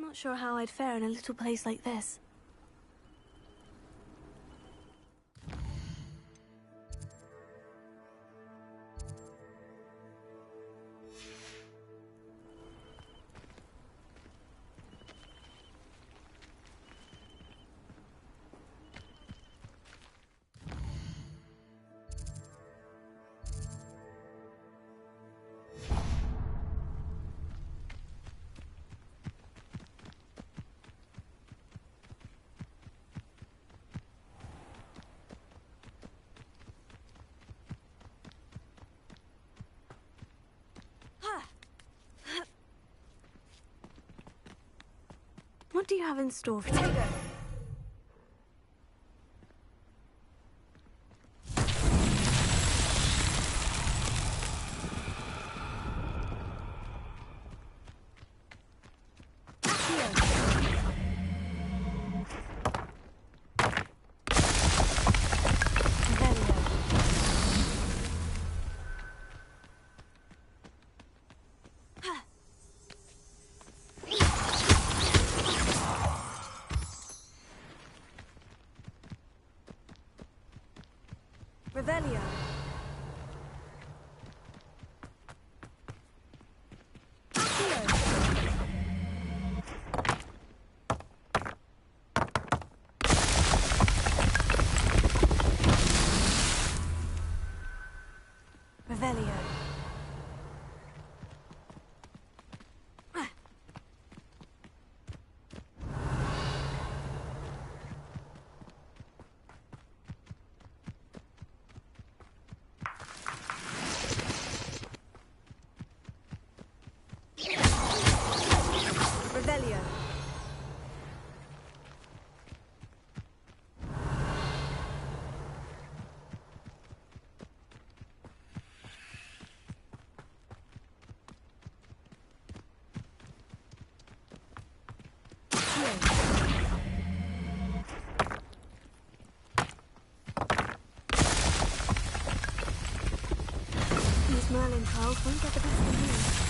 not sure how I'd fare in a little place like this. What do you have in store for me? Revelio. Revelio. Revelio. These Merlin trials won't get the best of me.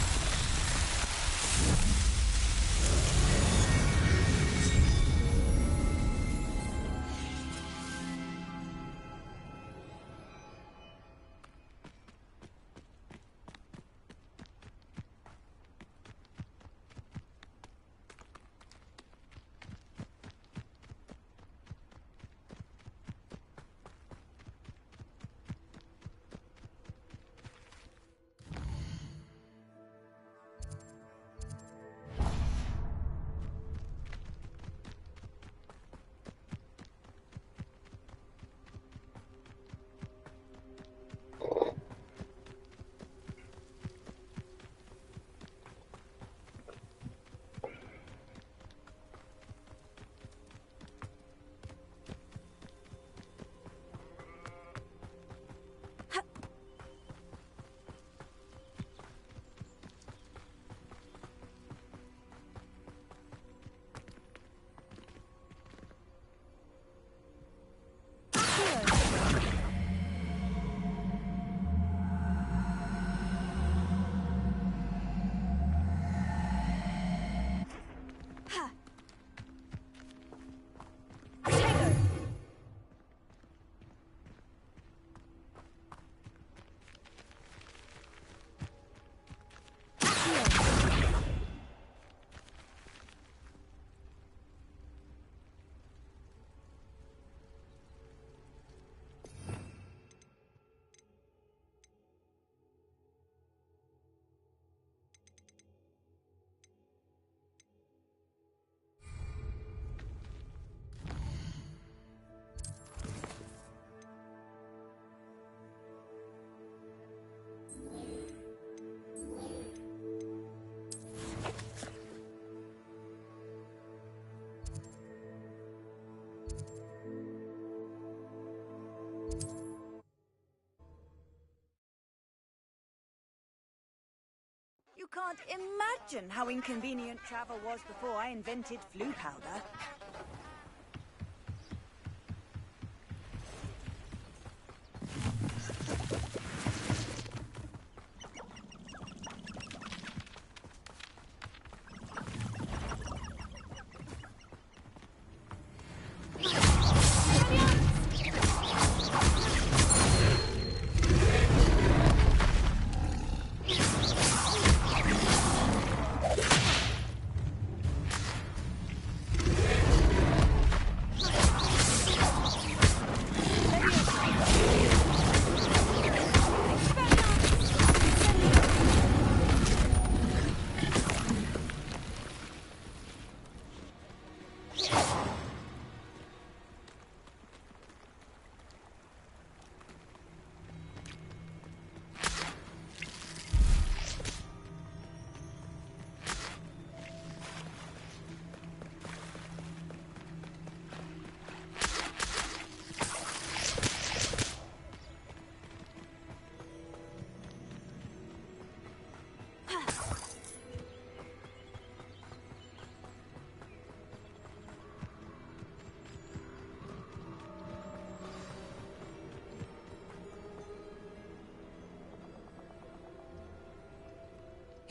You can't imagine how inconvenient travel was before I invented flu powder.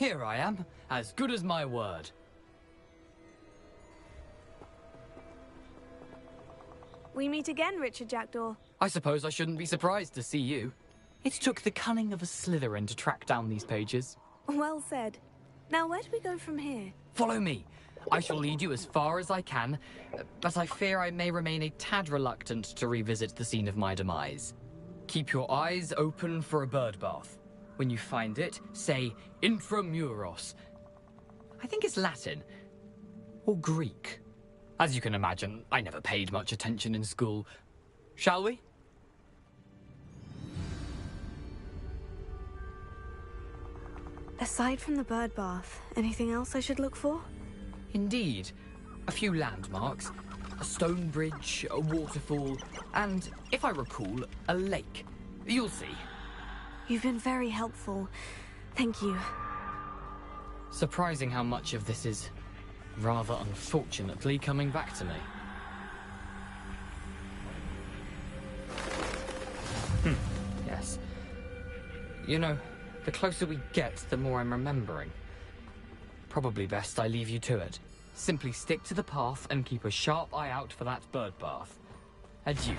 Here I am, as good as my word. We meet again, Richard Jackdaw. I suppose I shouldn't be surprised to see you. It took the cunning of a Slytherin to track down these pages. Well said. Now, where do we go from here? Follow me. I shall lead you as far as I can, but I fear I may remain a tad reluctant to revisit the scene of my demise. Keep your eyes open for a bird bath. When you find it, say intramuros. I think it's Latin. Or Greek. As you can imagine, I never paid much attention in school. Shall we? Aside from the bird bath, anything else I should look for? Indeed. A few landmarks. A stone bridge, a waterfall, and, if I recall, a lake. You'll see. You've been very helpful. Thank you. Surprising how much of this is, rather unfortunately, coming back to me. Yes. You know, the closer we get, the more I'm remembering. Probably best I leave you to it. Simply stick to the path and keep a sharp eye out for that bird bath. Adieu.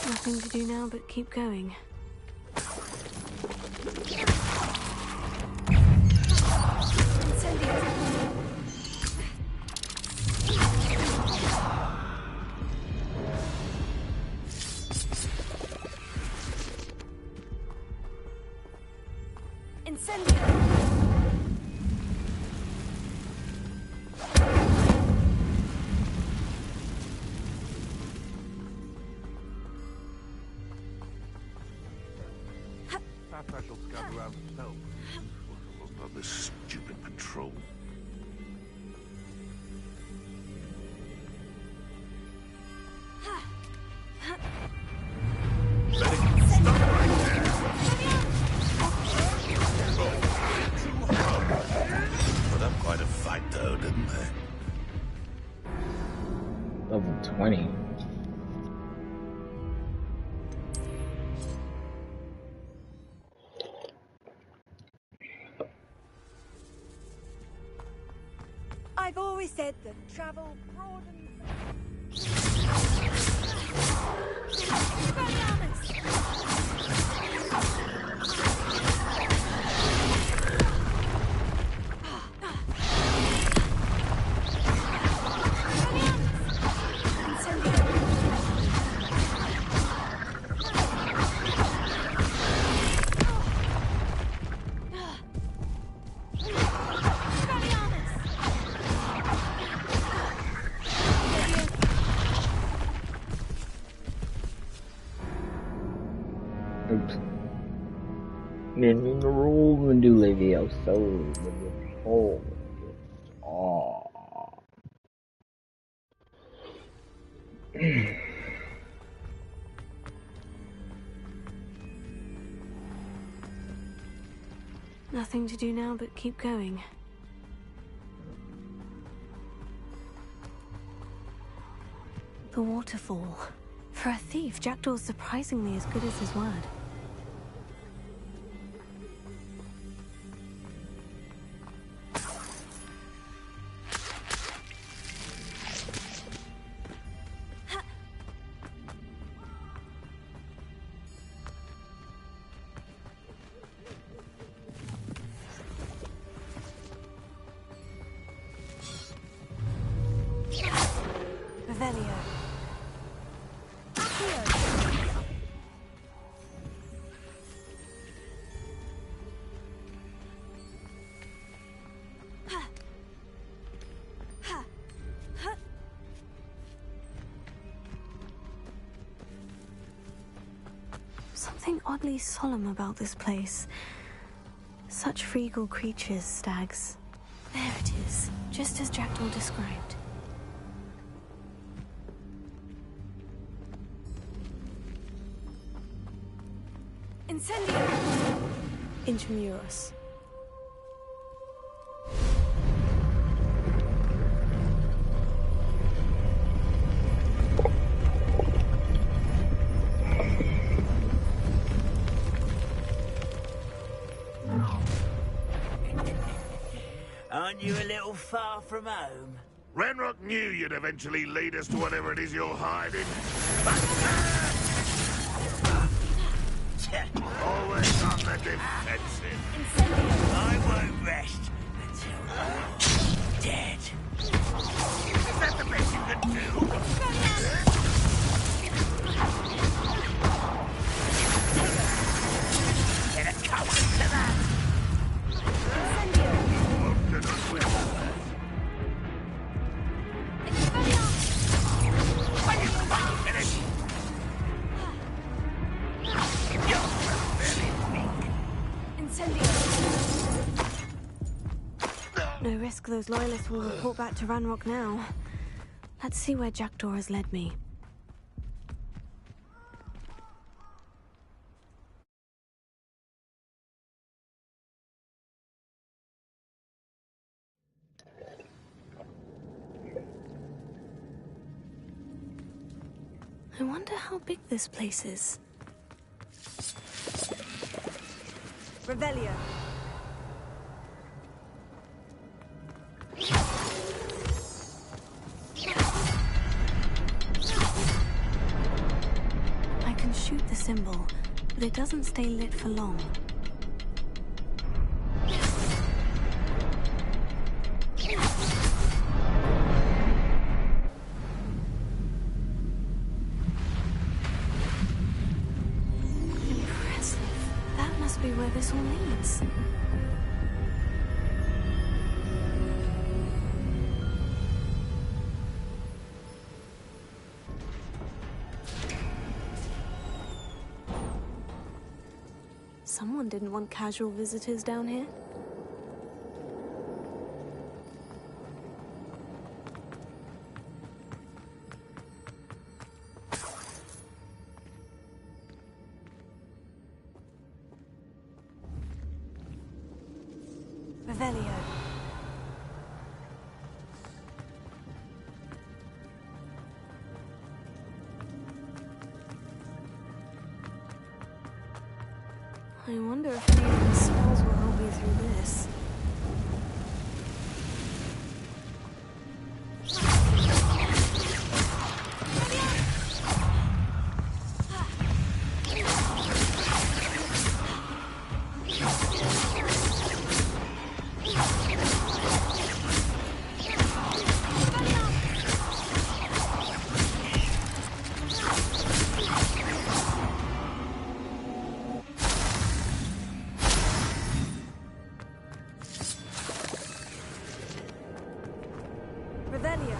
Nothing to do now but keep going. Perhaps I shall scout around myself. What about this stupid patrol? Stop right there! Put up quite a fight though, didn't they? Level 20. I've always said that travel broadens. Oops. Meaning the rule and do Levioso. Oh. Oh. Nothing to do now but keep going. The waterfall. For a thief, Jackdaw's surprisingly as good as his word. Revelio. Something oddly solemn about this place. Such regal creatures, stags. There it is, just as Jackdaw described. Incendio! Intramuros. Aren't you a little far from home? Ranrock knew you'd eventually lead us to whatever it is you're hiding. Always on the defensive. I won't rest until you're dead. Is that the best you can do? Get a couple to that. Won't get us with that. No risk those loyalists will report back to Ranrock now. Let's see where Jackdaw has led me. I wonder how big this place is. Revelio. I can shoot the symbol, but it doesn't stay lit for long. Impressive. That must be where this all leads. Someone didn't want casual visitors down here. Revelio. I wonder if any of the spells will help me through this. Revelio.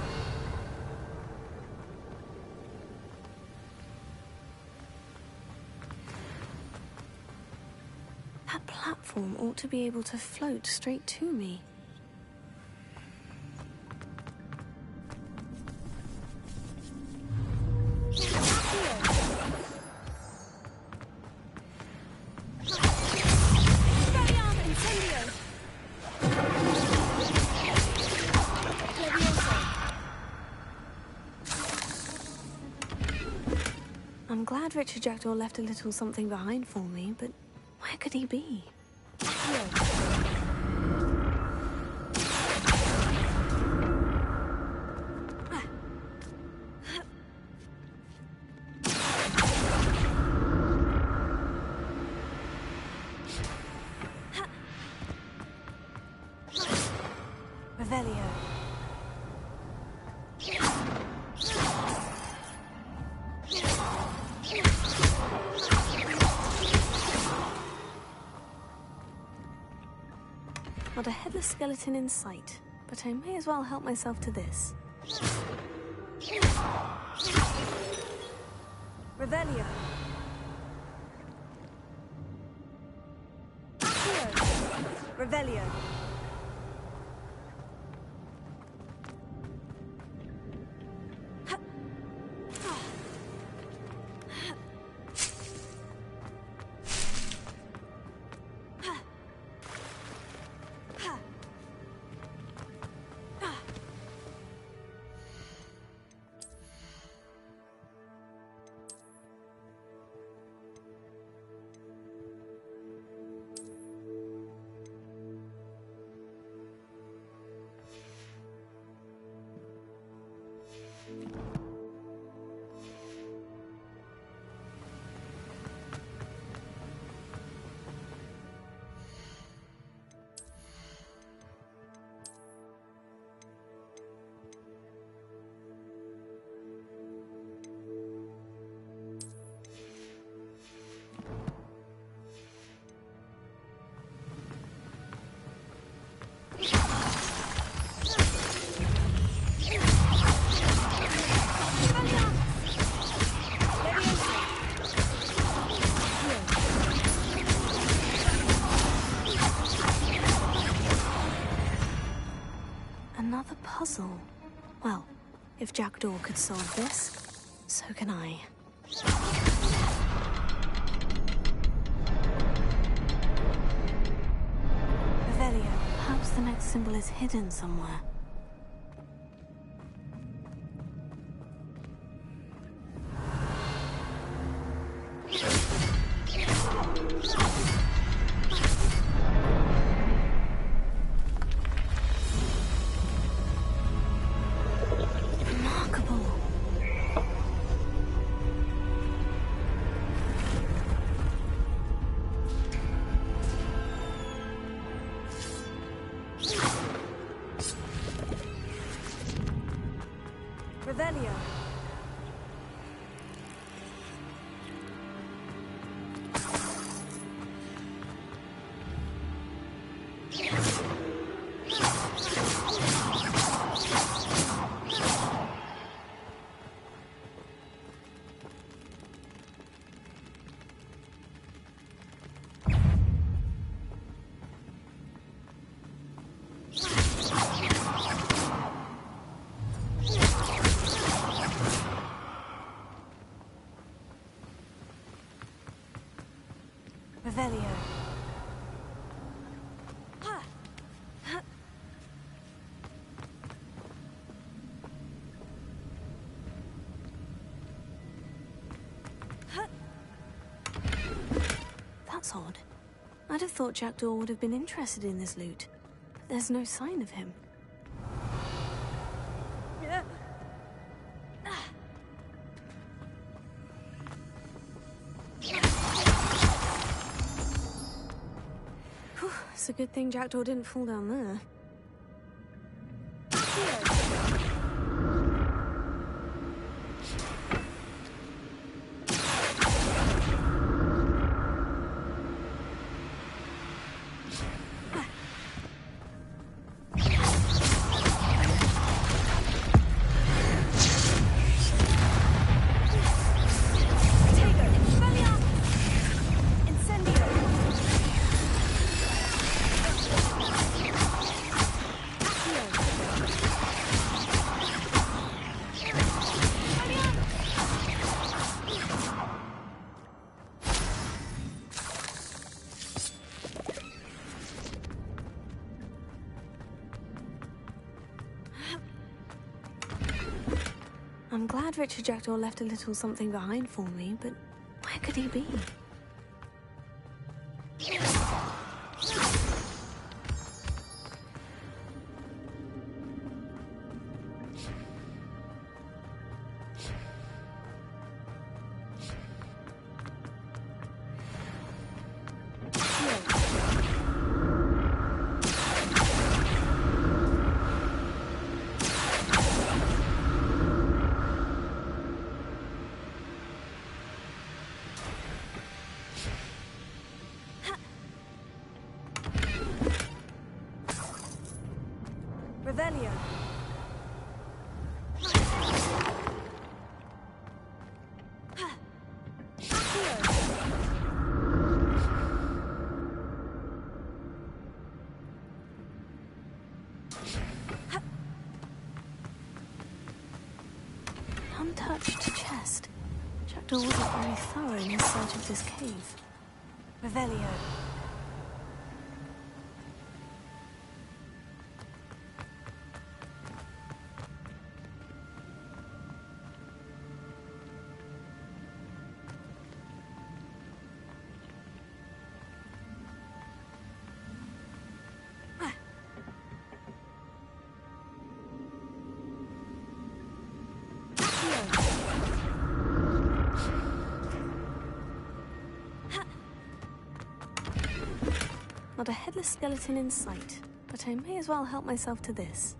That platform ought to be able to float straight to me. Incendio! glad Richard Jackdaw left a little something behind for me, but where could he be? Revelio. Not a headless skeleton in sight, but I may as well help myself to this. Revelio. Revelio. Another puzzle. Well, if Jackdaw could solve this, so can I. Revelio. Perhaps the next symbol is hidden somewhere. Revelio. Revelio. That's odd. I'd have thought Jackdaw would have been interested in this loot. There's no sign of him. Whew, it's a good thing Jackdaw didn't fall down there. I'm glad Richard Jackdaw left a little something behind for me, but could he be? Revelio. An untouched chest. Jackdaw wasn't very thorough in his search of this cave. Revelio. Not a headless skeleton in sight, but I may as well help myself to this.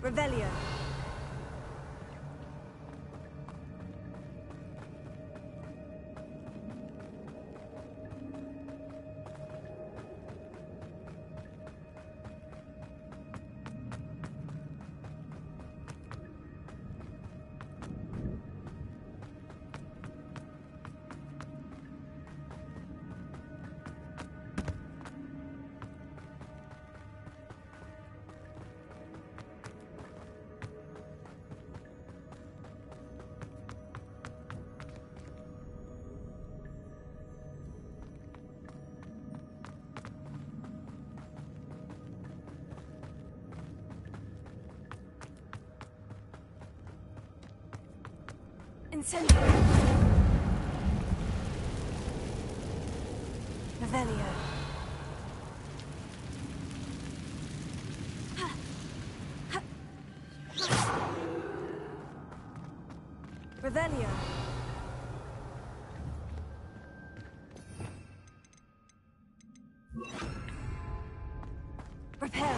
Revelio. Incendio. Revelio. Revelio. Prepare it.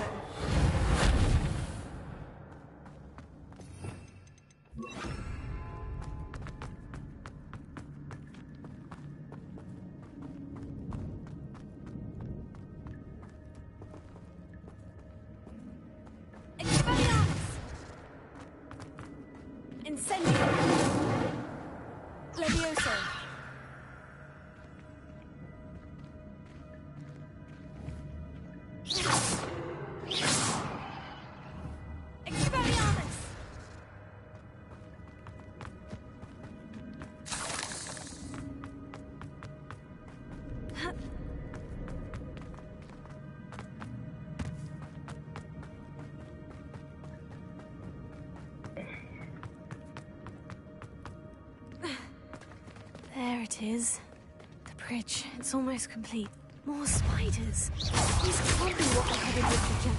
Incendio. Levioso. Expelliarmus. There it is. The bridge. It's almost complete. More spiders. These can't be what I headed with the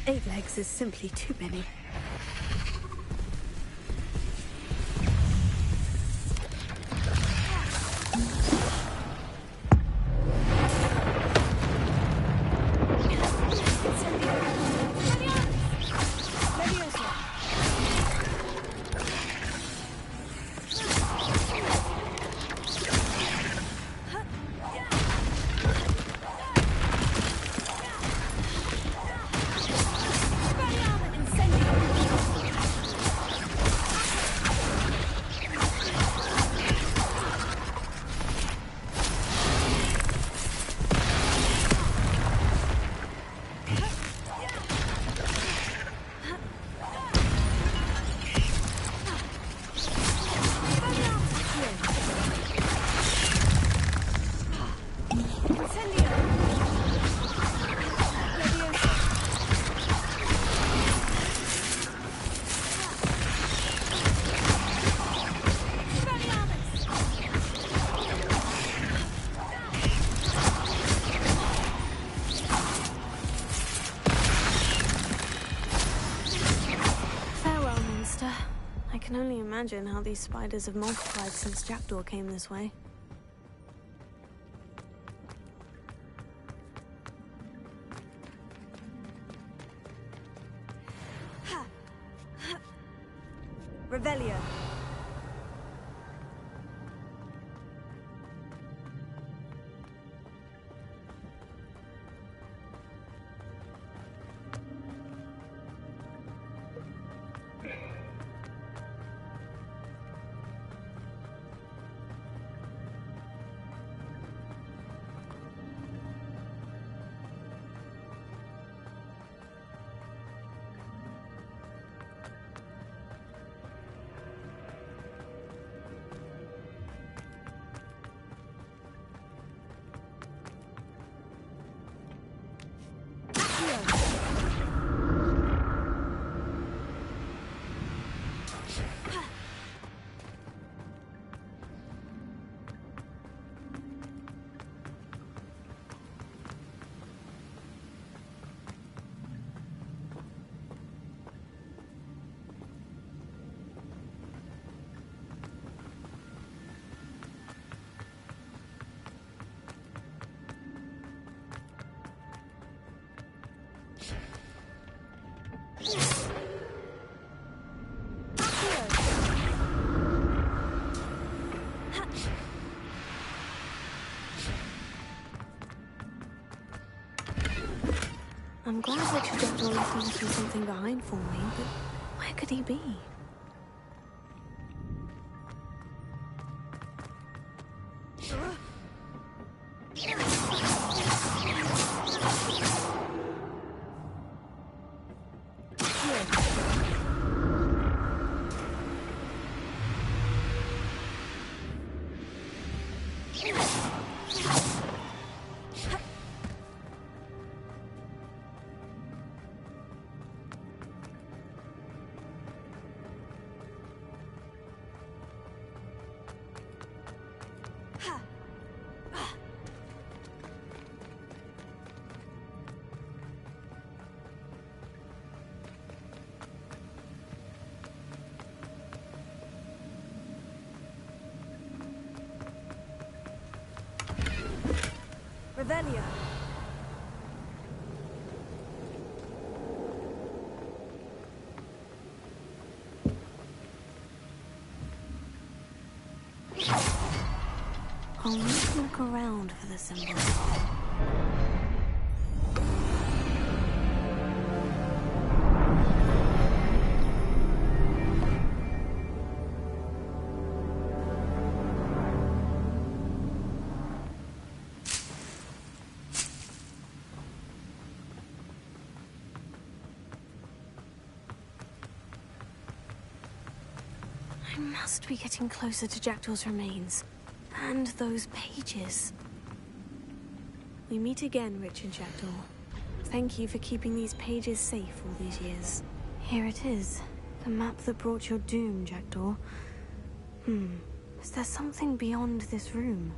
Eight legs is simply too many. Levioso. imagine how these spiders have multiplied since Jackdaw came this way. Revelio. I'm glad that Jackdaw left me something behind for me, but where could he be? Revelio. I'll need to look around for the symbol. I must be getting closer to Jackdaw's remains. And those pages. We meet again, Richard Jackdaw. Thank you for keeping these pages safe all these years. Here it is. The map that brought your doom, Jackdaw. Is there something beyond this room?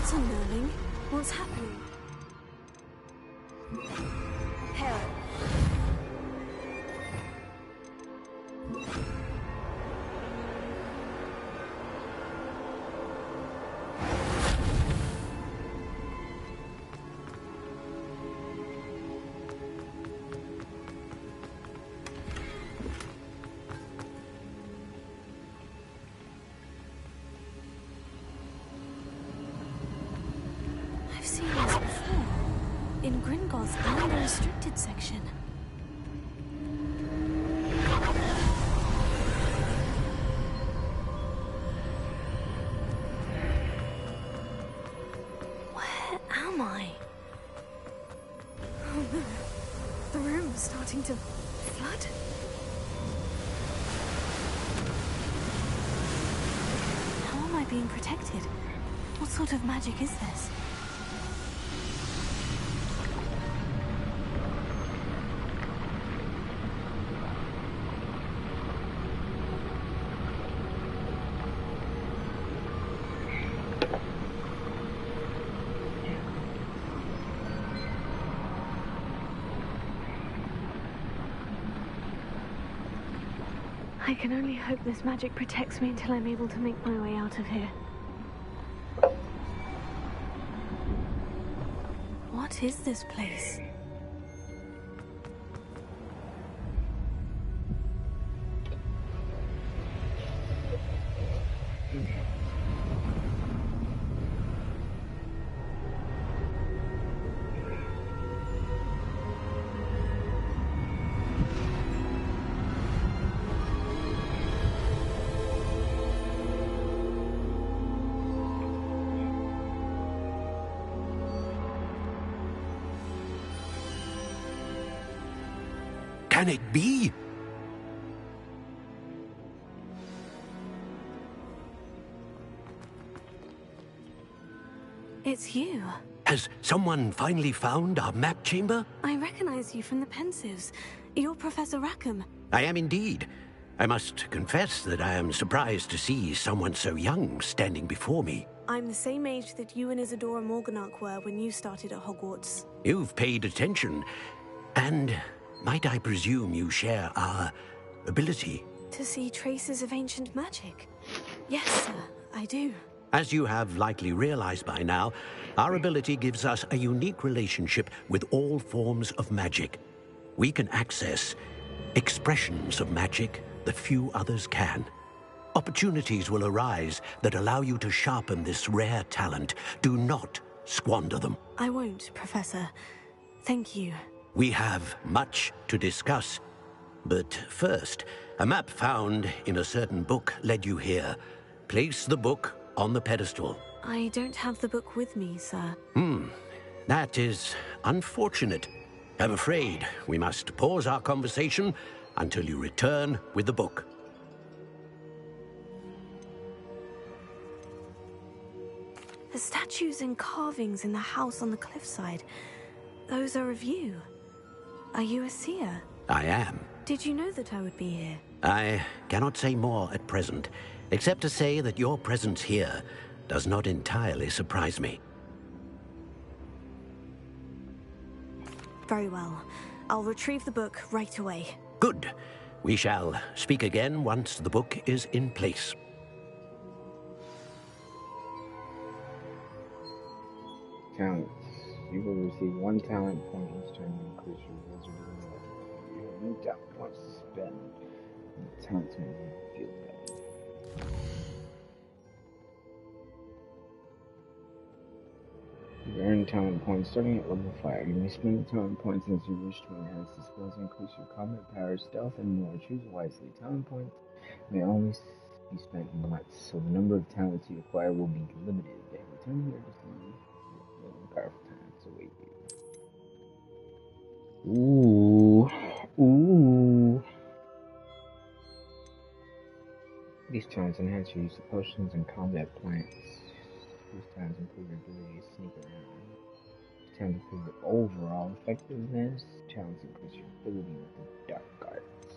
That's unnerving. What's happening? Hell. I've seen this before. In Gringotts and the restricted section. Where am I? Oh no. The room's starting to flood. How am I being protected? What sort of magic is this? I can only hope this magic protects me until I'm able to make my way out of here. What is this place? Can it be? It's you. Has someone finally found our map chamber? I recognize you from the Pensives. You're Professor Rackham. I am indeed. I must confess that I am surprised to see someone so young standing before me. I'm the same age that you and Isadora Morganach were when you started at Hogwarts. You've paid attention, and might I presume you share our ability? To see traces of ancient magic? Yes, sir, I do. As you have likely realized by now, our ability gives us a unique relationship with all forms of magic. We can access expressions of magic that few others can. Opportunities will arise that allow you to sharpen this rare talent. Do not squander them. I won't, Professor. Thank you. We have much to discuss. But first, a map found in a certain book led you here. Place the book on the pedestal. I don't have the book with me, sir. That is unfortunate. I'm afraid we must pause our conversation until you return with the book. The statues and carvings in the house on the cliffside, those are of you. Are you a seer? I am. Did you know that I would be here? I cannot say more at present, except to say that your presence here does not entirely surprise me. Very well. I'll retrieve the book right away. Good. We shall speak again once the book is in place. Talents. You will receive 1 talent point each time you increase your wizard level. You have no talent points to spend, and the talents make you feel bad. You earn talent points starting at level 5. You may spend the talent points as you wish to enhance the skills, increase your combat power, stealth, and more. Choose wisely. Talent points may only be spent once, so the number of talents you acquire will be limited. Return here to see powerful talents await you. Ooh. These talents enhance your use of potions and combat plants. to improve your overall effectiveness. Talents increase your ability with the dark arts.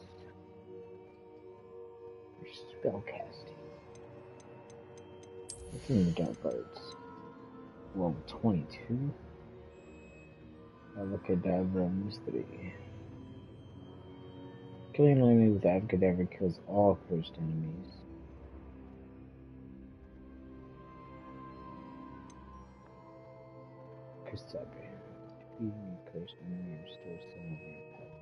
Your spellcasting. What's in the dark arts? Level 22. Avocadabra Mystery. Killing an enemy with Avocadabra kills all cursed enemies. Kasabi. Defeating a cursed enemy restores some of your health.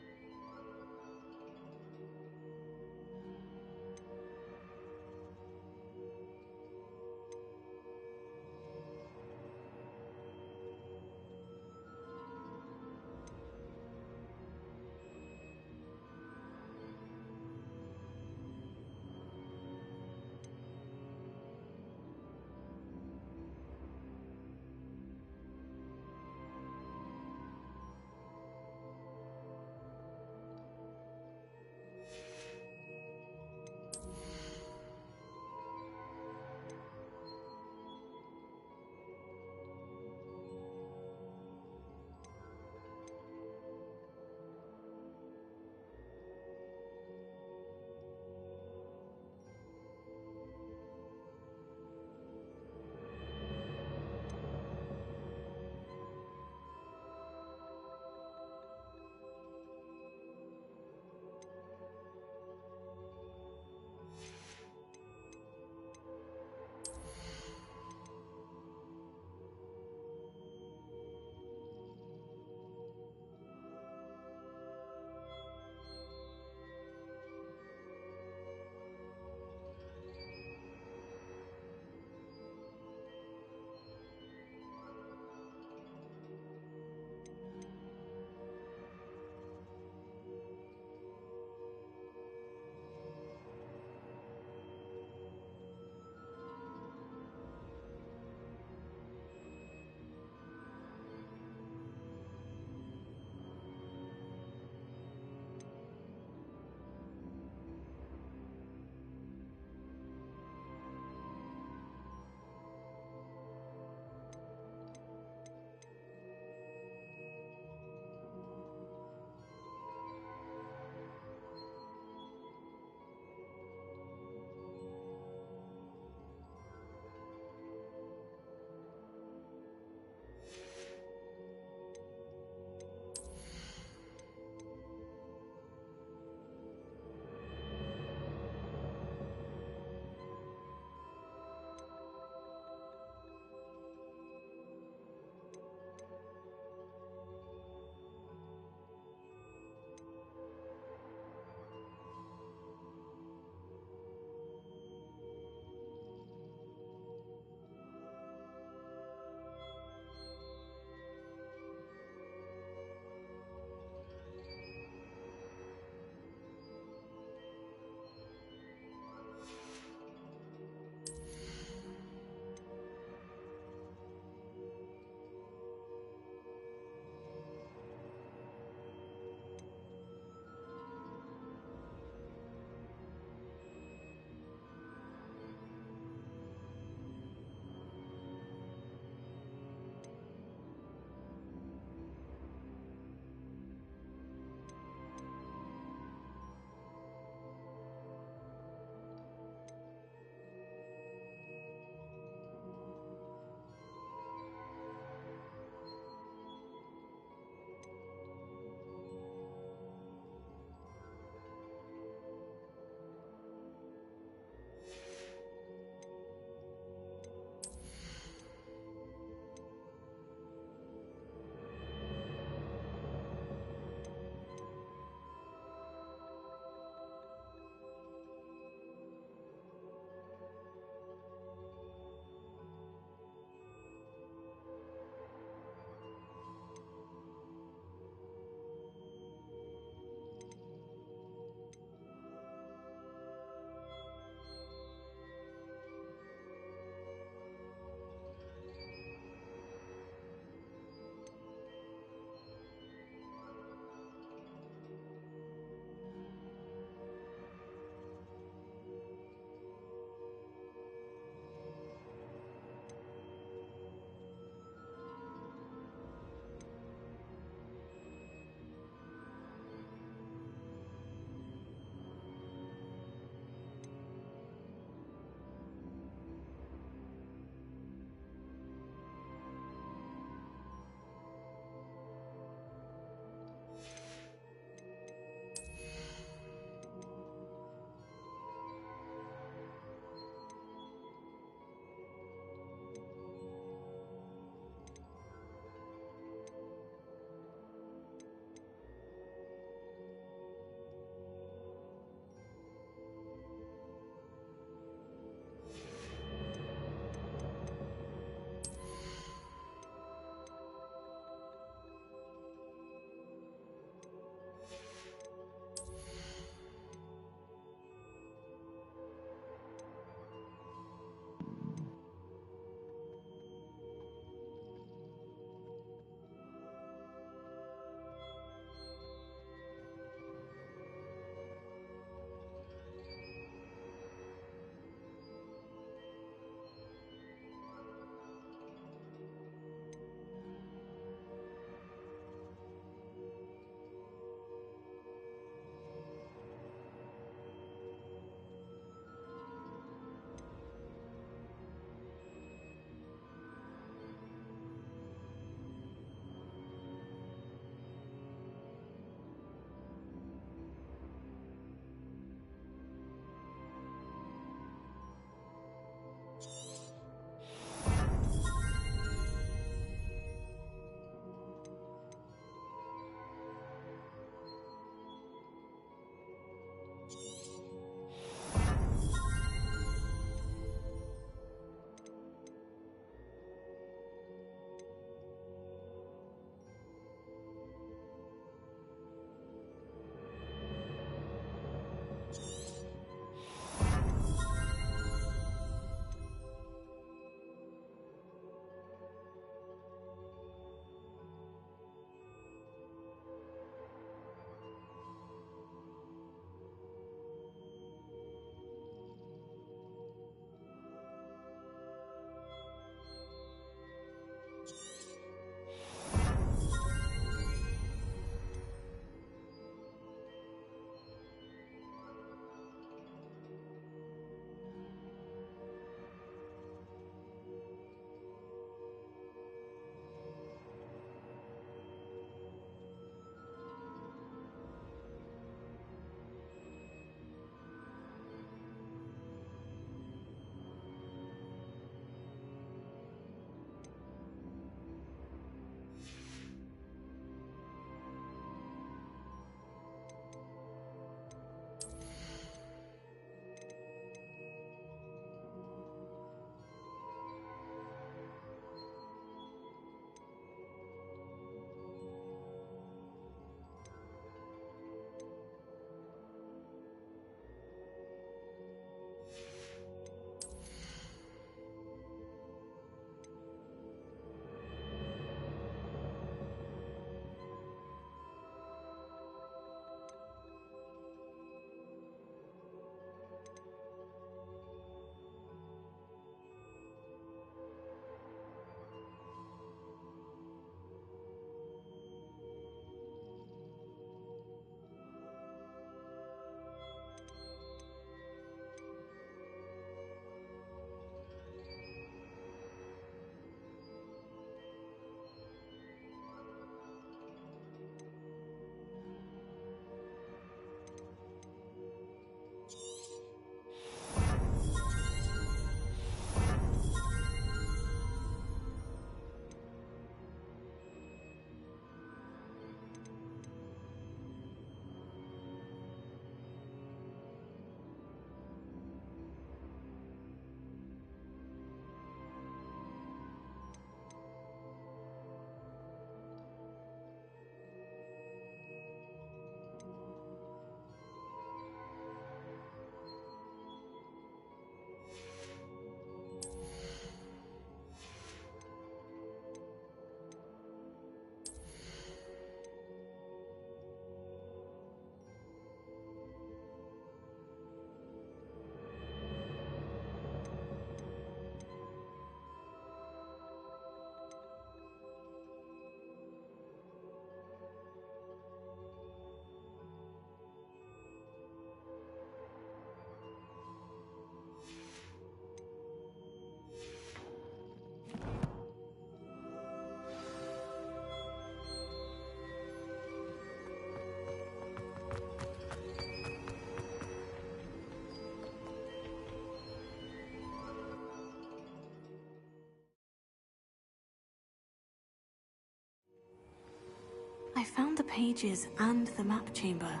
found the pages and the map chamber.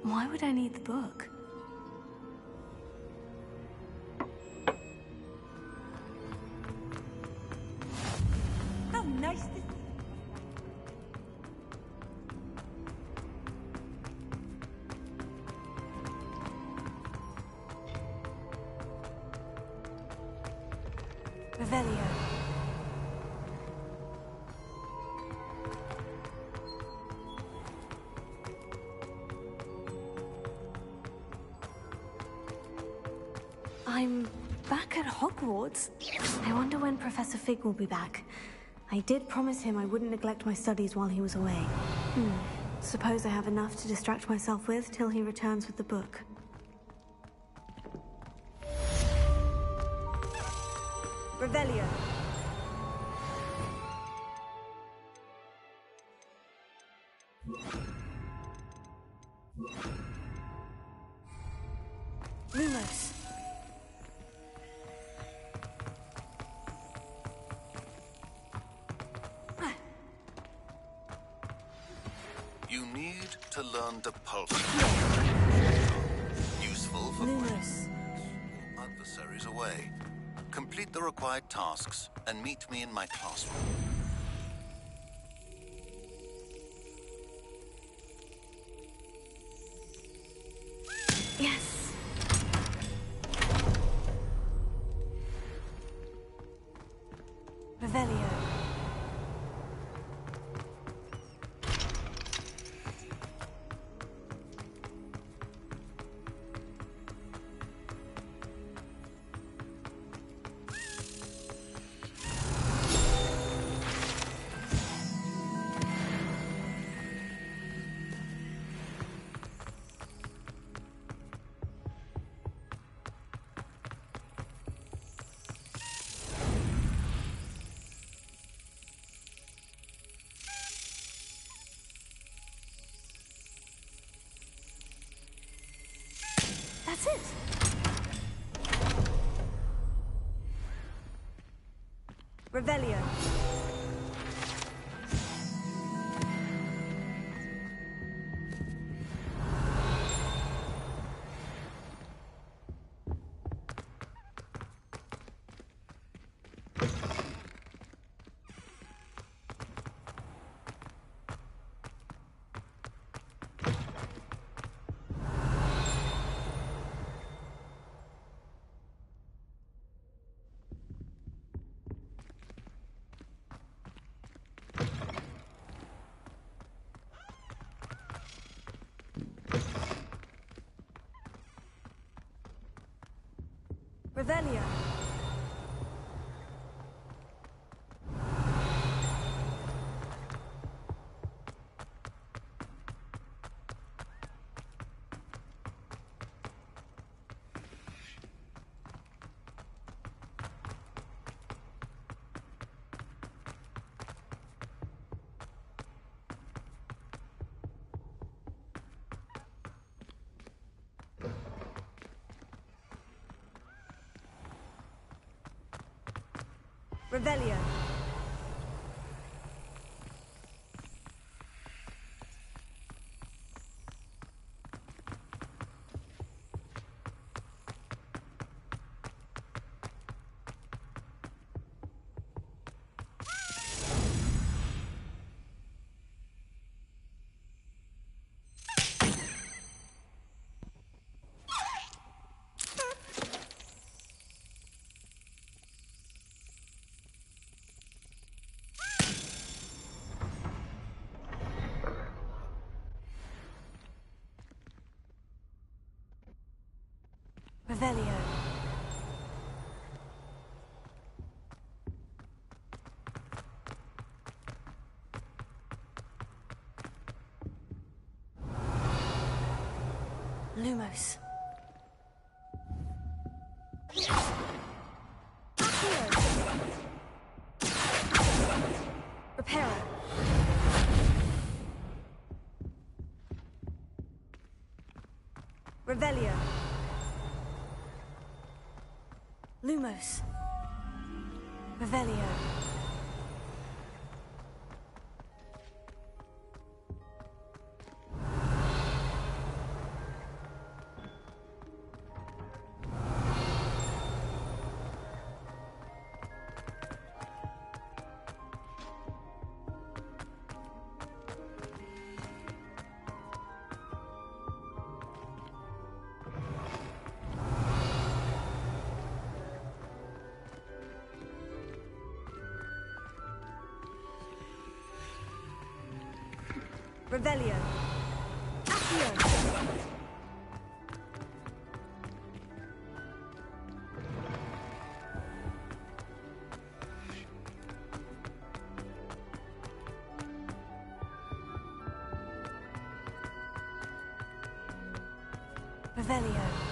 Why would I need the book? How nice this... Revelio. I'm back at Hogwarts. I wonder when Professor Fig will be back. I did promise him I wouldn't neglect my studies while he was away. Suppose I have enough to distract myself with till he returns with the book. Revelio. Lumos. You need to learn the pulse. Useful for Lumos. adversaries away. Complete the required tasks and meet me in my classroom. Yes. Revelio. That's it. Revelio. Revelio. Revelio. Revelio. Lumos. Reparo. Revelio. Lumos. Revelio. Revelio. Accio. Revelio.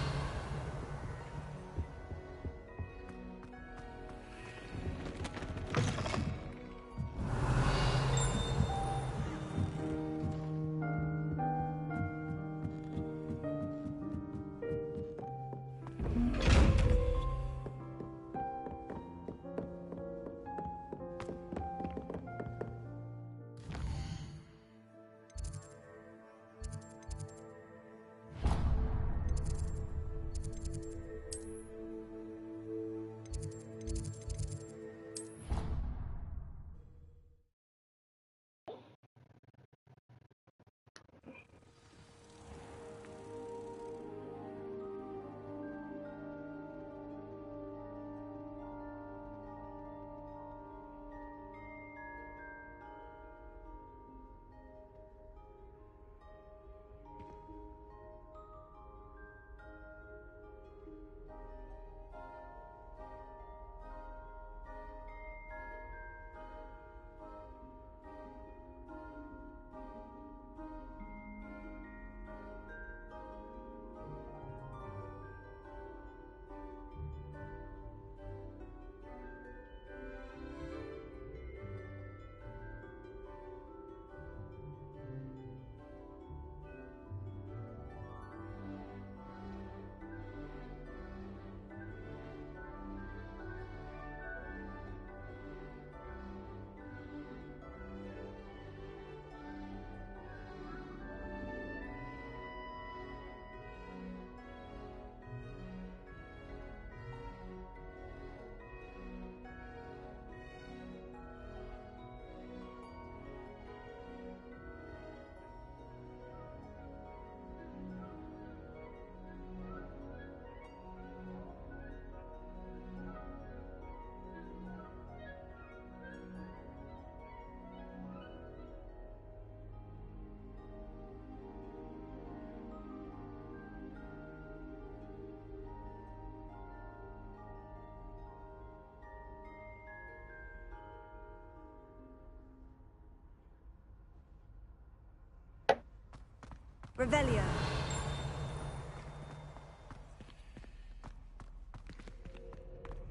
Revelio.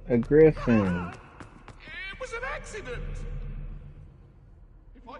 A griffin. It was an accident. If I...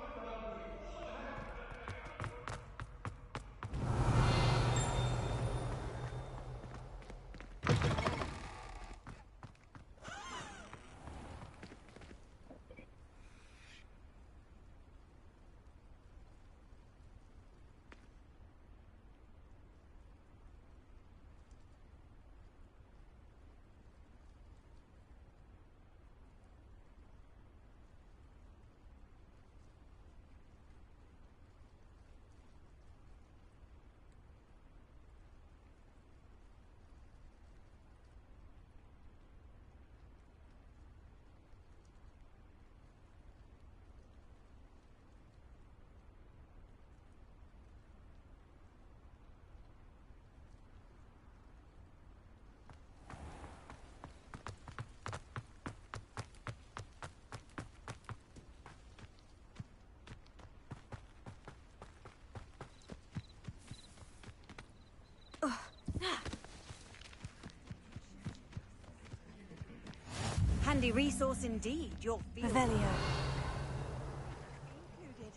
Handy resource indeed, your field. Revelio. Included.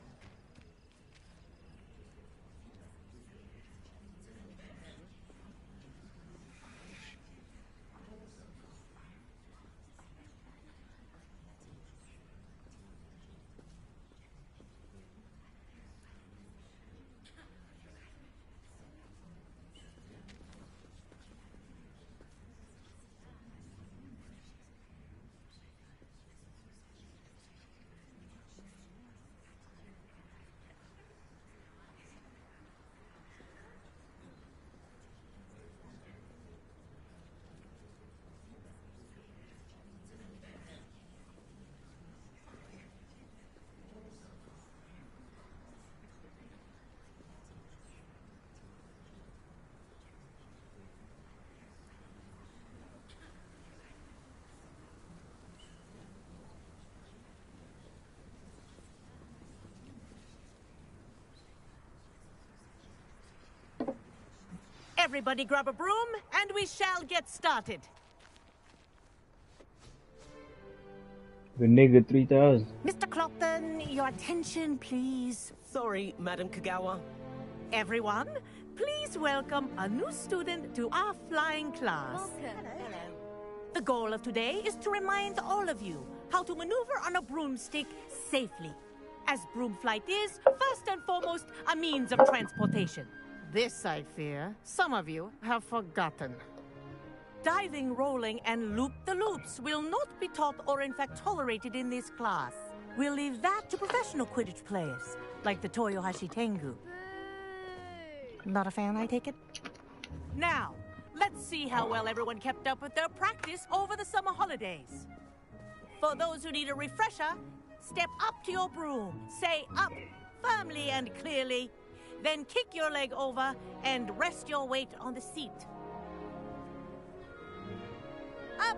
Everybody grab a broom, and we shall get started. The nigga 3000. Mr. Clopton, your attention, please. Sorry, Madam Kagawa. Everyone, please welcome a new student to our flying class. Welcome. Hello. The goal of today is to remind all of you how to maneuver on a broomstick safely, as broom flight is, first and foremost, a means of transportation. This, I fear, some of you have forgotten. Diving, rolling, and loop-the-loops will not be taught or in fact tolerated in this class. We'll leave that to professional Quidditch players, like the Toyohashi Tengu. Not a fan, I take it? Now, let's see how well everyone kept up with their practice over the summer holidays. For those who need a refresher, step up to your broom, say up firmly and clearly, then kick your leg over and rest your weight on the seat. Up!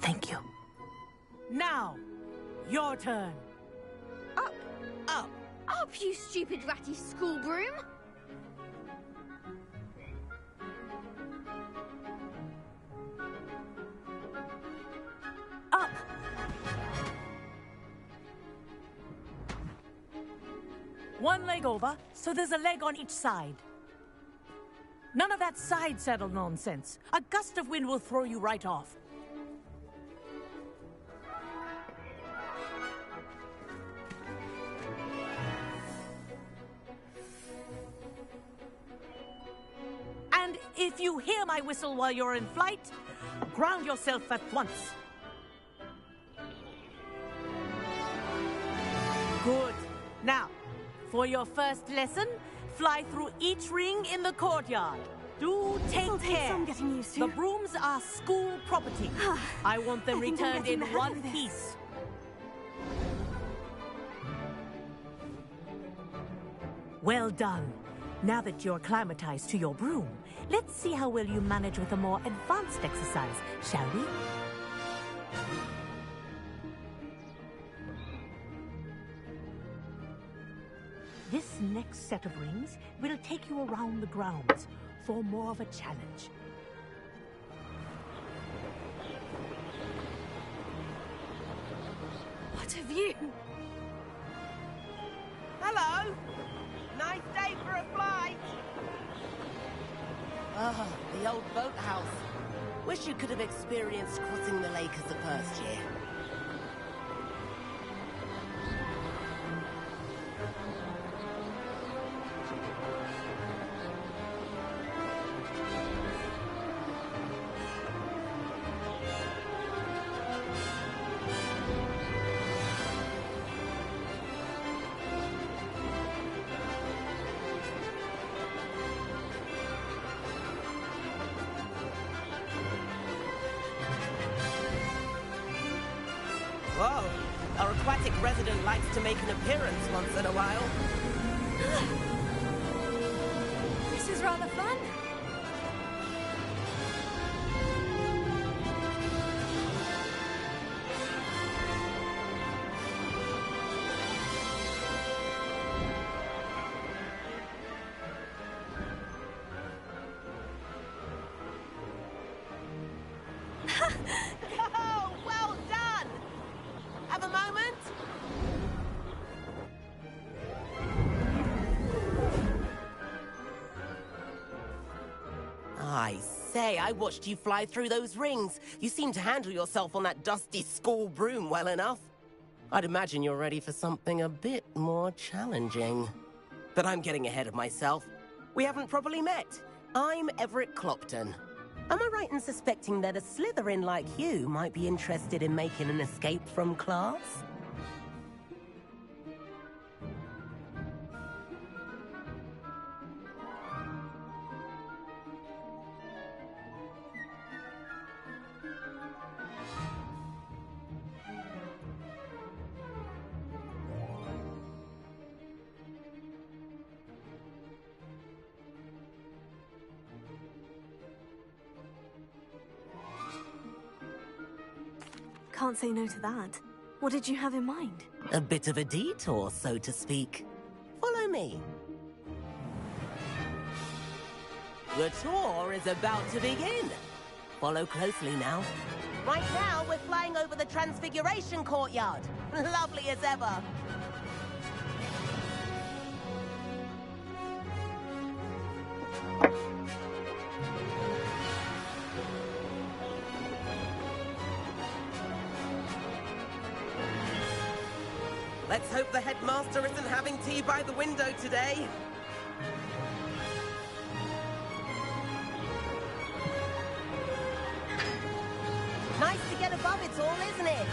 Thank you. Now, your turn. Up! Up! Up, you stupid ratty school broom! Up! One leg over, so there's a leg on each side. None of that side saddle nonsense. A gust of wind will throw you right off. And if you hear my whistle while you're in flight, ground yourself at once. Good. Now, for your first lesson, fly through each ring in the courtyard. Do take care. Some getting used to. The brooms are school property. I want them I think I'm returned in getting the hang one of this. piece. Well done. Now that you're acclimatized to your broom, let's see how well you manage with a more advanced exercise, shall we? This next set of rings will take you around the grounds for more of a challenge. What have you? Hello! Nice day for a flight! Ah, the old boathouse. Wish you could have experienced crossing the lake as a first year. Whoa, our aquatic resident likes to make an appearance once in a while. This is rather fun. Oh, well done! Have a moment? I say, I watched you fly through those rings. You seem to handle yourself on that dusty school broom well enough. I'd imagine you're ready for something a bit more challenging. But I'm getting ahead of myself. We haven't properly met. I'm Everett Clopton. Am I right in suspecting that a Slytherin like you might be interested in making an escape from class? Can't say no to that. What did you have in mind? A bit of a detour, so to speak. Follow me. The tour is about to begin. Follow closely now. Right now, we're flying over the Transfiguration Courtyard. Lovely as ever. Let's hope the headmaster isn't having tea by the window today. Nice to get above it all, isn't it?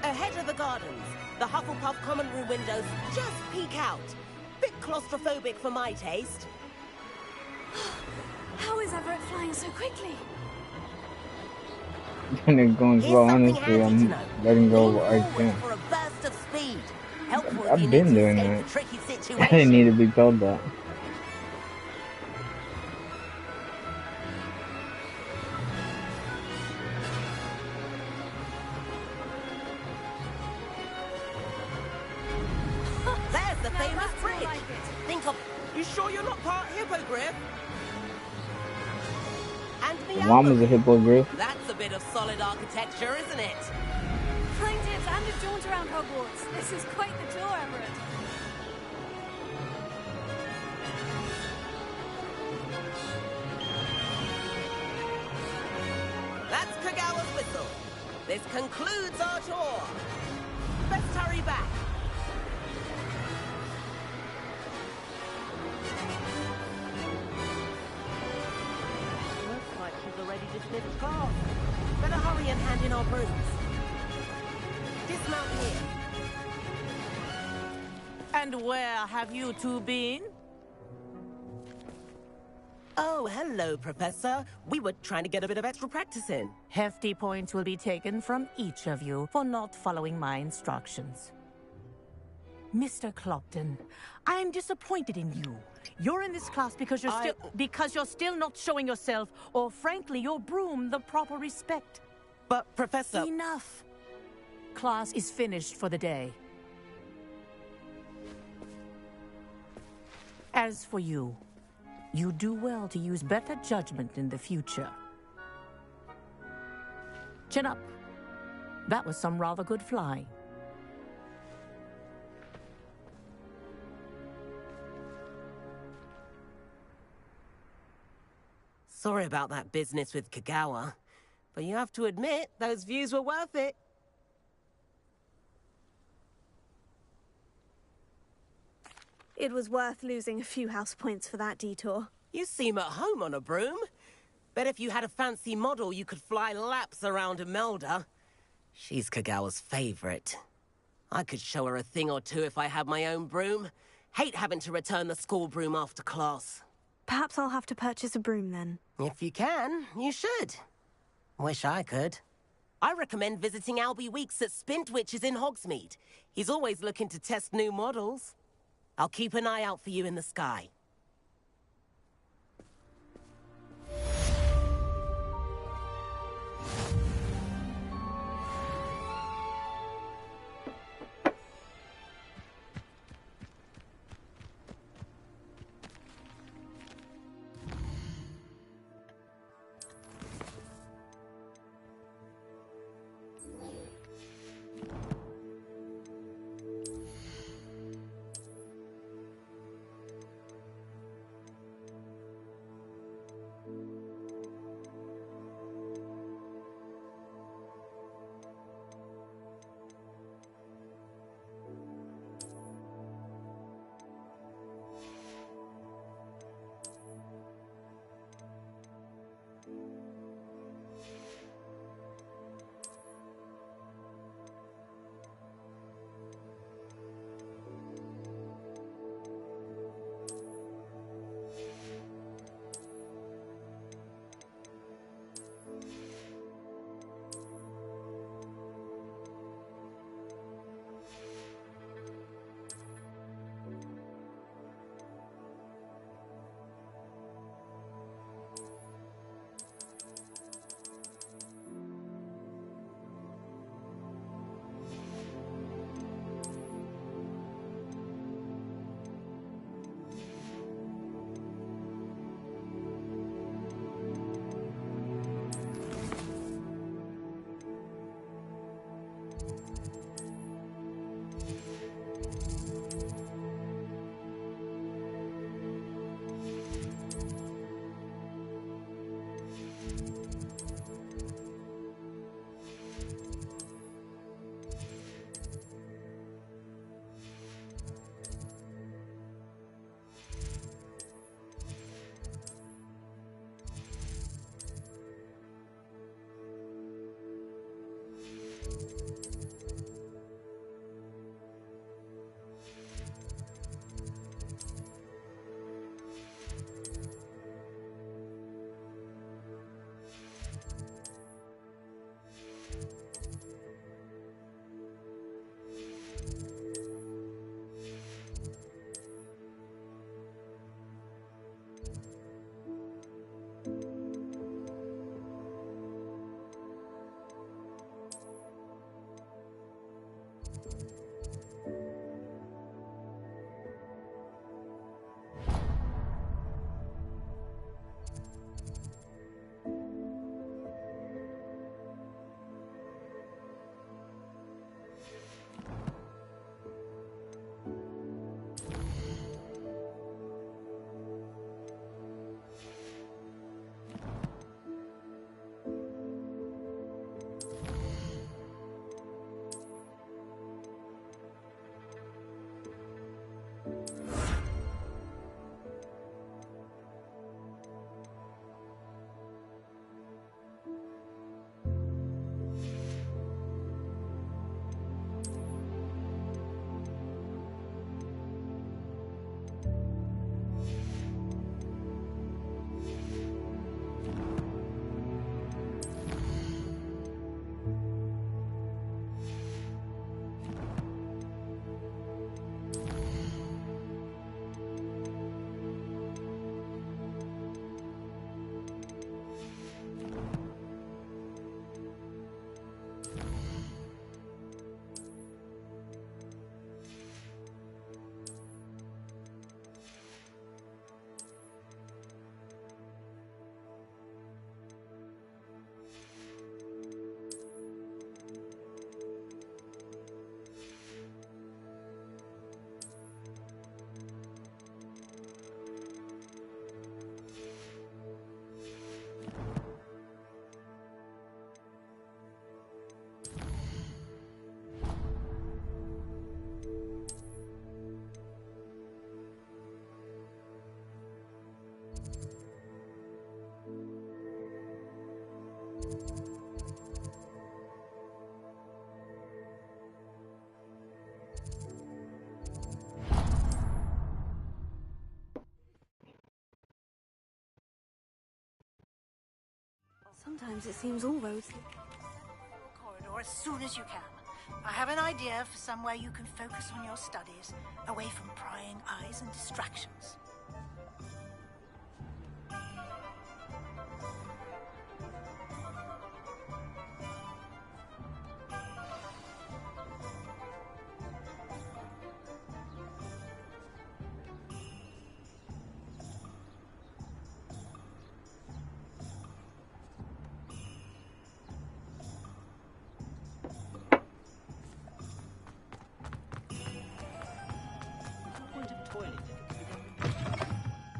Ahead of the gardens, the Hufflepuff common room windows just peek out. Bit claustrophobic for my taste. How is Everett flying so quickly? And it's going slow, honestly. I'm letting go of what I Forward can. for a burst of speed. Helpful if you I've need been to doing escape that. a tricky I situation. didn't need to be told that. There's the Now famous that's more bridge. like it. Think of... You sure you're not part hippogriff? And the My mom is a album. hippogriff. That's a bit of solid architecture, isn't it? Flying tips and a jaunt around Hogwarts. This is quite the tour, Everett. That's Kagawa's whistle. This concludes our tour. Let's hurry back. Looks like she's already dismissed class. Better hurry and hand in our brooms. Dismount here. And where have you two been? Oh, hello, Professor. We were trying to get a bit of extra practice in. Hefty points will be taken from each of you for not following my instructions. Mr. Clopton, I'm disappointed in you. You're in this class because you're still not showing yourself, or frankly, your broom the proper respect. But, Professor... Enough. Class is finished for the day. As for you, you do well to use better judgment in the future. Chin up. That was some rather good flying. Sorry about that business with Kagawa, but you have to admit, those views were worth it. It was worth losing a few house points for that detour. You seem at home on a broom. Bet if you had a fancy model, you could fly laps around Imelda. She's Kagawa's favorite. I could show her a thing or two if I had my own broom. Hate having to return the school broom after class. Perhaps I'll have to purchase a broom then. If you can, you should. Wish I could. I recommend visiting Albie Weeks at Spintwitches in Hogsmeade. He's always looking to test new models. I'll keep an eye out for you in the sky. Sometimes it seems all roads... Corridor as soon as you can. I have an idea for somewhere you can focus on your studies, away from prying eyes and distractions.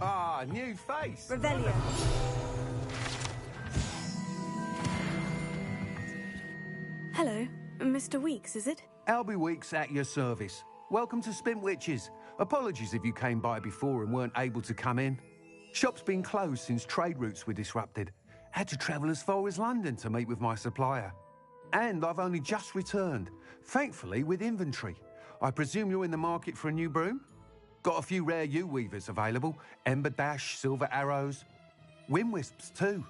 Ah, new face. Revelio. Hello, Mr. Weeks, is it? Albie Weeks at your service. Welcome to Spint Witches. Apologies if you came by before and weren't able to come in. Shop's been closed since trade routes were disrupted. Had to travel as far as London to meet with my supplier. And I've only just returned, thankfully with inventory. I presume you're in the market for a new broom? Got a few rare yew-weavers available. Ember Dash, Silver Arrows. Wind Wisps too.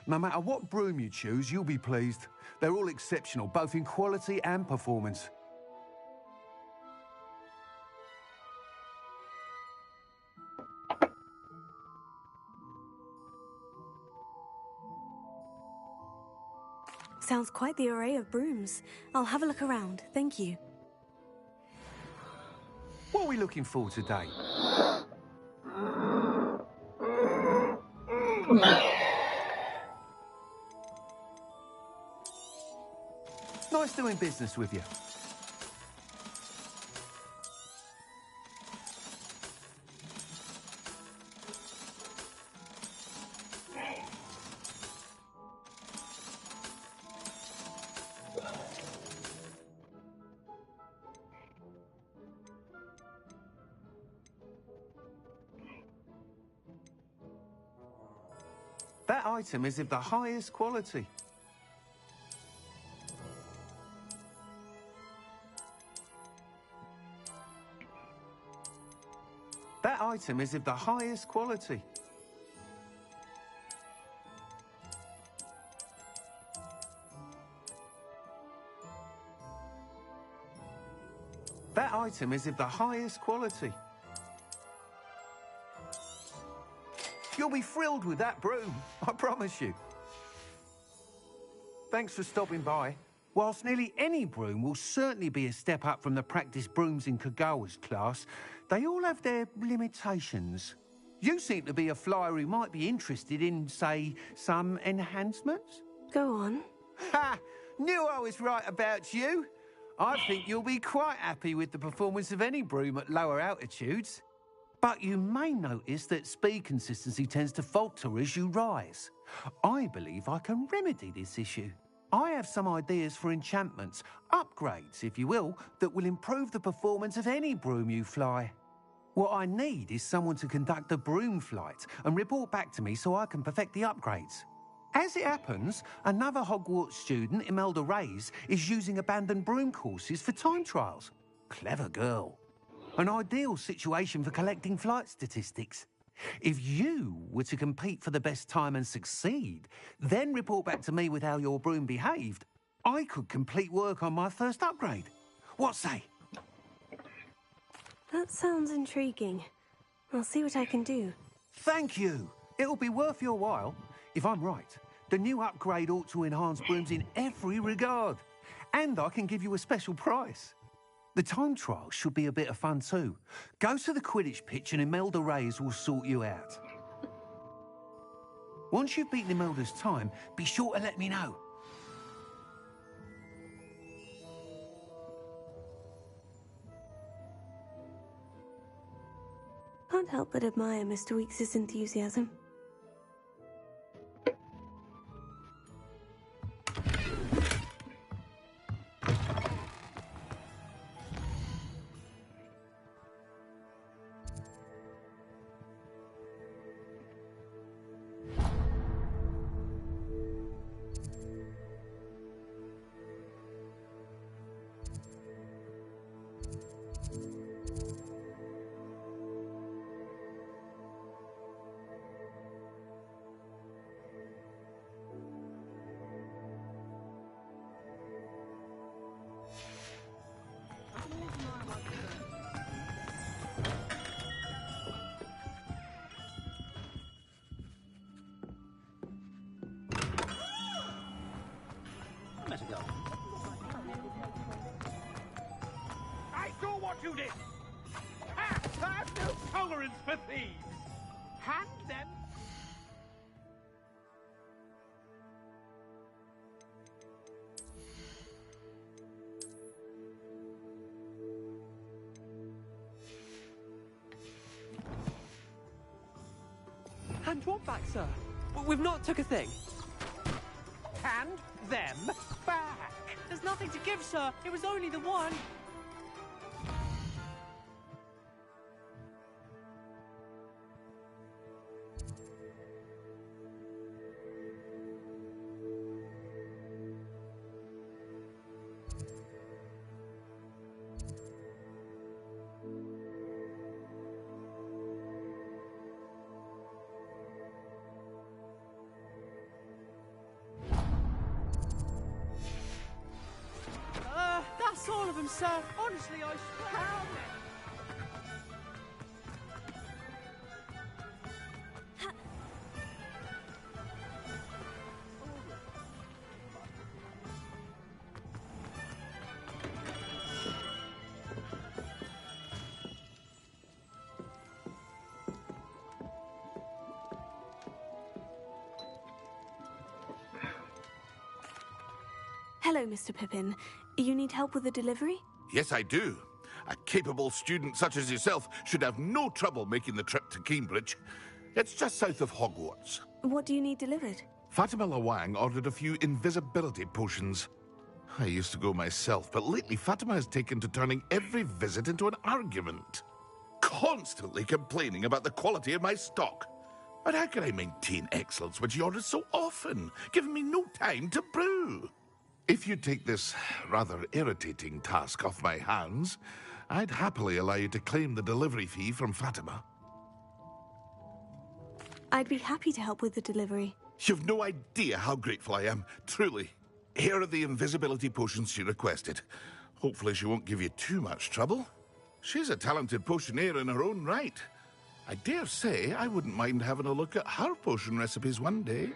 No matter what broom you choose, you'll be pleased. They're all exceptional, both in quality and performance. Sounds quite the array of brooms. I'll have a look around, thank you. What are we looking for today? Nice doing business with you. That item is of the highest quality. That item is of the highest quality. That item is of the highest quality. You'll be thrilled with that broom, I promise you. Thanks for stopping by. Whilst nearly any broom will certainly be a step up from the practice brooms in Kagawa's class, they all have their limitations. You seem to be a flyer who might be interested in, say, some enhancements? Go on. Ha! Knew I was right about you. I think you'll be quite happy with the performance of any broom at lower altitudes. But you may notice that speed consistency tends to falter as you rise. I believe I can remedy this issue. I have some ideas for enchantments, upgrades, if you will, that will improve the performance of any broom you fly. What I need is someone to conduct a broom flight and report back to me so I can perfect the upgrades. As it happens, another Hogwarts student, Imelda Reyes, is using abandoned broom courses for time trials. Clever girl. An ideal situation for collecting flight statistics. If you were to compete for the best time and succeed, then report back to me with how your broom behaved, I could complete work on my first upgrade. What say? That sounds intriguing. I'll see what I can do. Thank you. It'll be worth your while. If I'm right, the new upgrade ought to enhance brooms in every regard. And I can give you a special price. The time trial should be a bit of fun too. Go to the Quidditch pitch and Imelda Reyes will sort you out. Once you've beaten Imelda's time, be sure to let me know. Can't help but admire Mr. Weeks' enthusiasm. what you did! Ha! I have no tolerance for thieves! Hand them... Hand what back, sir? We've not took a thing. Hand them back! There's nothing to give, sir. It was only the one. That's all of them, sir. Honestly, I swear. Hello, Mr. Pippin. You need help with the delivery? Yes, I do. A capable student such as yourself should have no trouble making the trip to Cambridge. It's just south of Hogwarts. What do you need delivered? Fatima Lawang ordered a few invisibility potions. I used to go myself, but lately Fatima has taken to turning every visit into an argument. Constantly complaining about the quality of my stock. But how can I maintain excellence when she orders so often, giving me no time to brew? If you take this rather irritating task off my hands, I'd happily allow you to claim the delivery fee from Fatima. I'd be happy to help with the delivery. You've no idea how grateful I am, truly. Here are the invisibility potions she requested. Hopefully she won't give you too much trouble. She's a talented potioneer in her own right. I dare say I wouldn't mind having a look at her potion recipes one day.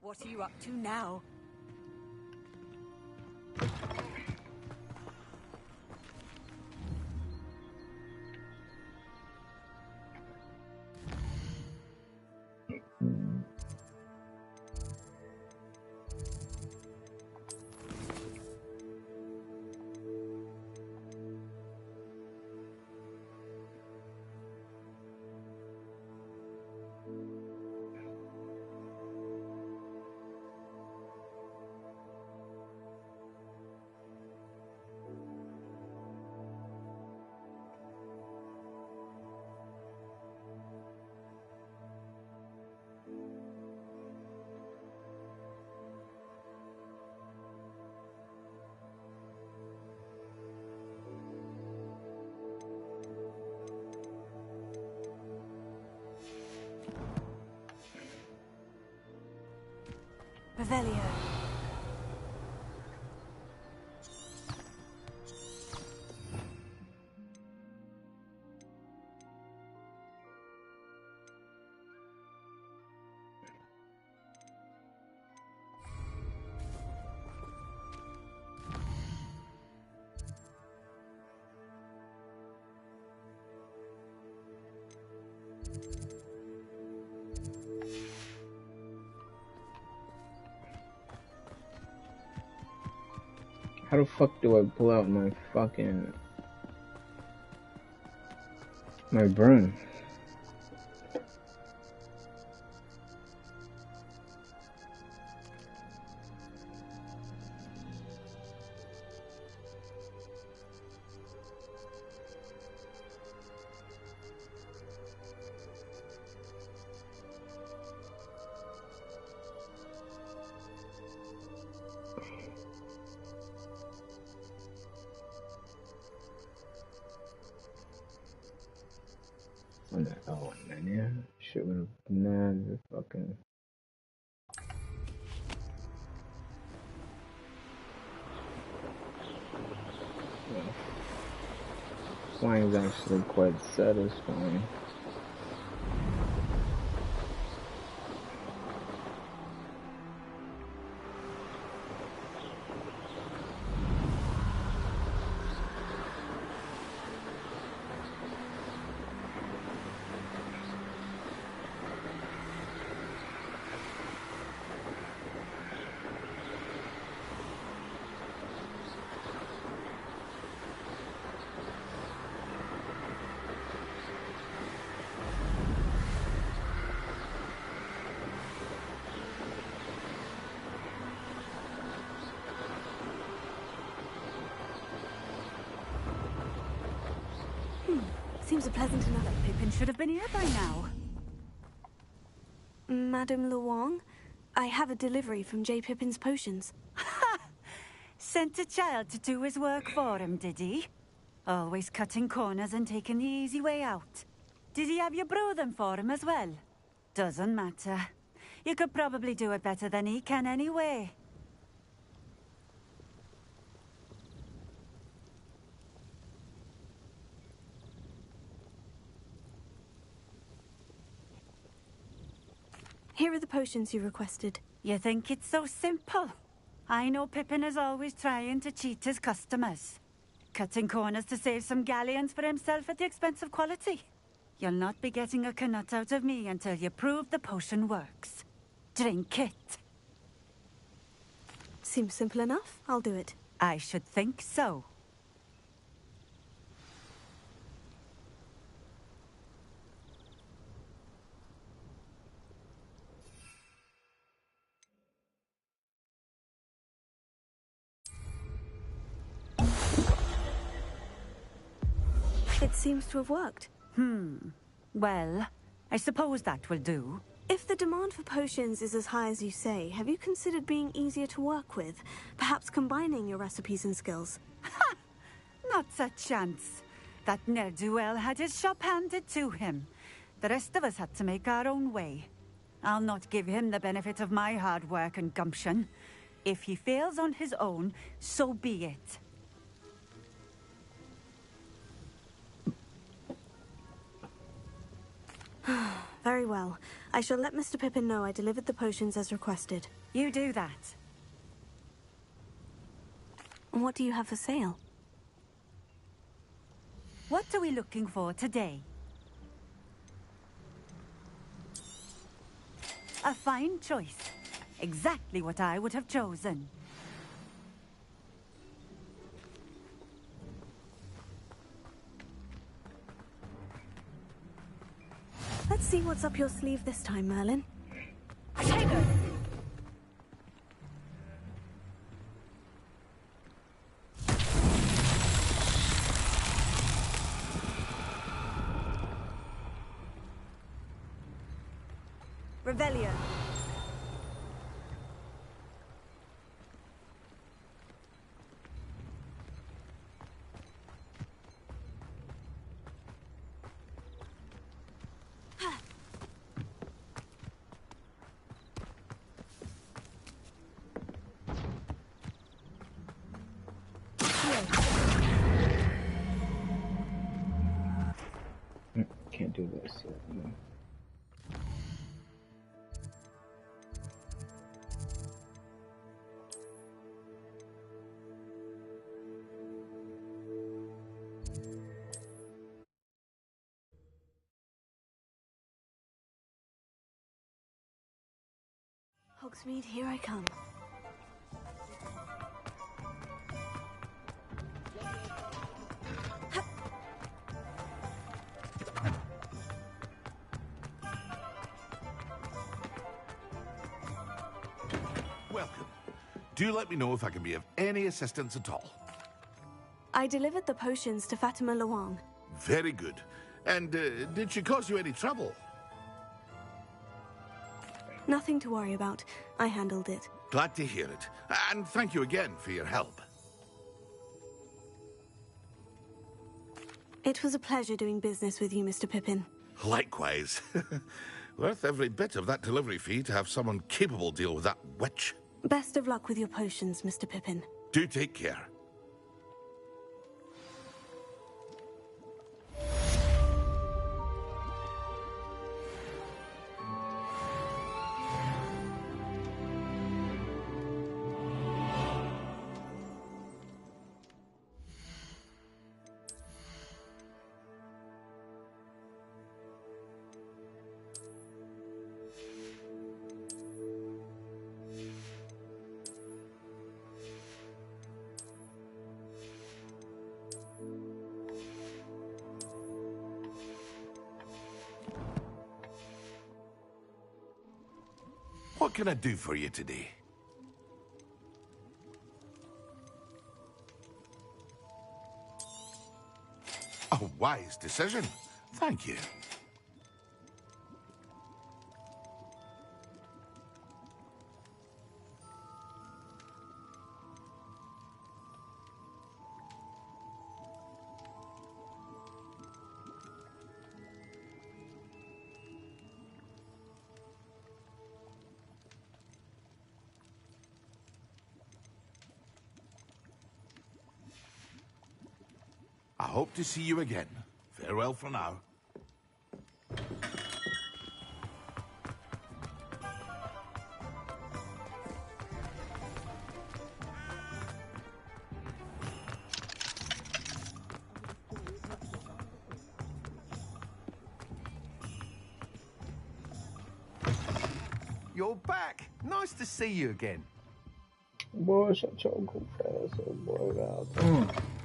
What are you up to now? Revelio. How the fuck do I pull out my broom? Oh man, yeah. Shit would have nabbed the fucking flying is actually quite satisfying. Seems a pleasant enough. Pippin should have been here by now. Madame Luong, I have a delivery from J. Pippin's potions. Ha! Sent a child to do his work for him, did he? Always cutting corners and taking the easy way out. Did he have you brew them for him as well? Doesn't matter. You could probably do it better than he can anyway. Here are the potions you requested. You think it's so simple? I know Pippin is always trying to cheat his customers. Cutting corners to save some galleons for himself at the expense of quality. You'll not be getting a canut out of me until you prove the potion works. Drink it. Seems simple enough. I'll do it. I should think so. It seems to have worked. Well, I suppose that will do. If the demand for potions is as high as you say, have you considered being easier to work with? Perhaps combining your recipes and skills? Ha! Not a chance. That ne'er-do-well had his shop handed to him. The rest of us had to make our own way. I'll not give him the benefit of my hard work and gumption. If he fails on his own, so be it. Very well. I shall let Mr. Pippin know I delivered the potions as requested. You do that. And what do you have for sale? What are we looking for today? A fine choice. Exactly what I would have chosen. Let's see what's up your sleeve this time, Merlin. Tiger! Revelio. Can't do this yet. No. Hogsmeade, here I come. Welcome. Do let me know if I can be of any assistance at all. I delivered the potions to Fatima Luong. Very good. And did she cause you any trouble? Nothing to worry about. I handled it. Glad to hear it. And thank you again for your help. It was a pleasure doing business with you, Mr. Pippin. Likewise. Worth every bit of that delivery fee to have someone capable deal with that witch. Best of luck with your potions, Mr. Pippin. Do take care. What can I do for you today? A wise decision. Thank you. I hope to see you again. Farewell for now. You're back. Nice to see you again. Boa, já confesso, boa gata.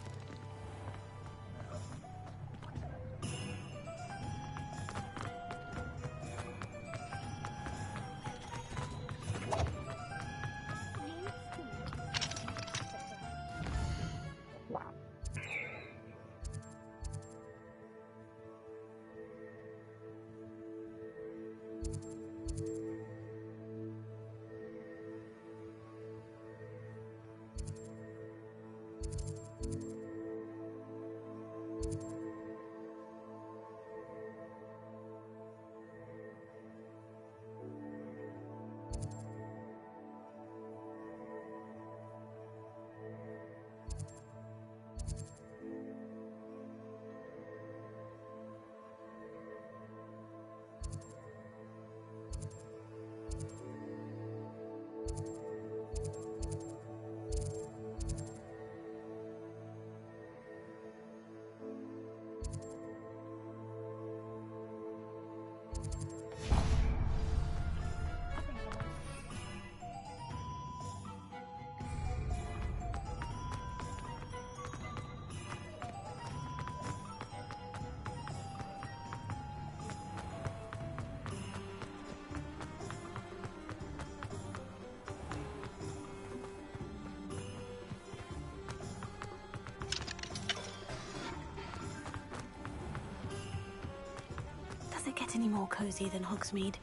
Does it get any more cozy than Hogsmeade?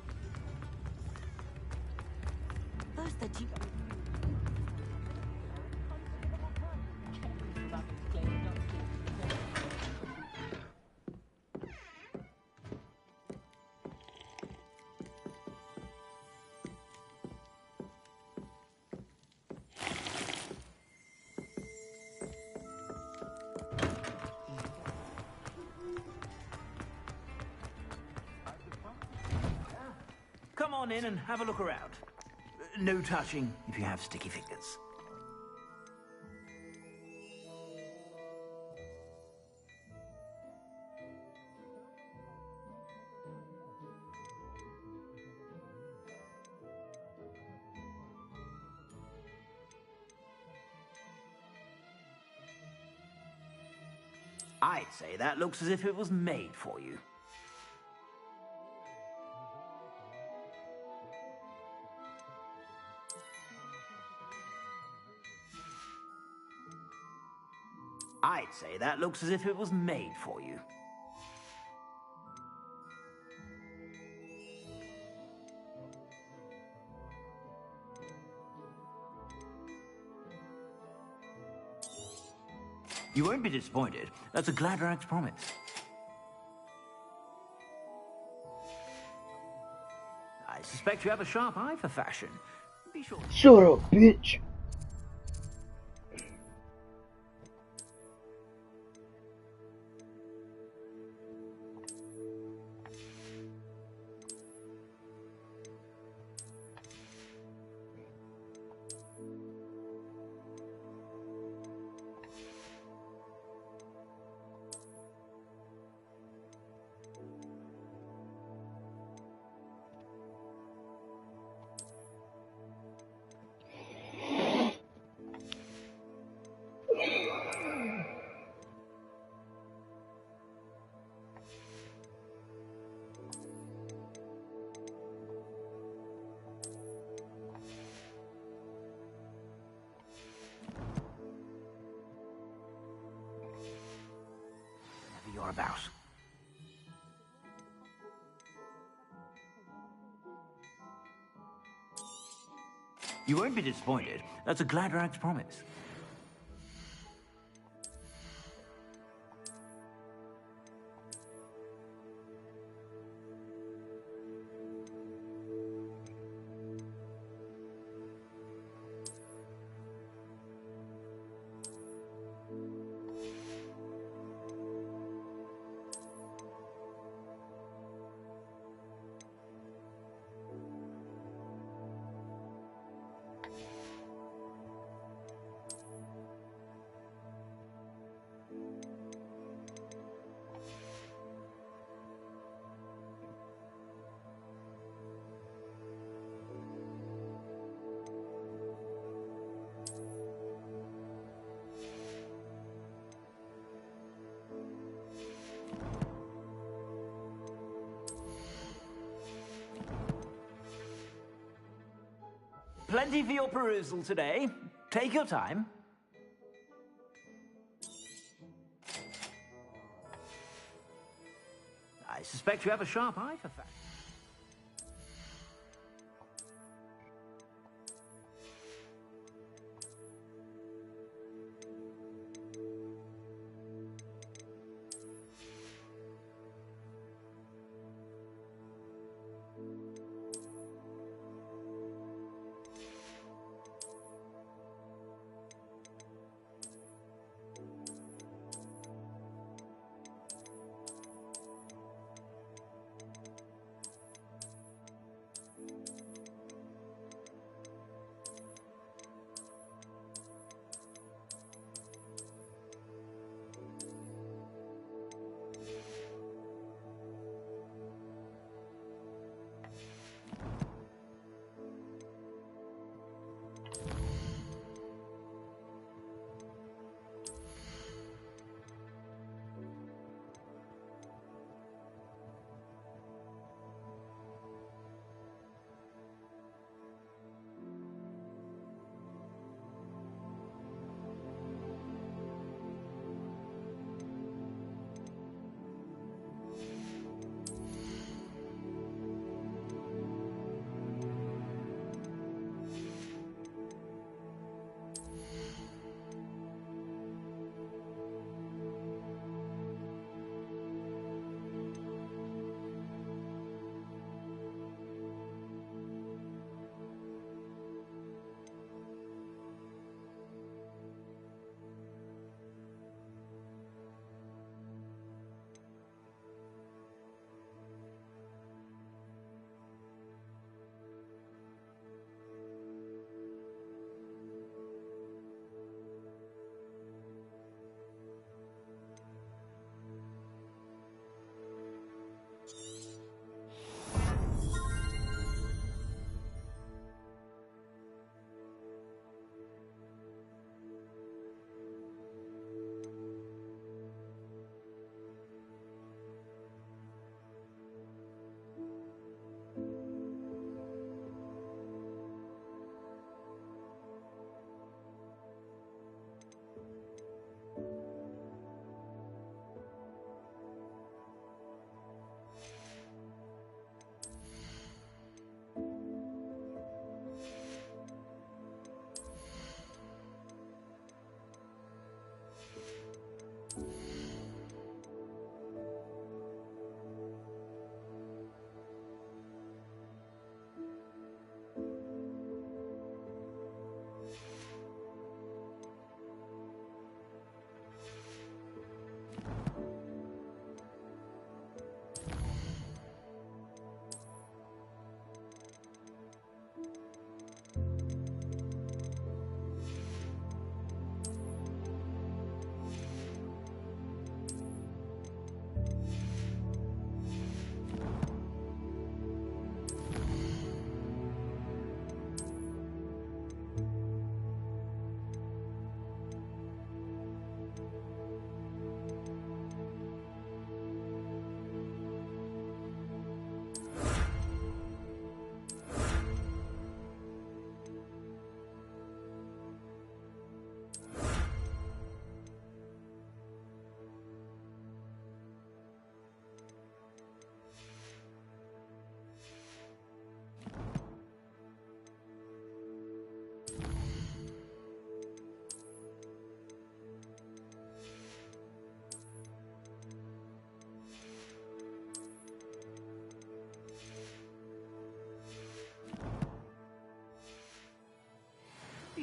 First, the Jeep. Come on in and have a look around. No touching if you have sticky fingers. I'd say that looks as if it was made for you. I'd say that looks as if it was made for you. You won't be disappointed. That's a Gladrax promise. I suspect you have a sharp eye for fashion. Be sure. Shut up, bitch. you're about. You won't be disappointed. That's a Gladrag's promise. Plenty for your perusal today. Take your time. I suspect you have a sharp eye for facts.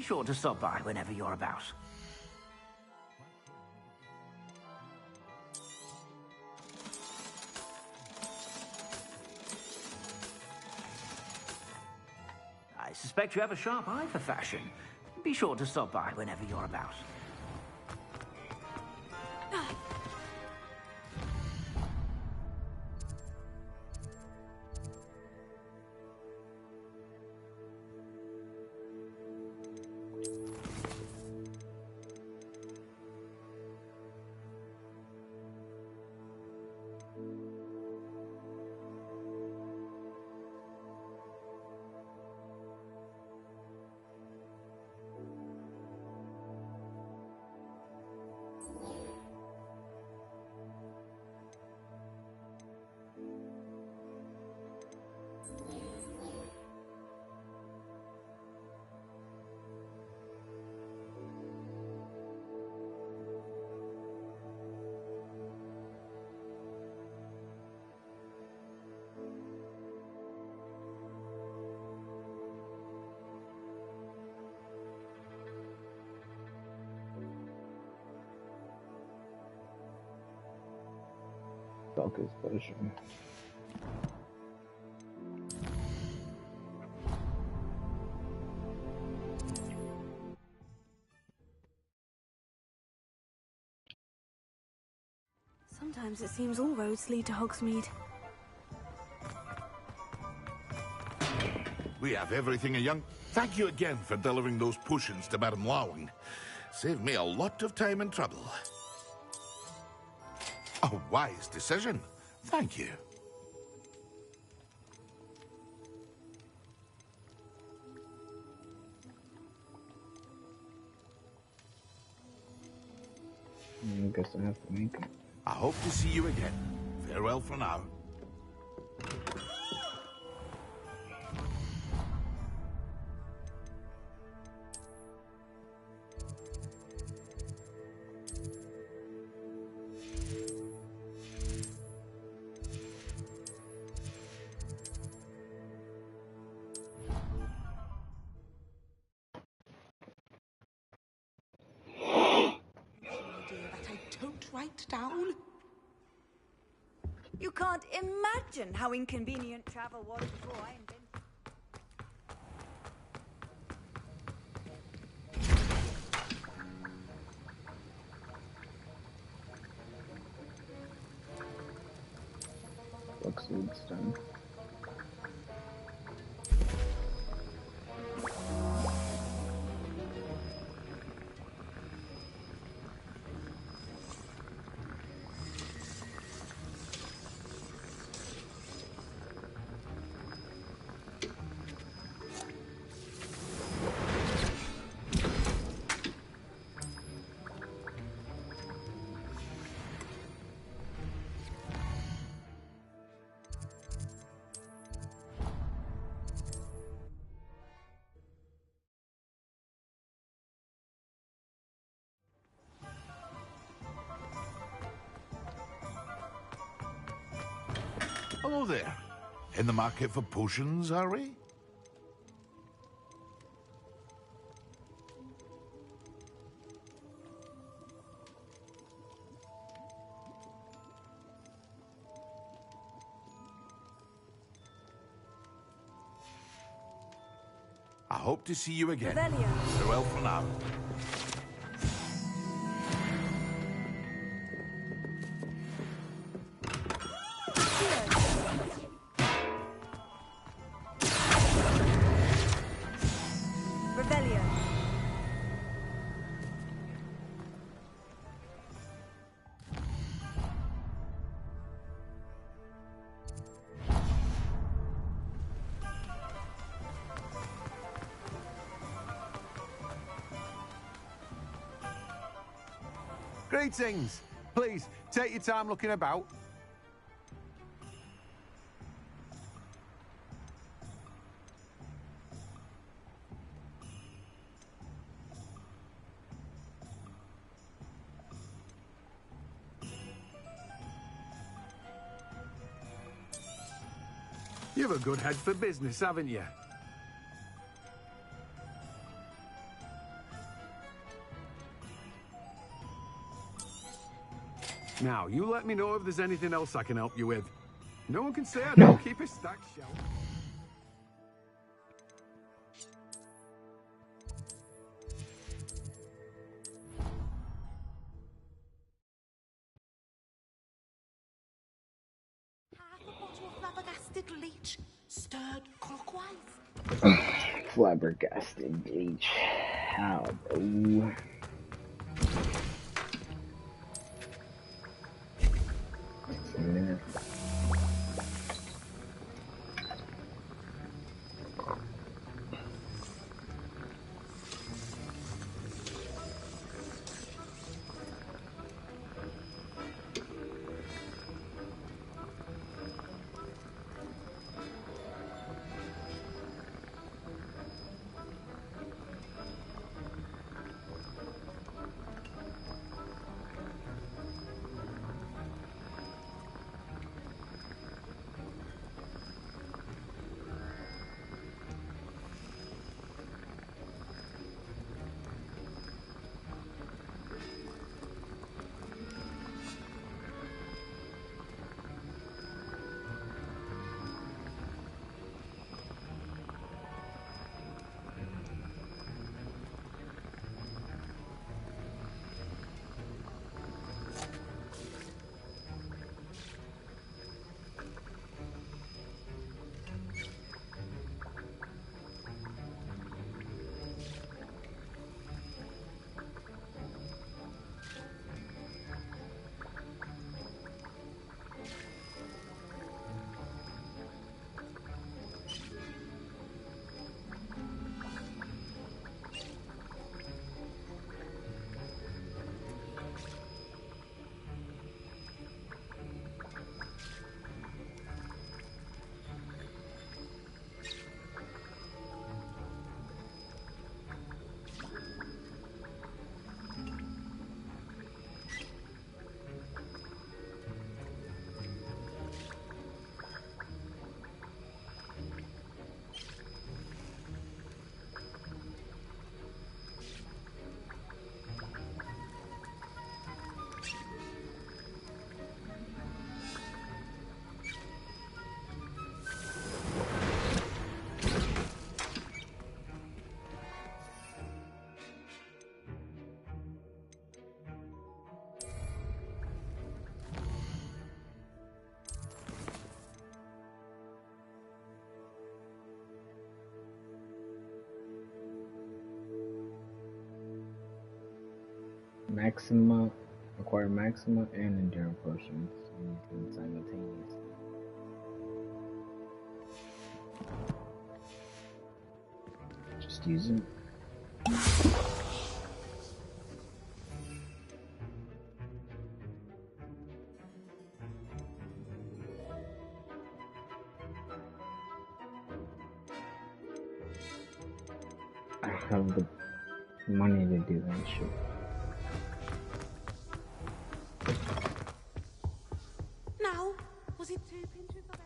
sure to stop by whenever you're about. I suspect you have a sharp eye for fashion. Be sure to stop by whenever you're about. Stalker's version. Sometimes it seems all roads lead to Hogsmeade. We have everything a young... Thank you again for delivering those potions to Madame Lawing. Saved me a lot of time and trouble. A wise decision. Thank you. I guess I have to make it. I hope to see you again. Farewell for now. That I don't write down. You can't imagine how inconvenient travel was before I invented. Luxwood stone. Hello there. In the market for potions, are we? I hope to see you again. Farewell for now. Greetings. Please, take your time looking about. You've a good head for business, haven't you? Now, you let me know if there's anything else I can help you with. No one can say I don't keep a stacked shelf. Half a bottle of flabbergasted leech, stirred clockwise. Flabbergasted bleach. How? Ooh. Just a minute. Maxima, acquire Maxima and Endure potions simultaneously. Just use it. I have the money to do that shit. Now, was it 2 pinches of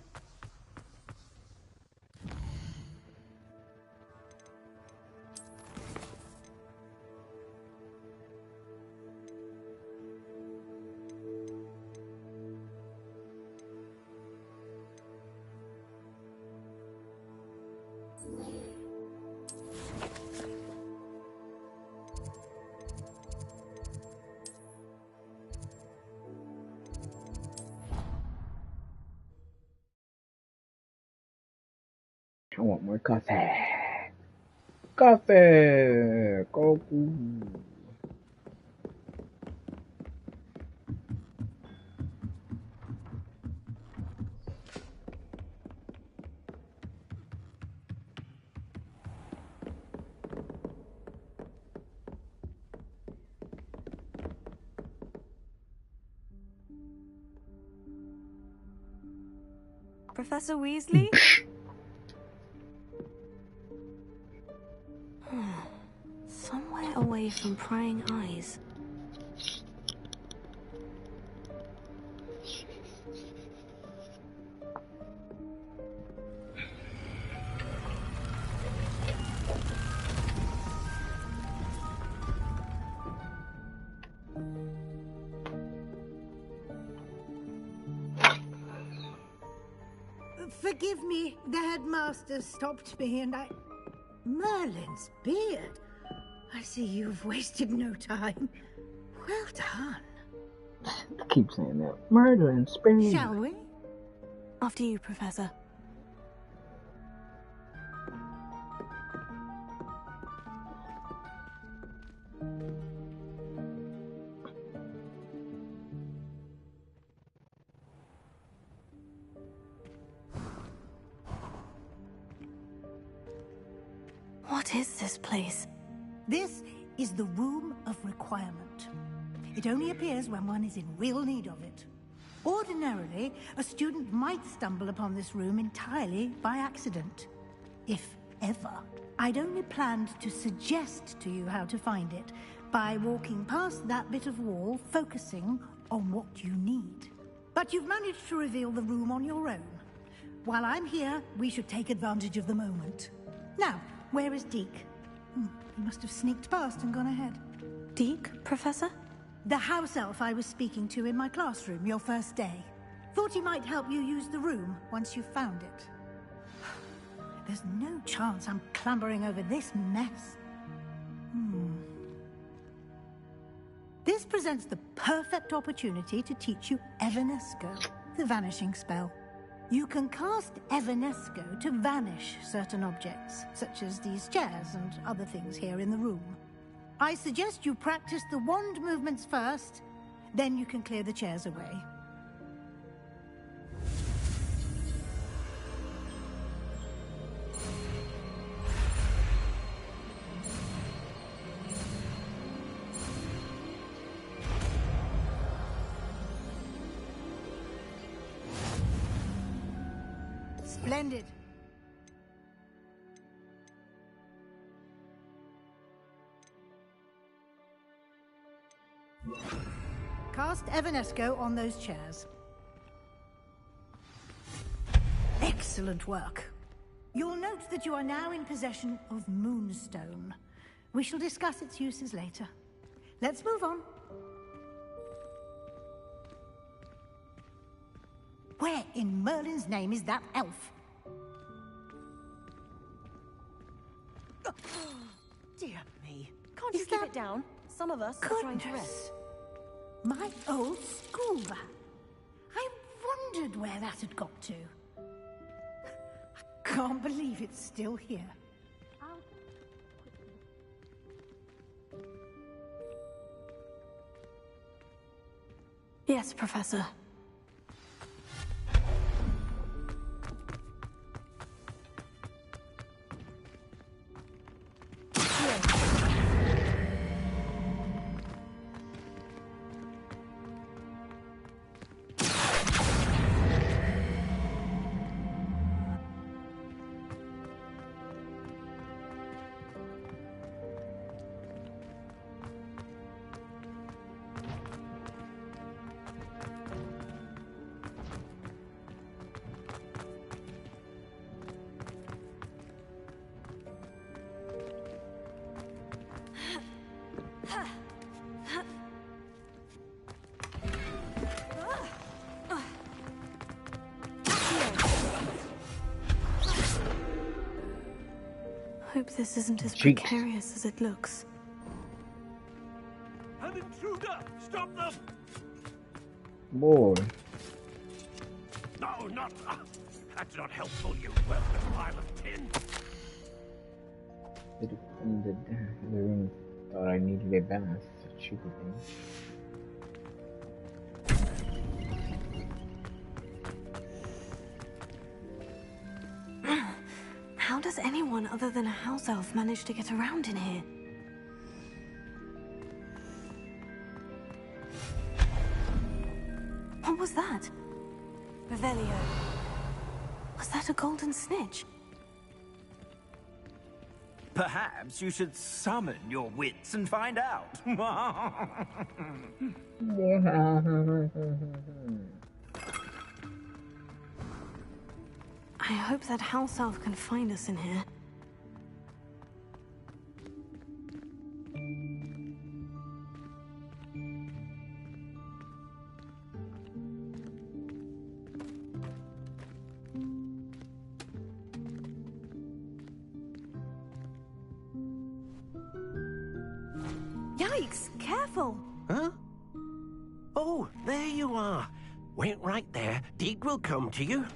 I want more coffee. Coffee! Goku! Professor Weasley? Somewhere away from prying eyes. Forgive me, the headmaster stopped me and I... Merlin's beard. I see you've wasted no time. Well done. I keep saying that. Merlin, Spain. Shall we? After you, Professor. What is this place? This is the Room of Requirement. It only appears when one is in real need of it. Ordinarily, a student might stumble upon this room entirely by accident. If ever. I'd only planned to suggest to you how to find it by walking past that bit of wall, focusing on what you need. But you've managed to reveal the room on your own. While I'm here, we should take advantage of the moment. Now, where is Deke? He must have sneaked past and gone ahead. Deke, Professor? The house elf I was speaking to in my classroom your first day. Thought he might help you use the room once you've found it. There's no chance I'm clambering over this mess. This presents the perfect opportunity to teach you Evanesco, the vanishing spell. You can cast Evanesco to vanish certain objects, such as these chairs and other things here in the room. I suggest you practice the wand movements first, then you can clear the chairs away. Splendid. Cast Evanesco on those chairs. Excellent work. You'll note that you are now in possession of Moonstone. We shall discuss its uses later. Let's move on. Where in Merlin's name is that elf? Dear me. Can't you keep it down? Some of us are trying to rest. My old school bag. I wondered where that had got to. I can't believe it's still here. Yes, Professor. Hope this isn't as precarious as it looks. An intruder! Stop them! Boy. No, not... that's not helpful, you worthless pile of tin. The room thought I needed a bath. Such a stupid thing. How does anyone other than a house elf manage to get around in here? What was that? Revelio. Was that a golden snitch? Perhaps you should summon your wits and find out. I hope that house elf can find us in here. Yikes! Careful! Huh? Oh, there you are. Wait right there. Deke will come to you.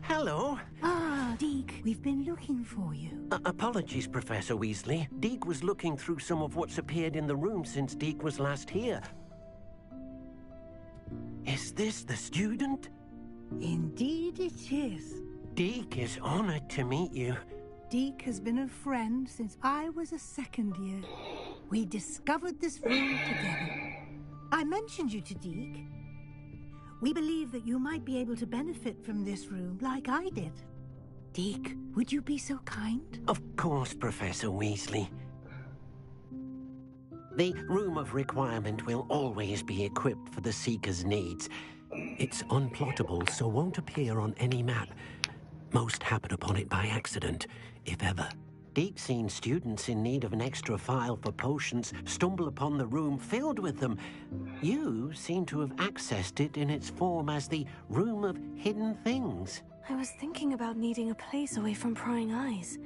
Hello. Ah, Deke, we've been looking for you. Apologies, Professor Weasley. Deke was looking through some of what's appeared in the room since Deke was last here. Is this the student? Indeed it is. Deke is honored to meet you. Deke has been a friend since I was a second year. We discovered this room together. I mentioned you to Deke. We believe that you might be able to benefit from this room like I did. Deke, would you be so kind? Of course, Professor Weasley. The Room of Requirement will always be equipped for the Seeker's needs. It's unplottable, so won't appear on any map. Most happen upon it by accident, if ever. Deke's seen students in need of an extra file for potions stumble upon the room filled with them. You seem to have accessed it in its form as the Room of Hidden Things. I was thinking about needing a place away from prying eyes.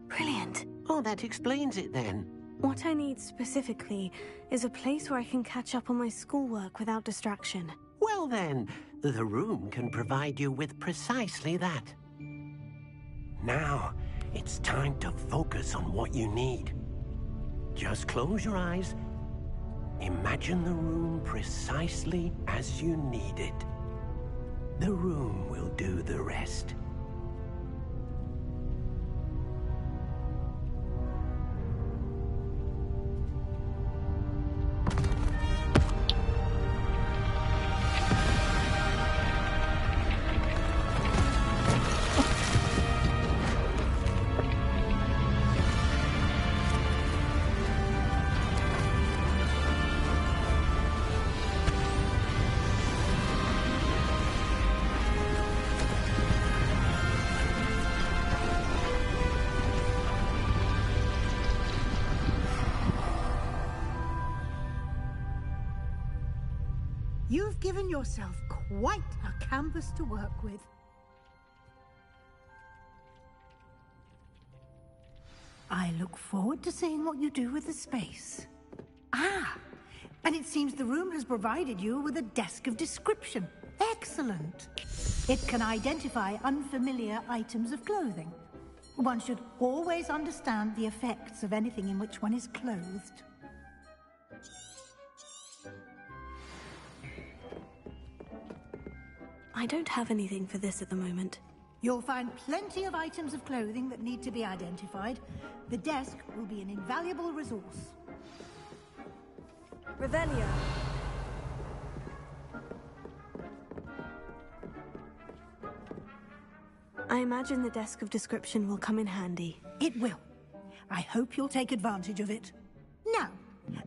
Brilliant. Oh, that explains it then. What I need specifically is a place where I can catch up on my schoolwork without distraction. Well then, the room can provide you with precisely that. Now, it's time to focus on what you need. Just close your eyes. Imagine the room precisely as you need it. The room will do the rest. You've given yourself quite a canvas to work with. I look forward to seeing what you do with the space. Ah, and it seems the room has provided you with a desk of description. Excellent. It can identify unfamiliar items of clothing. One should always understand the effects of anything in which one is clothed. I don't have anything for this at the moment. You'll find plenty of items of clothing that need to be identified. The desk will be an invaluable resource. Revelio. I imagine the desk of description will come in handy. It will. I hope you'll take advantage of it. Now,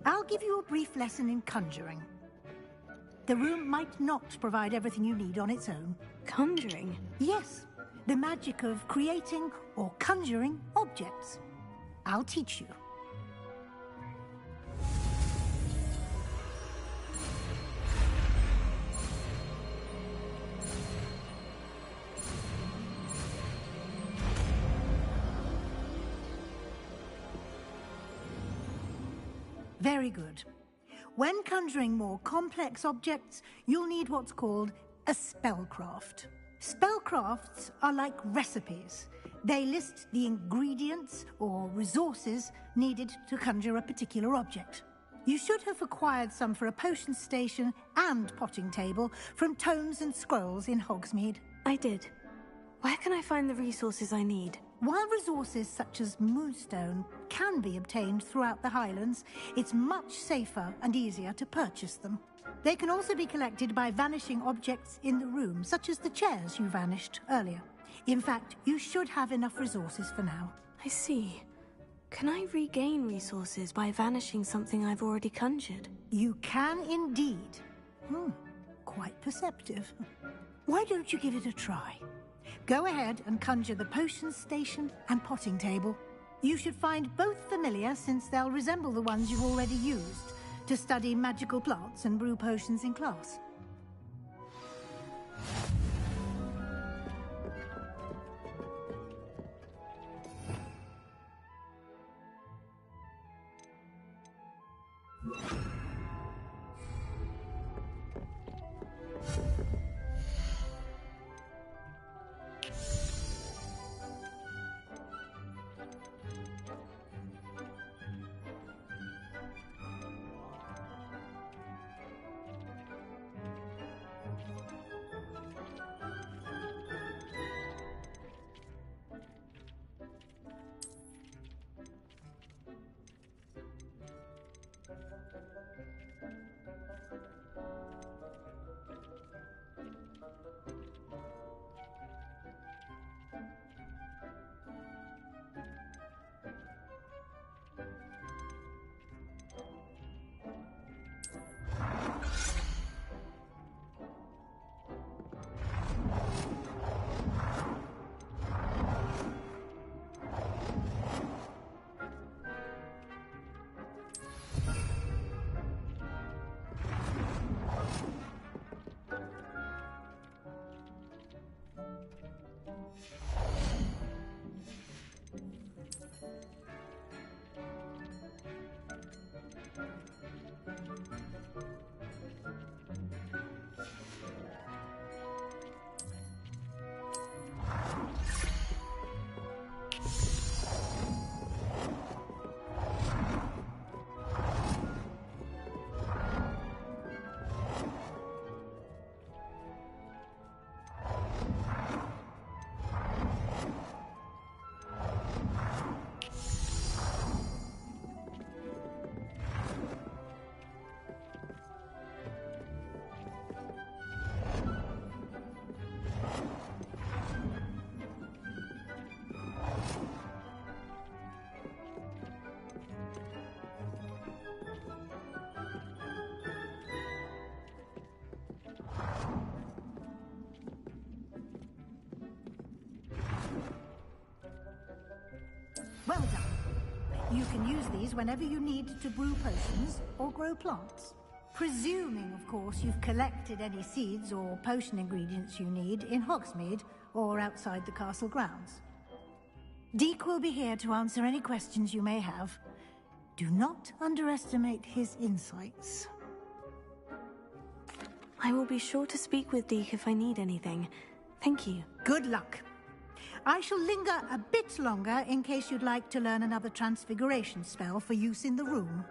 I'll give you a brief lesson in conjuring. The room might not provide everything you need on its own. Conjuring? Yes, the magic of creating or conjuring objects. I'll teach you. Very good. When conjuring more complex objects, you'll need what's called a spellcraft. Spellcrafts are like recipes. They list the ingredients or resources needed to conjure a particular object. You should have acquired some for a potion station and potting table from tomes and scrolls in Hogsmeade. I did. Where can I find the resources I need? While resources such as moonstone can be obtained throughout the Highlands, it's much safer and easier to purchase them. They can also be collected by vanishing objects in the room, such as the chairs you vanished earlier. In fact, you should have enough resources for now. I see. Can I regain resources by vanishing something I've already conjured? You can indeed. Quite perceptive. Why don't you give it a try? Go ahead and conjure the potion station and potting table. You should find both familiar, since they'll resemble the ones you've already used to study magical plants and brew potions in class. Well done. You can use these whenever you need to brew potions or grow plants. Presuming, of course, you've collected any seeds or potion ingredients you need in Hogsmeade or outside the castle grounds. Deke will be here to answer any questions you may have. Do not underestimate his insights. I will be sure to speak with Deke if I need anything. Thank you. Good luck. I shall linger a bit longer in case you'd like to learn another transfiguration spell for use in the room.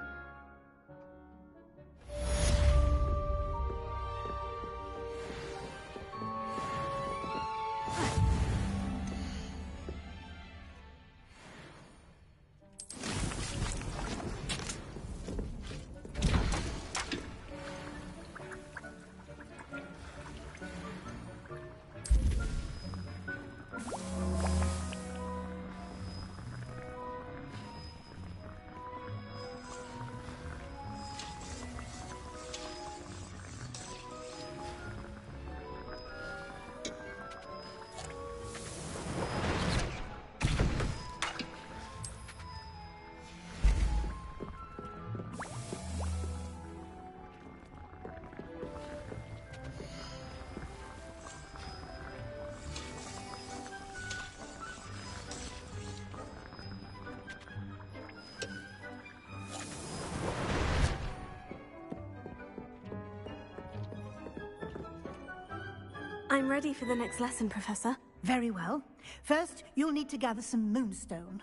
I'm ready for the next lesson, Professor. Very well. First, you'll need to gather some moonstone.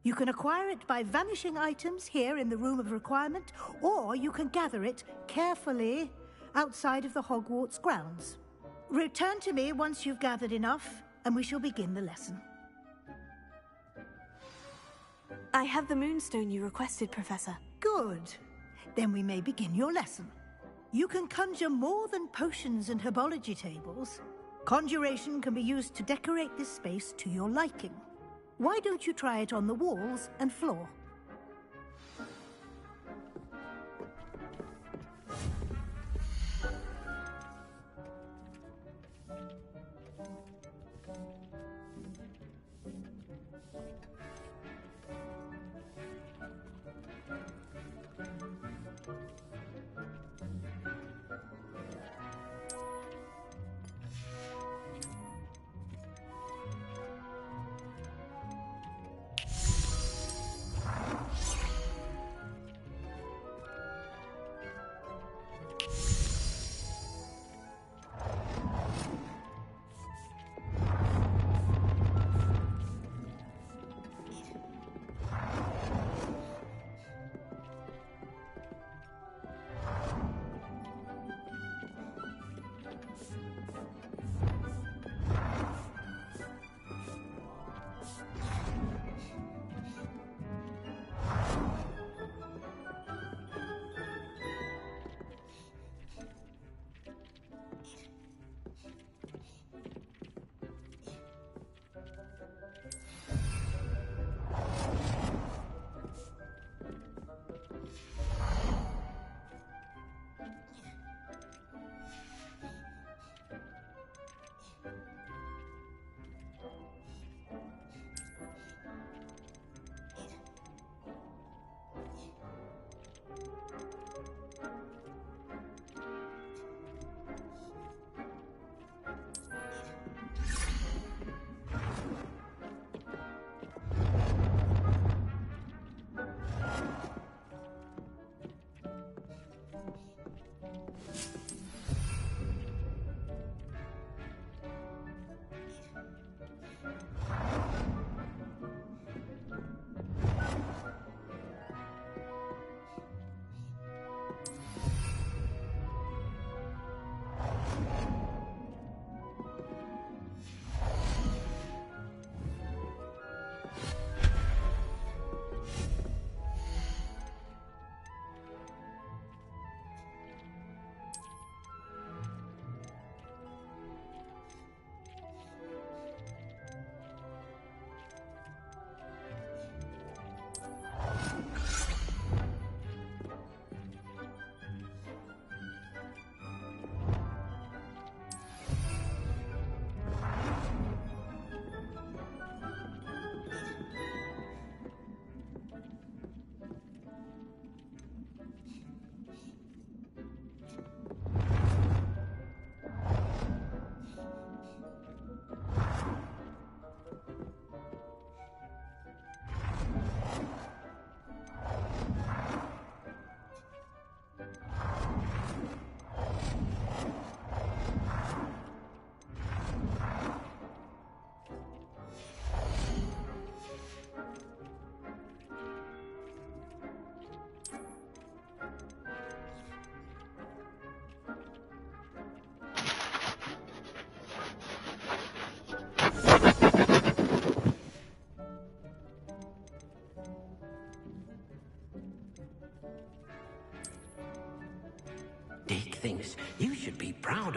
You can acquire it by vanishing items here in the Room of Requirement, or you can gather it carefully outside of the Hogwarts grounds. Return to me once you've gathered enough, and we shall begin the lesson. I have the moonstone you requested, Professor. Good. Then we may begin your lesson. You can conjure more than potions and herbology tables. Conjuration can be used to decorate this space to your liking. Why don't you try it on the walls and floor?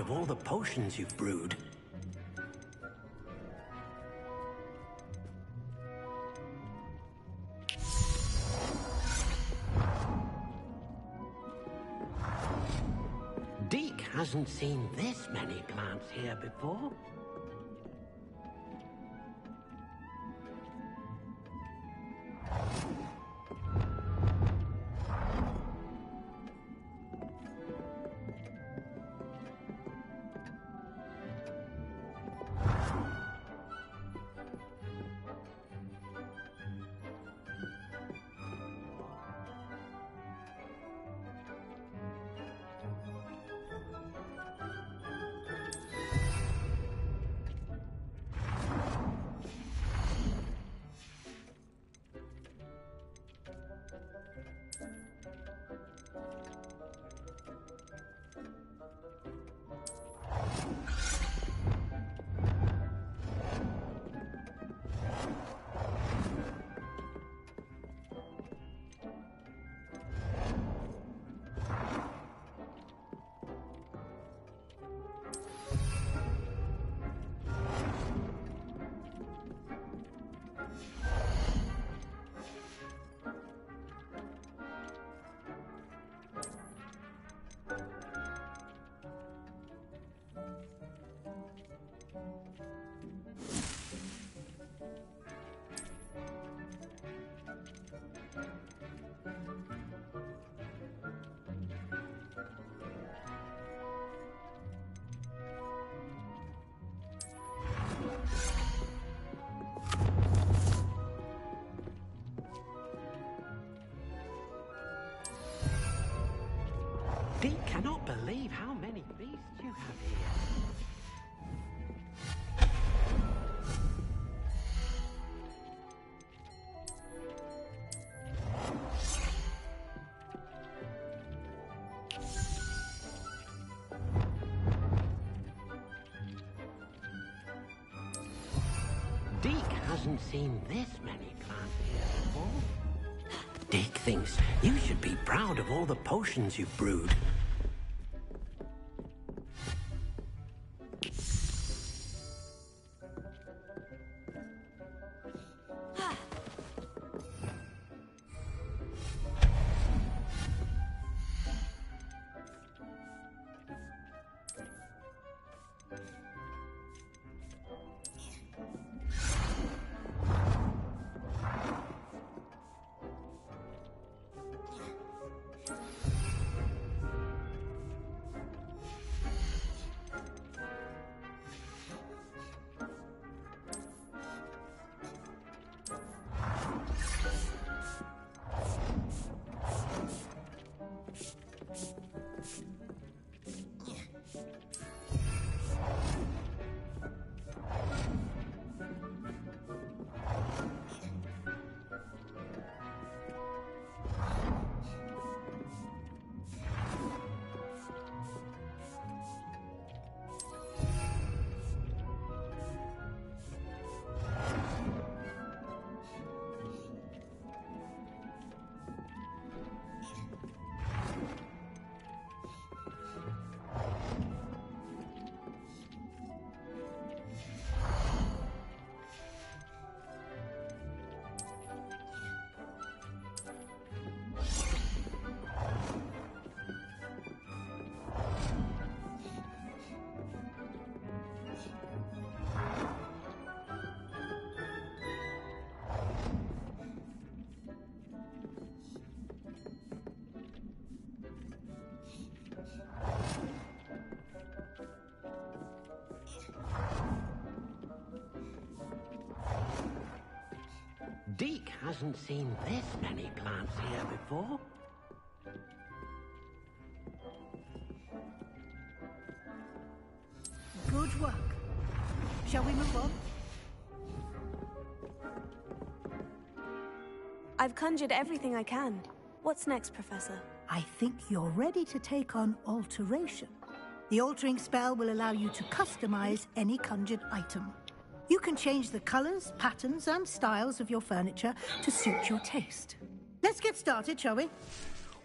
of all the potions you've brewed. Deke hasn't seen this many plants here before. Deke cannot believe how many beasts you have here. Deke hasn't seen this many plants here before. Deke thinks you should be proud of all the potions you've brewed. Deke hasn't seen this many plants here before. Good work. Shall we move on? I've conjured everything I can. What's next, Professor? I think you're ready to take on alteration. The altering spell will allow you to customize any conjured item. You can change the colors, patterns, and styles of your furniture to suit your taste. Let's get started, shall we?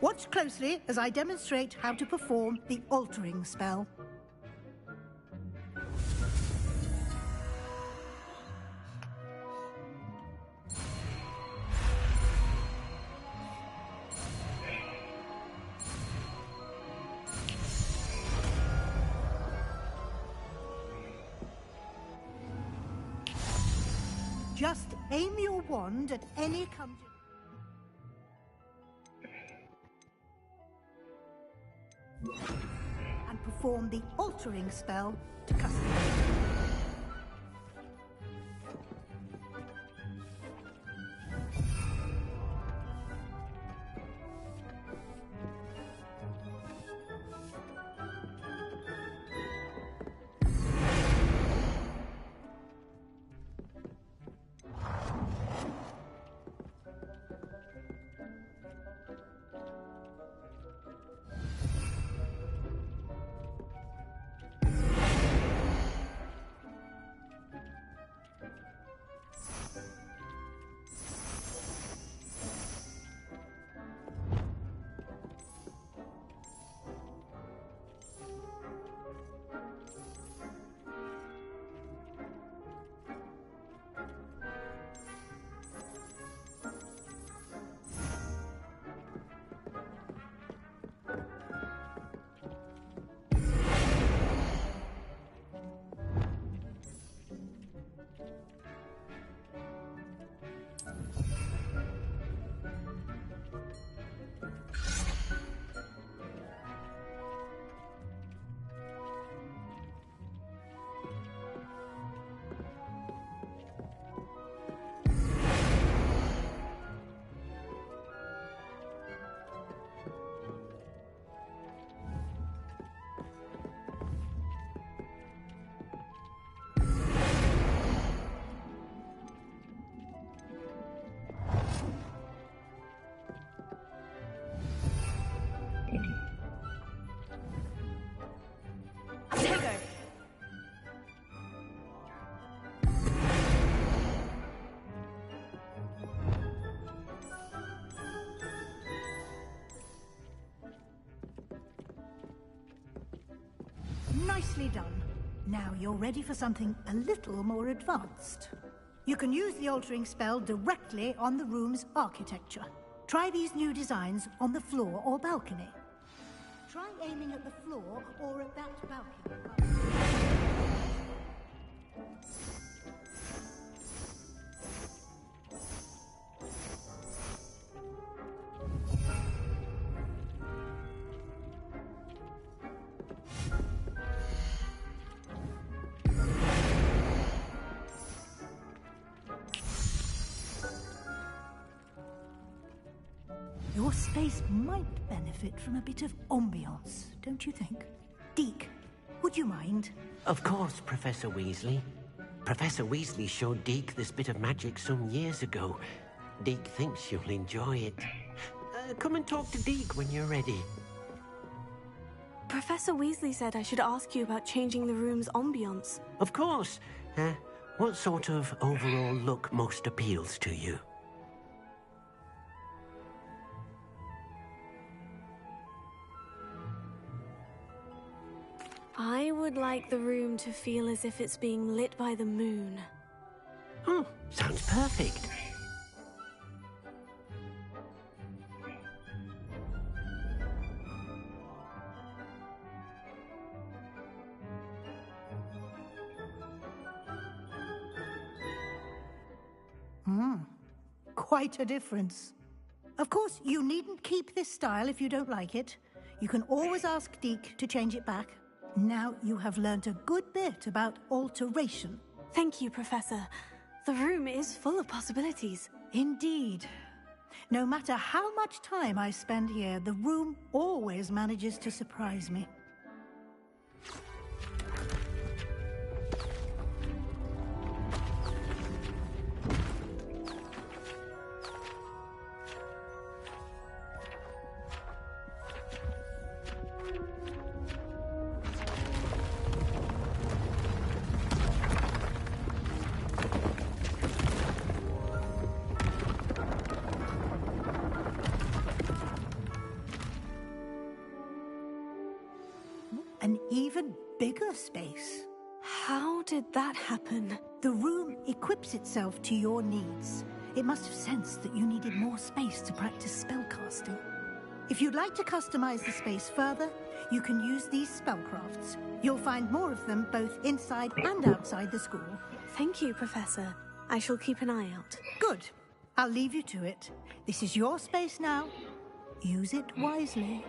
Watch closely as I demonstrate how to perform the altering spell. Just aim your wand at any and perform the altering spell to customize. Nicely done. Now you're ready for something a little more advanced. You can use the altering spell directly on the room's architecture. Try these new designs on the floor or balcony. Try aiming at the floor or at that balcony. Your space might benefit from a bit of ambiance, don't you think? Deke, would you mind? Of course, Professor Weasley. Professor Weasley showed Deke this bit of magic some years ago. Deke thinks you'll enjoy it. Come and talk to Deke when you're ready. Professor Weasley said I should ask you about changing the room's ambiance. Of course. What sort of overall look most appeals to you? I would like the room to feel as if it's being lit by the moon. Oh, sounds perfect. Quite a difference. Of course, you needn't keep this style if you don't like it. You can always ask Deke to change it back. Now you have learnt a good bit about alteration. Thank you, Professor. The room is full of possibilities. Indeed. No matter how much time I spend here, the room always manages to surprise me. An even bigger space. How did that happen? The room equips itself to your needs. It must have sensed that you needed more space to practice spellcasting. If you'd like to customize the space further, you can use these spellcrafts. You'll find more of them both inside and outside the school. Thank you, Professor. I shall keep an eye out. Good. I'll leave you to it. This is your space now. Use it wisely.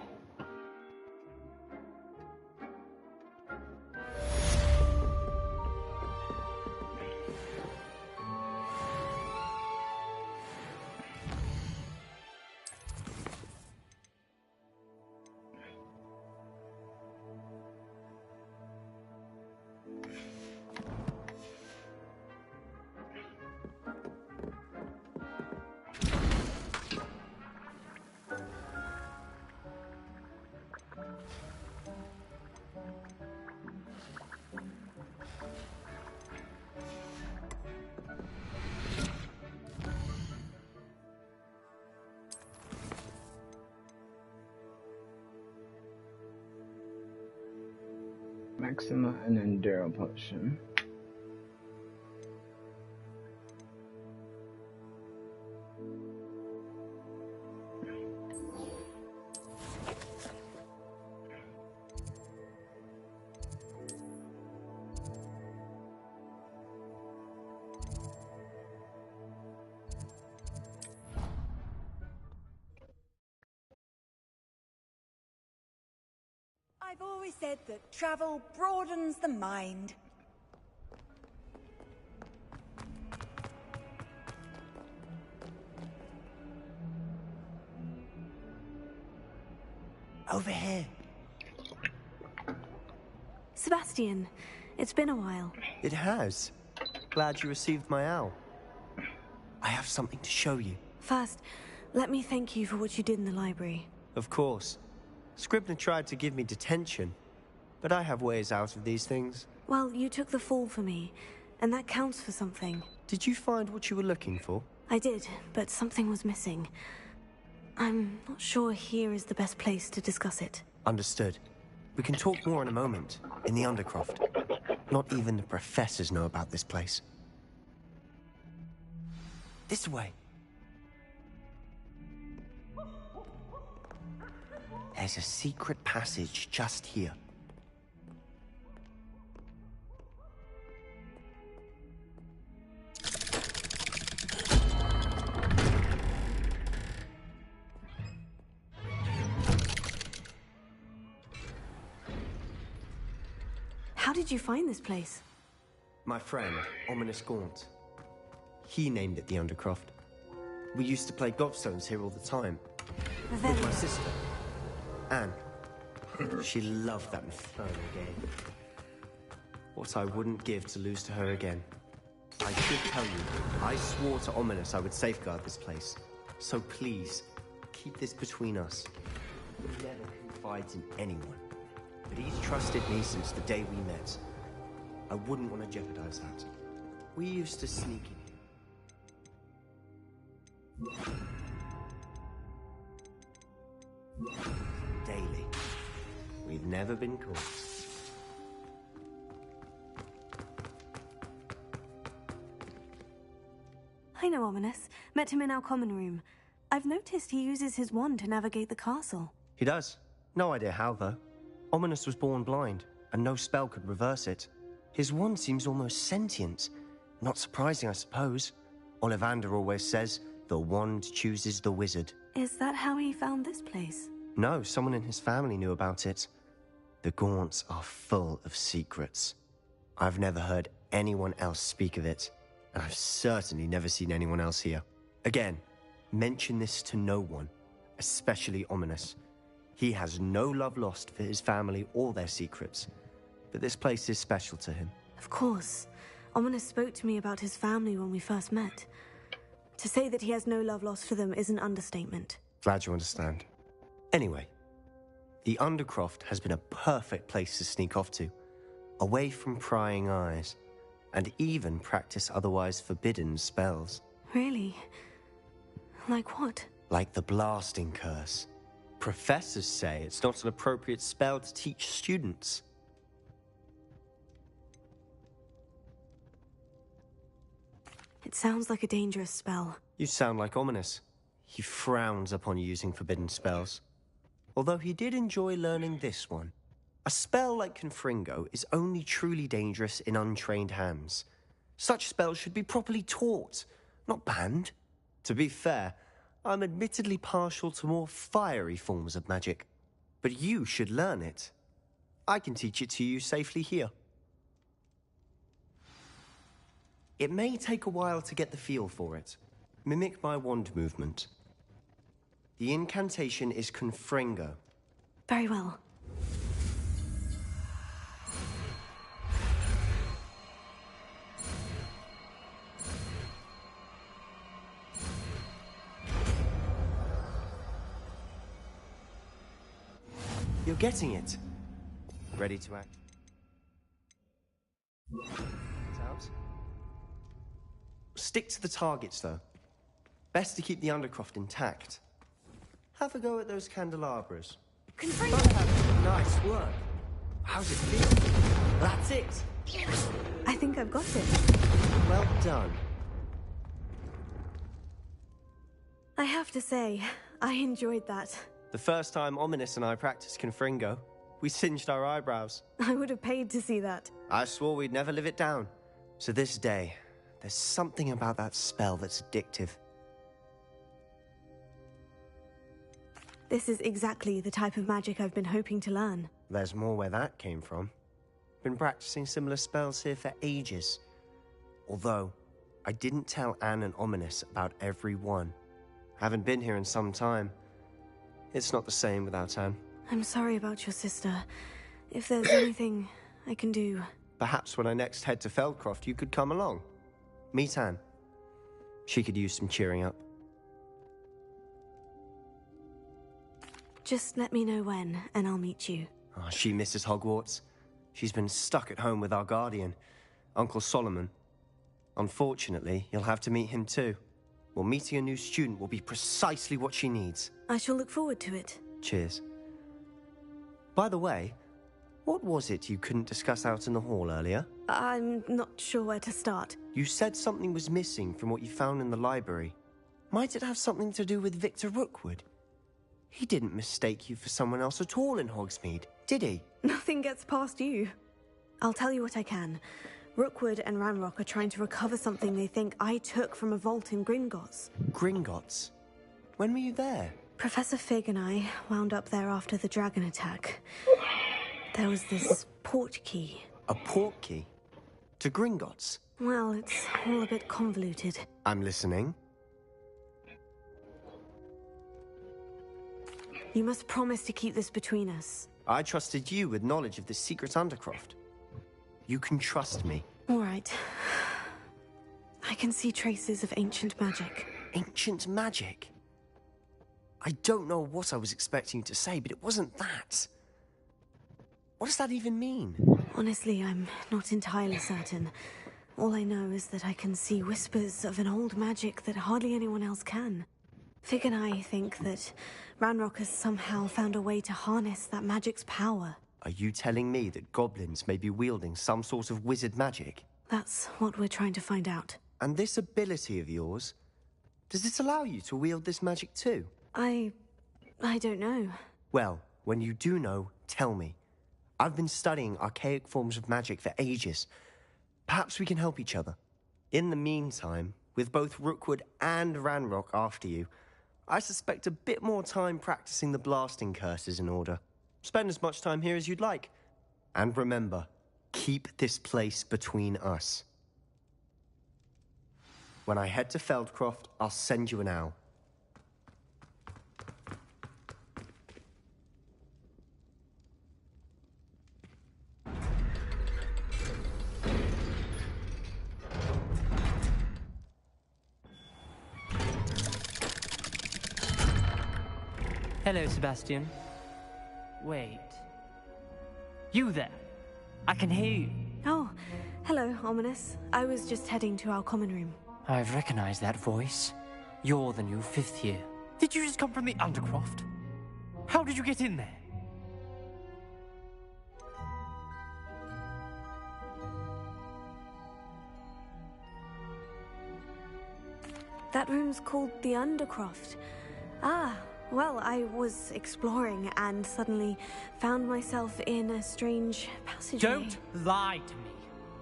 Maxima and Enduro potion. I've always said that travel broadens the mind. Over here. Sebastian, it's been a while. It has. Glad you received my owl. I have something to show you. First, let me thank you for what you did in the library. Of course. Scribner tried to give me detention, but I have ways out of these things. Well, you took the fall for me, and that counts for something. Did you find what you were looking for? I did, but something was missing. I'm not sure here is the best place to discuss it. Understood. We can talk more in a moment, in the Undercroft. Not even the professors know about this place. This way. There's a secret passage just here. How did you find this place? My friend, Ominous Gaunt. He named it the Undercroft. We used to play gobstones here all the time. With my sister, Anne. She loved that infernal game. What I wouldn't give to lose to her again. I should tell you, I swore to Ominous I would safeguard this place. So please, keep this between us. He never confides in anyone. But he's trusted me since the day we met. I wouldn't want to jeopardize that. We used to sneak in here. Daily. We've never been caught. I know Ominous. Met him in our common room. I've noticed he uses his wand to navigate the castle. He does. No idea how, though. Ominous was born blind, and no spell could reverse it. His wand seems almost sentient. Not surprising, I suppose. Ollivander always says, the wand chooses the wizard. Is that how he found this place? No, someone in his family knew about it. The Gaunts are full of secrets. I've never heard anyone else speak of it, and I've certainly never seen anyone else here. Again, mention this to no one, especially Ominous. He has no love lost for his family or their secrets, but this place is special to him. Of course. Ominous spoke to me about his family when we first met. To say that he has no love lost for them is an understatement. Glad you understand. Anyway, the Undercroft has been a perfect place to sneak off to, away from prying eyes, and even practice otherwise forbidden spells. Really? Like what? Like the blasting curse. Professors say it's not an appropriate spell to teach students. It sounds like a dangerous spell. You sound like Ominous. He frowns upon using forbidden spells. Although he did enjoy learning this one. A spell like Confringo is only truly dangerous in untrained hands. Such spells should be properly taught, not banned. To be fair, I'm admittedly partial to more fiery forms of magic. But you should learn it. I can teach it to you safely here. It may take a while to get the feel for it. Mimic my wand movement. The incantation is Confringo. Very well. You're getting it. Ready to act? Out. Stick to the targets, though. Best to keep the Undercroft intact. Have a go at those candelabras. Nice work. How's it feel? That's it. I think I've got it. Well done. I have to say, I enjoyed that. The first time Ominous and I practiced Confringo, we singed our eyebrows. I would have paid to see that. I swore we'd never live it down. So this day, there's something about that spell that's addictive. This is exactly the type of magic I've been hoping to learn. There's more where that came from. Been practicing similar spells here for ages. Although, I didn't tell Anne and Ominous about every one. Haven't been here in some time. It's not the same without Anne. I'm sorry about your sister. If there's anything I can do... Perhaps when I next head to Feldcroft, you could come along. Meet Anne. She could use some cheering up. Just let me know when, and I'll meet you. Oh, she misses Hogwarts. She's been stuck at home with our guardian, Uncle Solomon. Unfortunately, you'll have to meet him too. Well, meeting a new student will be precisely what she needs. I shall look forward to it. Cheers. By the way, what was it you couldn't discuss out in the hall earlier? I'm not sure where to start. You said something was missing from what you found in the library. Might it have something to do with Victor Rookwood? He didn't mistake you for someone else at all in Hogsmeade, did he? Nothing gets past you. I'll tell you what I can. Rookwood and Ranrock are trying to recover something they think I took from a vault in Gringotts. Gringotts? When were you there? Professor Fig and I wound up there after the dragon attack. There was this port key. A port key? To Gringotts? Well, it's all a bit convoluted. I'm listening. You must promise to keep this between us. I trusted you with knowledge of the secret Undercroft. You can trust me. All right. I can see traces of ancient magic. Ancient magic? I don't know what I was expecting you to say, but it wasn't that. What does that even mean? Honestly, I'm not entirely certain. All I know is that I can see whispers of an old magic that hardly anyone else can. Fig and I think that Ranrock has somehow found a way to harness that magic's power. Are you telling me that goblins may be wielding some sort of wizard magic? That's what we're trying to find out. And this ability of yours, does it allow you to wield this magic too? I don't know. Well, when you do know, tell me. I've been studying archaic forms of magic for ages. Perhaps we can help each other. In the meantime, with both Rookwood and Ranrock after you, I suspect a bit more time practicing the blasting curse is in order. Spend as much time here as you'd like. And remember, keep this place between us. When I head to Feldcroft, I'll send you an owl. Hello, Sebastian. Wait. You there? I can hear you. Oh, hello, Ominous. I was just heading to our common room. I've recognized that voice. You're the new 5th year. Did you just come from the Undercroft? How did you get in there? That room's called the Undercroft. Ah, well, I was exploring and suddenly found myself in a strange passageway. Don't lie to me.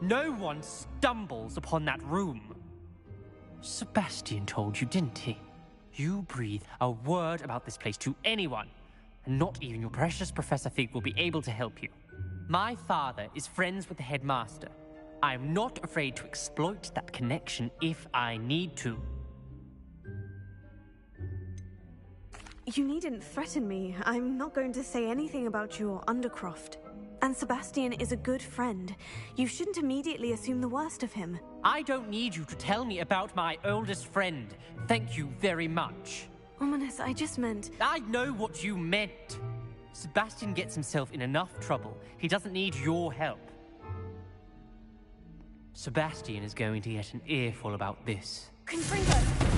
No one stumbles upon that room. Sebastian told you, didn't he? You breathe a word about this place to anyone, and not even your precious Professor Fig will be able to help you. My father is friends with the headmaster. I am not afraid to exploit that connection if I need to. You needn't threaten me. I'm not going to say anything about your Undercroft. And Sebastian is a good friend. You shouldn't immediately assume the worst of him. I don't need you to tell me about my oldest friend. Thank you very much. Ominous, I just meant... I know what you meant. Sebastian gets himself in enough trouble. He doesn't need your help. Sebastian is going to get an earful about this. Confringo!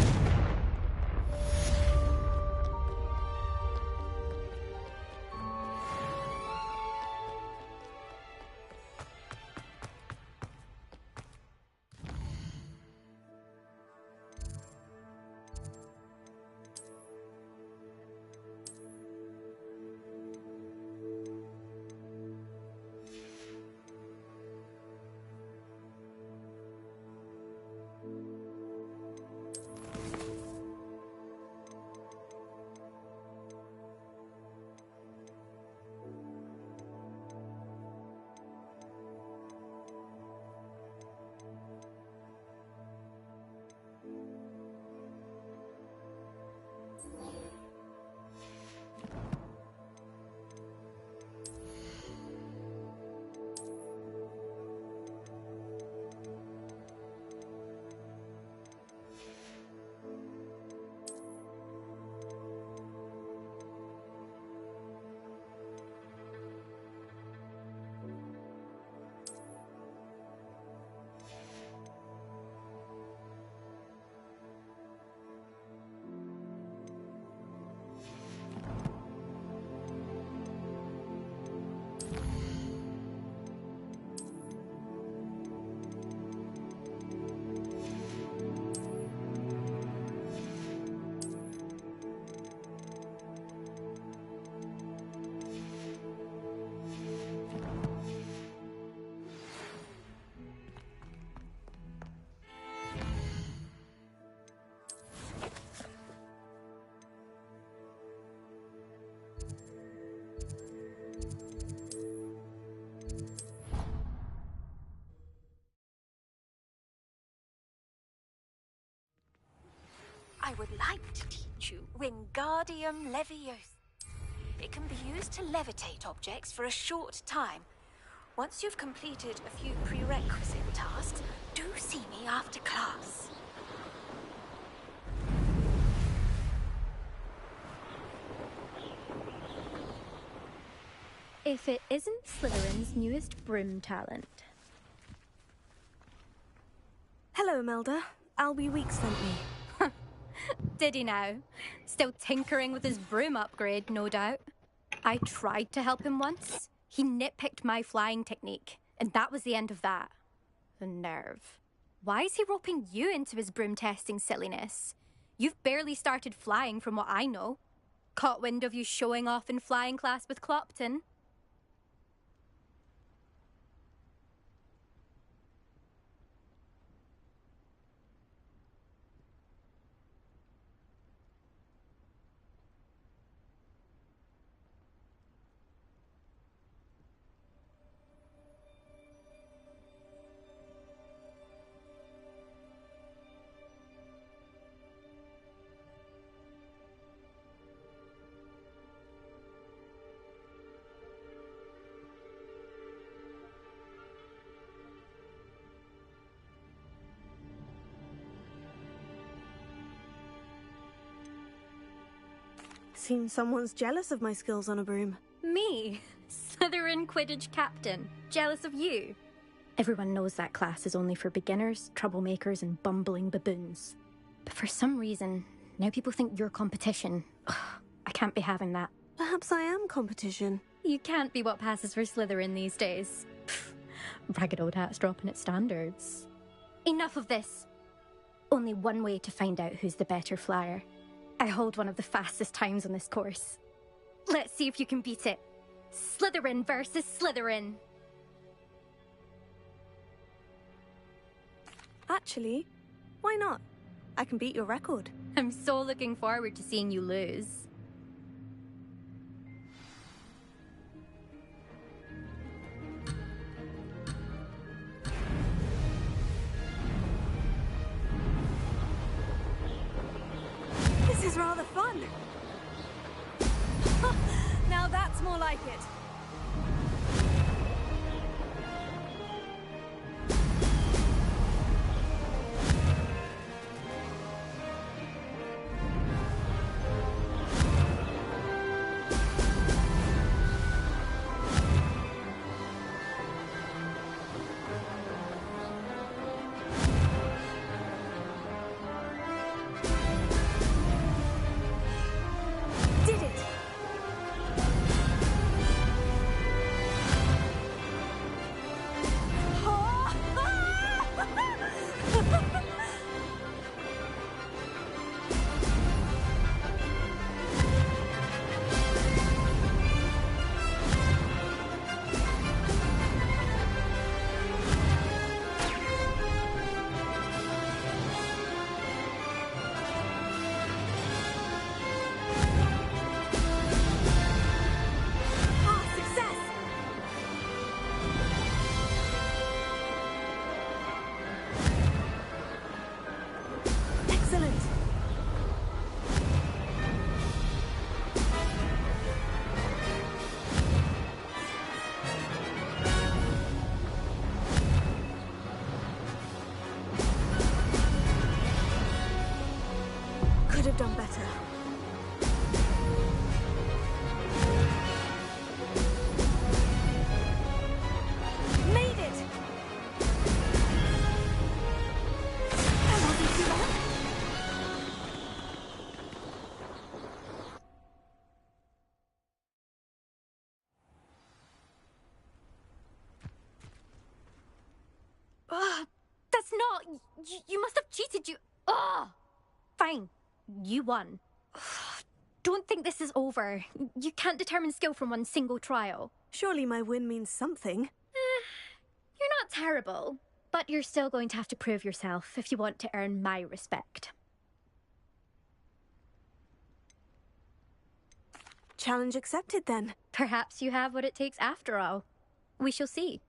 I would like to teach you Wingardium Leviosa. It can be used to levitate objects for a short time. Once you've completed a few prerequisite tasks, do see me after class. If it isn't Slytherin's newest broom talent. Hello, Melda. Albie Weeks sent me. Did he now? Still tinkering with his broom upgrade, no doubt. I tried to help him once. He nitpicked my flying technique, and that was the end of that. The nerve. Why is he roping you into his broom testing silliness? You've barely started flying from what I know. Caught wind of you showing off in flying class with Clopton. Seems someone's jealous of my skills on a broom. Me? Slytherin Quidditch captain. Jealous of you? Everyone knows that class is only for beginners, troublemakers, and bumbling baboons. But for some reason, now people think you're competition. Ugh, I can't be having that. Perhaps I am competition. You can't be what passes for Slytherin these days. Ragged old hat's dropping its standards. Enough of this. Only one way to find out who's the better flyer. I hold one of the fastest times on this course. Let's see if you can beat it. Slytherin versus Slytherin. Actually, why not? I can beat your record. I'm so looking forward to seeing you lose. This is rather fun. Now that's more like it. Could have done better. Made it! That wasn't too bad. That's not... You must have cheated, you... Ugh! Fine. You won. Don't think this is over. You can't determine skill from one single trial. Surely my win means something. You're not terrible, but you're still going to have to prove yourself if you want to earn my respect. Challenge accepted, then. Perhaps you have what it takes after all. We shall see.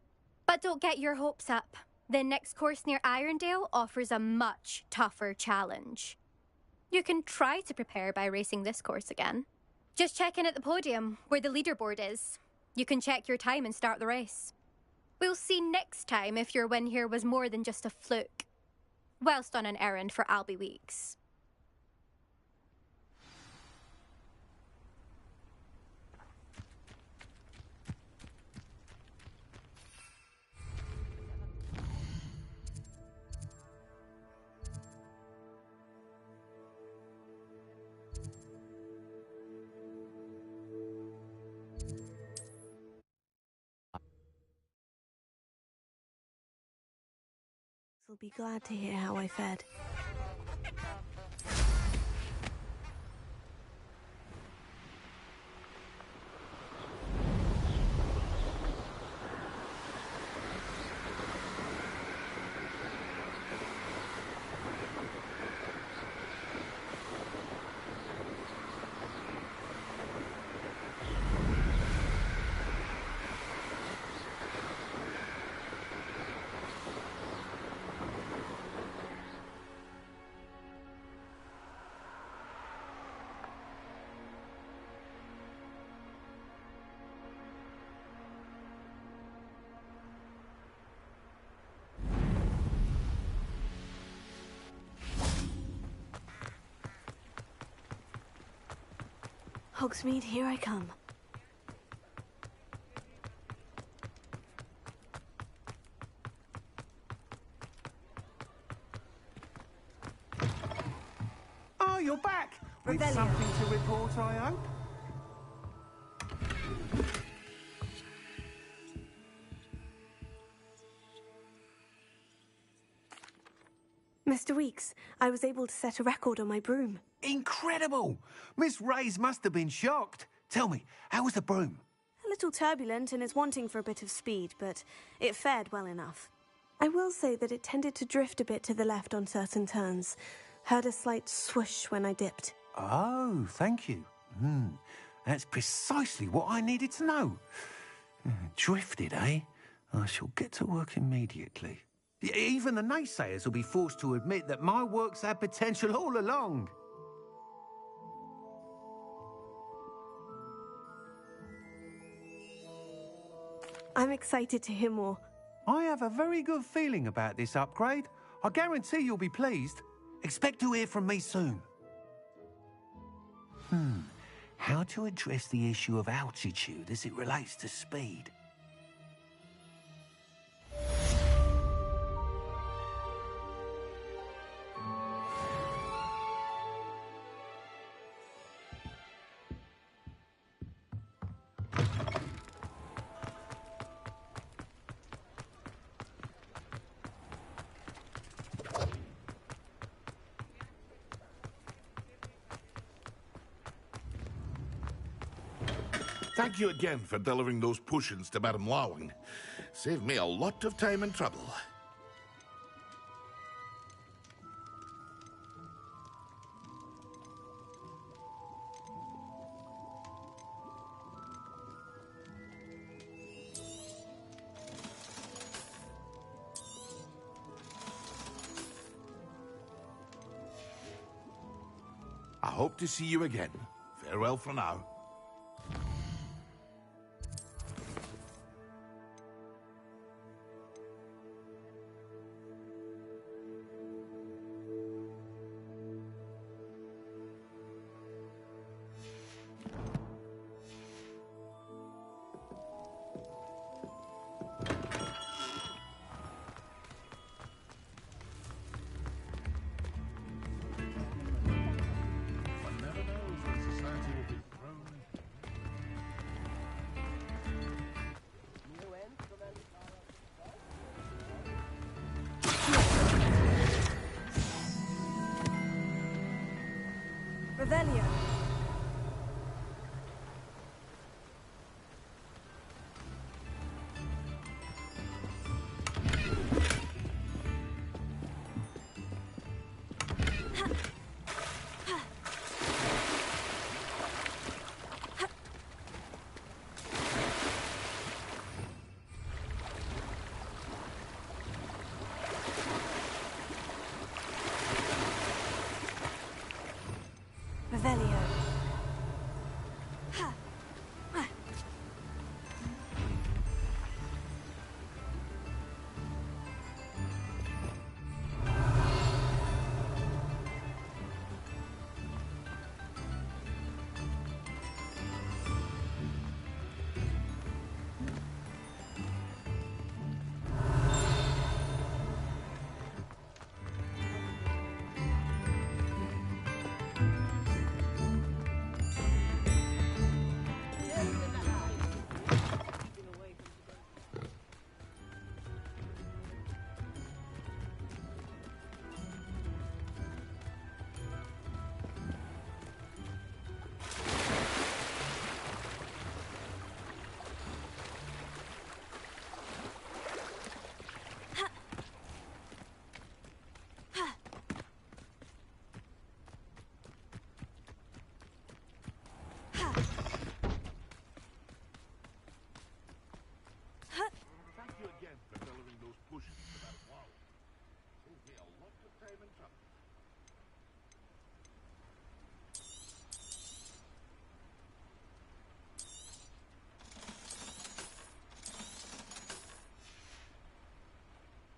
But don't get your hopes up. The next course near Irondale offers a much tougher challenge. You can try to prepare by racing this course again. Just check in at the podium, where the leaderboard is. You can check your time and start the race. We'll see next time if your win here was more than just a fluke. Whilst on an errand for Albie Weeks. Will be glad to hear how I fared. Hogsmeade, here I come. Oh, you're back! With something to report, I hope? Mr. Weeks, I was able to set a record on my broom. Incredible! Miss Reyes must have been shocked. Tell me, how was the broom? A little turbulent and is wanting for a bit of speed, but it fared well enough. I will say that it tended to drift a bit to the left on certain turns. Heard a slight swoosh when I dipped. Oh, thank you. That's precisely what I needed to know. Drifted, eh? I shall get to work immediately. Even the naysayers will be forced to admit that my work's had potential all along. I'm excited to hear more. I have a very good feeling about this upgrade. I guarantee you'll be pleased. Expect to hear from me soon. How to address the issue of altitude as it relates to speed? Thank you again for delivering those potions to Madame Lawing. Saved me a lot of time and trouble. I hope to see you again. Farewell for now. Revelio. Revelio. Thank you again for delivering those potions to Madame Lawing. Saved me a lot of time and trouble.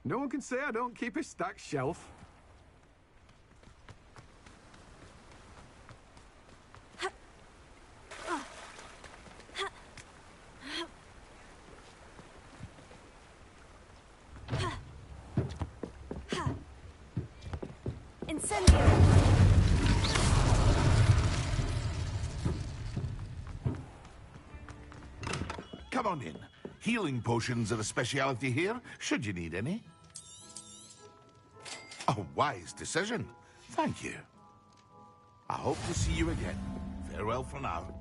No one can say I don't keep a stacked shelf. Come on in. Healing potions are a speciality here, should you need any. A wise decision. Thank you. I hope to see you again. Farewell for now.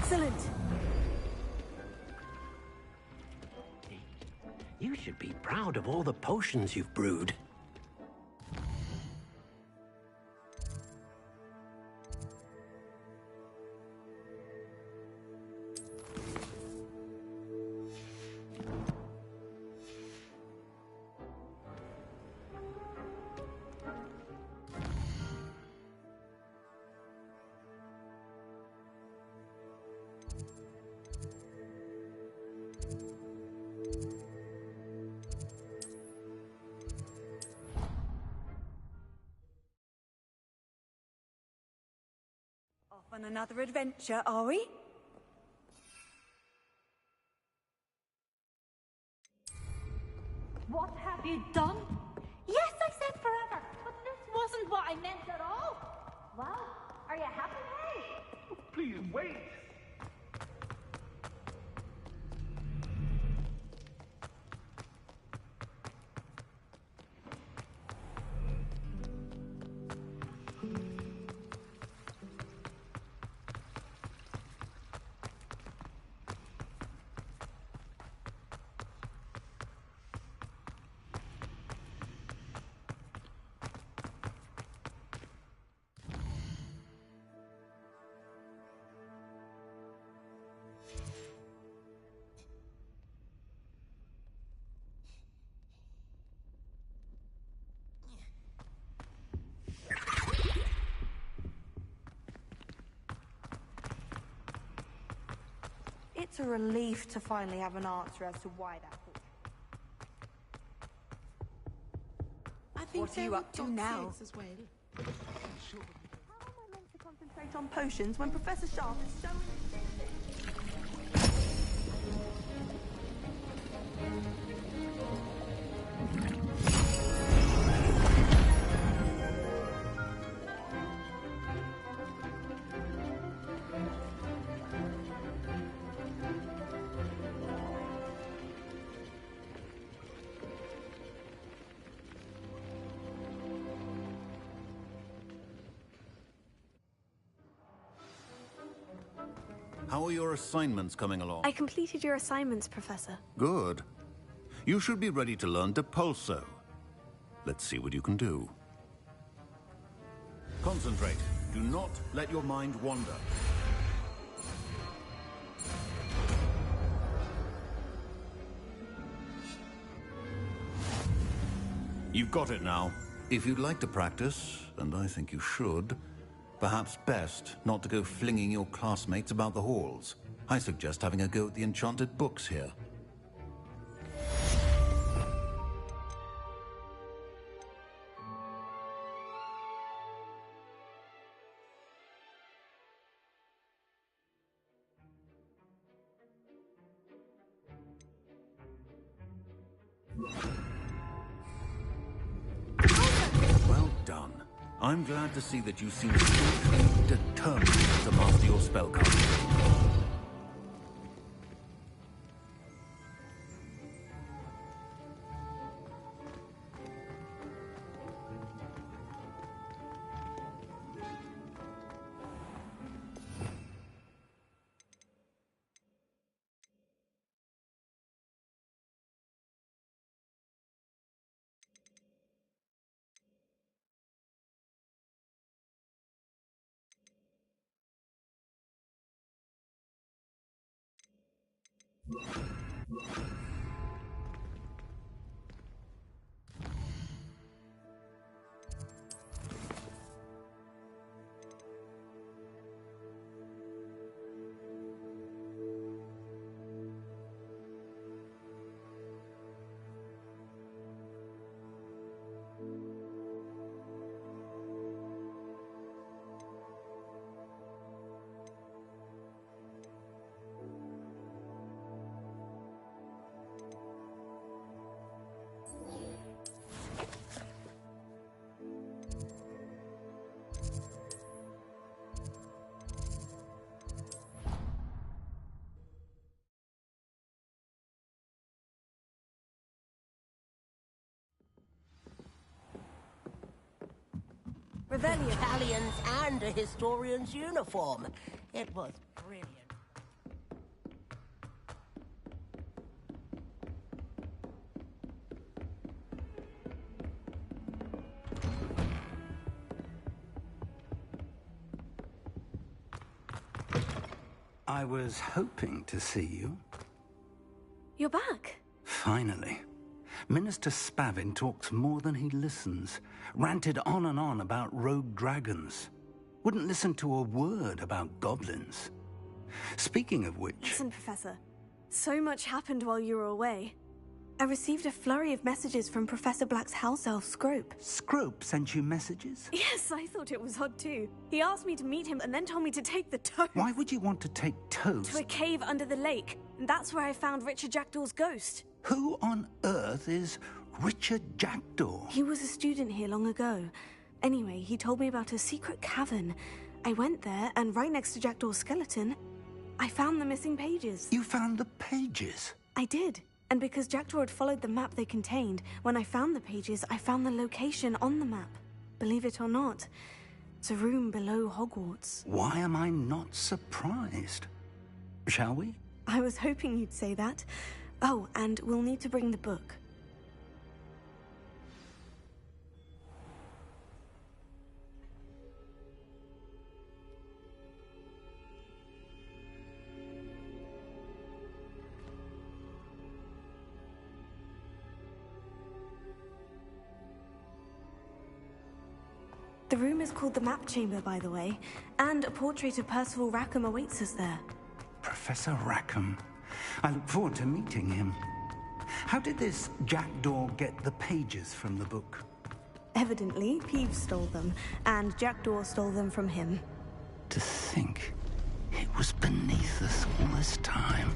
Excellent. You should be proud of all the potions you've brewed. Off on another adventure, are we? What have you done? Yes, I said forever, but this wasn't what I meant at all. Well, are you happy, hey? Please wait. It's a relief to finally have an answer as to why that happened. What are you up to now? As well. How am I meant to concentrate on potions when Professor Sharp is so... How are your assignments coming along? I completed your assignments, Professor. Good. You should be ready to learn Depulso. Let's see what you can do. Concentrate. Do not let your mind wander. You've got it now. If you'd like to practice, and I think you should, perhaps best not to go flinging your classmates about the halls. I suggest having a go at the enchanted books here. Well done. I'm glad to see that you seem determined to master your spellcasting. Revellion, Italians, and a historian's uniform. It was brilliant. I was hoping to see you. You're back. Finally. Minister Spavin talks more than he listens. Ranted on and on about rogue dragons. Wouldn't listen to a word about goblins. Speaking of which... Listen, Professor. So much happened while you were away. I received a flurry of messages from Professor Black's house elf, Scrope. Scrope sent you messages? Yes, I thought it was odd too. He asked me to meet him and then told me to take the toad. Why would you want to take toads? To a cave under the lake. And that's where I found Richard Jackdaw's ghost. Who on earth is Richard Jackdaw? He was a student here long ago. Anyway, he told me about a secret cavern. I went there, and right next to Jackdaw's skeleton, I found the missing pages. You found the pages? I did. And because Jackdaw had followed the map they contained, when I found the pages, I found the location on the map. Believe it or not, it's a room below Hogwarts. Why am I not surprised? Shall we? I was hoping you'd say that. Oh, and we'll need to bring the book. The room is called the Map Chamber, by the way, and a portrait of Percival Rackham awaits us there. Professor Rackham. I look forward to meeting him. How did this Jackdaw get the pages from the book? Evidently, Peeves stole them, and Jackdaw stole them from him. To think it was beneath us all this time.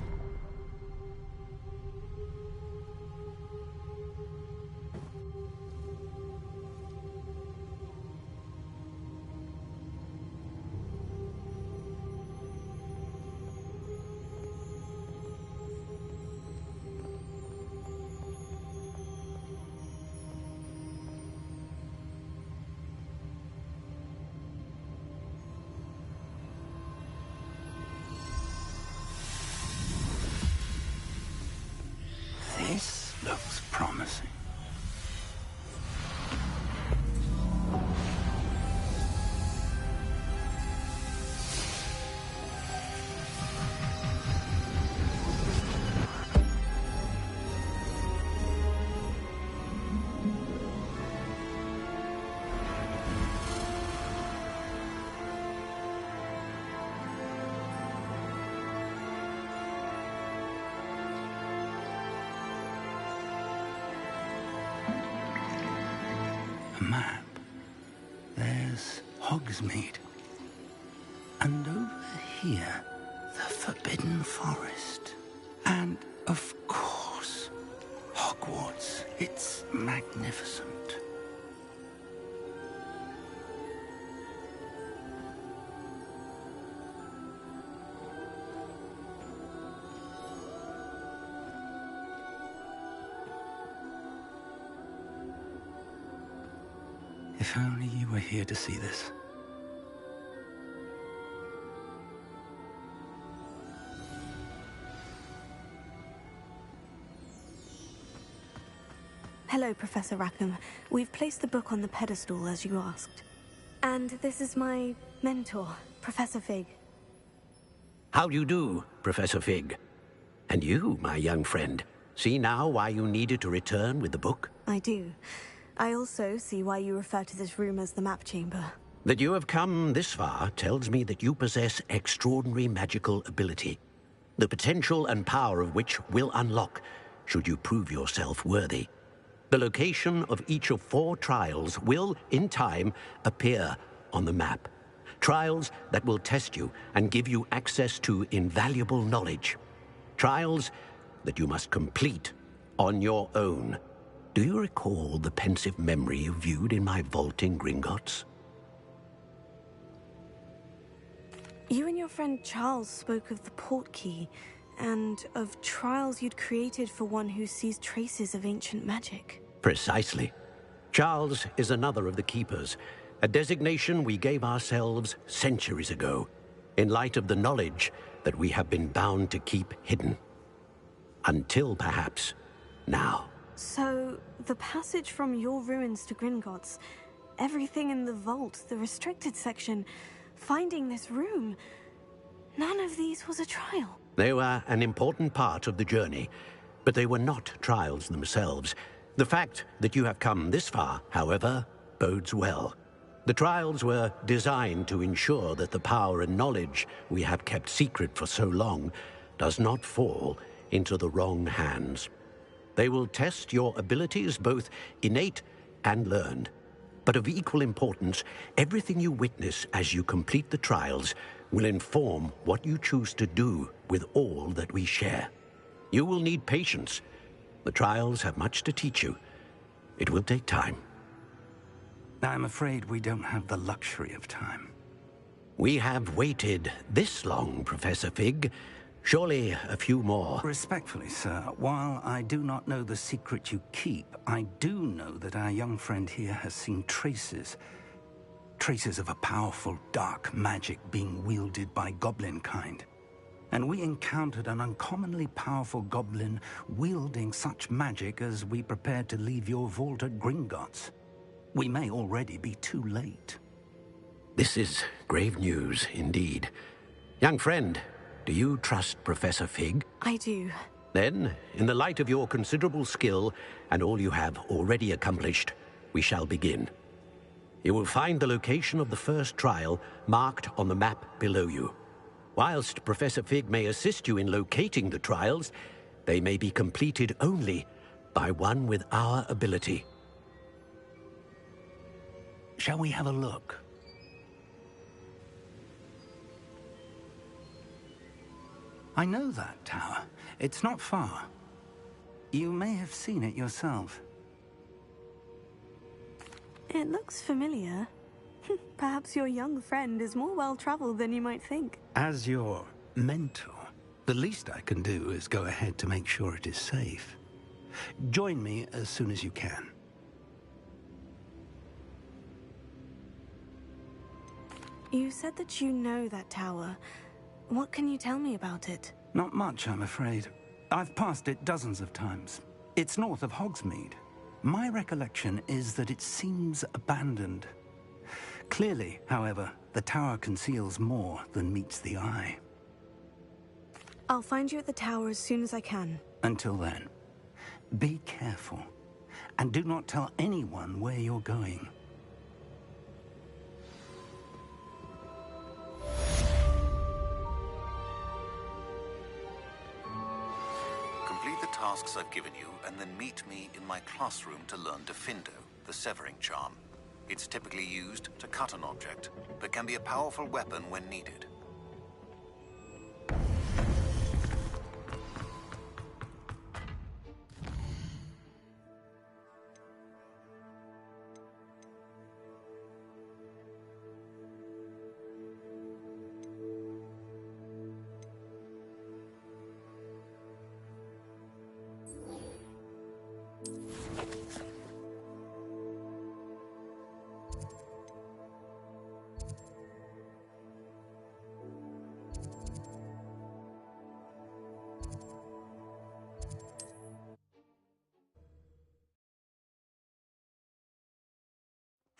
This looks promising. Map. There's Hogsmeade. And over here, the Forbidden Forest. And, of course, Hogwarts. It's magnificent. If only you were here to see this. Hello, Professor Rackham. We've placed the book on the pedestal, as you asked. And this is my mentor, Professor Fig. How do you do, Professor Fig? And you, my young friend, see now why you needed to return with the book? I do. I also see why you refer to this room as the Map Chamber. That you have come this far tells me that you possess extraordinary magical ability, the potential and power of which will unlock should you prove yourself worthy. The location of each of 4 trials will, in time, appear on the map. Trials that will test you and give you access to invaluable knowledge. Trials that you must complete on your own. Do you recall the pensive memory you viewed in my vault in Gringotts? You and your friend Charles spoke of the portkey, and of trials you'd created for one who sees traces of ancient magic. Precisely. Charles is another of the Keepers, a designation we gave ourselves centuries ago, in light of the knowledge that we have been bound to keep hidden. Until, perhaps, now. So, the passage from your ruins to Gringotts, everything in the vault, the restricted section, finding this room... None of these was a trial. They were an important part of the journey, but they were not trials themselves. The fact that you have come this far, however, bodes well. The trials were designed to ensure that the power and knowledge we have kept secret for so long does not fall into the wrong hands. They will test your abilities, both innate and learned. But of equal importance, everything you witness as you complete the trials will inform what you choose to do with all that we share. You will need patience. The trials have much to teach you. It will take time. I'm afraid we don't have the luxury of time. We have waited this long, Professor Fig. Surely a few more. Respectfully, sir, while I do not know the secret you keep, I do know that our young friend here has seen traces of a powerful dark magic being wielded by goblin kind. And we encountered an uncommonly powerful goblin wielding such magic as we prepared to leave your vault at Gringotts. We may already be too late. This is grave news indeed. Young friend, do you trust Professor Fig? I do. Then, in the light of your considerable skill and all you have already accomplished, we shall begin. You will find the location of the first trial marked on the map below you. Whilst Professor Fig may assist you in locating the trials, they may be completed only by one with our ability. Shall we have a look? I know that tower. It's not far. You may have seen it yourself. It looks familiar. Perhaps your young friend is more well-traveled than you might think. As your mentor, the least I can do is go ahead to make sure it is safe. Join me as soon as you can. You said that you know that tower. What can you tell me about it? Not much, I'm afraid. I've passed it dozens of times. It's north of Hogsmeade. My recollection is that it seems abandoned. Clearly, however, the tower conceals more than meets the eye. I'll find you at the tower as soon as I can. Until then, be careful, and do not tell anyone where you're going. Complete the tasks I've given you, and then meet me in my classroom to learn Defindo, the severing charm. It's typically used to cut an object, but can be a powerful weapon when needed.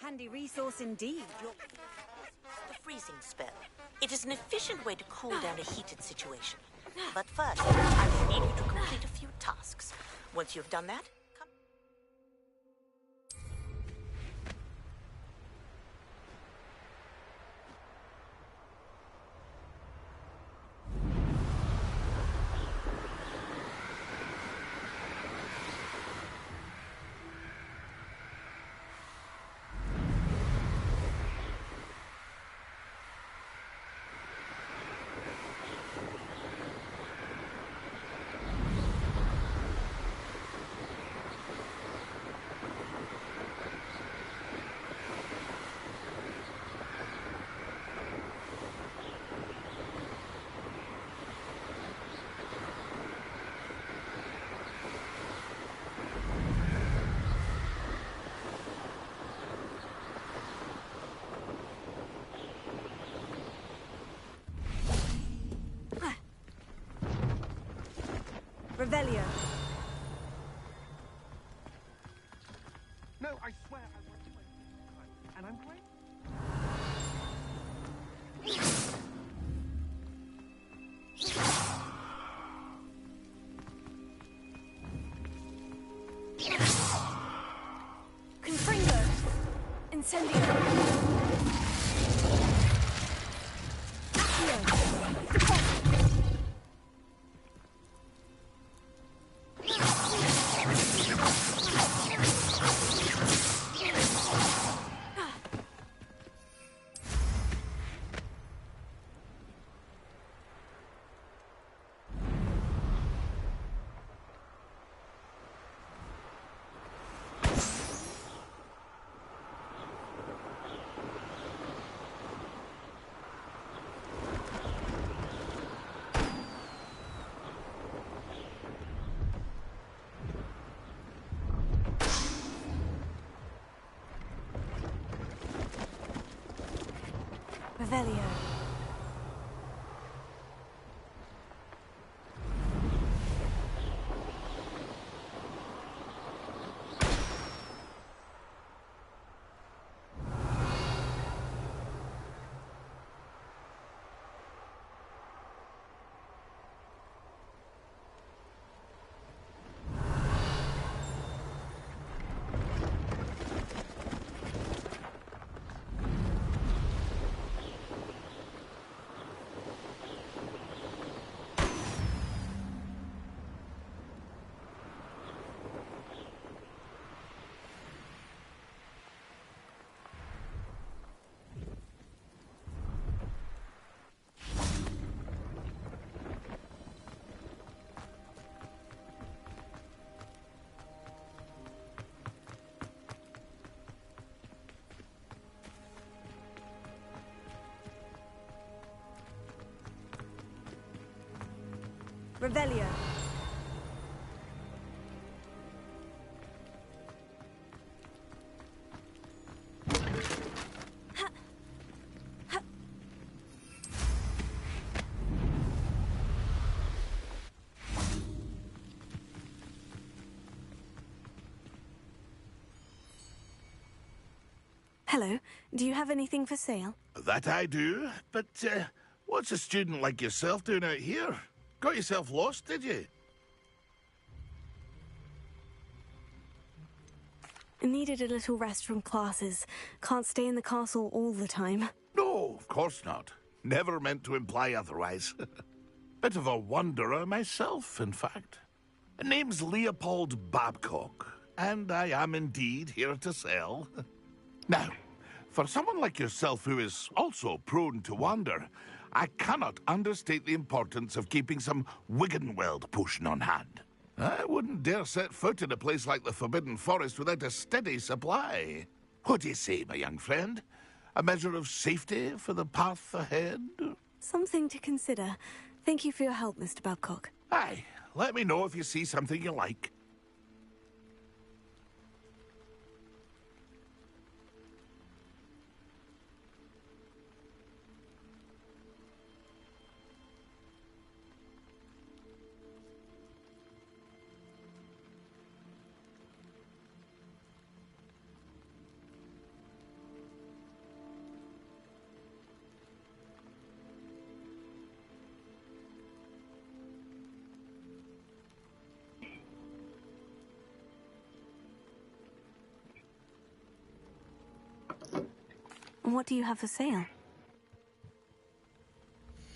Handy resource indeed. The freezing spell. It is an efficient way to cool down a heated situation. But first, I will need you to complete a few tasks. Once you've done that, come. Revelio. No, I swear I won't do it. And I'm great. Incendio. Revelio. Revelio. Hello. Do you have anything for sale? That I do, but what's a student like yourself doing out here? Got yourself lost, did you? Needed a little rest from classes. Can't stay in the castle all the time. No, of course not. Never meant to imply otherwise. Bit of a wanderer myself, in fact. Name's Leopold Babcock, and I am indeed here to sell. Now, for someone like yourself who is also prone to wander, I cannot understate the importance of keeping some Wiggenweld potion on hand. I wouldn't dare set foot in a place like the Forbidden Forest without a steady supply. What do you say, my young friend? A measure of safety for the path ahead? Something to consider. Thank you for your help, Mr. Babcock. Aye, let me know if you see something you like. What do you have for sale?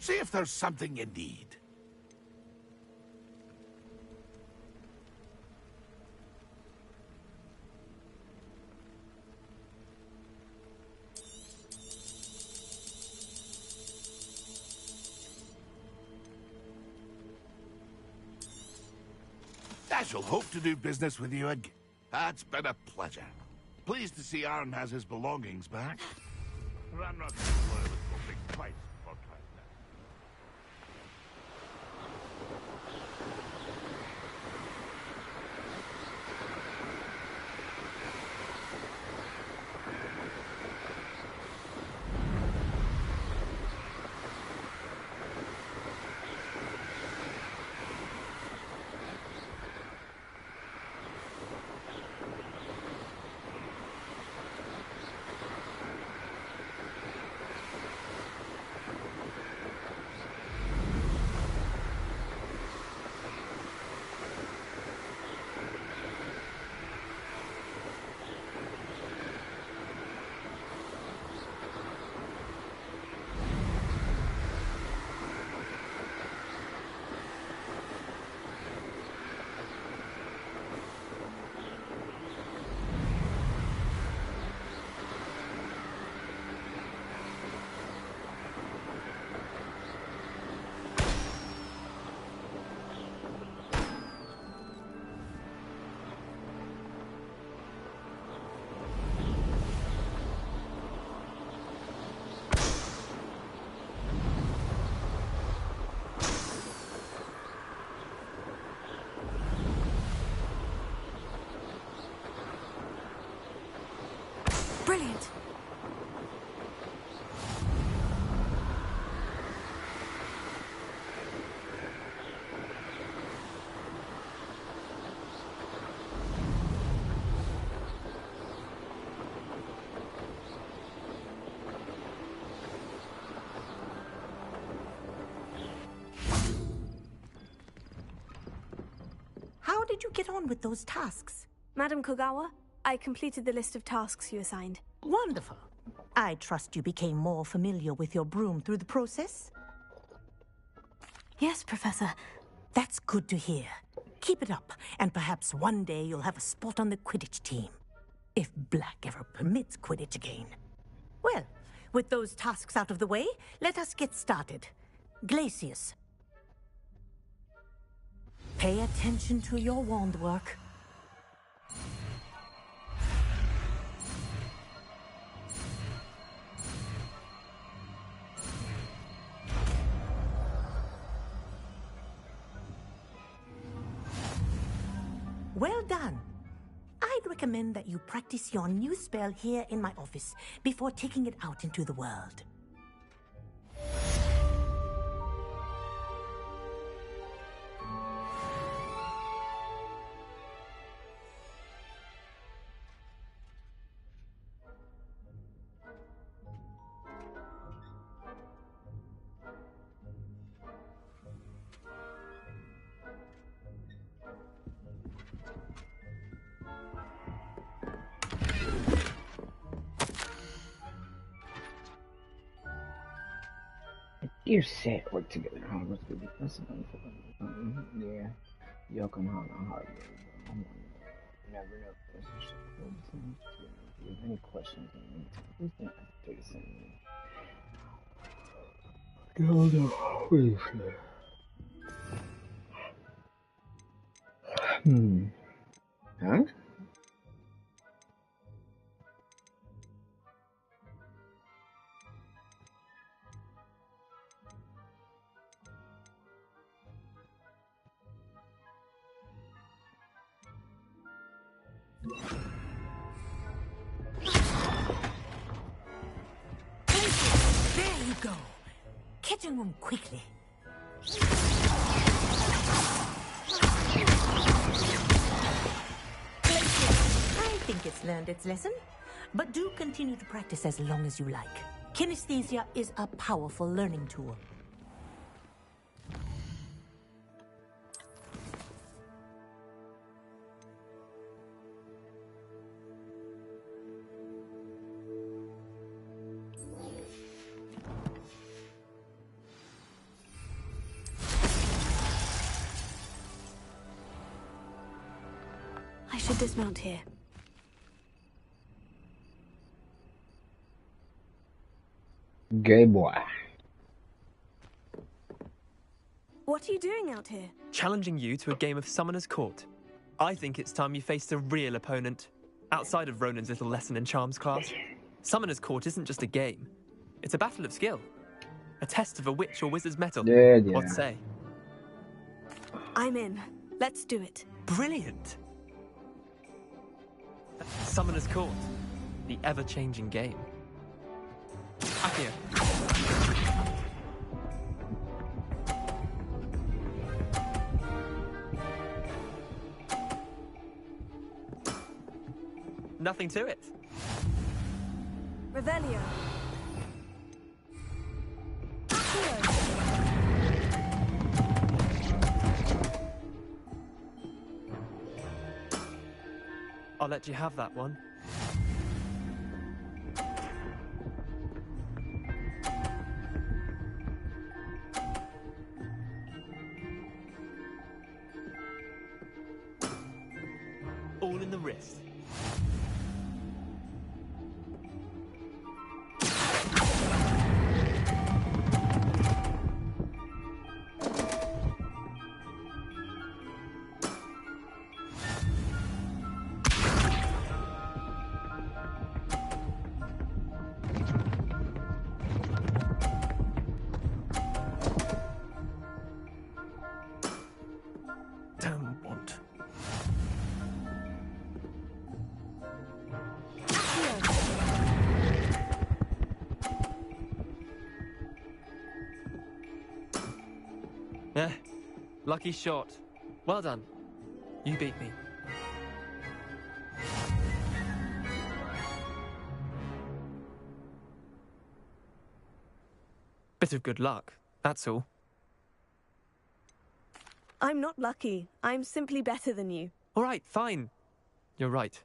See if there's something you need. I shall hope to do business with you again. That's been a pleasure. Pleased to see Aaron has his belongings back. I'm not loyal to big price for trying that. Brilliant. How did you get on with those tasks? Madam Kogawa, I completed the list of tasks you assigned. Wonderful. I trust you became more familiar with your broom through the process? Yes, Professor. That's good to hear. Keep it up, and perhaps one day you'll have a spot on the Quidditch team. If Black ever permits Quidditch again. Well, with those tasks out of the way, let us get started. Glacius. Pay attention to your wand work. Well done. I'd recommend that you practice your new spell here in my office before taking it out into the world. You're set work together. Hogwarts will be possible for yeah. Yoke and Hana hard labor. Never know. If you have any questions in the meantime, please don't hesitate to send me. Huh? There you go. Kitchen room quickly. I think it's learned its lesson, but do continue to practice as long as you like. Kinesthesia is a powerful learning tool. I should dismount here. Gay boy. What are you doing out here? Challenging you to a game of Summoner's Court. I think it's time you faced a real opponent, outside of Ronan's little lesson in charms class. Summoner's Court isn't just a game. It's a battle of skill. A test of a witch or wizard's mettle. Yeah. What say? I'm in. Let's do it. Brilliant! Summoner's Court. The ever-changing game. Accio. Nothing to it. Revelio. I'll let you have that one. All in the wrist. Eh, lucky shot. Well done. You beat me. Bit of good luck, that's all. I'm not lucky. I'm simply better than you. All right, fine. You're right.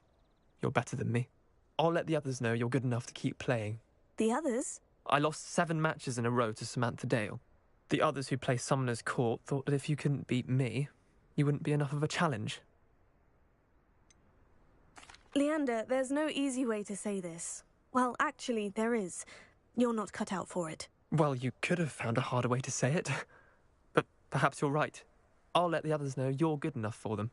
You're better than me. I'll let the others know you're good enough to keep playing. The others? I lost 7 matches in a row to Samantha Dale. The others who play Summoner's Court thought that if you couldn't beat me, you wouldn't be enough of a challenge. Leander, there's no easy way to say this. Well, actually, there is. You're not cut out for it. Well, you could have found a harder way to say it. But perhaps you're right. I'll let the others know you're good enough for them.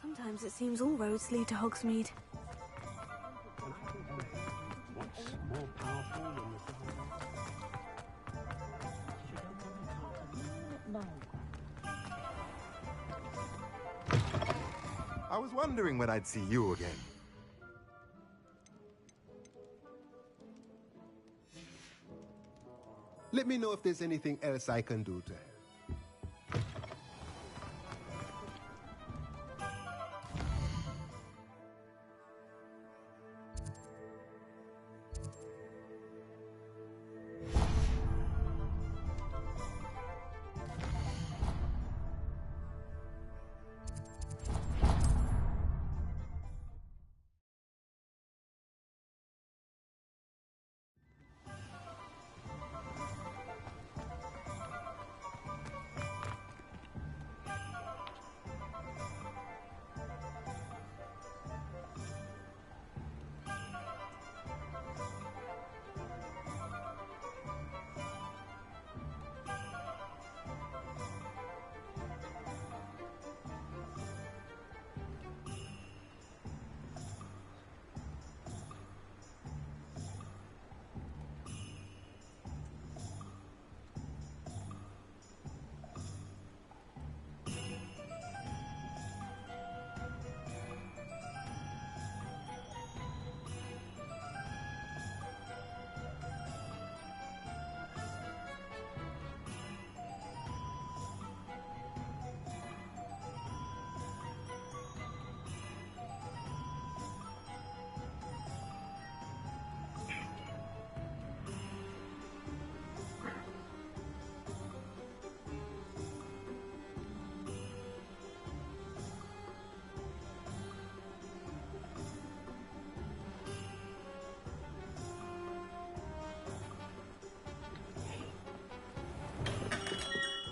Sometimes it seems all roads lead to Hogsmeade. I was wondering when I'd see you again. Let me know if there's anything else I can do to help.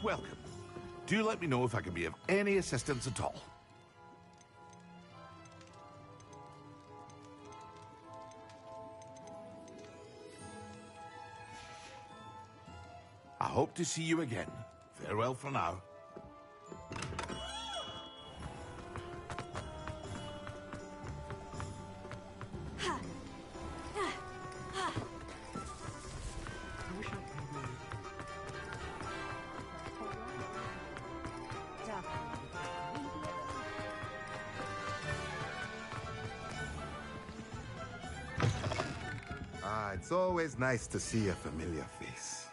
Welcome. Do let me know if I can be of any assistance at all. I hope to see you again. Farewell for now. It's always nice to see a familiar face.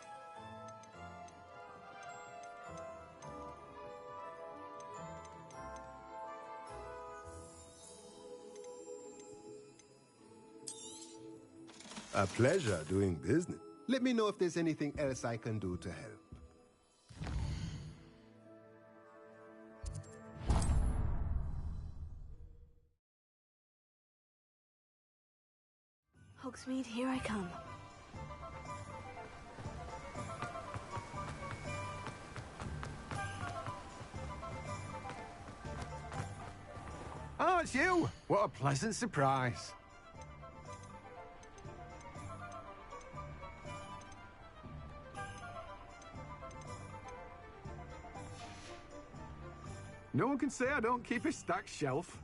A pleasure doing business. Let me know if there's anything else I can do to help. Hogsmeade, here I come. Oh, it's you! What a pleasant surprise. No one can say I don't keep a stacked shelf.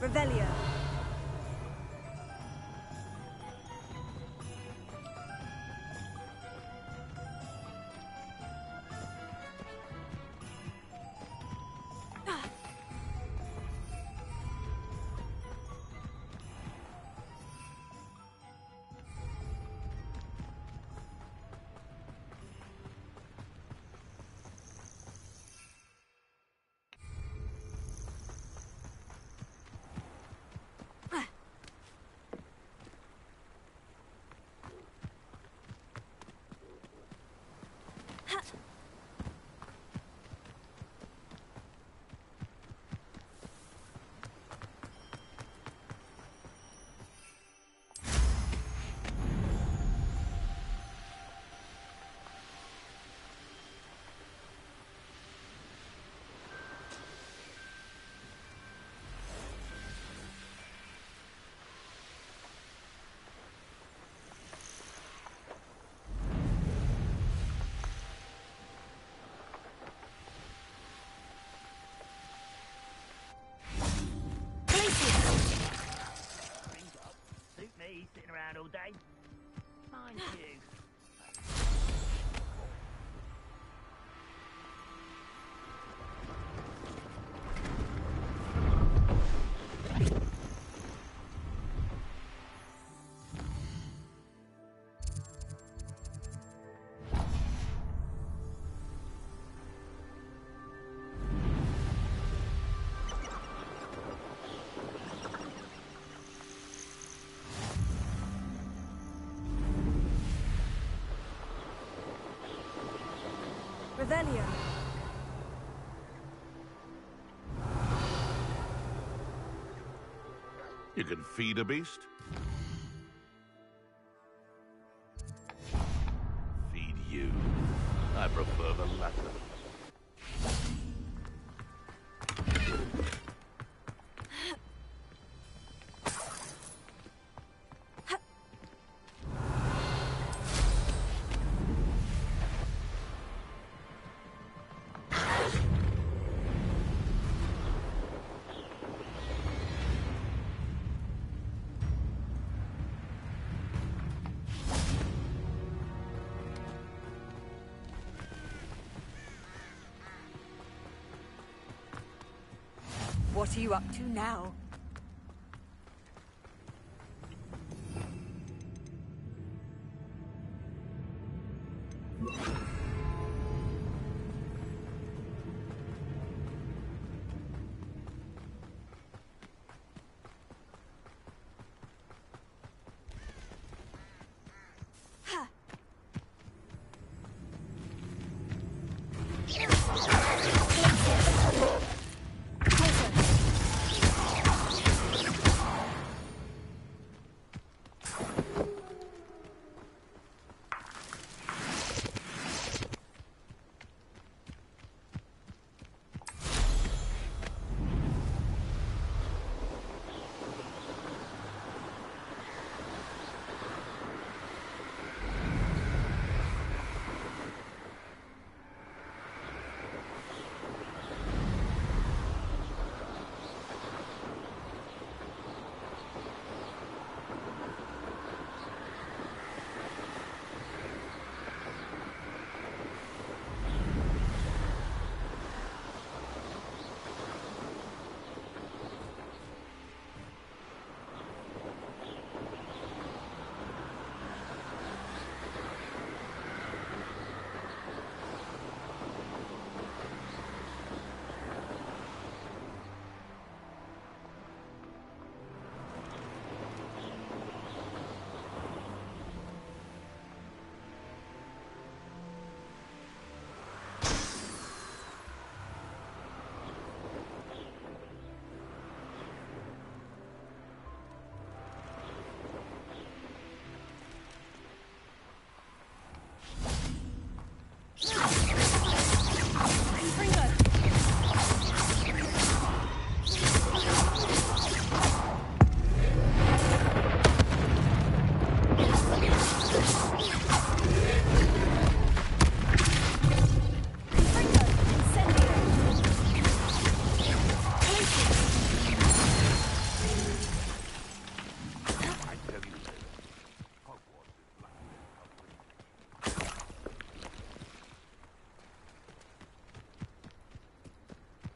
Revelio. Sitting around all day. Mind you. Revelio. You can feed a beast. Feed you. I prefer the latter. What are you up to now?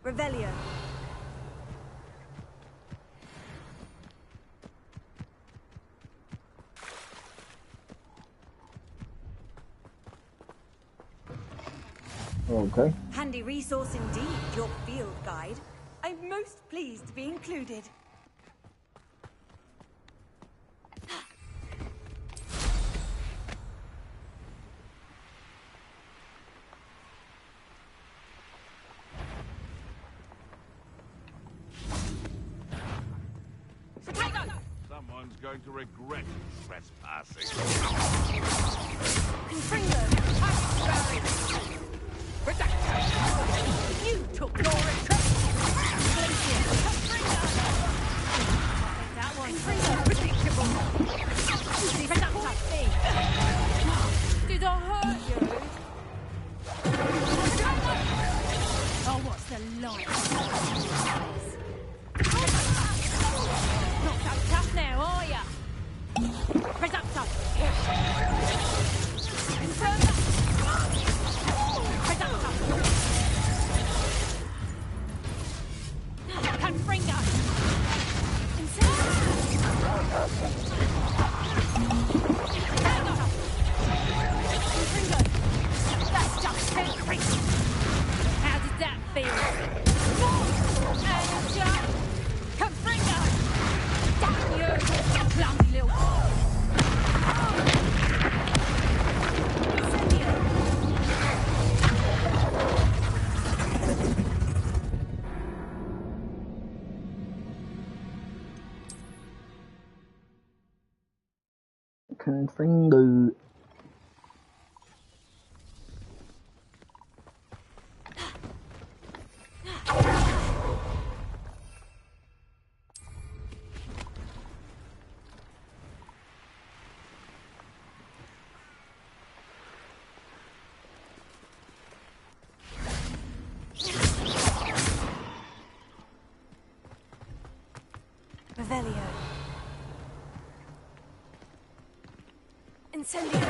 Revelio. Okay. Handy resource indeed, your field guide. I'm most pleased to be included. Someone's going to regret trespassing. You took your retreat! That one's predictable. Did I hurt you? Oh, what's the line? Not so tough now, are ya? Reducto! Inferno! Reducto! Confringo! That's just temporary! How did that feel? And Confringo! Damn you, clumsy little... Confringo. Revelio. Incendio.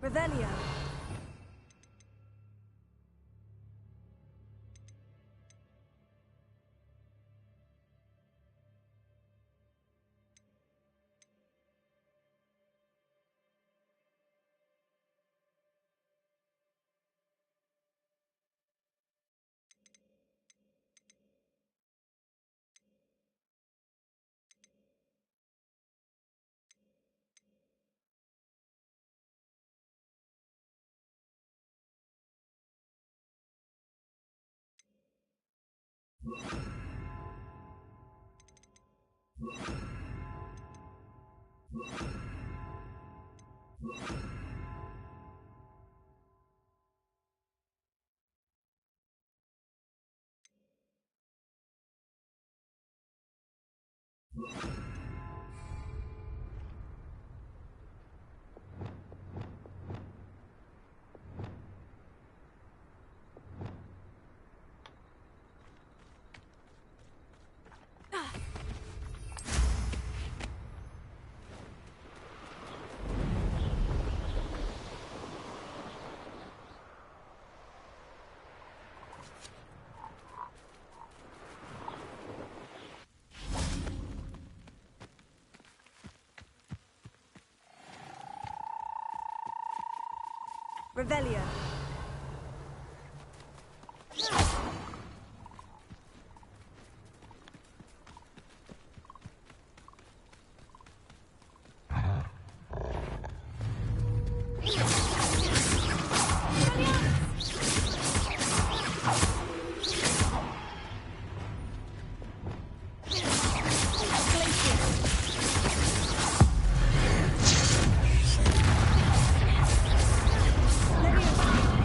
Revelio. Revelio. Let me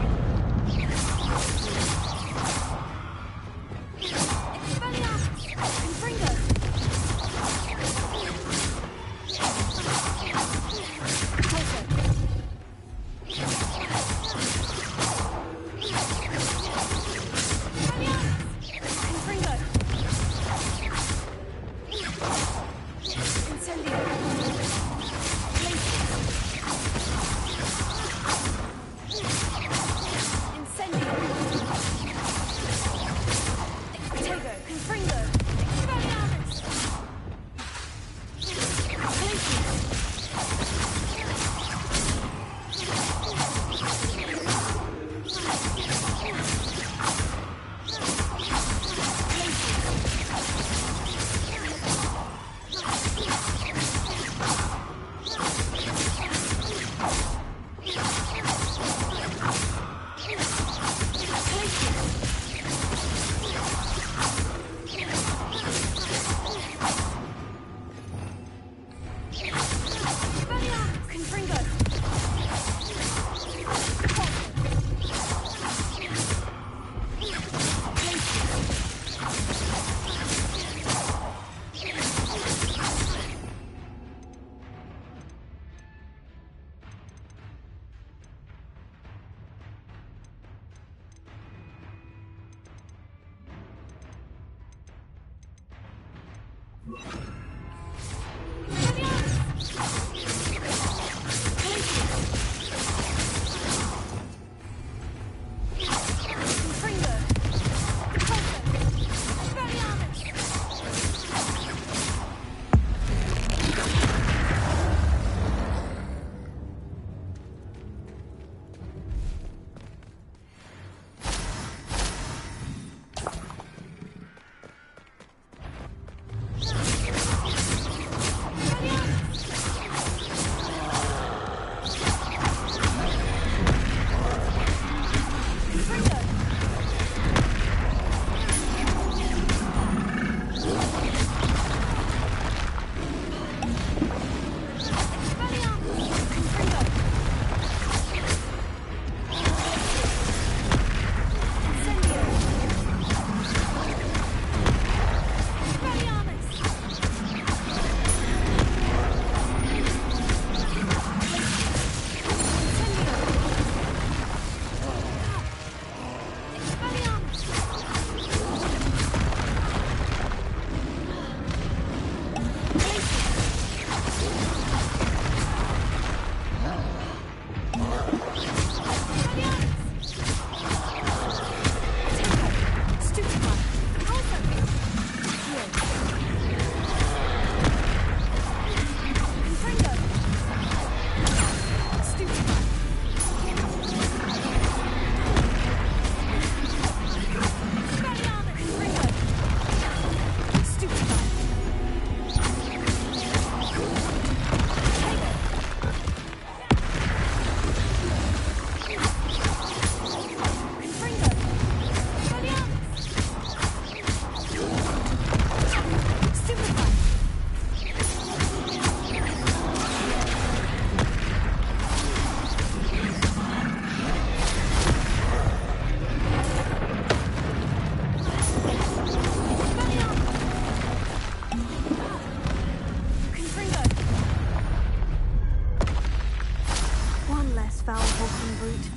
foul hulking brute.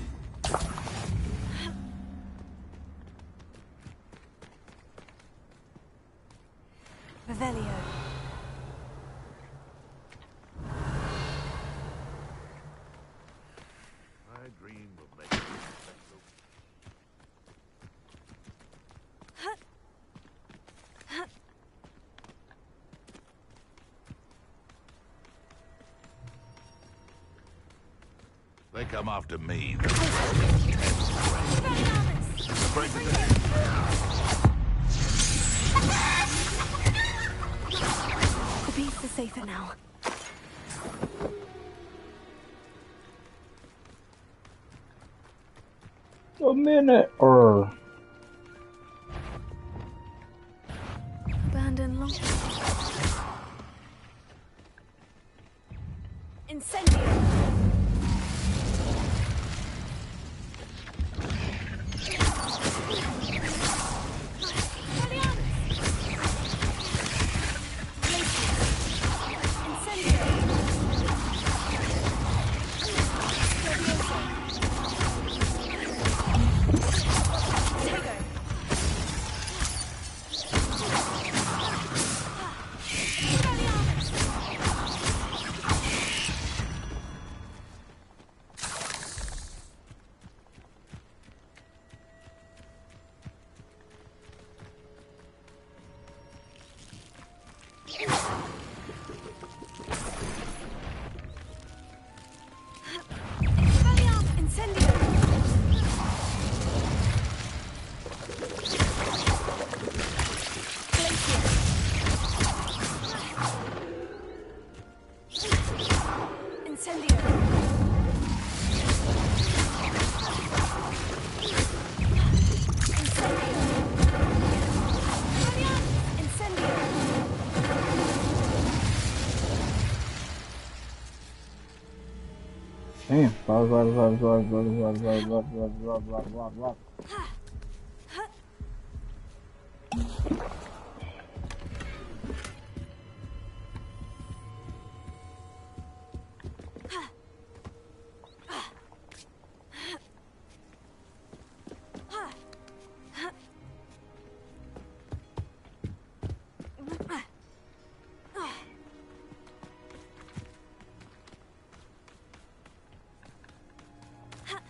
Revelio. I dream of making They come after me. The beasts are safer now. A minute or Abandoned long. Incendio. damn.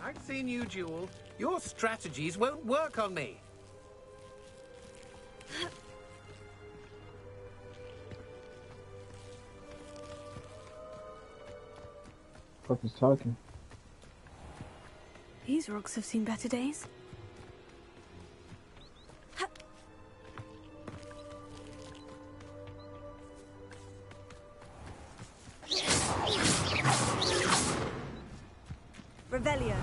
I've seen you, Jewel. Your strategies won't work on me. Fuck is talking? These rocks have seen better days. Revelio.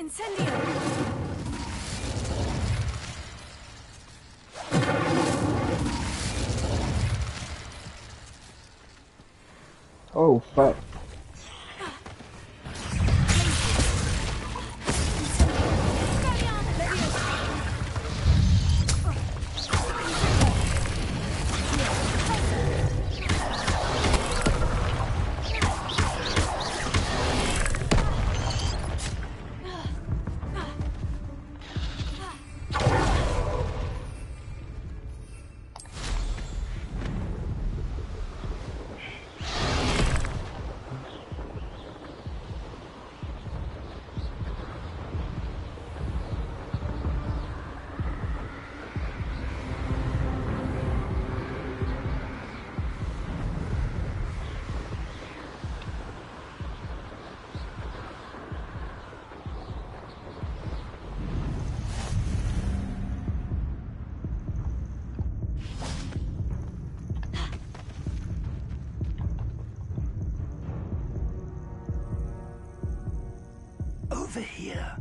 Incendio! Oh, fuck. over here.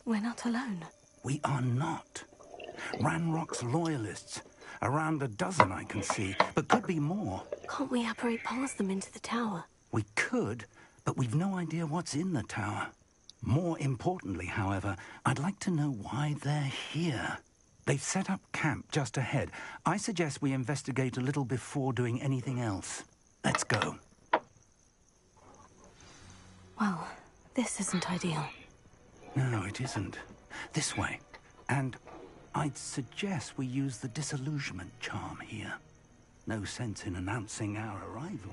We're not alone. We are not. Ranrock's loyalists. Around a dozen I can see, but could be more. Can't we apparate past them into the tower? We could, but we've no idea what's in the tower. More importantly, however, I'd like to know why they're here. They've set up camp just ahead. I suggest we investigate a little before doing anything else. Let's go. Well, this isn't ideal. No, it isn't. This way. And I'd suggest we use the disillusionment charm here. No sense in announcing our arrival.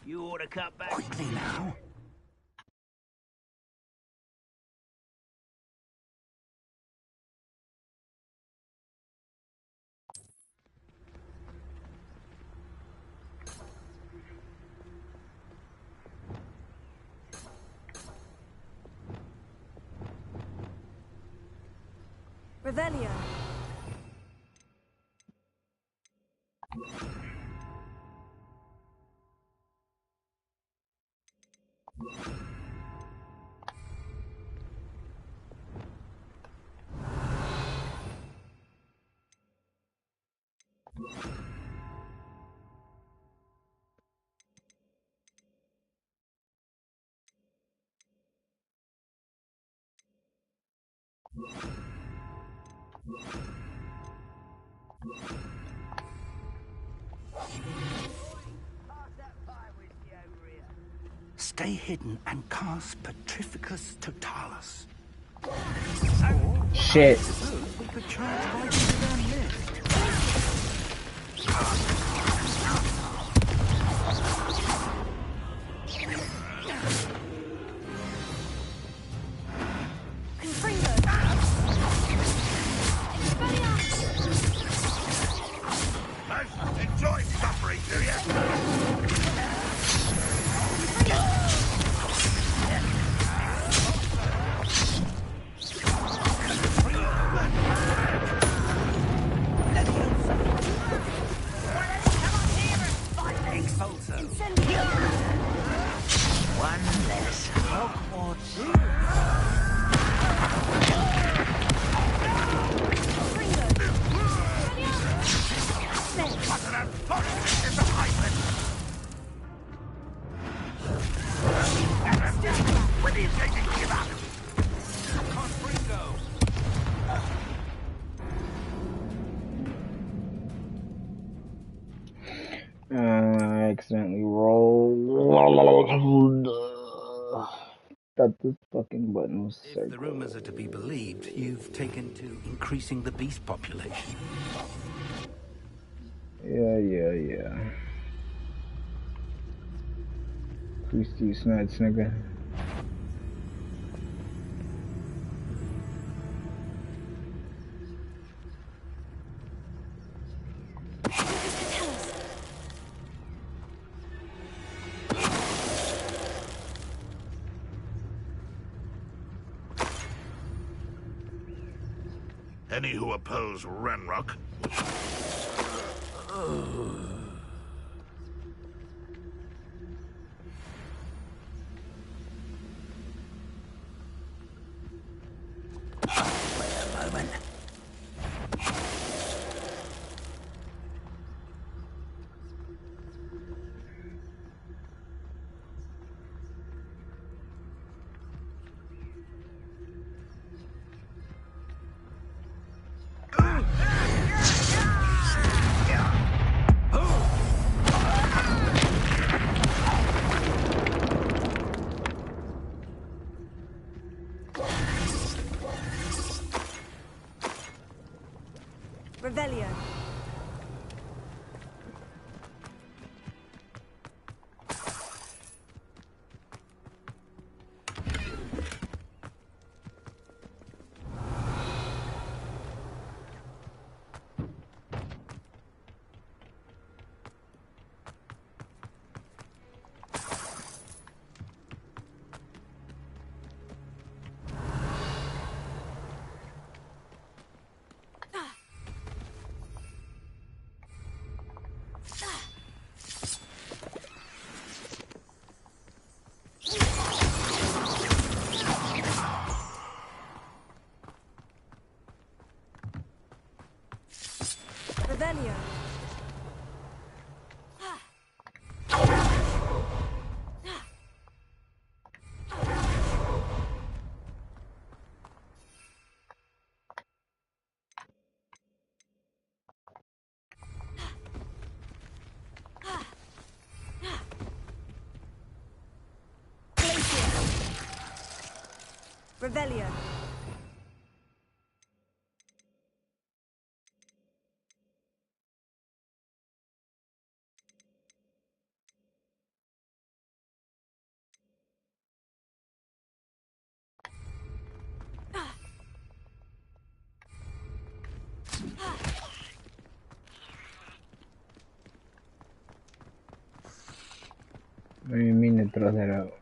You ought to cut back. Quickly now. Revelio. Stay hidden and cast Petrificus Totalis. Shit. We could charge right into their midst. Enjoy suffering, do you? One less Hogwarts. When are you going to give up? I accidentally rolled. That this fucking button was If the rumors are to be believed, you've taken to increasing the beast population. Yeah. Please do you snides, nigga. Any who oppose Ranrock. Wait a moment. Revelio. Revelio. Revelio. I didn't mean to throw that out.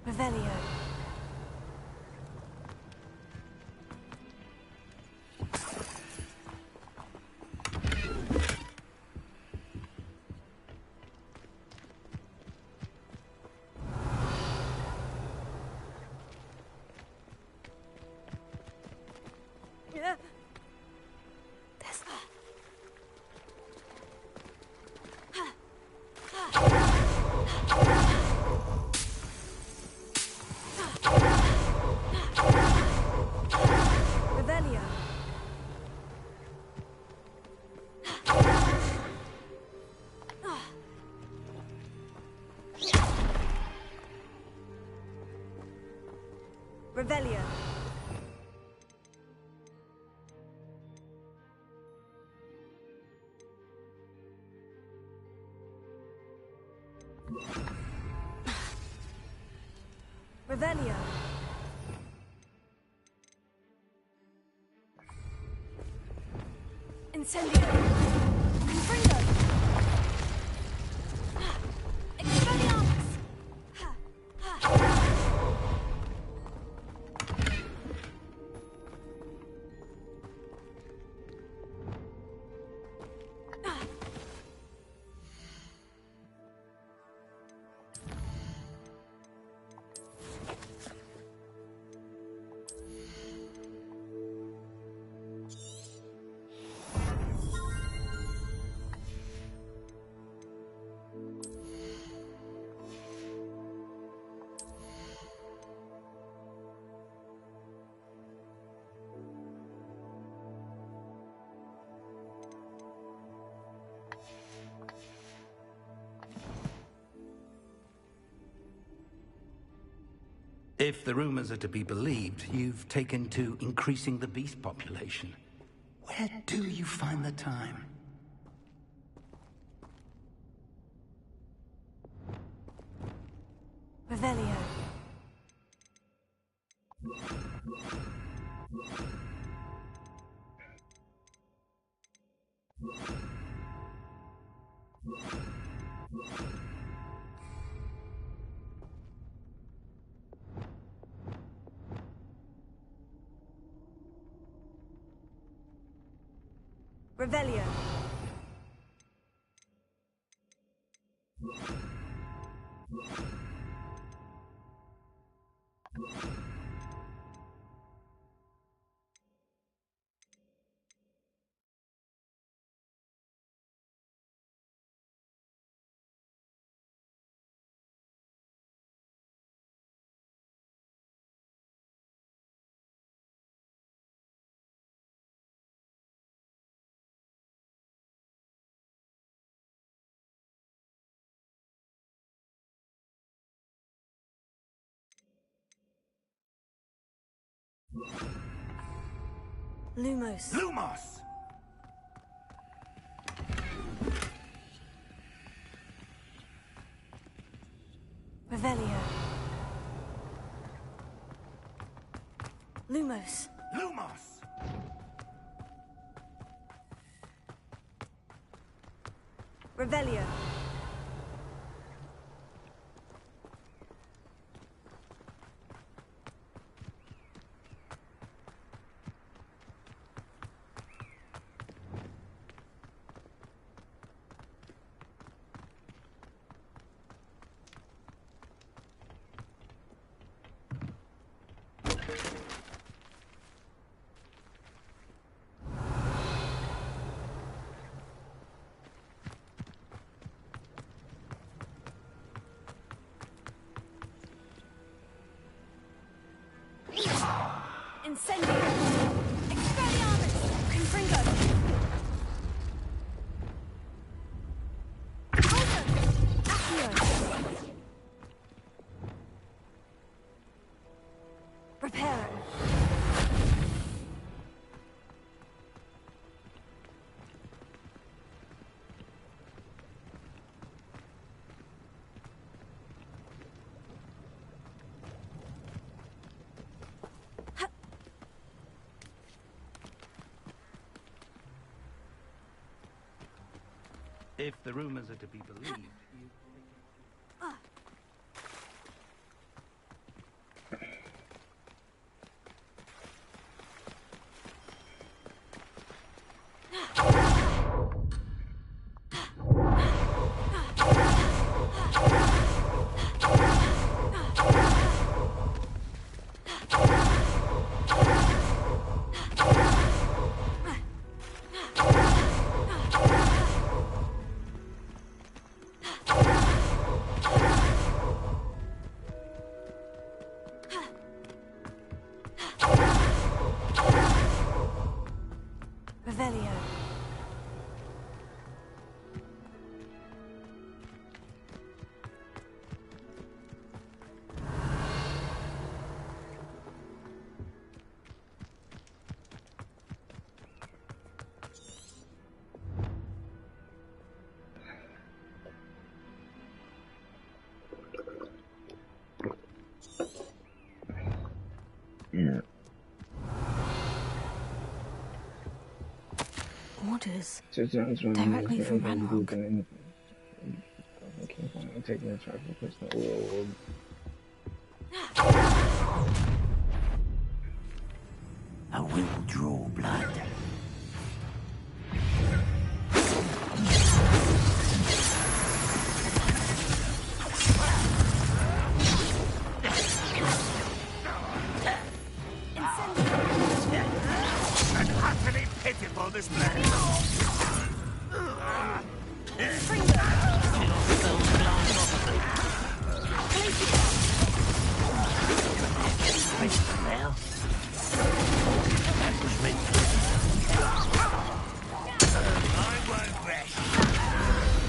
Revelio. Revelio. Revelio. Revelio. Incendio. Confringo. Expelliarmus. If the rumors are to be believed, you've taken to increasing the beast population. Where do you find the time? Revelio. Revelio. Lumos. Lumos! Revelio. Lumos. Lumos! Revelio. Incendio! Expelliarmus! Confringo! Reparo. If the rumors are to be believed, you... Revelio. Yeah. Orders. Directly from Ranrock. I'm taking a charge for personal orb. I will draw blood. And utterly pitiful this place.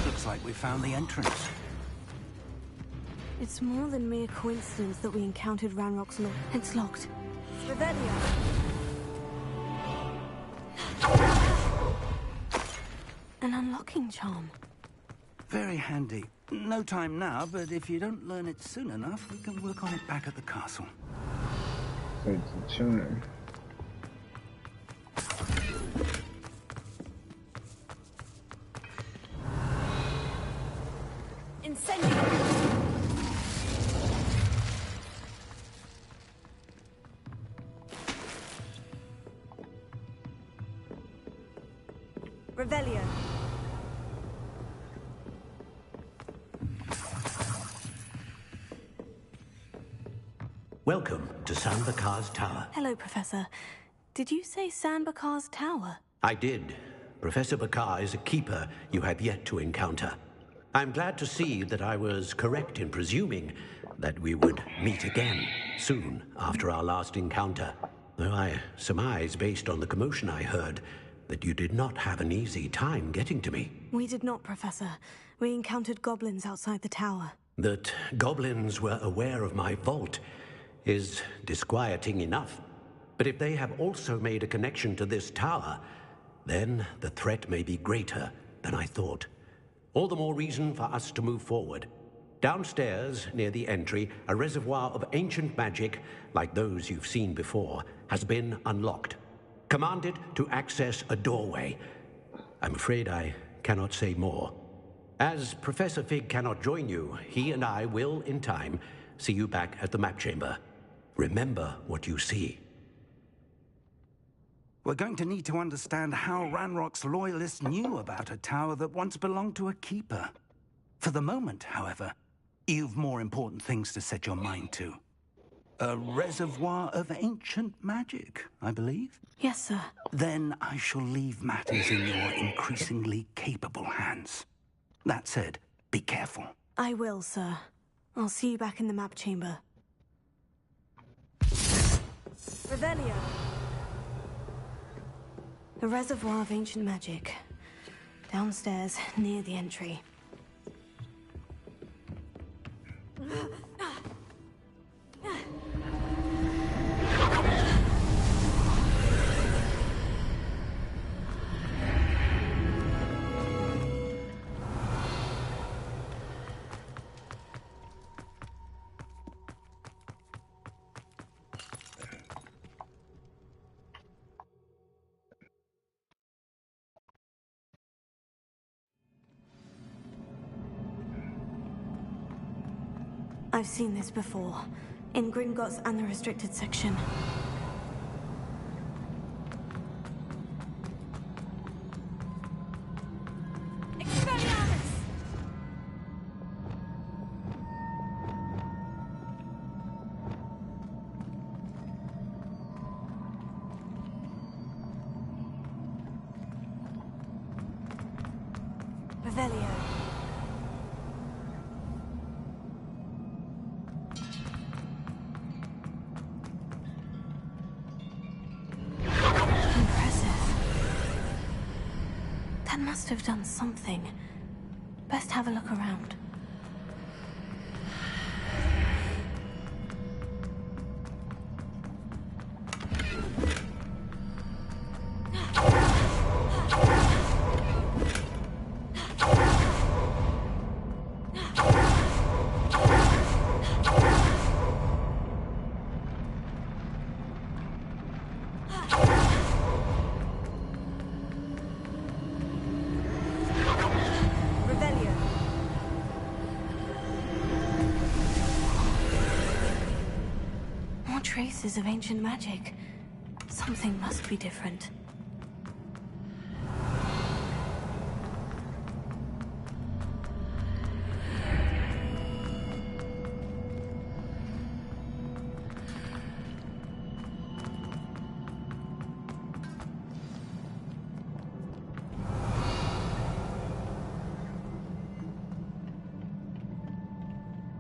Looks like we found the entrance. It's more than mere coincidence that we encountered Ranrock's lock. It's locked. Revelio. An unlocking charm. Very handy. No time now, but if you don't learn it soon enough, we can work on it back at the castle. It's a charm. Incendio. Revelio. Welcome to San Bakar's Tower. Hello, Professor. Did you say San Bakar's Tower? I did. Professor Bakar is a keeper you have yet to encounter. I'm glad to see that I was correct in presuming that we would meet again soon after our last encounter. Though I surmise, based on the commotion I heard, that you did not have an easy time getting to me. We did not, Professor. We encountered goblins outside the tower. That goblins were aware of my vault is disquieting enough. But if they have also made a connection to this tower, then the threat may be greater than I thought. All the more reason for us to move forward. Downstairs, near the entry, a reservoir of ancient magic, like those you've seen before, has been unlocked. Commanded to access a doorway. I'm afraid I cannot say more. As Professor Fig cannot join you, he and I will, in time, see you back at the map chamber. Remember what you see. We're going to need to understand how Ranrock's loyalists knew about a tower that once belonged to a keeper. For the moment, however, you've more important things to set your mind to. A reservoir of ancient magic, I believe? Yes, sir. Then I shall leave matters in your increasingly capable hands. That said, be careful. I will, sir. I'll see you back in the map chamber. Revelio. The reservoir of ancient magic. Downstairs, near the entry. I've seen this before, in Gringotts and the restricted section. Revelio. That must have done something. Best have a look around. Traces of ancient magic. Something must be different.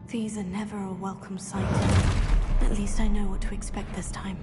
These are never a welcome sight. At least I know what to expect this time.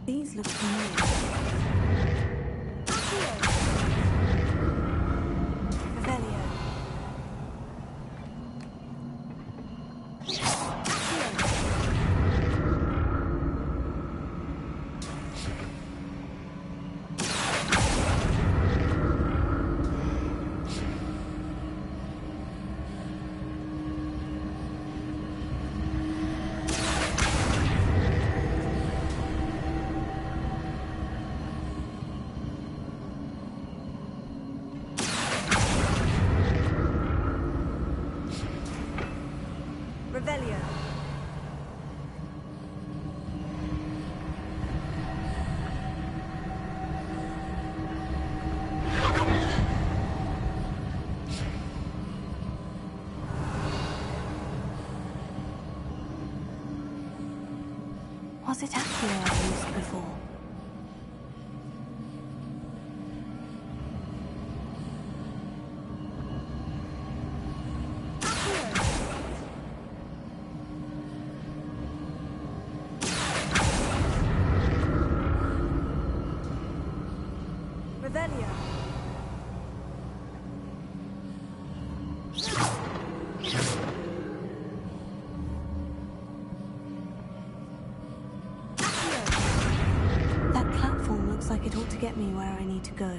These look familiar. Revelio. Revelio. Was it Accio I used before? Revelio. like it ought to get me where I need to go.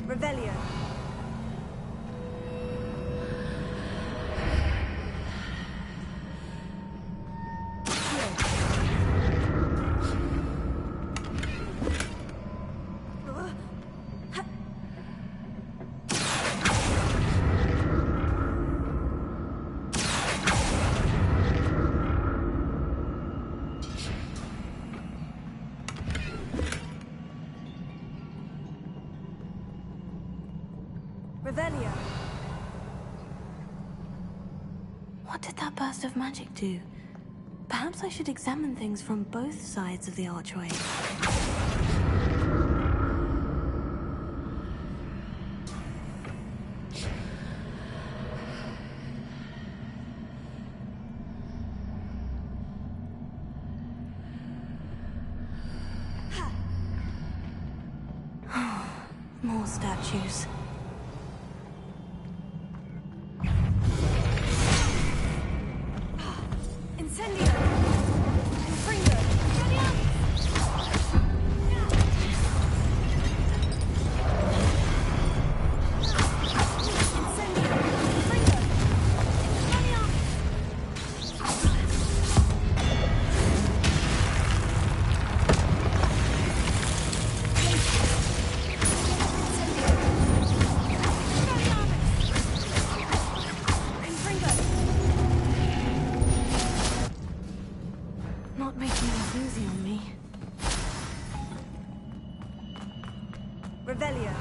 Revelio. Revelio. What did that burst of magic do? Perhaps I should examine things from both sides of the archway. More statues. Incendio. Confringo. Not making it easy on me. Revelio.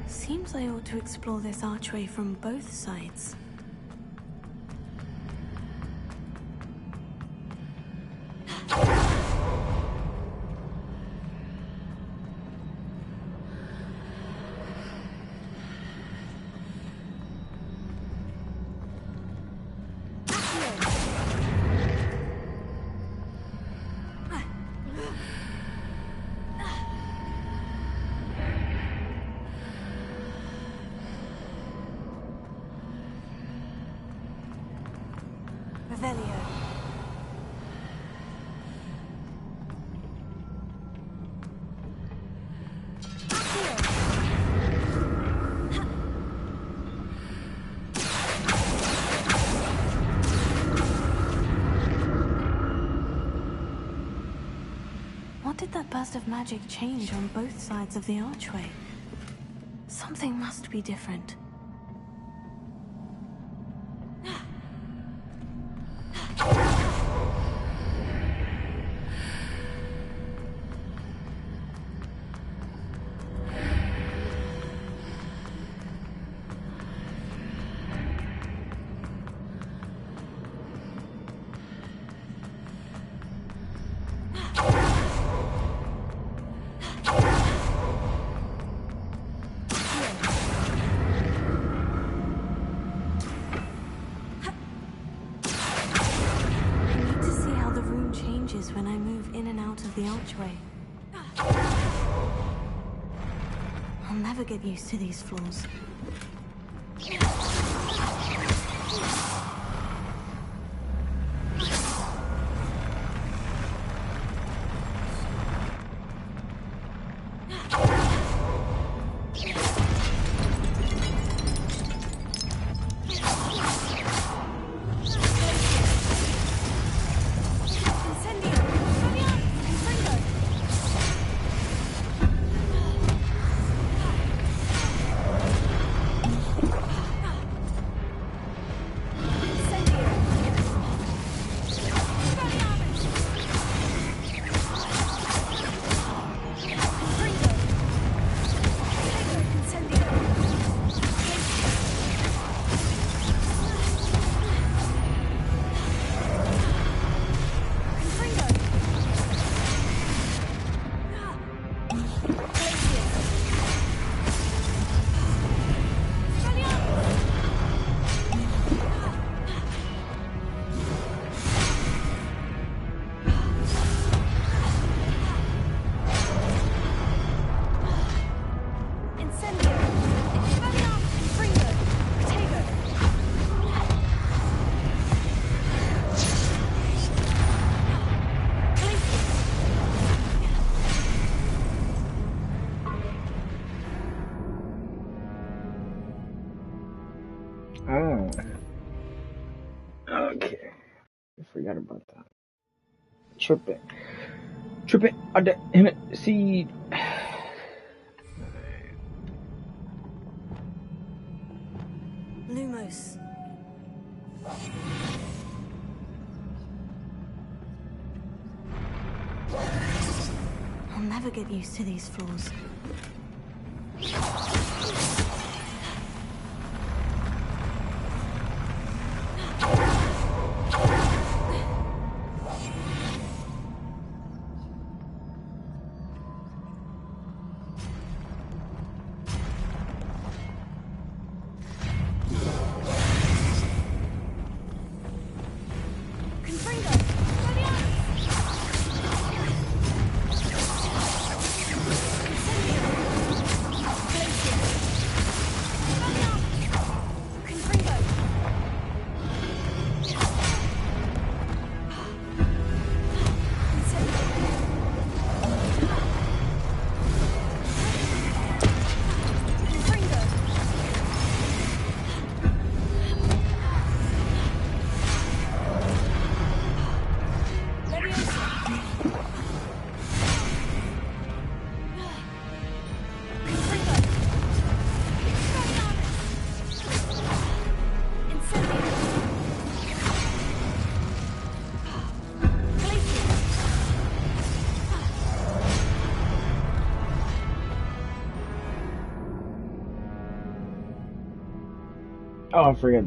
Seems I ought to explore this archway from both sides. Revelio. What did that burst of magic change on both sides of the archway? Something must be different. passageway. I'll never get used to these floors. Oh. Okay. I forgot about that. Tripping. See. Lumos. I'll never get used to these floors. Oh, I forgot.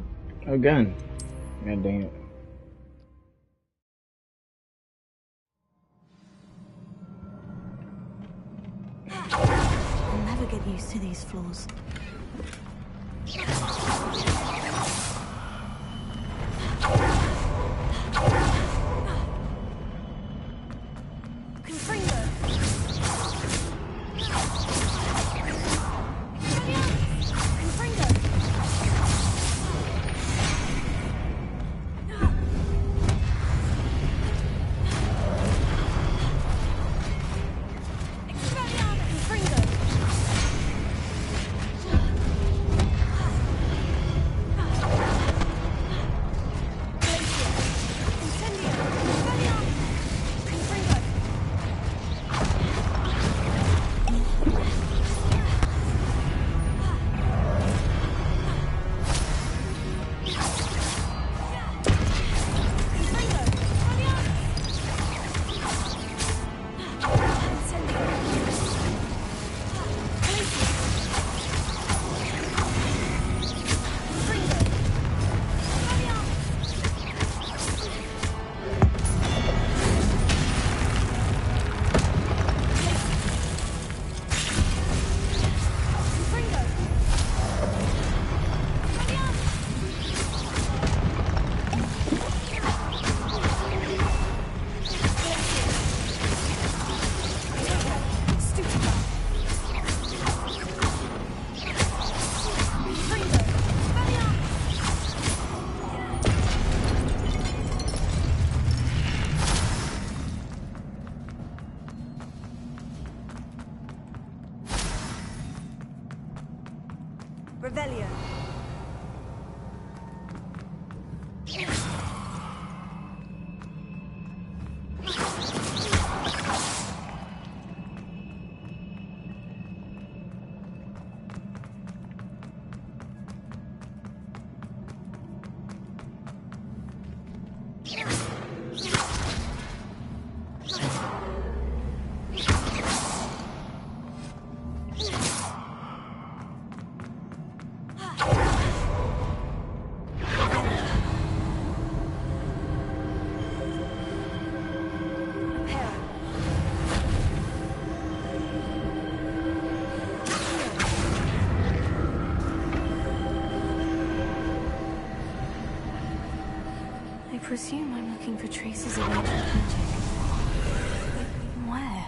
Again. God dang it. I'll never get used to these floors. Revelio. I presume I'm looking for traces of ancient magic. Where?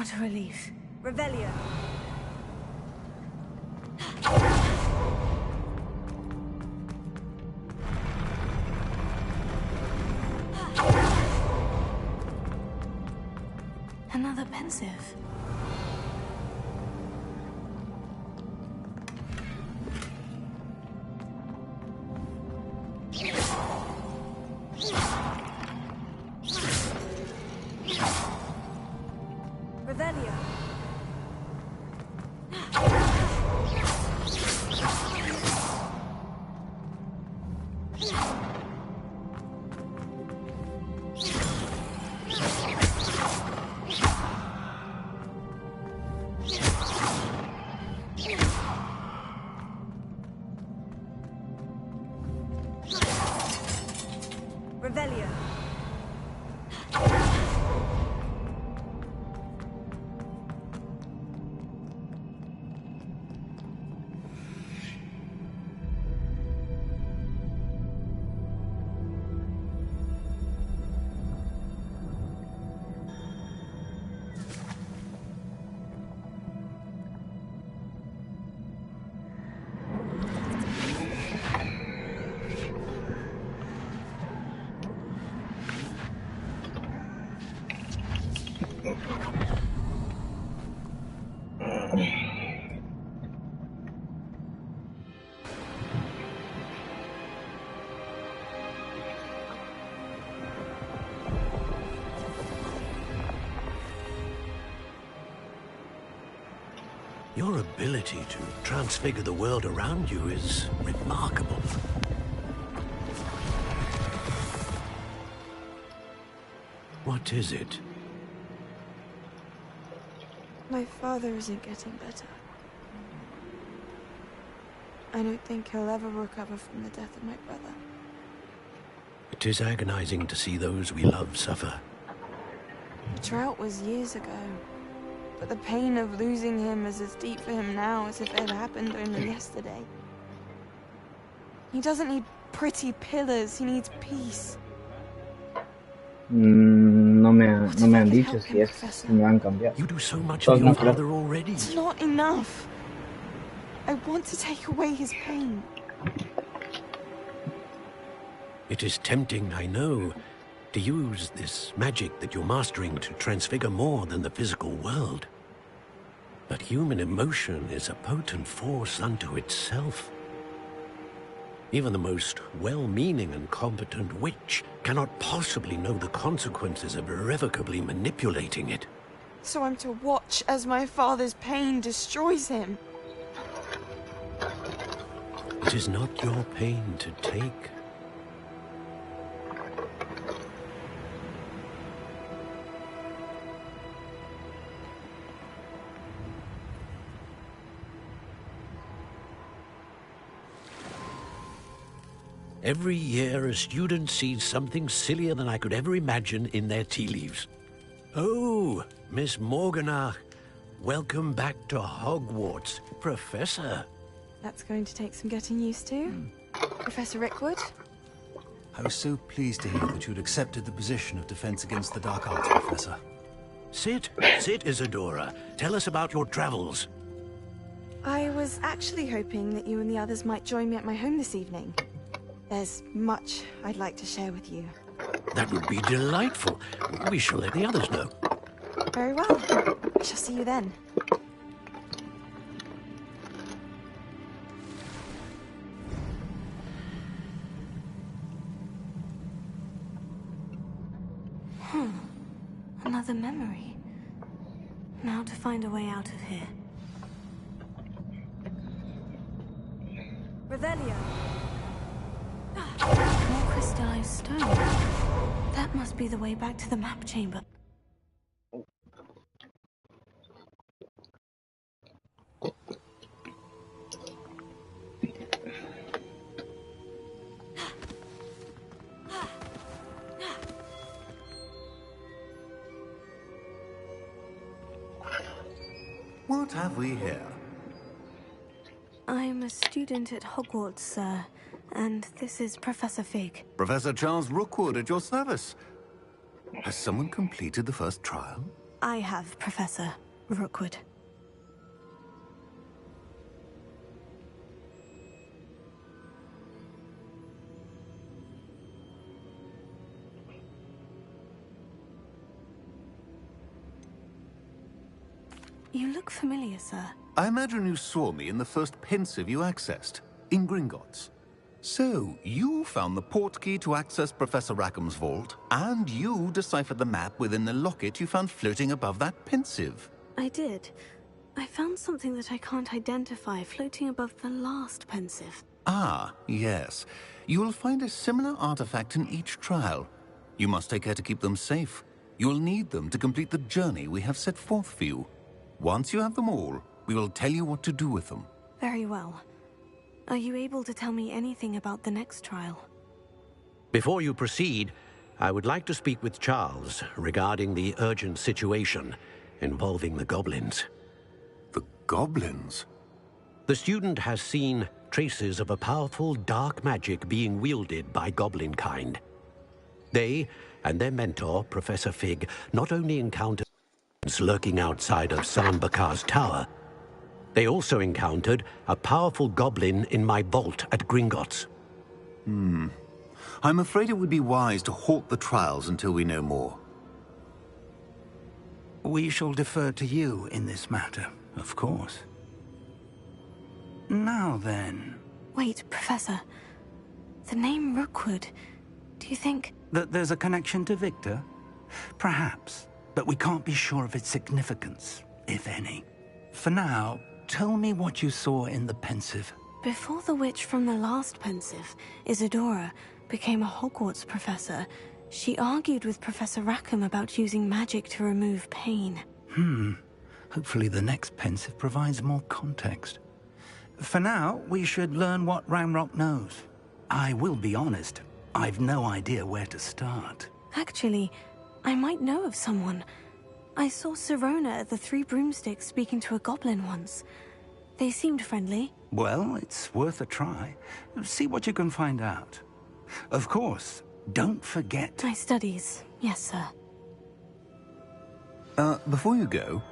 What a relief. Revelio. Another pensive. Revelio. Revelio. Your ability to transfigure the world around you is remarkable. What is it? My father isn't getting better. I don't think he'll ever recover from the death of my brother. It is agonizing to see those we love suffer. The drought was years ago, but the pain of losing him is as deep for him now as if it had happened only yesterday. He doesn't need pretty pillars, he needs peace. No me han dicho si me han cambiado. You do so much for your father already. It's not enough. I want to take away his pain. It is tempting, I know, to use this magic that you're mastering to transfigure more than the physical world. But human emotion is a potent force unto itself. Even the most well-meaning and competent witch cannot possibly know the consequences of irrevocably manipulating it. So I'm to watch as my father's pain destroys him. It is not your pain to take. Every year, a student sees something sillier than I could ever imagine in their tea leaves. Oh, Miss Morganach, welcome back to Hogwarts, Professor. That's going to take some getting used to. Professor Rickwood? I was so pleased to hear that you'd accepted the position of Defense Against the Dark Arts, Professor. Sit, Isadora. Tell us about your travels. I was actually hoping that you and the others might join me at my home this evening. There's much I'd like to share with you. That would be delightful. We shall let the others know. Very well. I shall see you then. Another memory. Now to find a way out of here. Revelio. More crystallized stone. That must be the way back to the map chamber. What have we here? I'm a student at Hogwarts, sir. And this is Professor Fig. Professor Charles Rookwood at your service. Has someone completed the first trial? I have, Professor Rookwood. You look familiar, sir. I imagine you saw me in the first pensive you accessed, in Gringotts. So, you found the portkey to access Professor Rackham's vault, and you deciphered the map within the locket you found floating above that pensive. I did. I found something that I can't identify floating above the last pensive. Ah, yes. You will find a similar artifact in each trial. You must take care to keep them safe. You will need them to complete the journey we have set forth for you. Once you have them all, we will tell you what to do with them. Very well. Are you able to tell me anything about the next trial? Before you proceed, I would like to speak with Charles regarding the urgent situation involving the goblins. The goblins? The student has seen traces of a powerful dark magic being wielded by goblin kind. They and their mentor, Professor Fig, not only encountered lurking outside of San Bakar's tower, they also encountered a powerful goblin in my vault at Gringotts. I'm afraid it would be wise to halt the trials until we know more. We shall defer to you in this matter, of course. Now then... Wait, Professor. The name Rookwood. Do you think... That there's a connection to Victor? Perhaps, but we can't be sure of its significance, if any. For now, tell me what you saw in the pensive. Before the witch from the last pensive, Isadora, became a Hogwarts professor, she argued with Professor Rackham about using magic to remove pain. Hopefully the next pensive provides more context. For now, we should learn what Ranrock knows. I will be honest, I've no idea where to start. Actually, I might know of someone. I saw Sirona at the Three Broomsticks speaking to a goblin once. They seemed friendly. Well, it's worth a try. See what you can find out. Of course, don't forget... My studies, yes, sir. Before you go...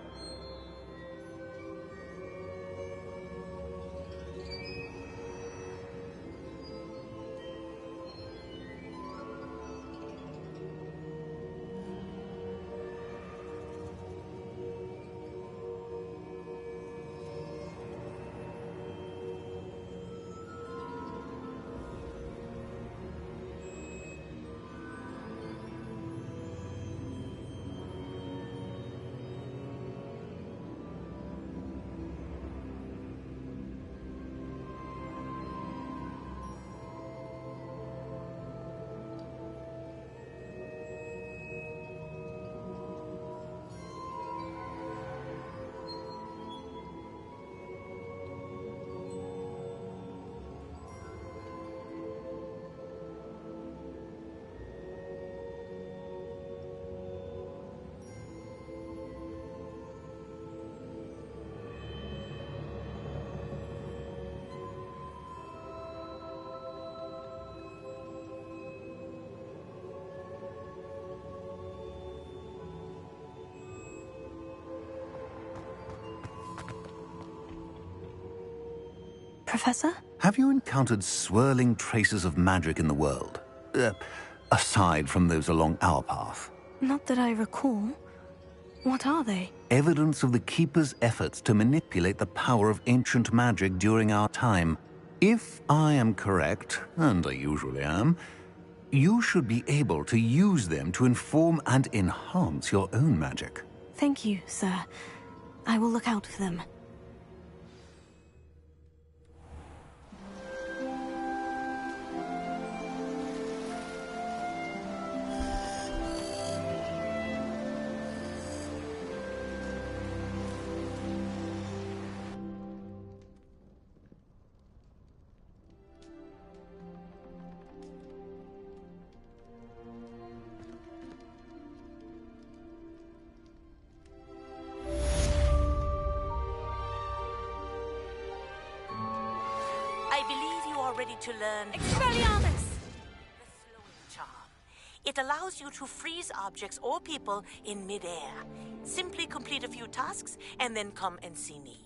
Professor? Have you encountered swirling traces of magic in the world? Aside from those along our path? Not that I recall. What are they? Evidence of the Keeper's efforts to manipulate the power of ancient magic during our time. If I am correct, and I usually am, you should be able to use them to inform and enhance your own magic. Thank you, sir. I will look out for them. I believe you are ready to learn Expelliarmus! the slowing charm. It allows you to freeze objects or people in midair. Simply complete a few tasks and then come and see me.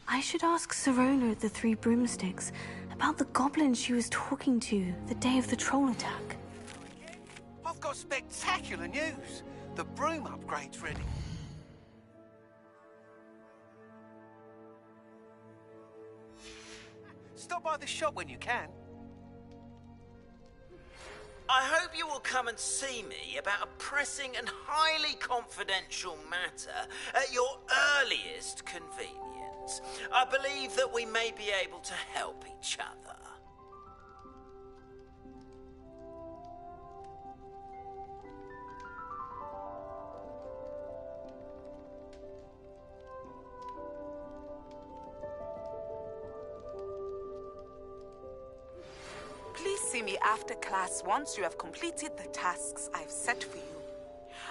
I should ask Sirona at the Three Broomsticks about the goblin she was talking to the day of the troll attack. I've got spectacular news. The broom upgrade's ready. Stop by the shop when you can. I hope you will come and see me about a pressing and highly confidential matter at your earliest convenience. I believe that we may be able to help each other. Please see me after class once you have completed the tasks I've set for you.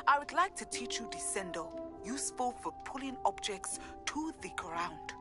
I would like to teach you Descendo, useful for pulling objects to the ground.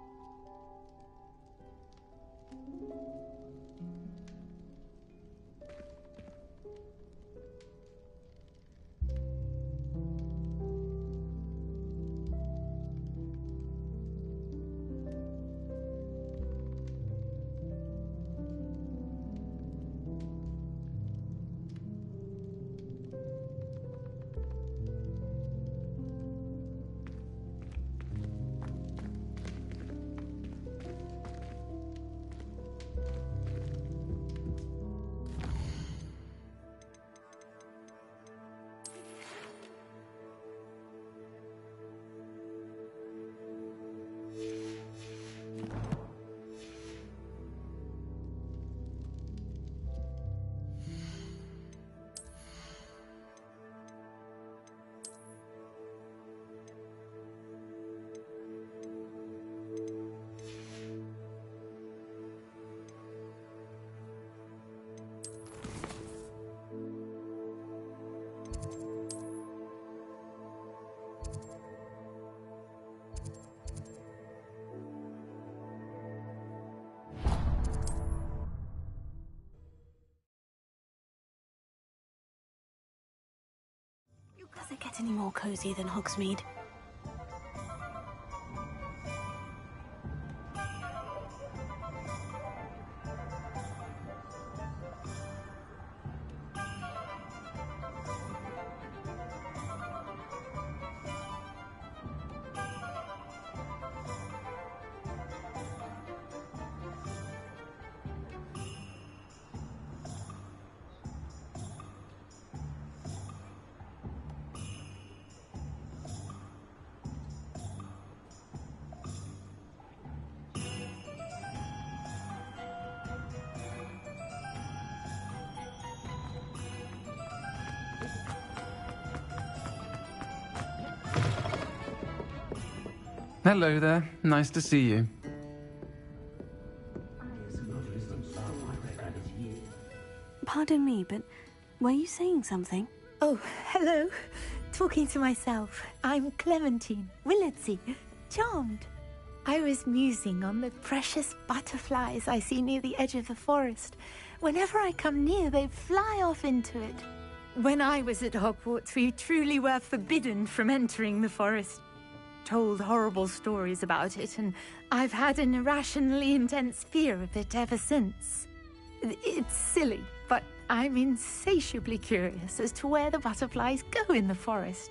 Does it get any more cozy than Hogsmeade? Hello there. Nice to see you. Pardon me, but were you saying something? Oh, hello. Talking to myself. I'm Clementine Willardsey. Charmed. I was musing on the precious butterflies I see near the edge of the forest. Whenever I come near, they fly off into it. When I was at Hogwarts, we truly were forbidden from entering the forest. Told horrible stories about it, and I've had an irrationally intense fear of it ever since. It's silly, but I'm insatiably curious as to where the butterflies go in the forest.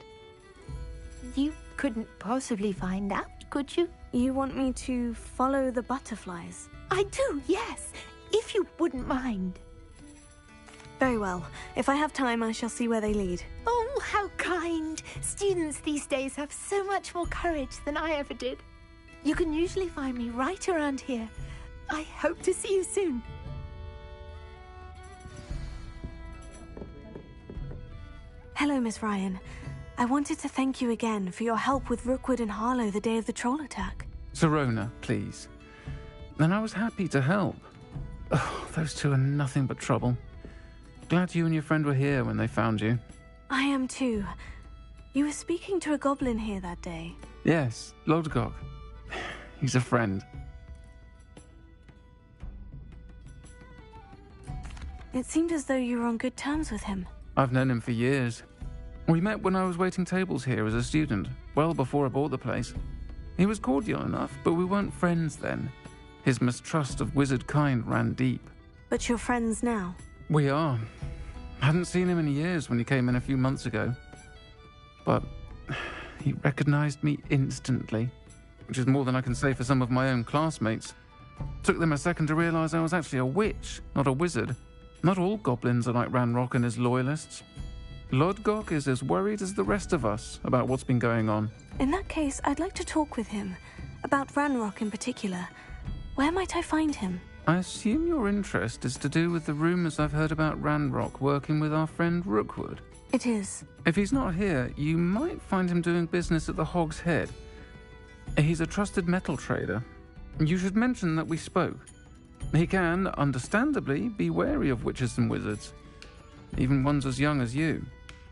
You couldn't possibly find out, could you? You want me to follow the butterflies? I do, yes, if you wouldn't mind. Very well. If I have time, I shall see where they lead. Oh, how kind. Students these days have so much more courage than I ever did. You can usually find me right around here. I hope to see you soon. Hello, Miss Ryan. I wanted to thank you again for your help with Rookwood and Harlow the day of the troll attack. Sirona, please. And I was happy to help. Oh, those two are nothing but trouble. Glad you and your friend were here when they found you. I am too. You were speaking to a goblin here that day. Yes, Lodgok. He's a friend. It seemed as though you were on good terms with him. I've known him for years. We met when I was waiting tables here as a student, well before I bought the place. He was cordial enough, but we weren't friends then. His mistrust of wizard kind ran deep. But you're friends now? We are. Hadn't seen him in years when he came in a few months ago. But he recognized me instantly, which is more than I can say for some of my own classmates. Took them a second to realize I was actually a witch, not a wizard. Not all goblins are like Ranrock and his loyalists. Lodgok is as worried as the rest of us about what's been going on. In that case, I'd like to talk with him. About Ranrock in particular. Where might I find him? I assume your interest is to do with the rumors I've heard about Ranrock working with our friend Rookwood. It is. If he's not here, you might find him doing business at the Hog's Head. He's a trusted metal trader. You should mention that we spoke. He can, understandably, be wary of witches and wizards, even ones as young as you.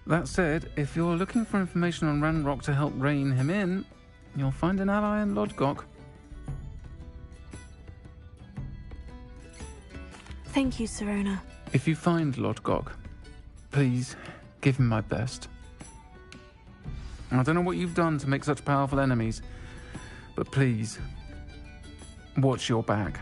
That said, if you're looking for information on Ranrock to help rein him in, you'll find an ally in Lodgok. Thank you, Sirona. If you find Lodgok, please give him my best. I don't know what you've done to make such powerful enemies, but please, watch your back.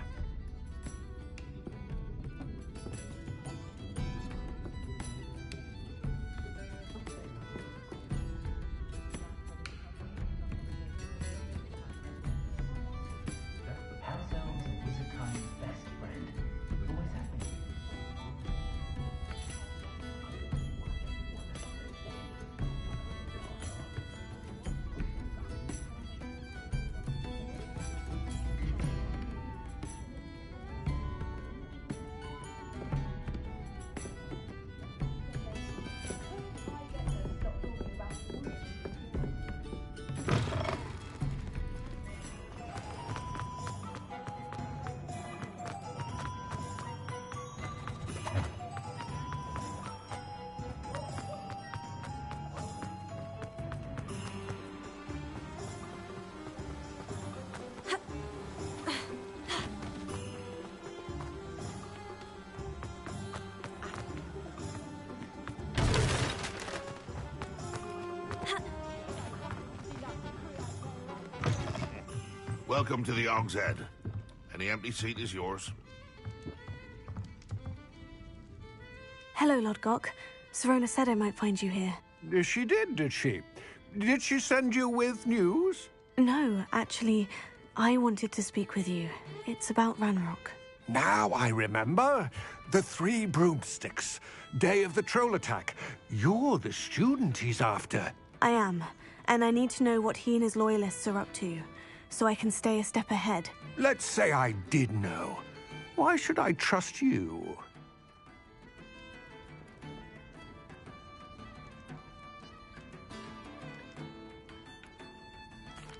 Welcome to the Hog's Head. Any empty seat is yours. Hello, Lodgok. Sirona said I might find you here. She did she? Did she send you with news? No, actually, I wanted to speak with you. It's about Ranrock. Now I remember. The 3 broomsticks. Day of the troll attack. You're the student he's after. I am, and I need to know what he and his loyalists are up to, so I can stay a step ahead. Let's say I did know. Why should I trust you?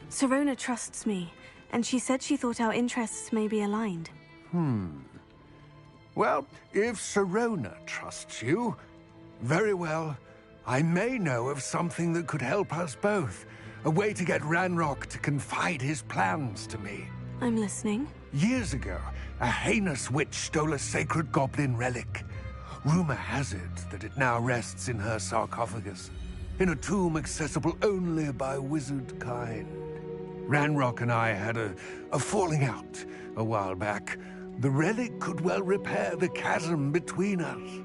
Sirona trusts me, and she said she thought our interests may be aligned. Well, if Sirona trusts you, very well. I may know of something that could help us both. A way to get Ranrock to confide his plans to me. I'm listening. Years ago, a heinous witch stole a sacred goblin relic. Rumor has it that it now rests in her sarcophagus, in a tomb accessible only by wizard kind. Ranrock and I had a falling out a while back. The relic could well repair the chasm between us.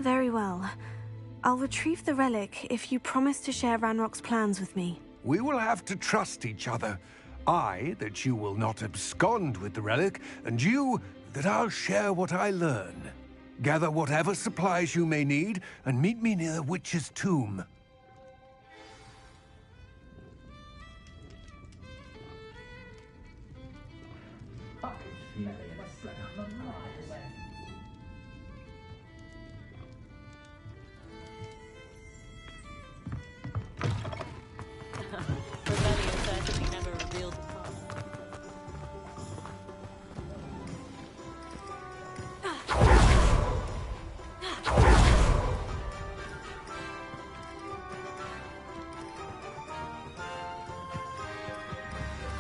Very well. I'll retrieve the relic if you promise to share Ranrock's plans with me. We will have to trust each other. I, that you will not abscond with the relic, and you, that I'll share what I learn. Gather whatever supplies you may need, and meet me near the witch's tomb.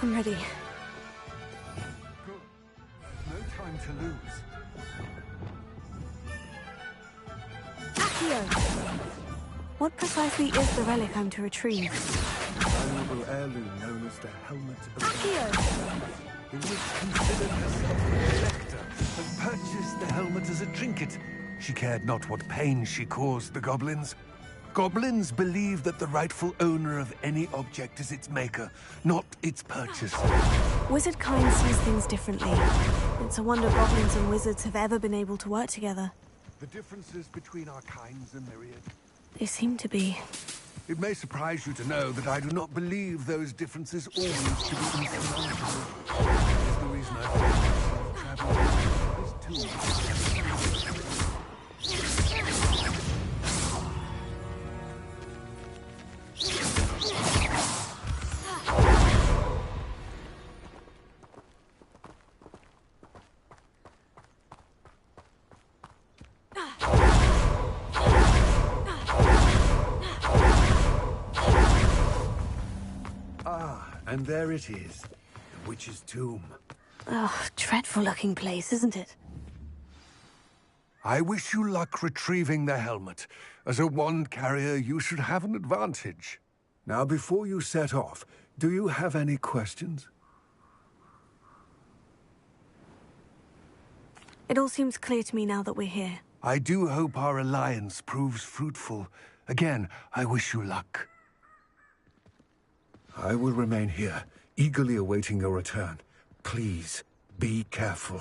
I'm ready. Good. No time to lose. Accio! What precisely is the relic I'm to retrieve? A valuable heirloom known as the Helmet of Accio! In which considered herself a collector and purchased the helmet as a trinket. She cared not what pain she caused the goblins. Goblins believe that the rightful owner of any object is its maker, not its purchaser. Wizard kind sees things differently. It's a wonder goblins and wizards have ever been able to work together. The differences between our kinds are myriad. They seem to be. It may surprise you to know that I do not believe those differences always to be insurmountable. That is the reason I find myself traveling this tomb. And there it is, the witch's tomb. Oh, dreadful looking place, isn't it? I wish you luck retrieving the helmet. As a wand carrier, you should have an advantage. Now, before you set off, do you have any questions? It all seems clear to me now that we're here. I do hope our alliance proves fruitful. Again, I wish you luck. I will remain here, eagerly awaiting your return. Please, be careful.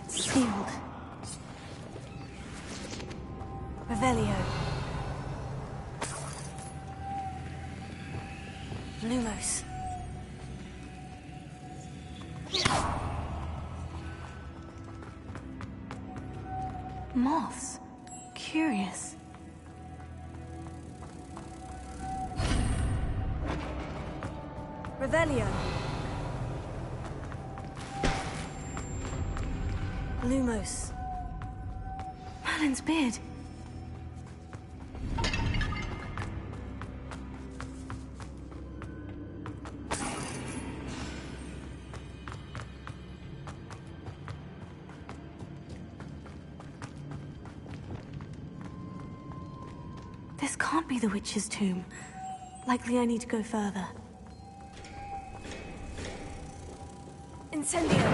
Sealed. Revelio. Lumos. Moths. Curious. Revelio. Lumos. Merlin's beard. This can't be the witch's tomb. Likely I need to go further. Incendio!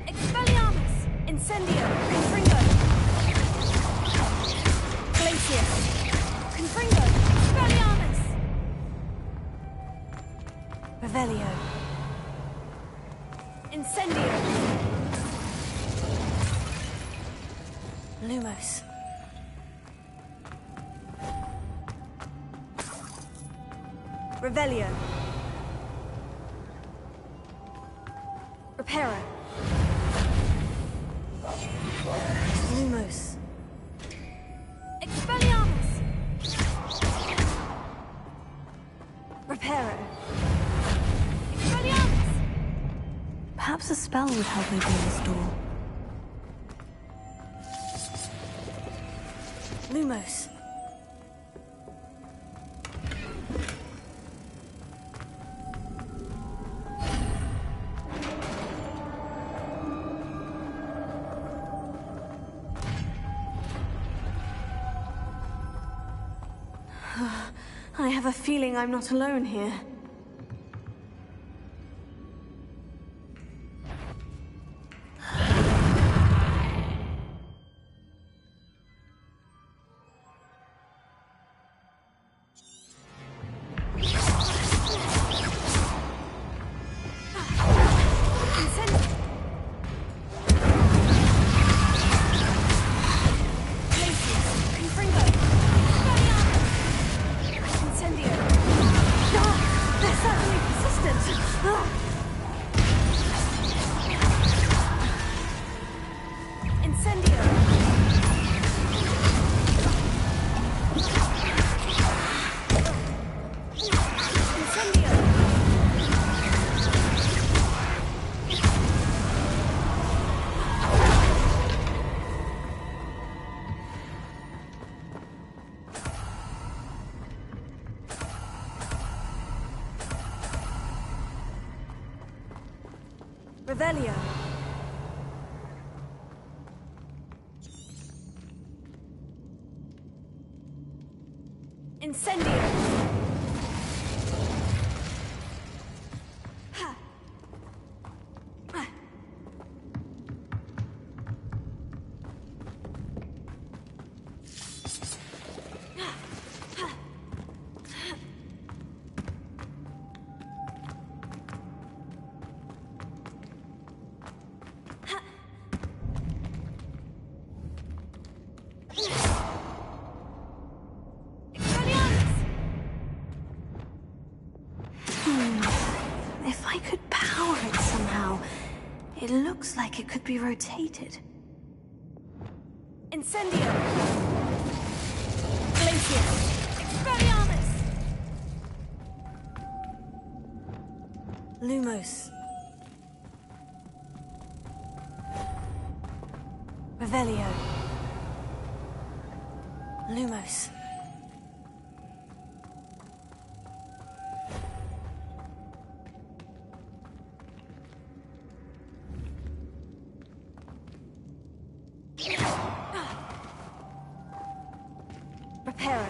Expelliarmus! Incendio! Confringo! Glacius! Confringo! Expelliarmus! Revelio! Incendio! Lumos. Revelio. Reparo. Lumos. Reparo. Perhaps a spell would help open this door. Lumos. I have a feeling I'm not alone here. Revelio. Incendio. If I could power it somehow, it looks like it could be rotated. Incendio! Glacius! Expelliarmus! Lumos. Revelio. Lumos. Reparo.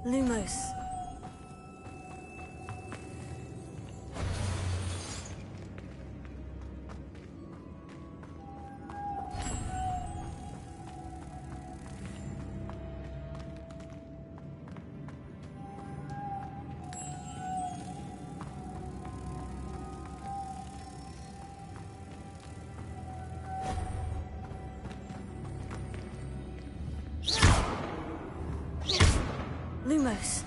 Lumos. Lumos.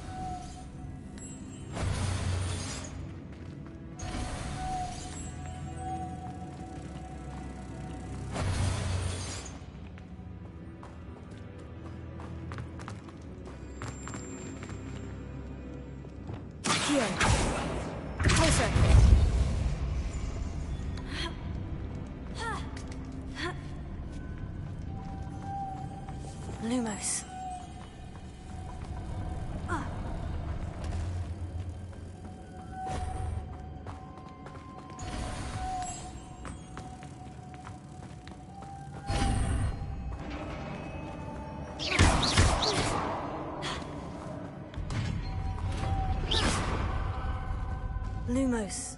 Here. Closer. Lumos. Lumos.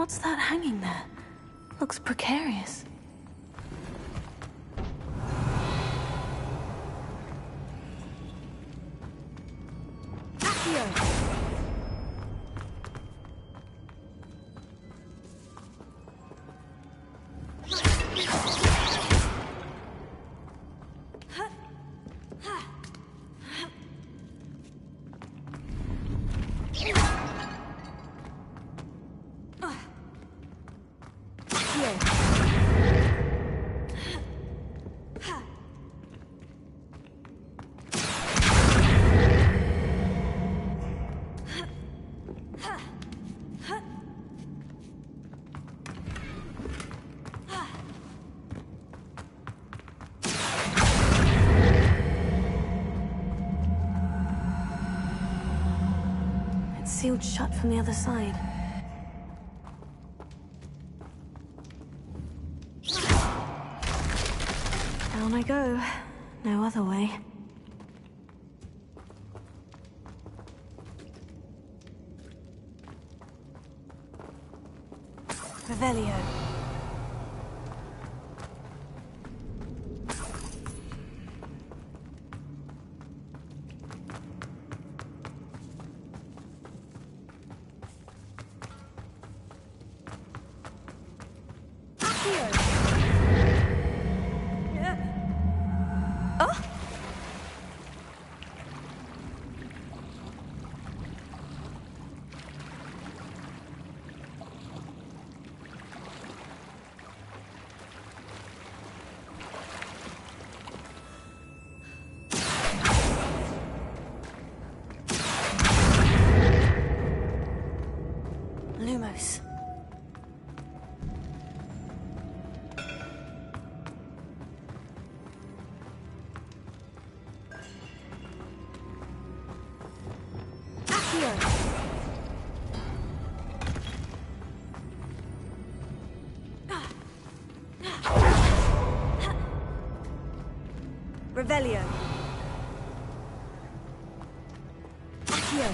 What's that hanging there? Looks precarious. It's sealed shut from the other side. Down I go. No other way. Revelio. Lumos. Revelio. Accio.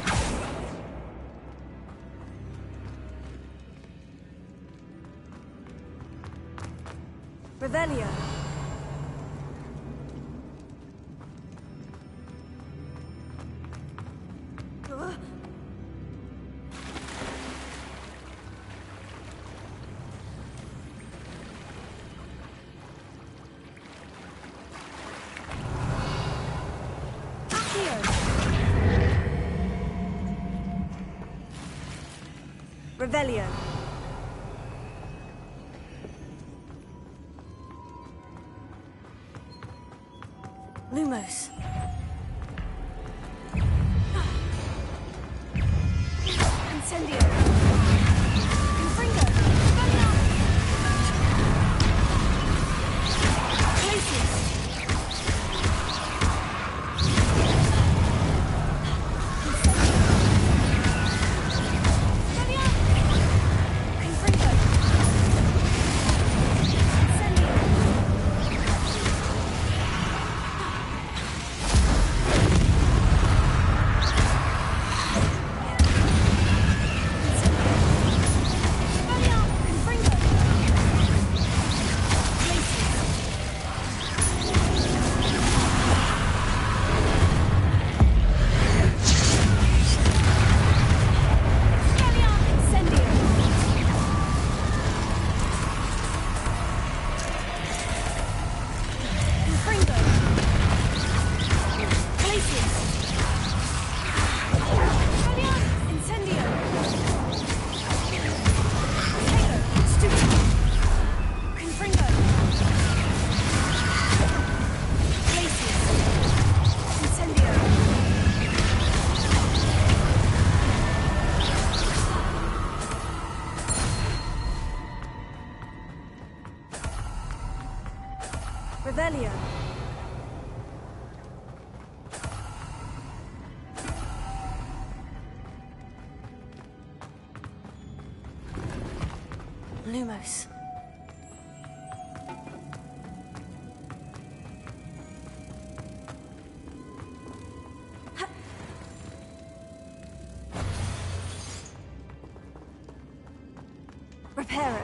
Revelio. Revelio. Lumos. Incendio. Confringo. Glacius. Revelio. Lumos. Reparo.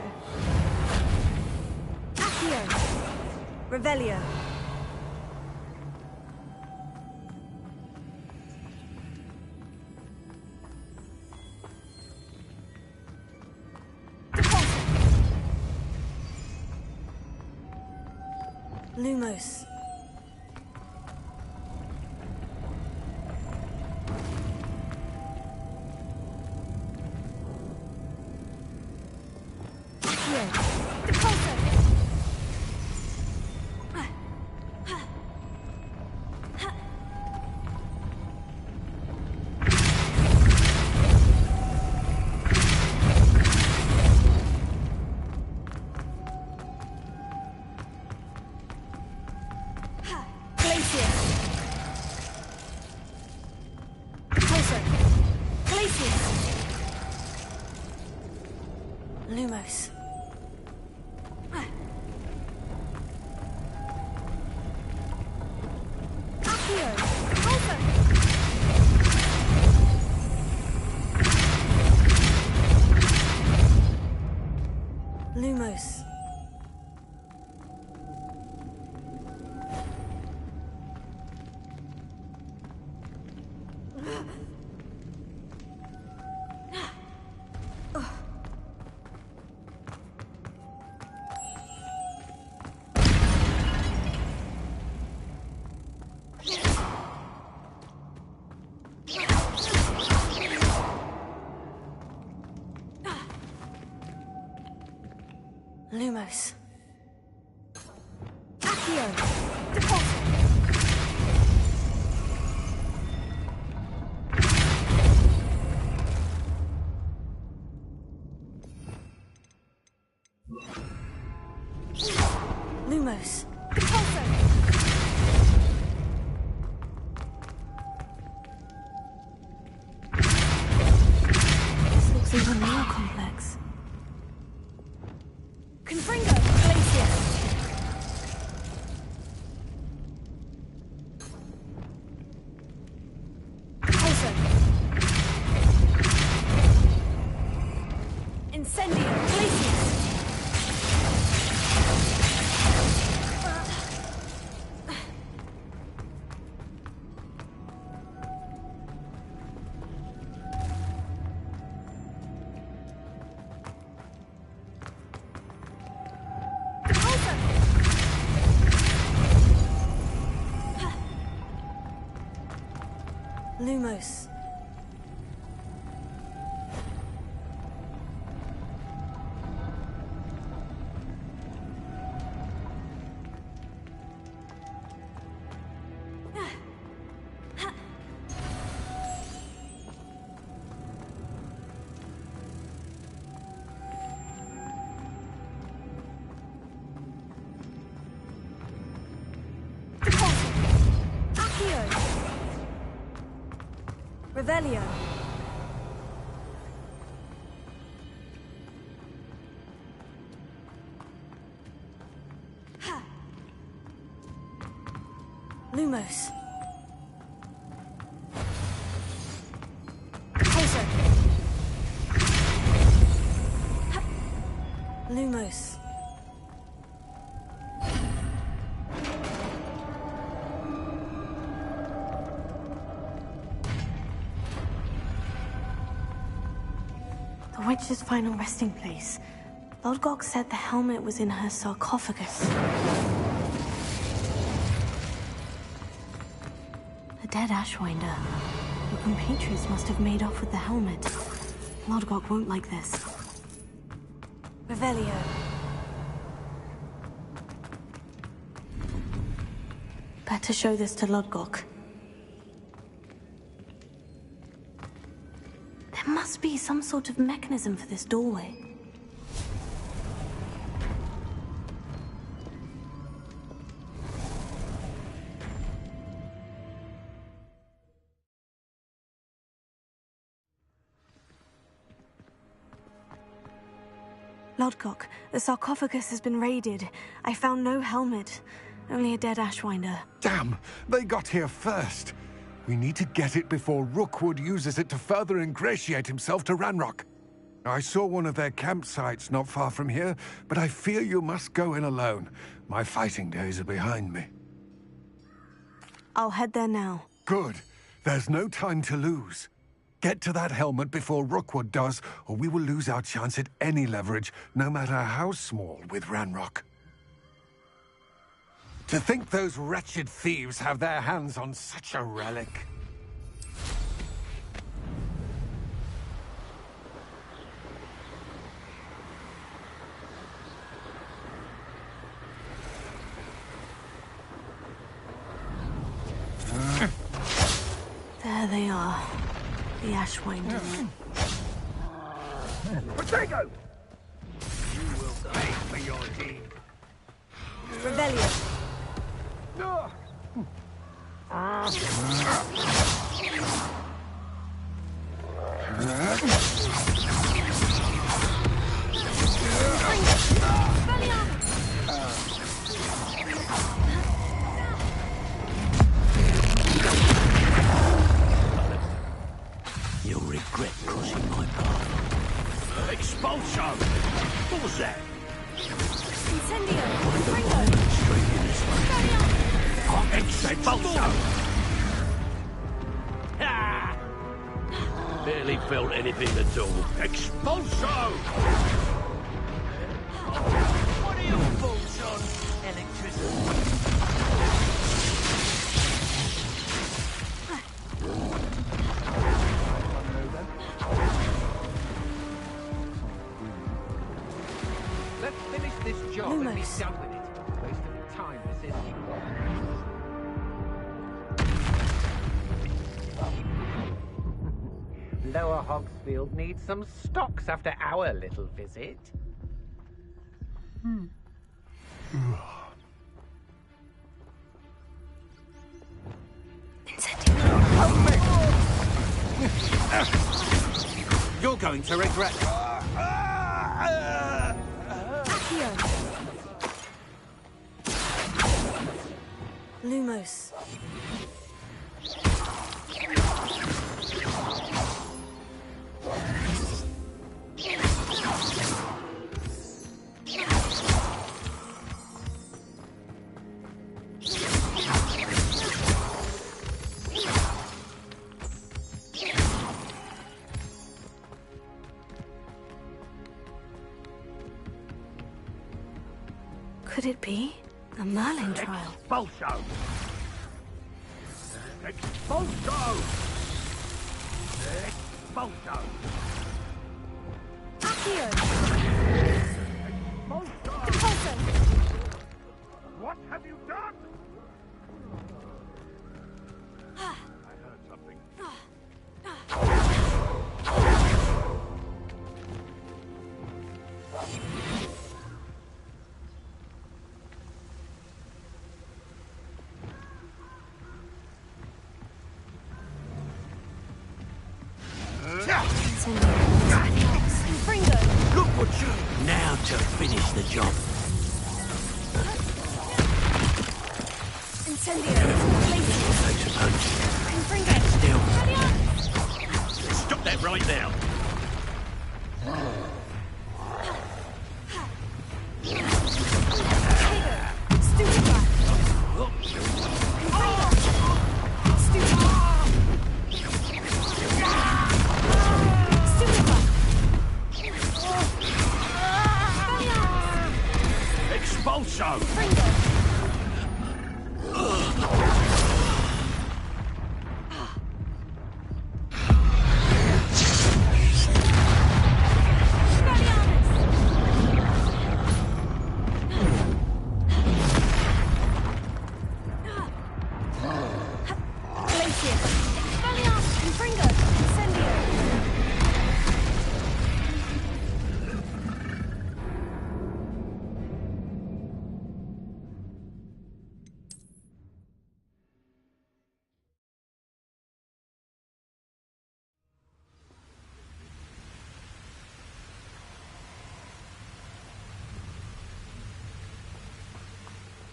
Accio. Revelio. Lumos. Lumos. Accio. Pulsar. Lumos. Lumos. Accio. Deposit. Lumos. Deposit. This looks even more complex. Confringo. Glacier. Pulsar. Incendio. Glacier. Lumos. Accio. Revelio. Lumos. Pulsar. Lumos. The witch's final resting place. Lodgok said the helmet was in her sarcophagus. A dead Ashwinder. Your compatriots must have made off with the helmet. Lodgok won't like this. Revelio. Better show this to Lodgok. There must be some sort of mechanism for this doorway. Lodgok, the sarcophagus has been raided. I found no helmet, only a dead Ashwinder. Damn! They got here first. We need to get it before Rookwood uses it to further ingratiate himself to Ranrock. I saw one of their campsites not far from here, but I fear you must go in alone. My fighting days are behind me. I'll head there now. Good. There's no time to lose. Get to that helmet before Rookwood does, or we will lose our chance at any leverage, no matter how small, with Ranrock. To think those wretched thieves have their hands on such a relic. There they are. The Ashwinders. Potato! You will pay for your deed. Rebellion. You'll regret crossing my path. Expulso! What was that? Incendio. Expulso! Barely felt anything at all. Expulso! What are your thoughts on electricity? Let's finish this job and be done with it. Waste of time, this is. Lower Hogsfield needs some stocks after our little visit. You're going to regret. Lumos. Could it be a Merlin trial? Expulso! Expulso! Expulso! Accio. Expulso! What have you done? I heard something. Look what you... Now to finish the job. Takes a punch. Still. Stop that right now. Expulso!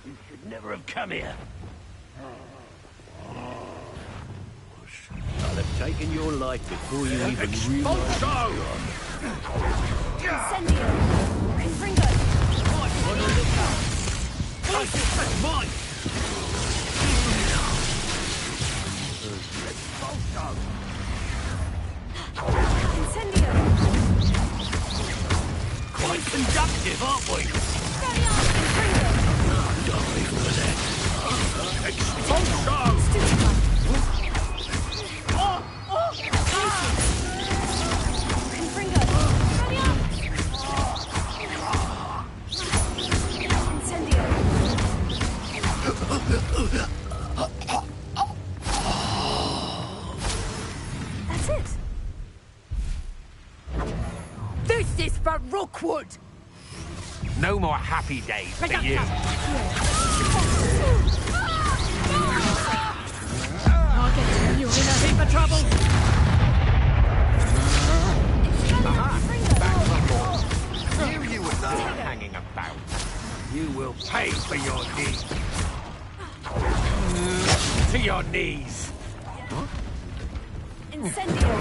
You should never have come here. I'll have taken your life before you even realize. Incendio! Confringo! On the lookout! That's mine! Incendio! Quite conductive, aren't we? Die for that. Expulso! Confringo! Incendio! That's it. This is for Rookwood! No more happy days for you. Okay, you're in a heap of trouble. Here you were hanging about. You will pay for your deeds. To your knees. Incendio!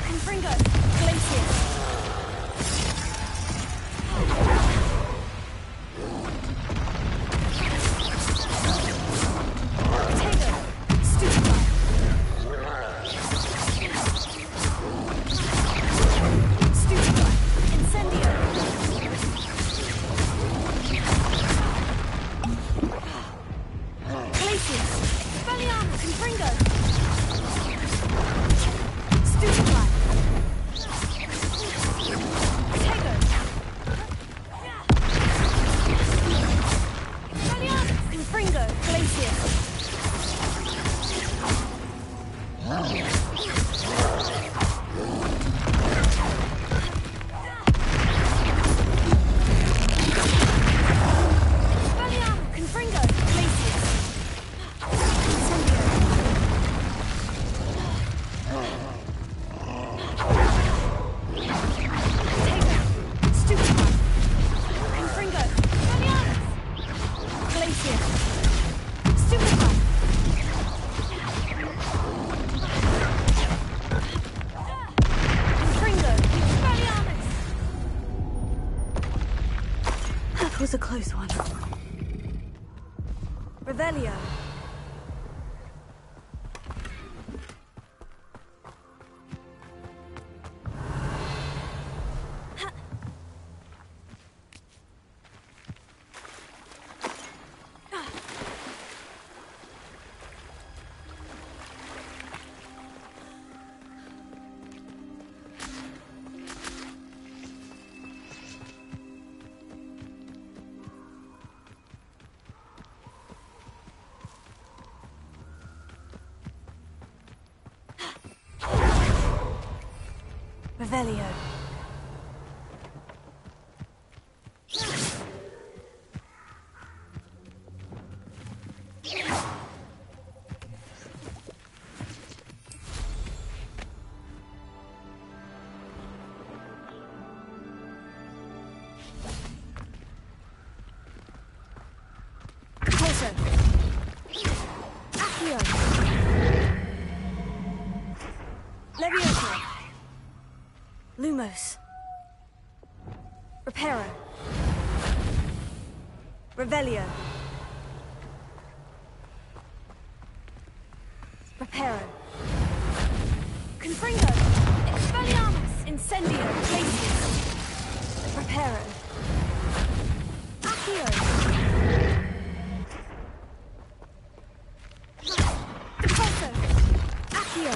Confringo! Glacius! Potato! Stupefy! Stupefy! Incendio! Glacius! Expelliarmus! Confringo! Stupefy! Potato! Expelliarmus! Confringo! Glacius! Expelliarmus! Confringo! Glacius! Incendio! Potato! Stupefy! Confringo! Expelliarmus! Glacius! Stupefy! Confringo! Expelliarmus! That was a close one. Revelio. Revelio. Torso. Accio. Levioso. Lumos. Reparo. Revelio. Reparo. Confringo. Expelliarmus. Incendio. Glacius. Reparo. Accio. Deposo. Accio.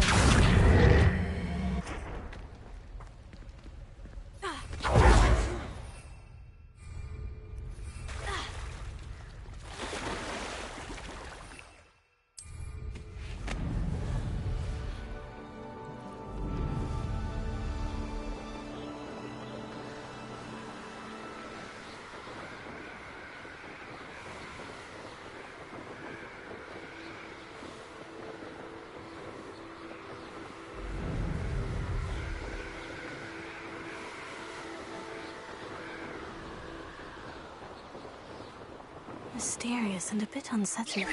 Mysterious and a bit unsettling.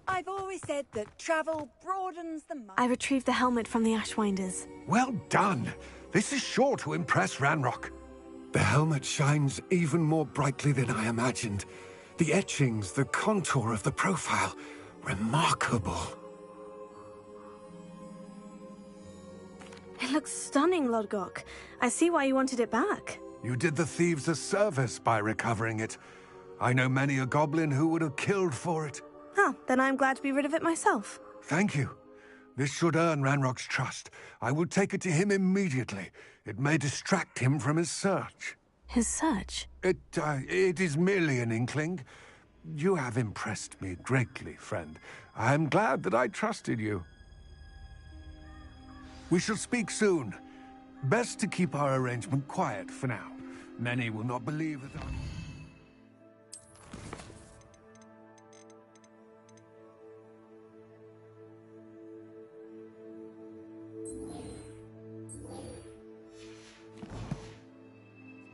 I've always said that travel broadens the mind. I retrieved the helmet from the Ashwinders. Well done. This is sure to impress Ranrock. The helmet shines even more brightly than I imagined. The etchings, the contour of the profile, remarkable. It looks stunning, Lodgok. I see why you wanted it back. You did the thieves a service by recovering it. I know many a goblin who would have killed for it. Huh, then I'm glad to be rid of it myself. Thank you. This should earn Ranrock's trust. I will take it to him immediately. It may distract him from his search. His search? It is merely an inkling. You have impressed me greatly, friend. I am glad that I trusted you. We shall speak soon. Best to keep our arrangement quiet for now. Many will not believe that I...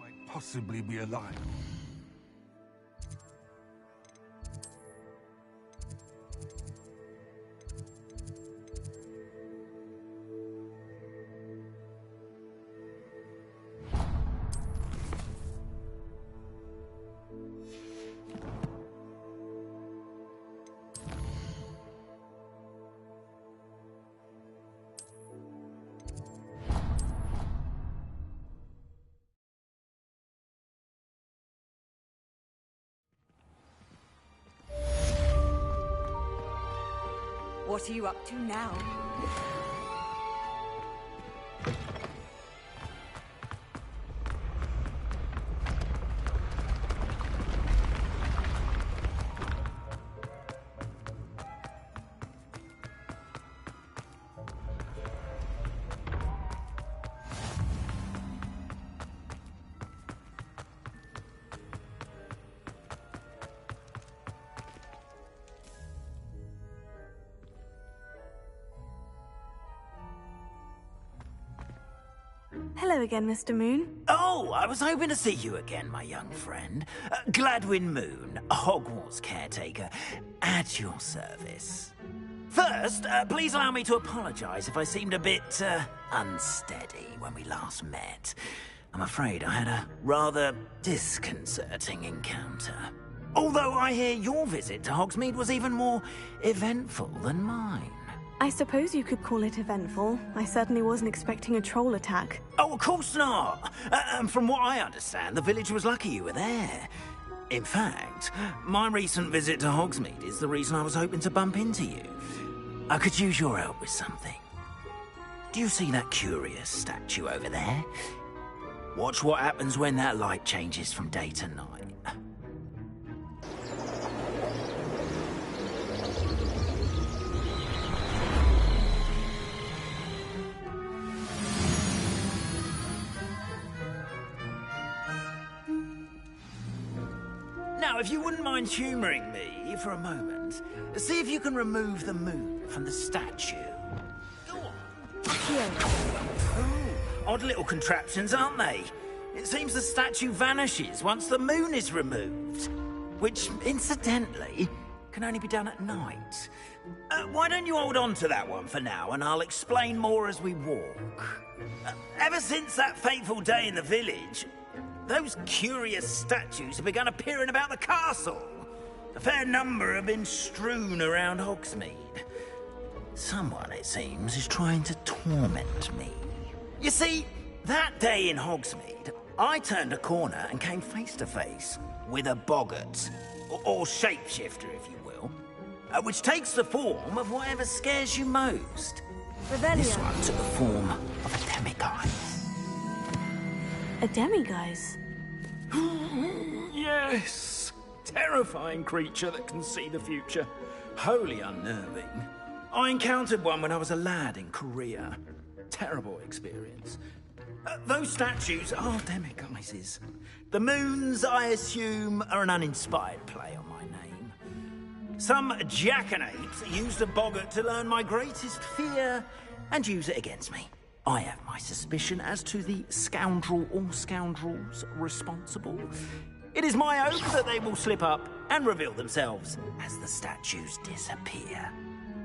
might possibly be alive. What are you up to now? Hello again, Mr. Moon. Oh, I was hoping to see you again, my young friend. Gladwin Moon, Hogwarts caretaker, at your service. First, please allow me to apologize if I seemed a bit, unsteady when we last met. I'm afraid I had a rather disconcerting encounter. Although I hear your visit to Hogsmeade was even more eventful than mine. I suppose you could call it eventful. I certainly wasn't expecting a troll attack. Oh, of course not. And from what I understand, the village was lucky you were there. In fact, my recent visit to Hogsmeade is the reason I was hoping to bump into you. I could use your help with something. Do you see that curious statue over there? Watch what happens when that light changes from day to night. Now, if you wouldn't mind humouring me for a moment, see if you can remove the moon from the statue. Go on. Here. Oh, odd little contraptions, aren't they? It seems the statue vanishes once the moon is removed. Which, incidentally, can only be done at night. Why don't you hold on to that one for now, and I'll explain more as we walk. Ever since that fateful day in the village, those curious statues have begun appearing about the castle. A fair number have been strewn around Hogsmeade. Someone, it seems, is trying to torment me. You see, that day in Hogsmeade, I turned a corner and came face to face with a boggart, or shapeshifter, if you will, which takes the form of whatever scares you most. Revelio. This one took the form of a demiguise. A demiguise? Yes! Terrifying creature that can see the future. Wholly unnerving. I encountered one when I was a lad in Korea. Terrible experience. Those statues are demiguises. The moons, I assume, are an uninspired play on my name. Some jackanapes used a boggart to learn my greatest fear and use it against me. I have my suspicion as to the scoundrel or scoundrels responsible. It is my hope that they will slip up and reveal themselves as the statues disappear.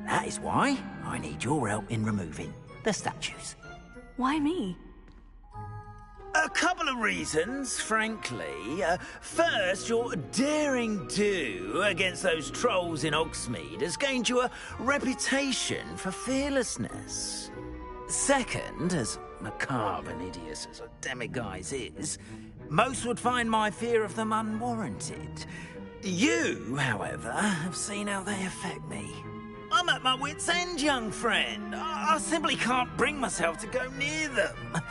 That is why I need your help in removing the statues. Why me? A couple of reasons, frankly. First, your daring do against those trolls in Hogsmeade has gained you a reputation for fearlessness. Second, as macabre and hideous as a demiguise is, most would find my fear of them unwarranted. You, however, have seen how they affect me. I'm at my wit's end, young friend. I simply can't bring myself to go near them.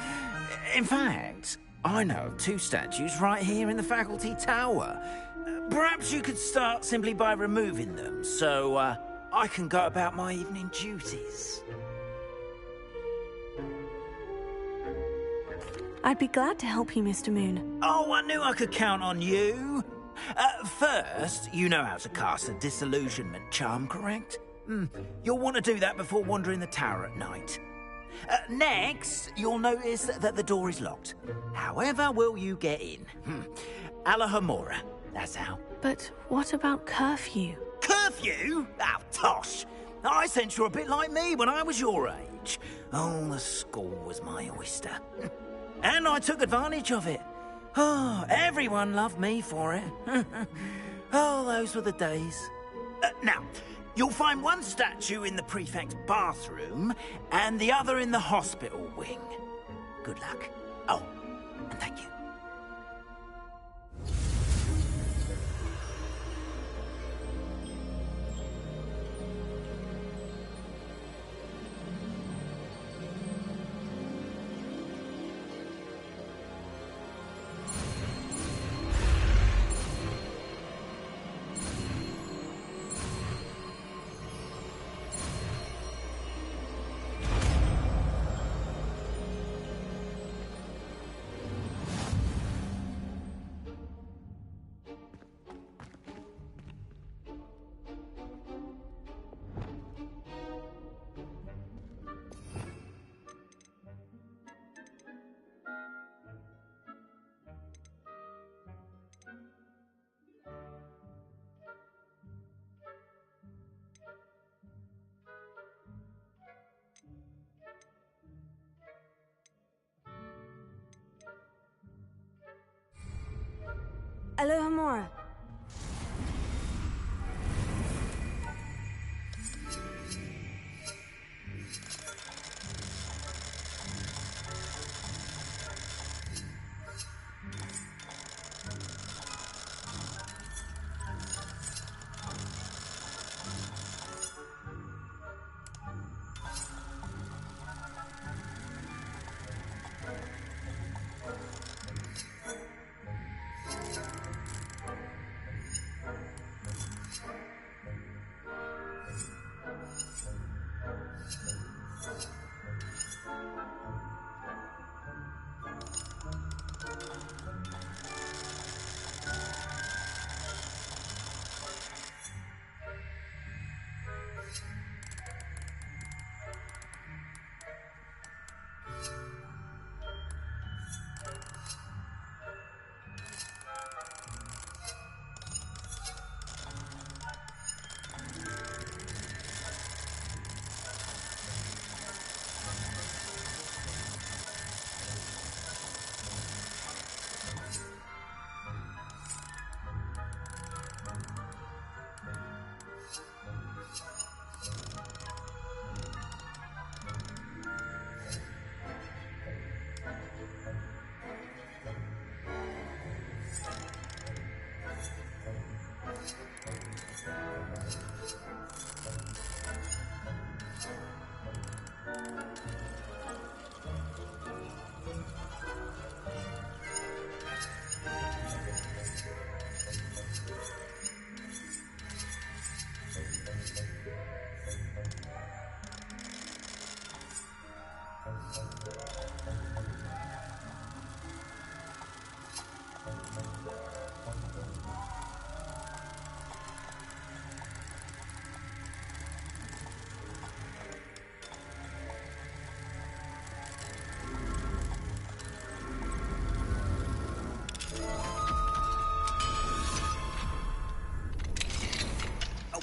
In fact, I know of 2 statues right here in the faculty tower. Perhaps you could start simply by removing them, so I can go about my evening duties. I'd be glad to help you, Mr. Moon. Oh, I knew I could count on you. First, you know how to cast a disillusionment charm, correct? You'll want to do that before wandering the tower at night. Next, you'll notice that the door is locked. However will you get in? Alahomora, that's how. But what about curfew? Curfew? Oh, tosh. I sense you're a bit like me when I was your age. Oh, the school was my oyster. And I took advantage of it. Oh, everyone loved me for it. Oh, those were the days. Now, you'll find one statue in the prefect's bathroom and the other in the hospital wing. Good luck. Oh, and thank you. Alohomora.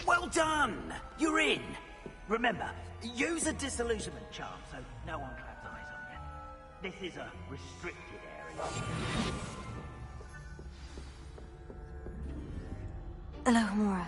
Well done! You're in. Remember, use a disillusionment charm so no one claps eyes on you. This is a restricted area. Alohomora.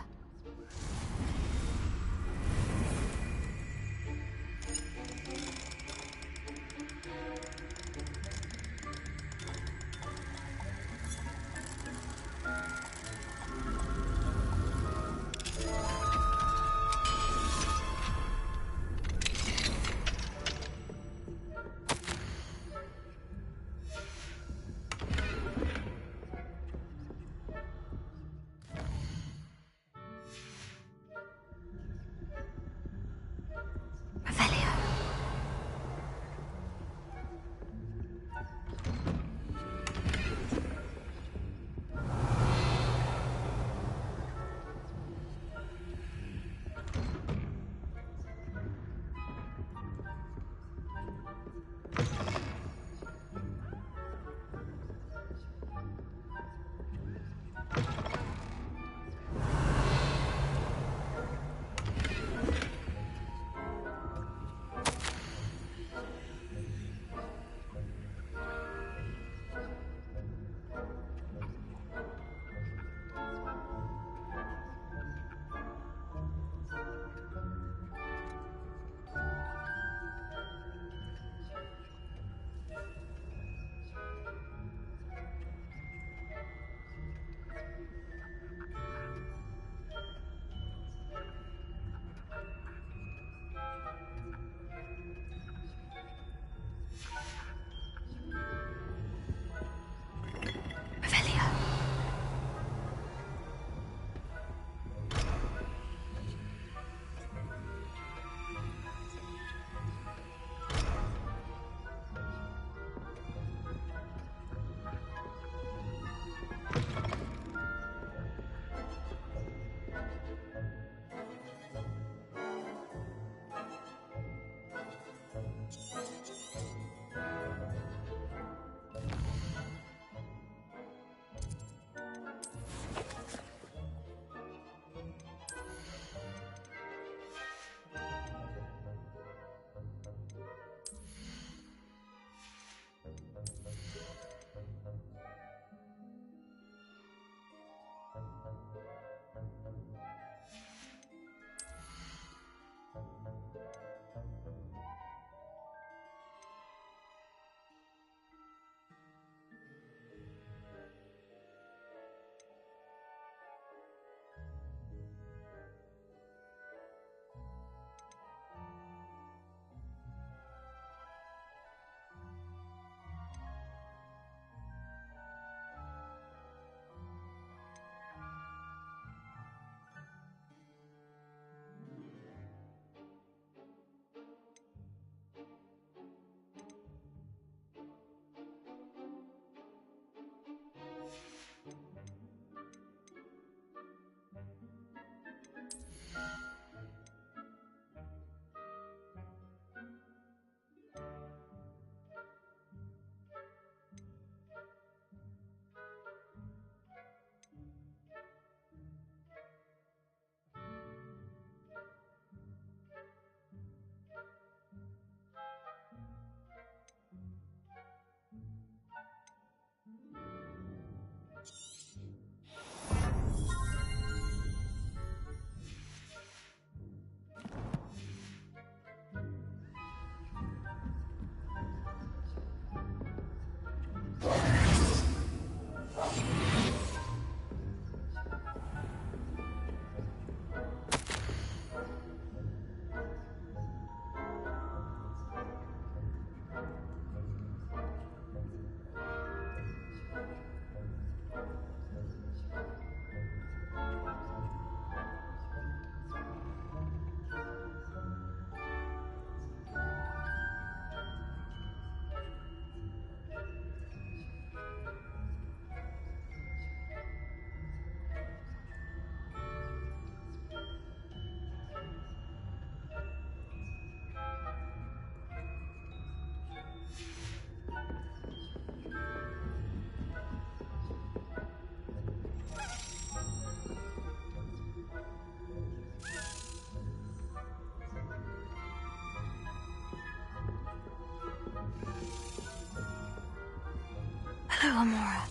Amora.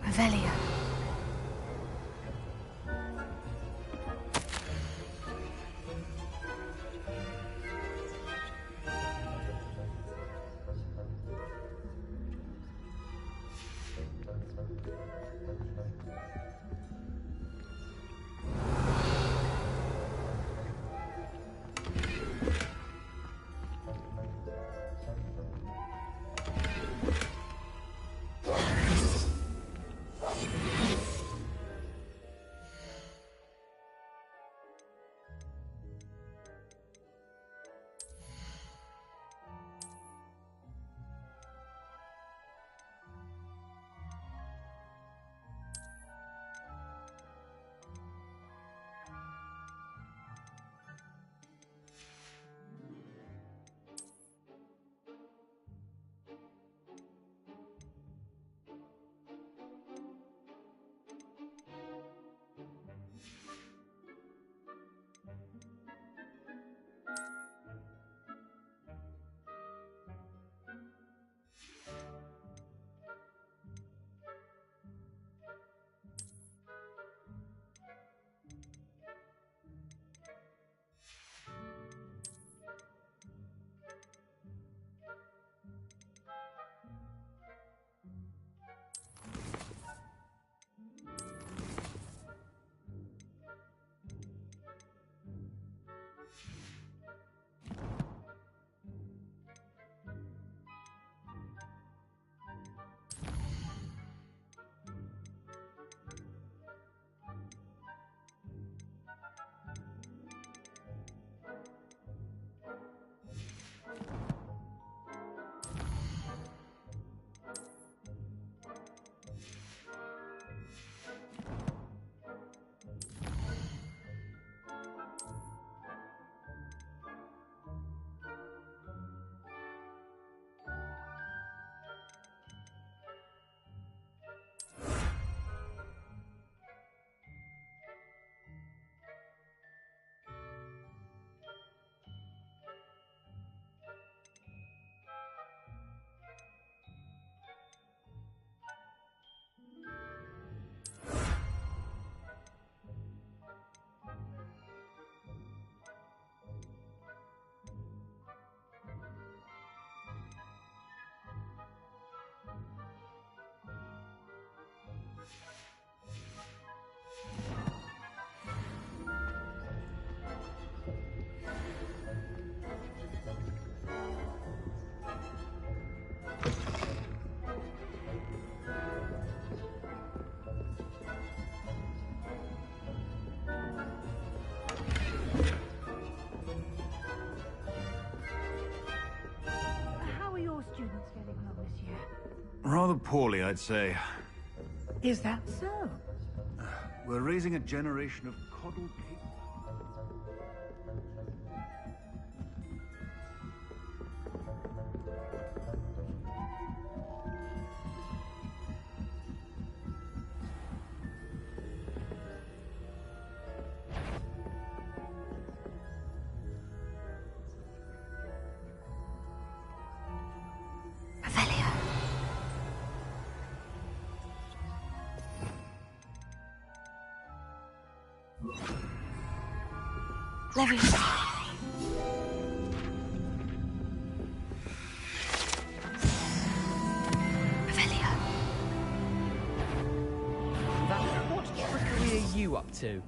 Revelio. How are your students getting on this year? Rather poorly, I'd say. Is that so? We're raising a generation of coddled people. Revelio. Leviosa. Revelio. What trickery are you up to?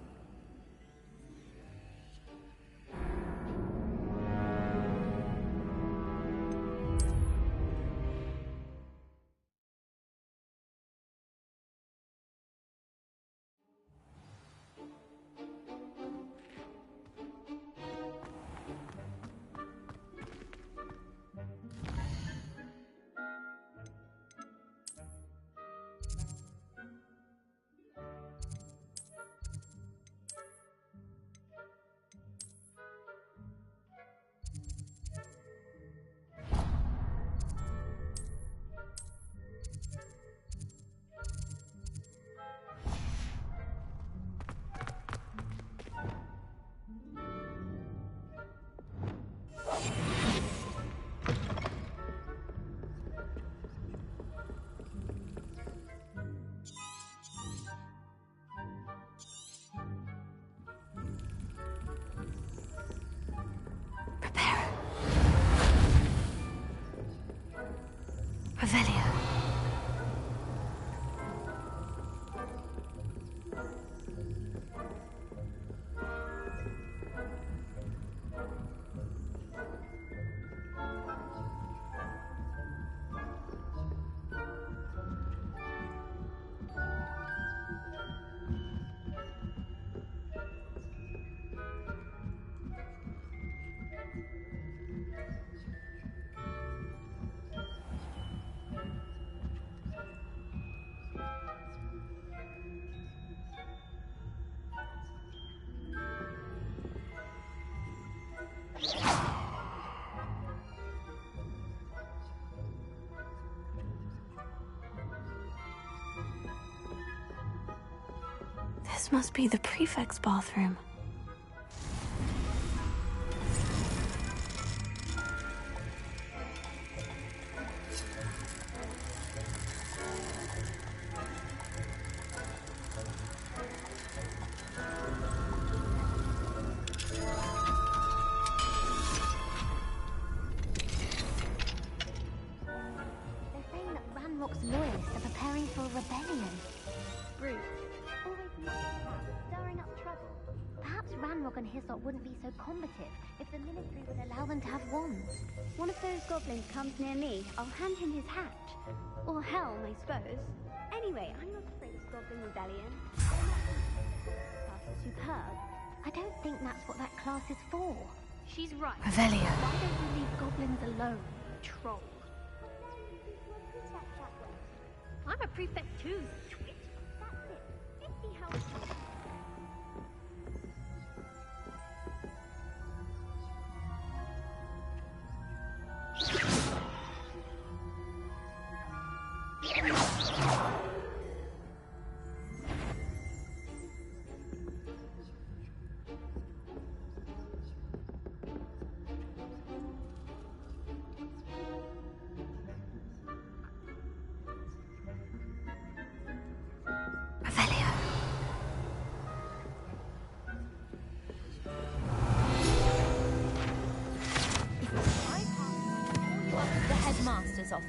Revelio. This must be the prefect's bathroom. They're saying that Ranrock's loyalists are preparing for a rebellion. Brute. Always stirring up trouble. Perhaps Ranrock and his lot wouldn't be so combative if the Ministry would allow them to have wands. One of those goblins comes near me, I'll hand him his hat. Or helm, I suppose. Anyway, I'm not afraid of Goblin Rebellion. Class is superb. I don't think that's what that class is for. She's right. Revelio. Why don't you leave goblins alone, troll? I'm a prefect too, twit. That's it. 50 health. The headmaster's office.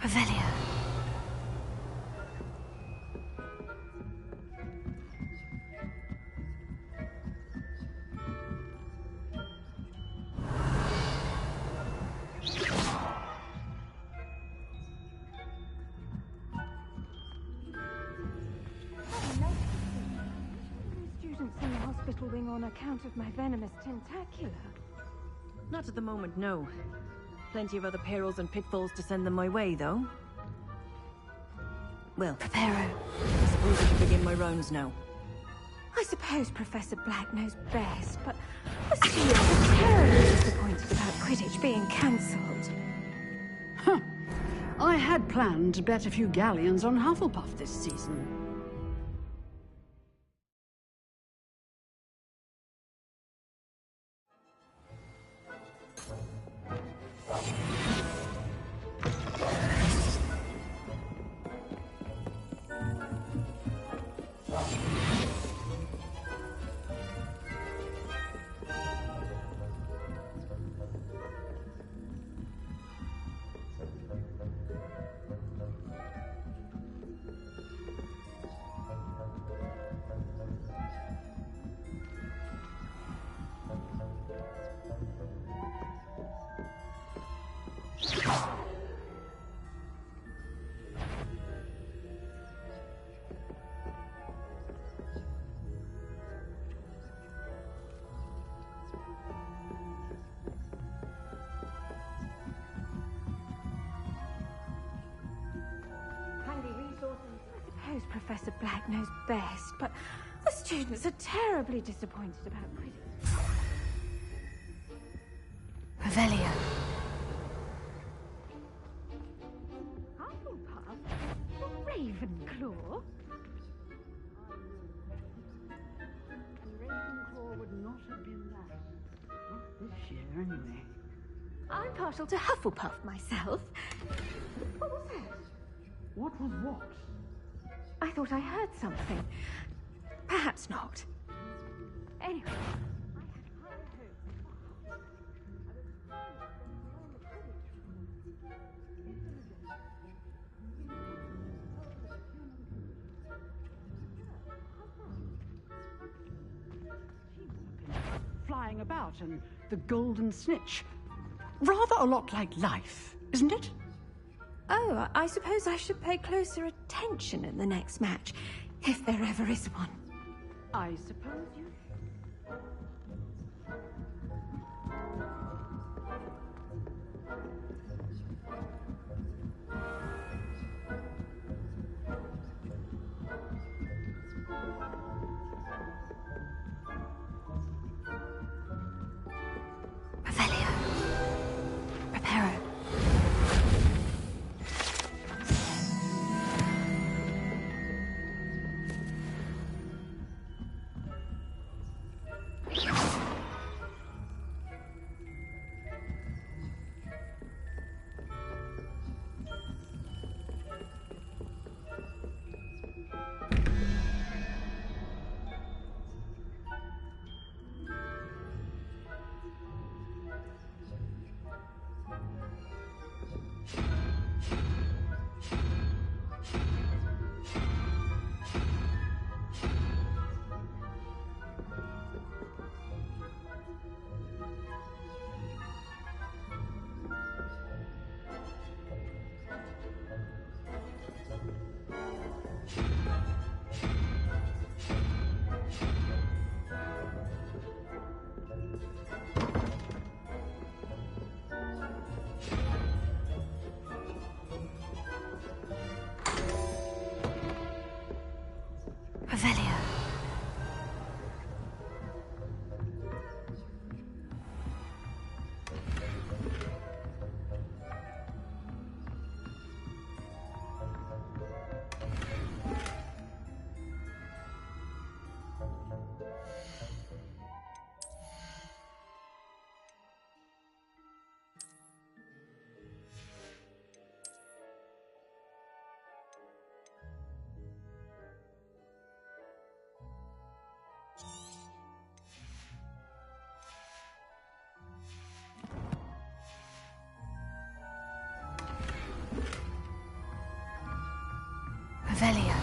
Revelio. Students in the hospital wing on account of my venomous tentacula. Not at the moment, no. Plenty of other perils and pitfalls to send them my way, though. Well, Preparo. I suppose I should begin my rounds now. I suppose Professor Black knows best, but the students are terribly disappointed about Quidditch being cancelled. Huh. I had planned to bet a few galleons on Hufflepuff this season. Handy resources. I suppose Professor Black knows best, but the students are terribly disappointed about Quidditch. Revelio. Hufflepuff? Ravenclaw? Ravenclaw would not have been that. Not this year, anyway. I'm partial to Hufflepuff myself. What was that? What was what? I thought I heard something. Perhaps not. Anyway, flying about and the golden snitch. Rather a lot like life, isn't it? oh, I suppose I should pay closer attention in the next match, if there ever is one. I suppose you... Revelio. Reparo. Revelio. Revelio.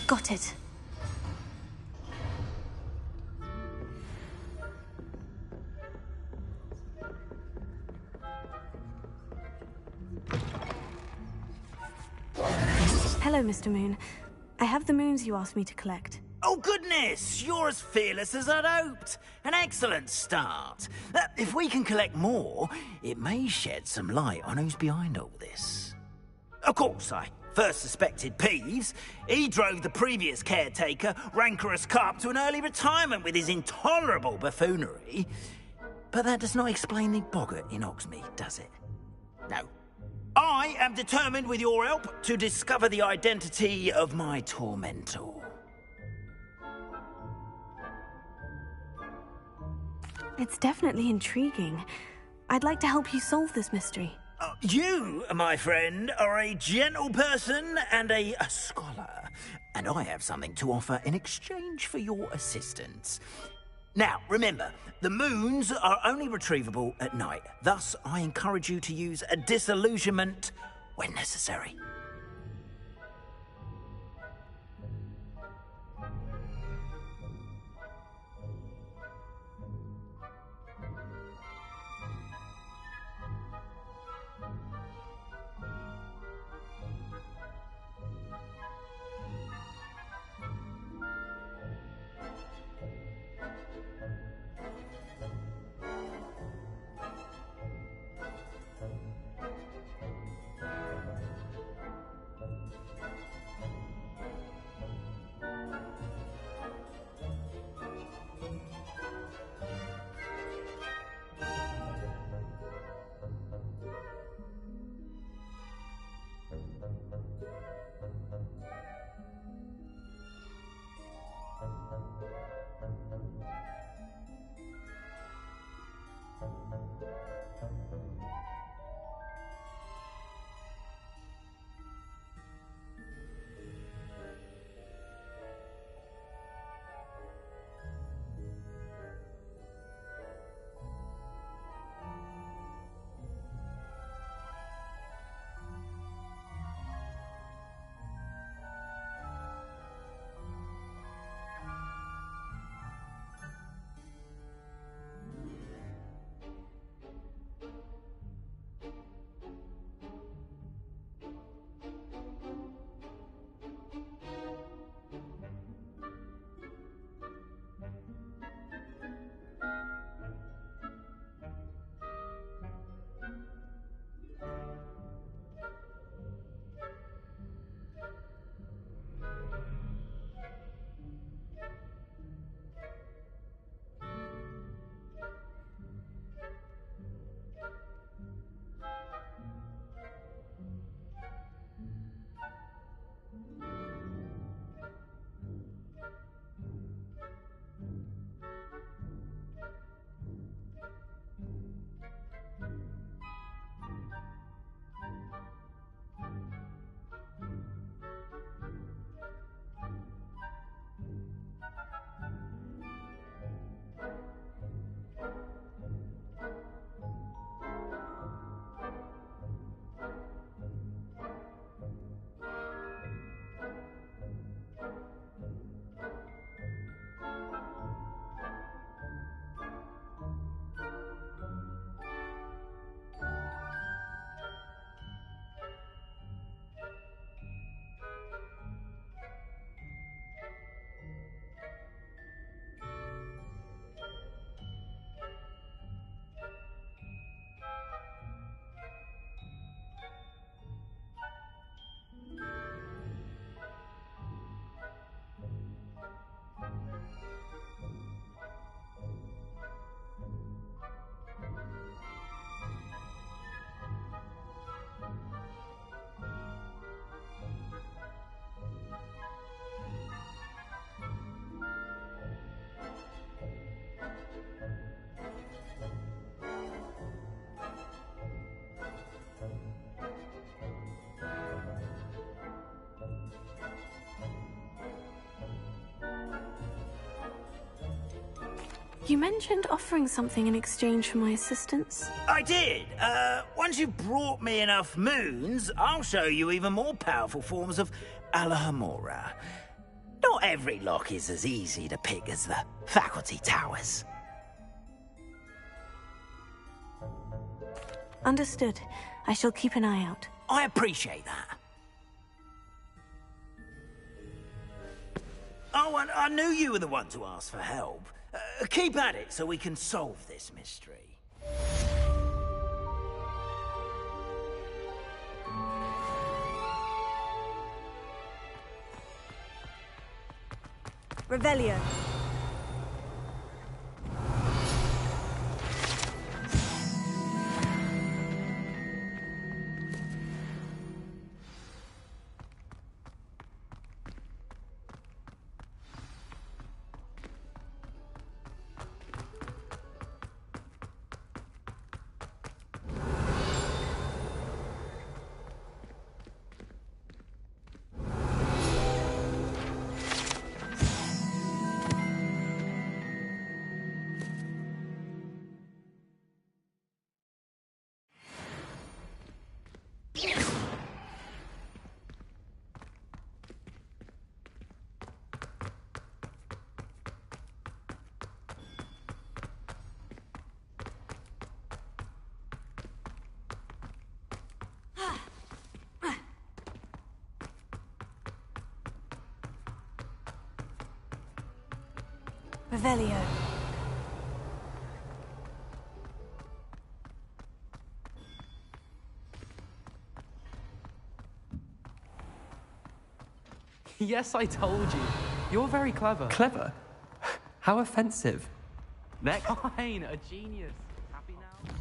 Got it. Hello, Mr. Moon. I have the moons you asked me to collect. Oh, goodness! You're as fearless as I'd hoped. An excellent start. If we can collect more, it may shed some light on who's behind all this. Of course, I first suspected Peeves. He drove the previous caretaker, Rancorous Carp, to an early retirement with his intolerable buffoonery. But that does not explain the boggart in Hogsmeade, does it? No. I am determined, with your help, to discover the identity of my tormentor. It's definitely intriguing. I'd like to help you solve this mystery. You, my friend, are a gentle person and a scholar, and I have something to offer in exchange for your assistance. Now, remember, the moons are only retrievable at night. Thus, I encourage you to use a disillusionment when necessary. You mentioned offering something in exchange for my assistance. I did. Once you've brought me enough moons, I'll show you even more powerful forms of Alahamora. Not every lock is as easy to pick as the faculty towers. Understood. I shall keep an eye out. I appreciate that. Oh, and I knew you were the one to ask for help. Keep at it so we can solve this mystery. Revelio. Revelio. Yes, I told you. You're very clever. Clever? How offensive. Next. Fine, a genius. Happy now?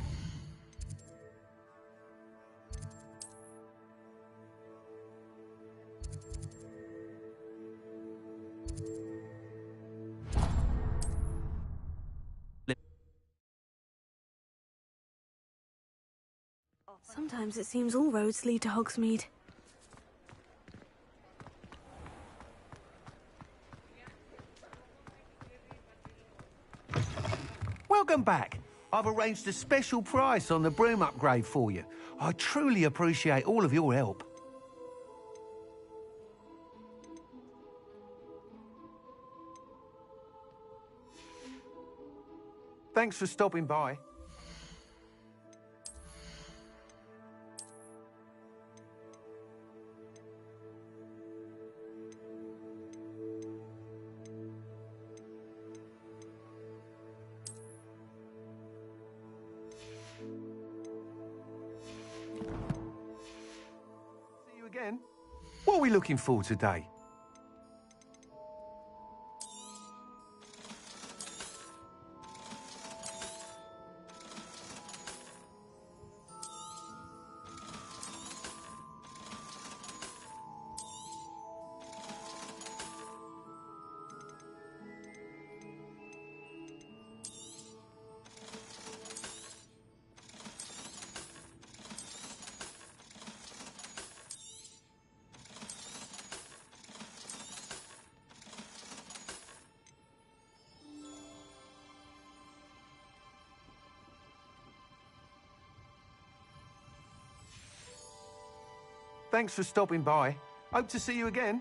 Sometimes it seems all roads lead to Hogsmeade. Welcome back. I've arranged a special price on the broom upgrade for you. I truly appreciate all of your help. Thanks for stopping by. See you again. What are we looking for today? Thanks for stopping by. Hope to see you again.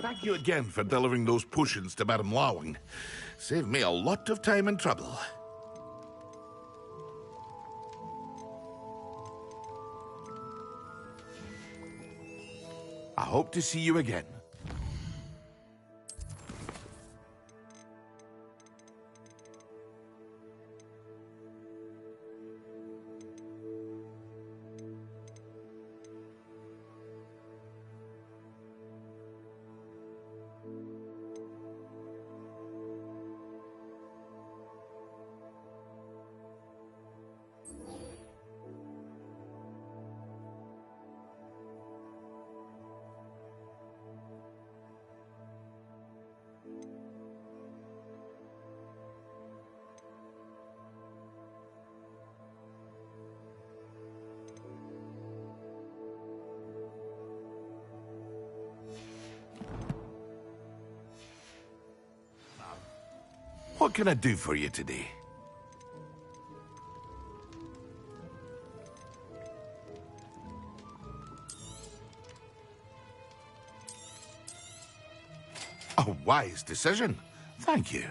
Thank you again for delivering those potions to Madame Lawing. Saved me a lot of time and trouble. I hope to see you again. What can I do for you today? A wise decision. Thank you.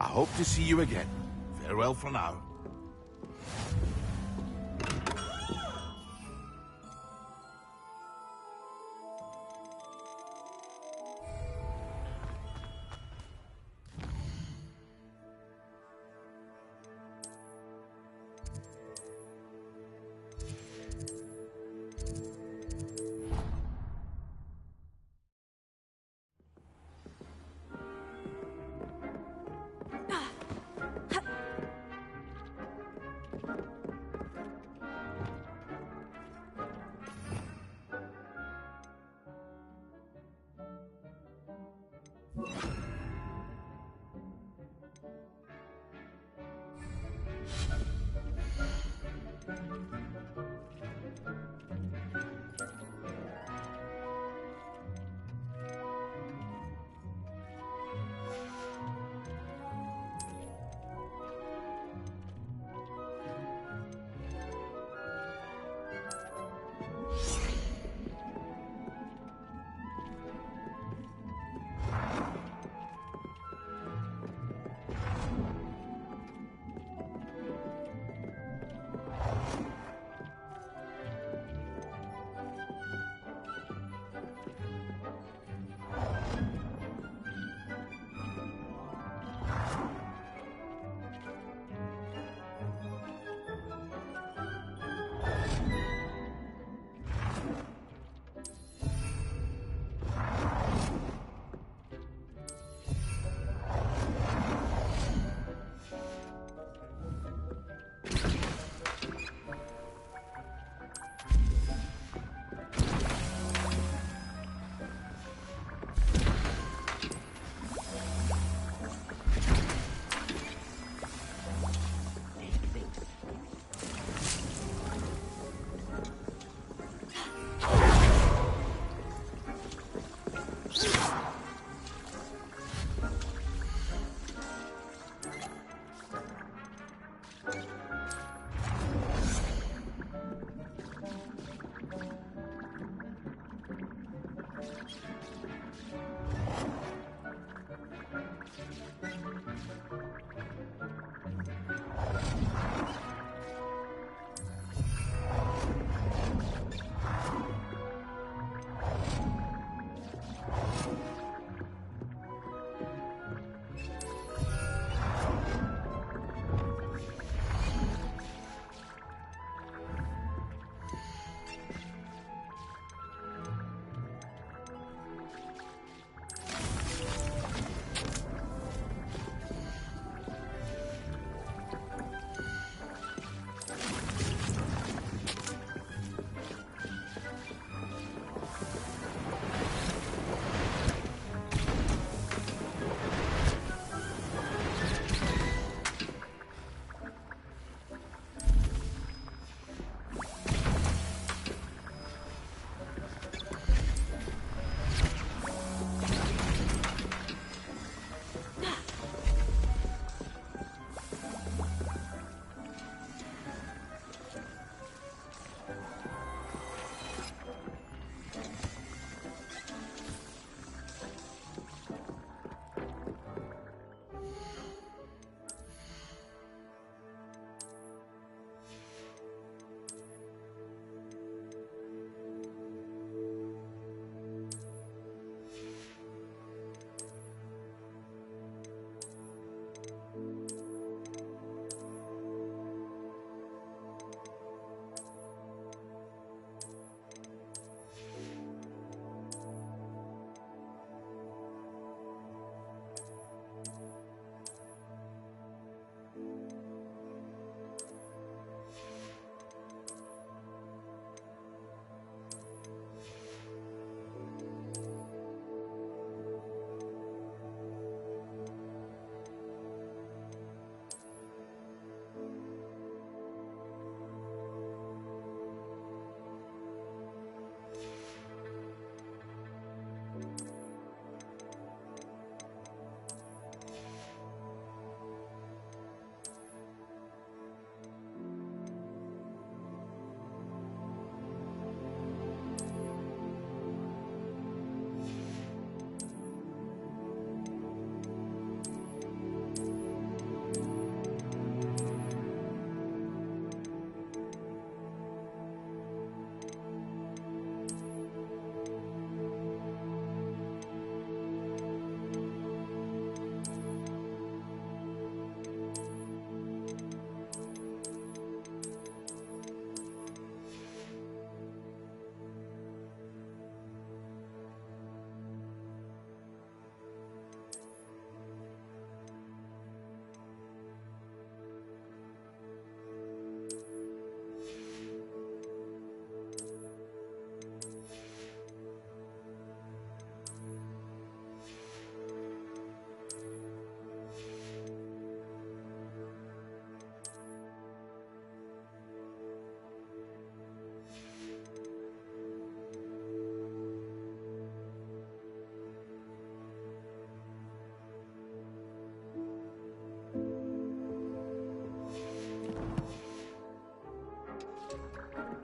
I hope to see you again. Farewell for now.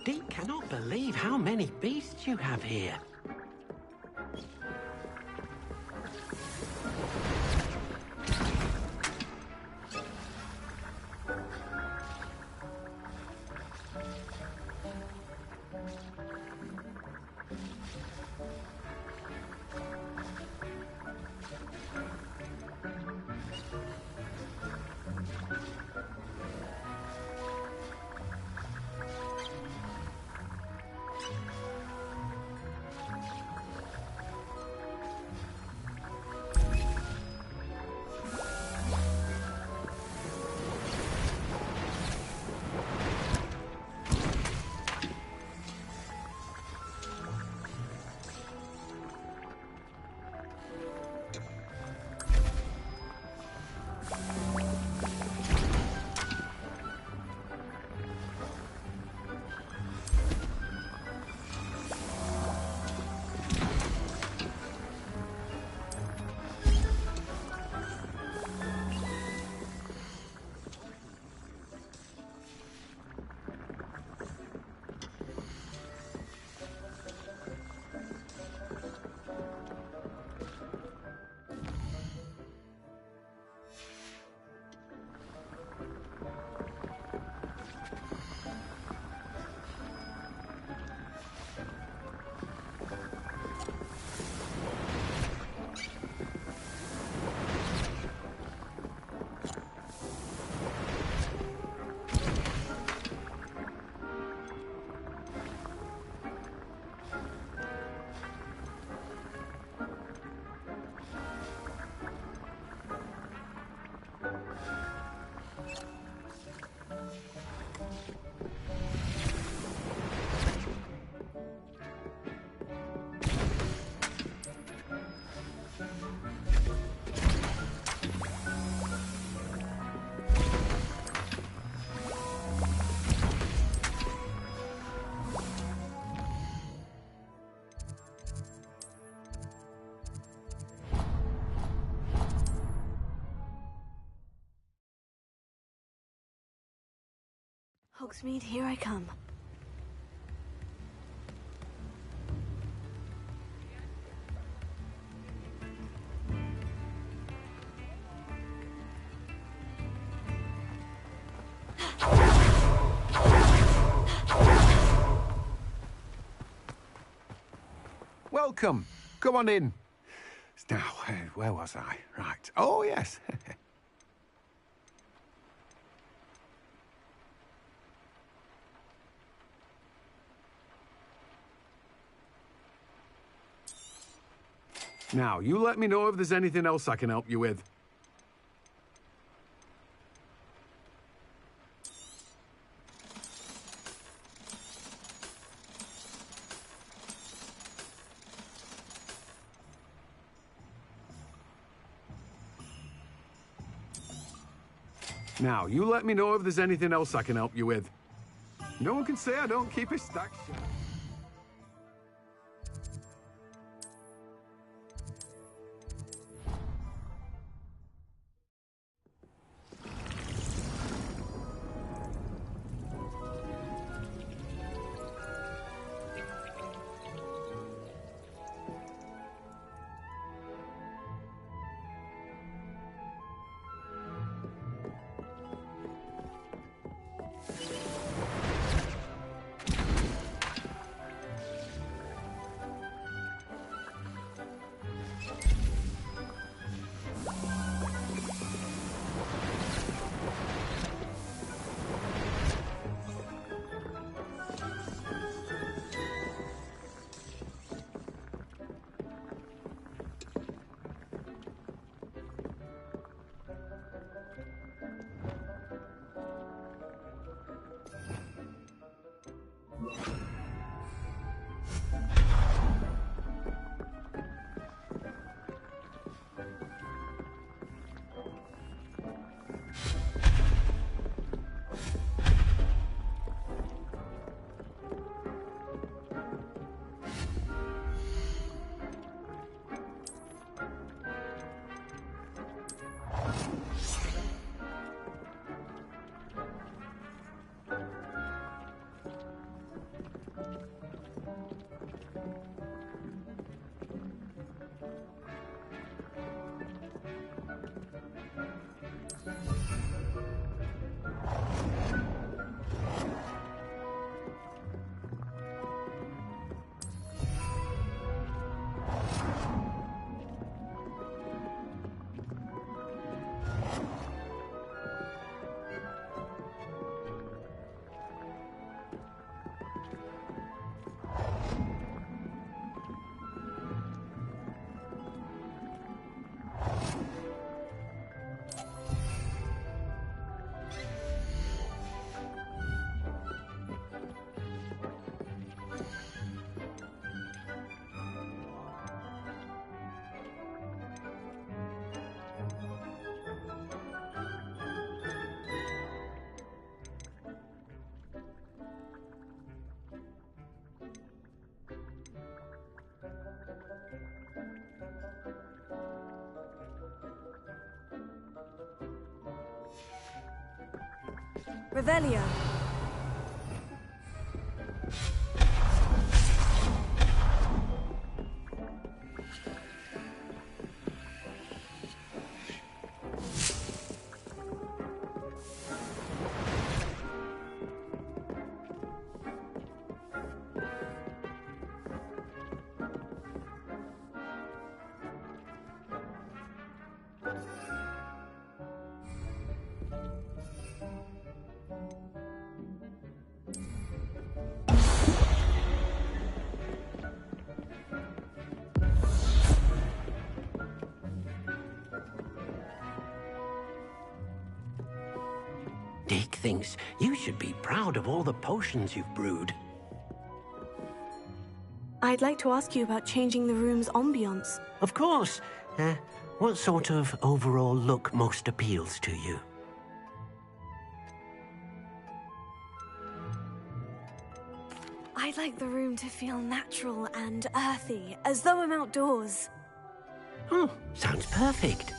Deke cannot believe how many beasts you have here. Hogsmeade, here I come. Welcome. Come on in. Now, where was I? Right. Oh, yes. Now, you let me know if there's anything else I can help you with. Now, you let me know if there's anything else I can help you with. No one can say I don't keep a stack shut. Revelio. Dick thinks you should be proud of all the potions you've brewed. I'd like to ask you about changing the room's ambiance. Of course. What sort of overall look most appeals to you? I'd like the room to feel natural and earthy, as though I'm outdoors. Oh, sounds perfect.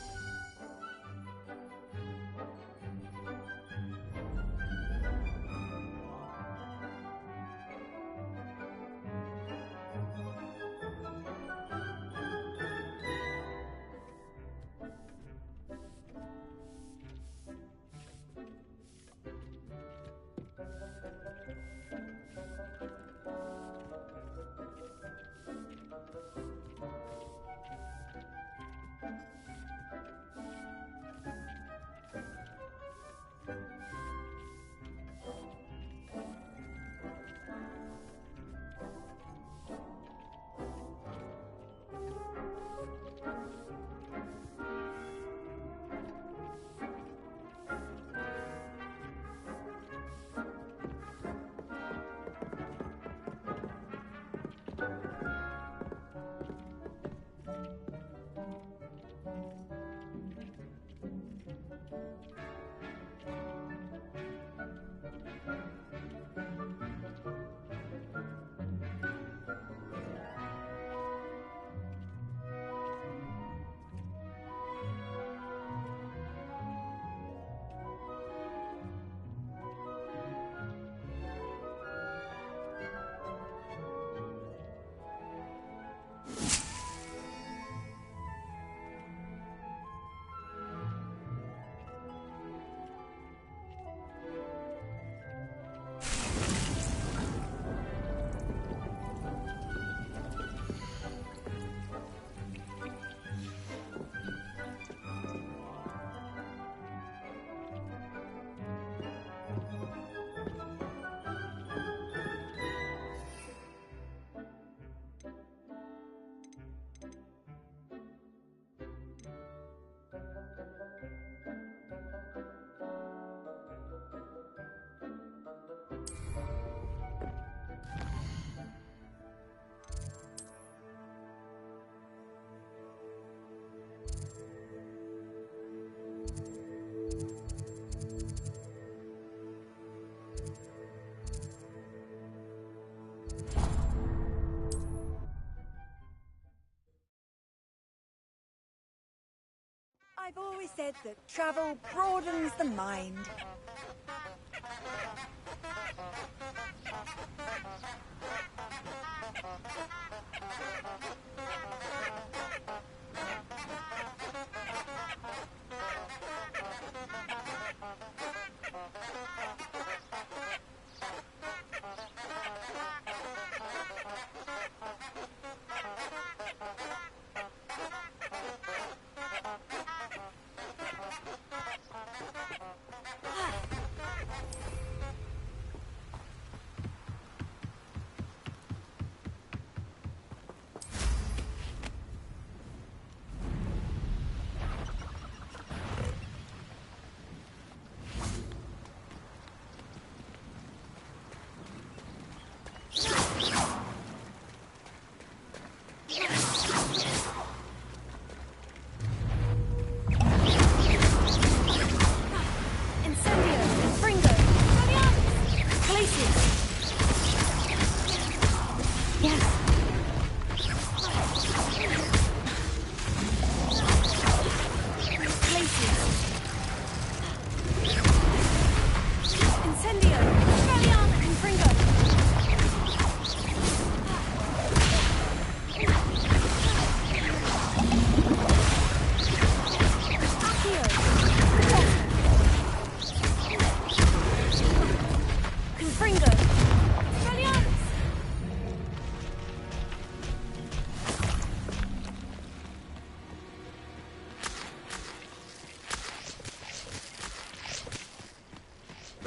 I've always said that travel broadens the mind.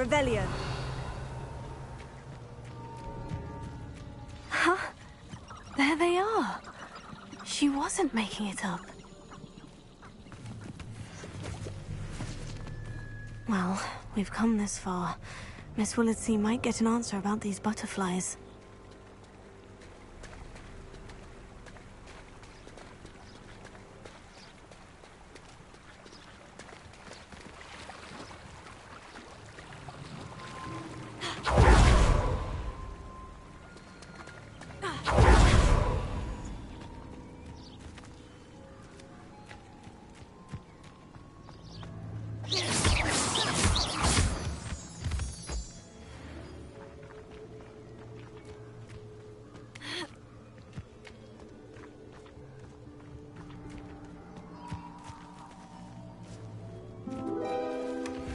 Revelio. Huh? There they are. She wasn't making it up. Well, we've come this far. Miss Willardsey might get an answer about these butterflies.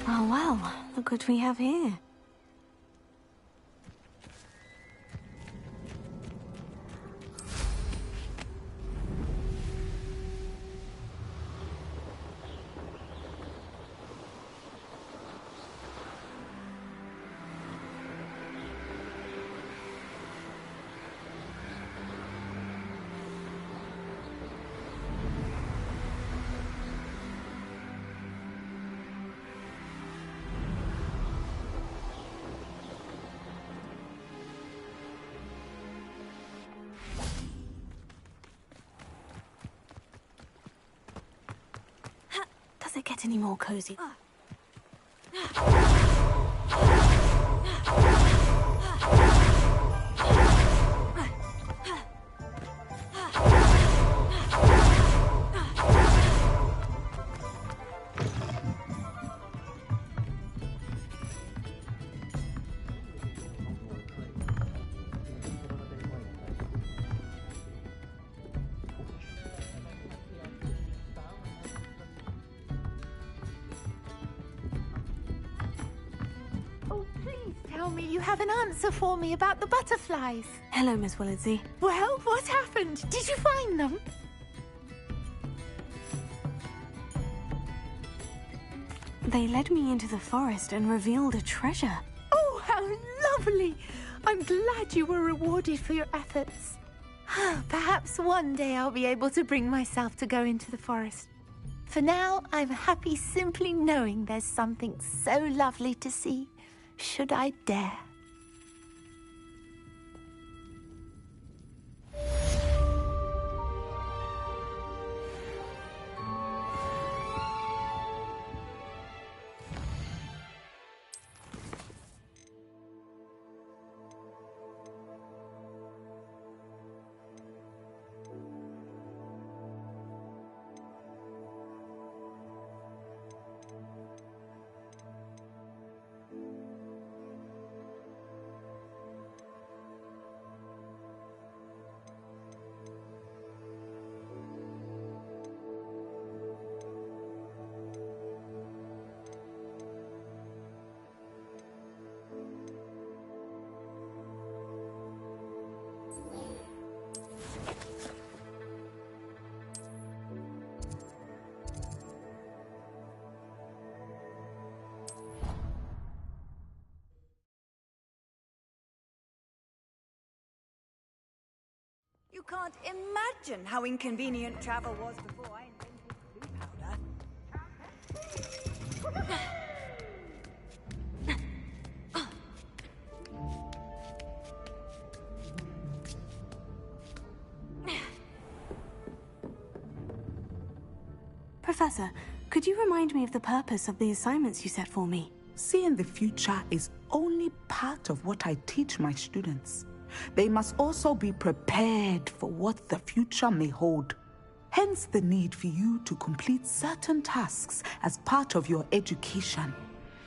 Oh, well, look what we have here. Does it get any more cozy? Oh, please tell me you have an answer for me about the butterflies. Hello, Miss Willardsey. Well, what happened? Did you find them? They led me into the forest and revealed a treasure. Oh, how lovely! I'm glad you were rewarded for your efforts. Perhaps one day I'll be able to bring myself to go into the forest. For now, I'm happy simply knowing there's something so lovely to see, should I dare. You can't imagine how inconvenient travel was before I invented blue powder. Professor, could you remind me of the purpose of the assignments you set for me? Seeing the future is only part of what I teach my students. They must also be prepared for what the future may hold. Hence the need for you to complete certain tasks as part of your education.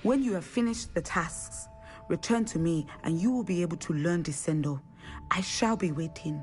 When you have finished the tasks, return to me and you will be able to learn Descendo. I shall be waiting.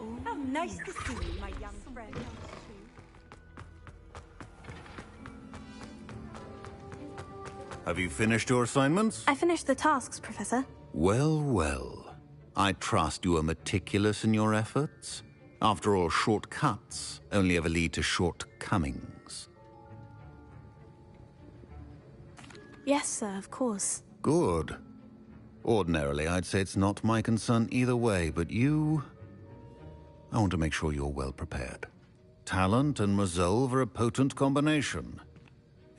Oh, nice to see you, my young friend. Have you finished your assignments? I finished the tasks, Professor. Well, well. I trust you are meticulous in your efforts. After all, shortcuts only ever lead to shortcomings. Yes, sir, of course. Good. Ordinarily, I'd say it's not my concern either way, but you... I want to make sure you're well prepared. Talent and resolve are a potent combination.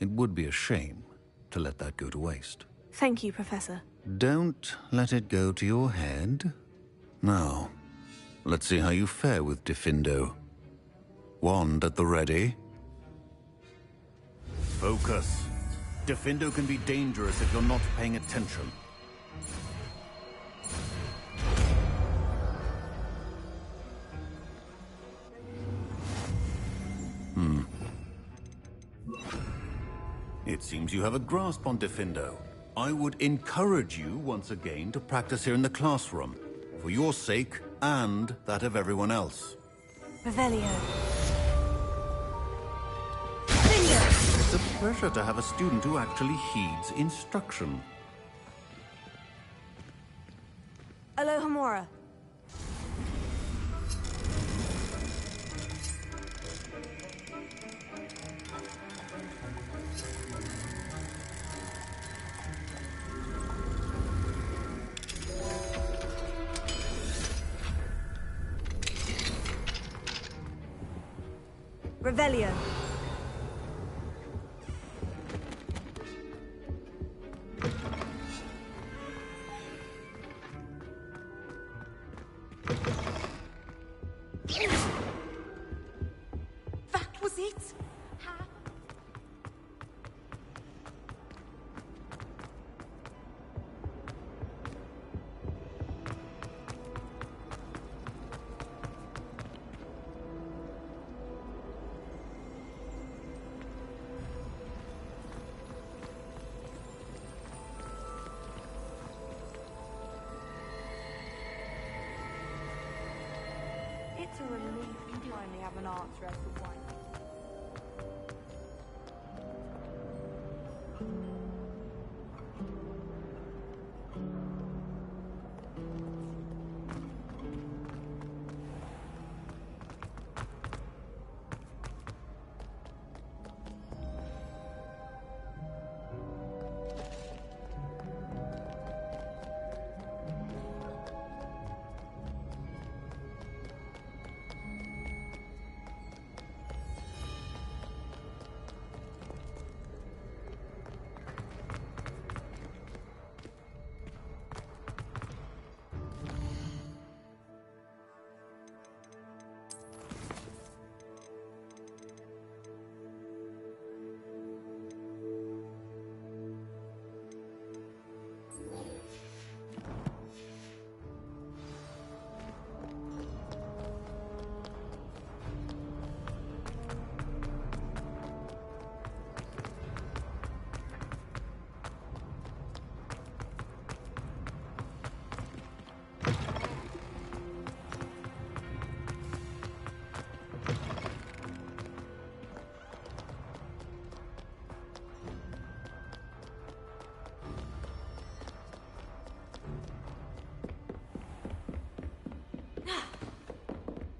It would be a shame to let that go to waste. Thank you, Professor. Don't let it go to your head. Now, let's see how you fare with Diffindo. Wand at the ready. Focus. Diffindo can be dangerous if you're not paying attention. It seems you have a grasp on Diffindo. I would encourage you once again to practice here in the classroom, for your sake and that of everyone else. Revelio. It's a pleasure to have a student who actually heeds instruction. Alohomora. Revelio. That was it? It's a relief to finally have an answer as to why.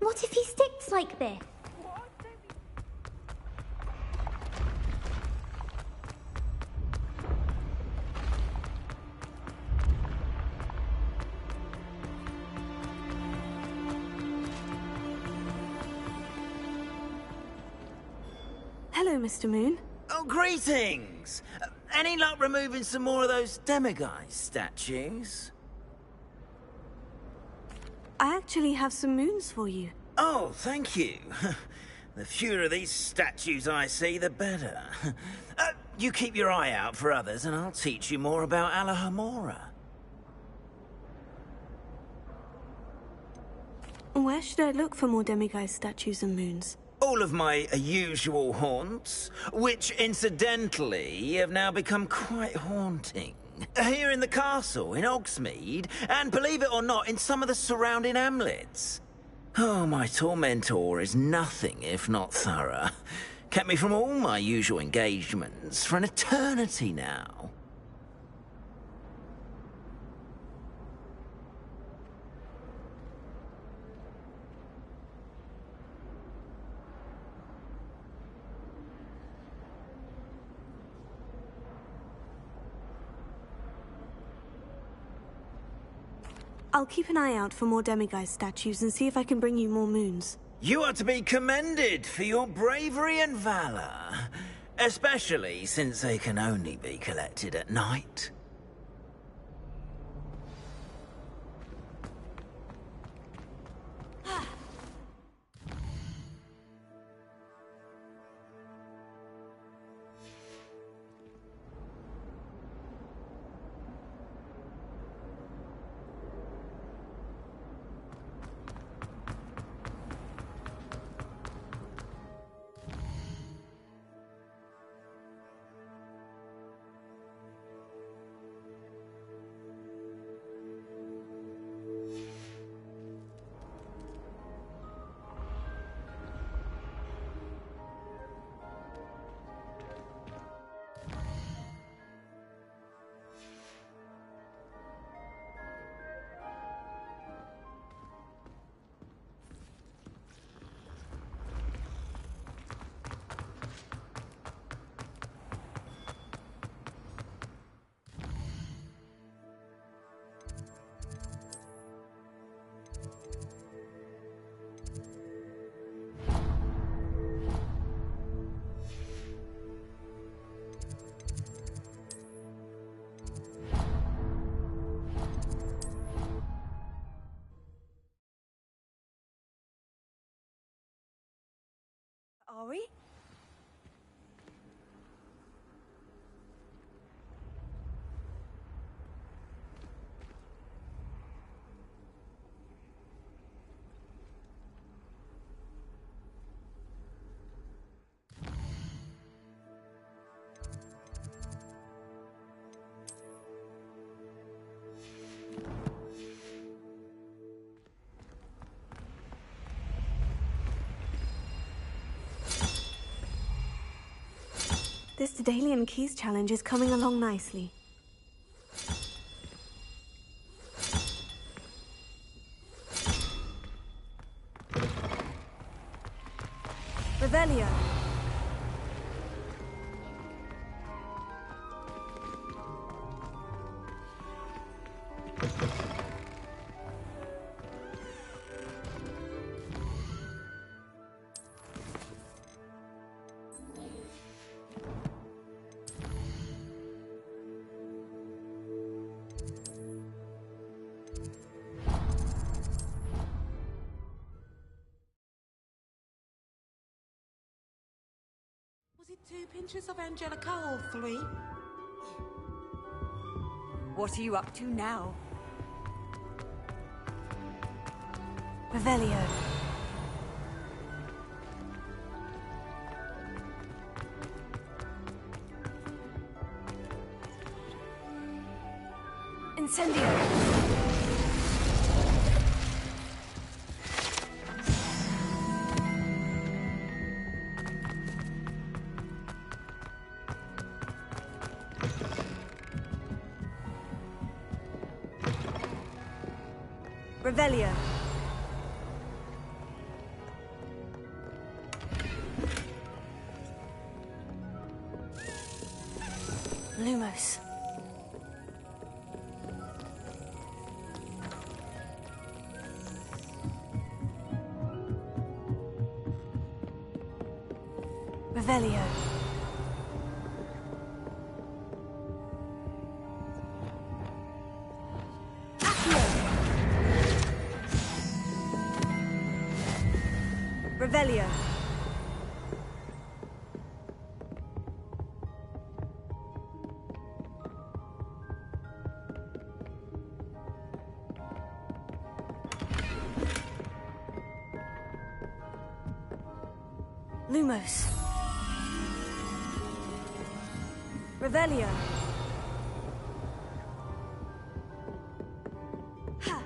What if he sticks like this? Hello, Mr. Moon. Oh, greetings! Any luck removing some more of those demiguise statues? I actually have some moons for you. Oh, thank you. The fewer of these statues I see, the better. You keep your eye out for others, and I'll teach you more about Alohomora. Where should I look for more demiguise statues and moons? All of my usual haunts, which incidentally have now become quite haunting. Here in the castle, in Hogsmeade, and believe it or not, in some of the surrounding hamlets. Oh, my tormentor is nothing if not thorough. Kept me from all my usual engagements for an eternity now. I'll keep an eye out for more demiguise statues and see if I can bring you more moons. You are to be commended for your bravery and valor, especially since they can only be collected at night. Are we? This Daedalian Keys challenge is coming along nicely. Revelio. Was it 2 pinches of Angelica or 3? What are you up to now? Revelio. Incendio. Revelio. Lumos. Revelio. Revelio. Lumos. Revelio. Ha!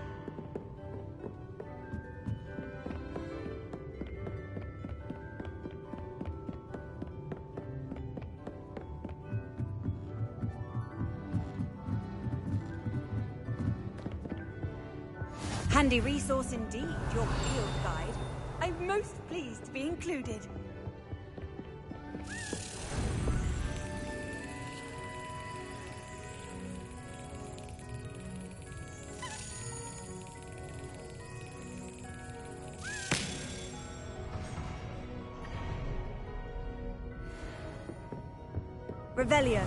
Handy resource indeed, your field guide. I'm most pleased to be included. Revelio.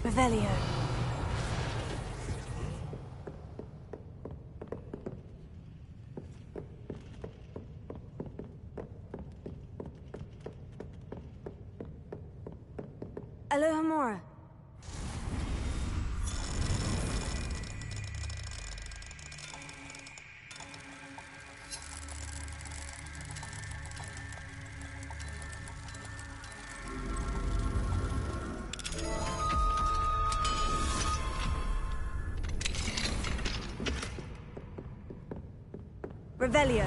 Revelio. Alohomora. Revelio.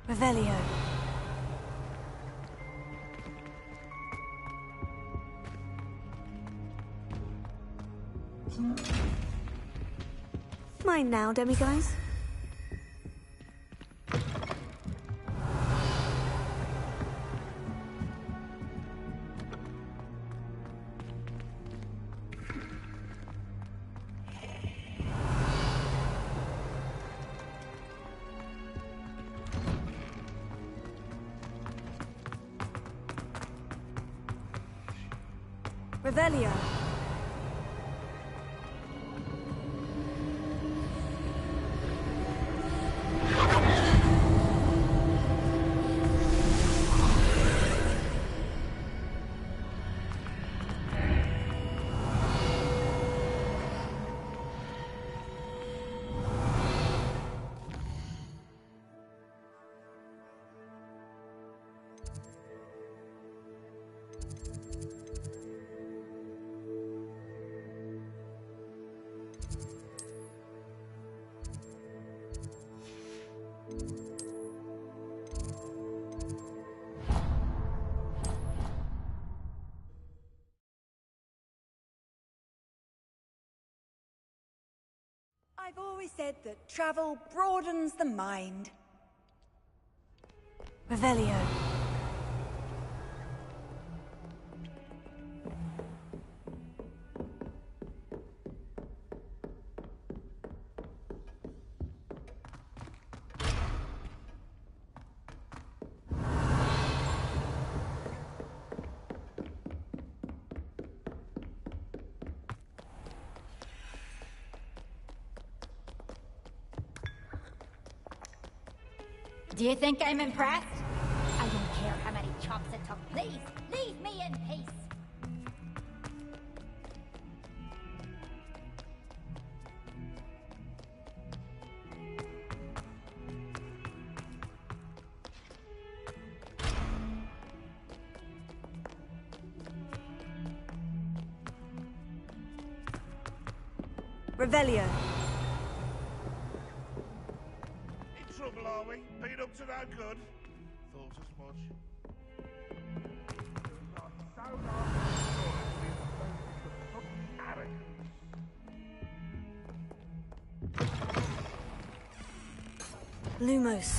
Revelio. Mine now, demiguise. Revelio. I've always said that travel broadens the mind. Revelio. Do you think I'm impressed? I don't care how many chops it took. Please, leave me in peace. Revelio. In trouble, are we? Been up to no good? Thought as much. Lumos.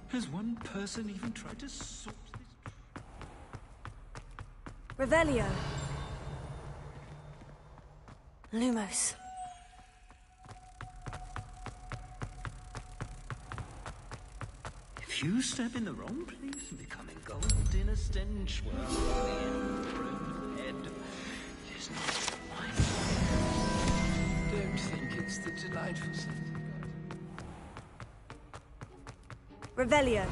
Has one person even tried to sort this? Revelio. Lumos. If you step in the wrong place and become engulfed in a stench worse than the Emperor head, it is not mine. Don't think it's the delightful scent. Revelio.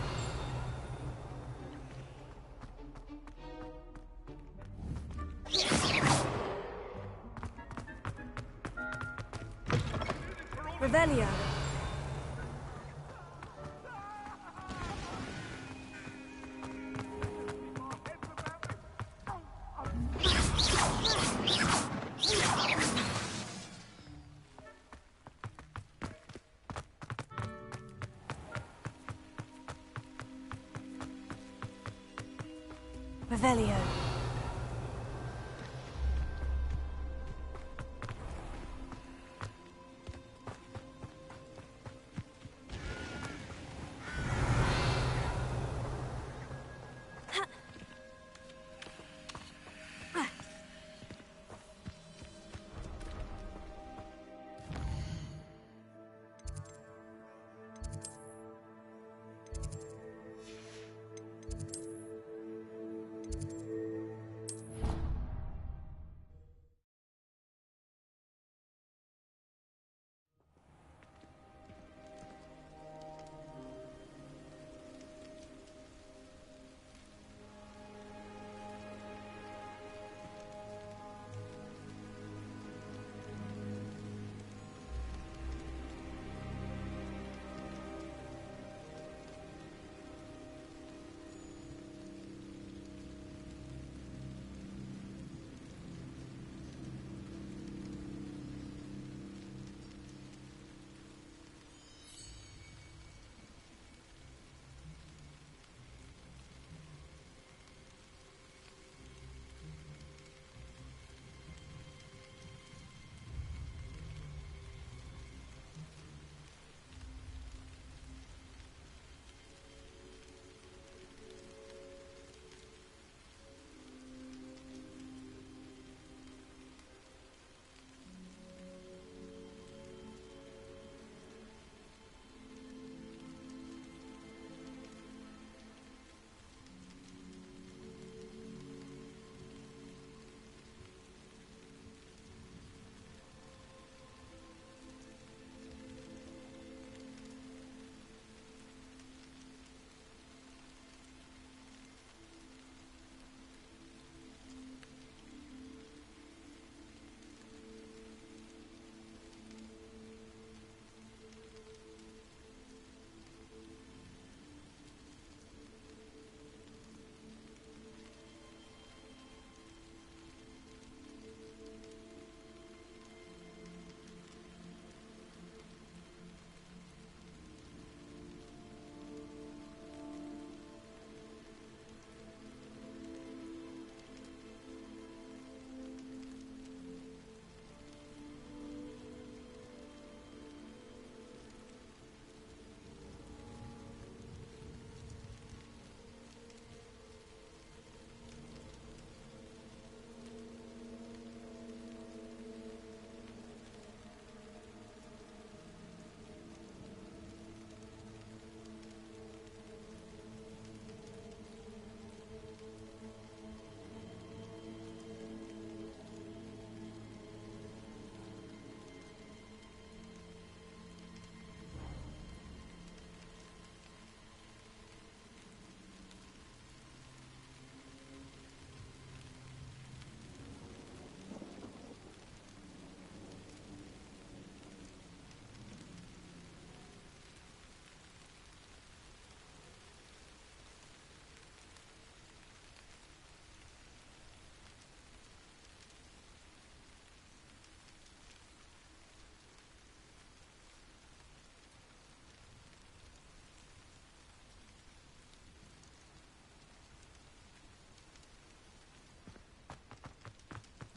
Revelio. Revelio.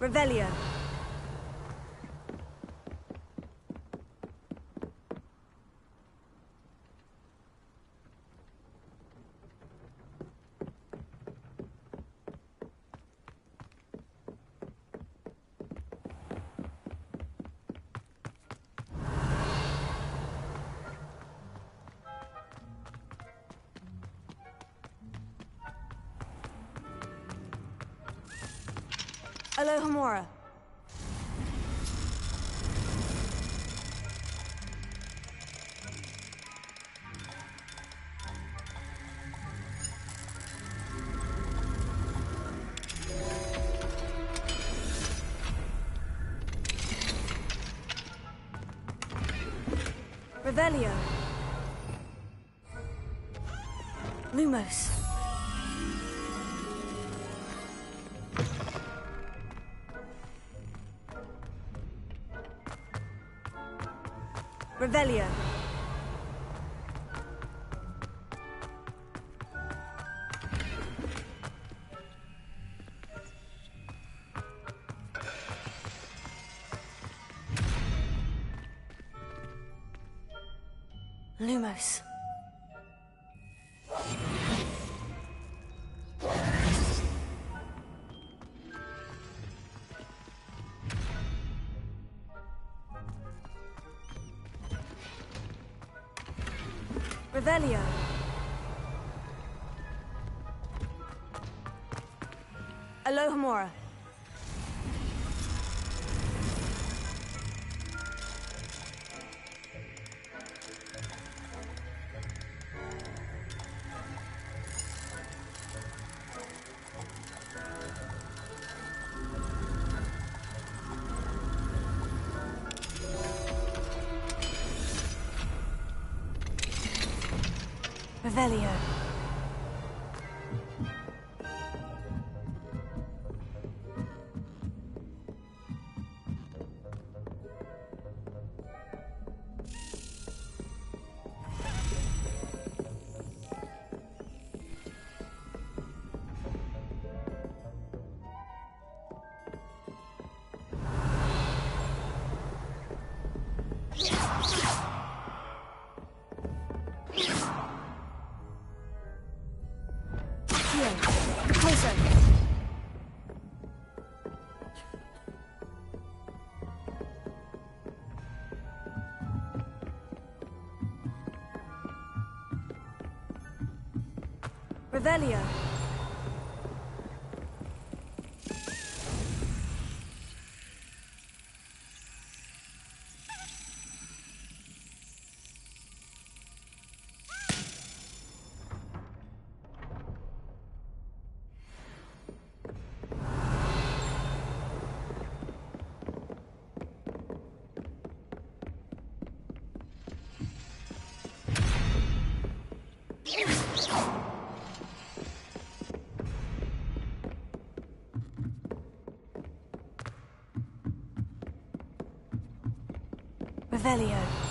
Revelio. Alohomora. Revelio. Lumos. Revelio. Lumos. Revelio. Alohomora. Revelio. Closer. Revelio. Revelio.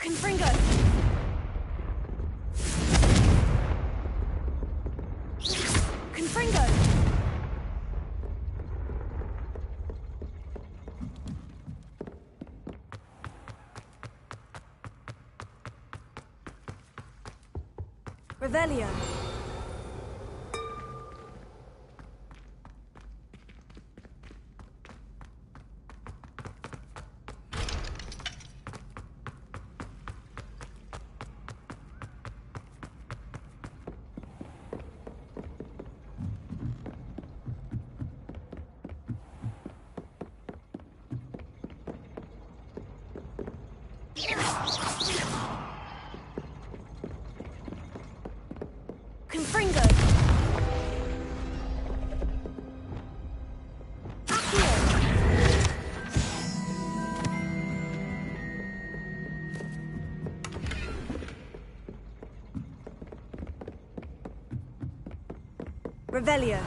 Confringo! Confringo! Revelio. Revelio.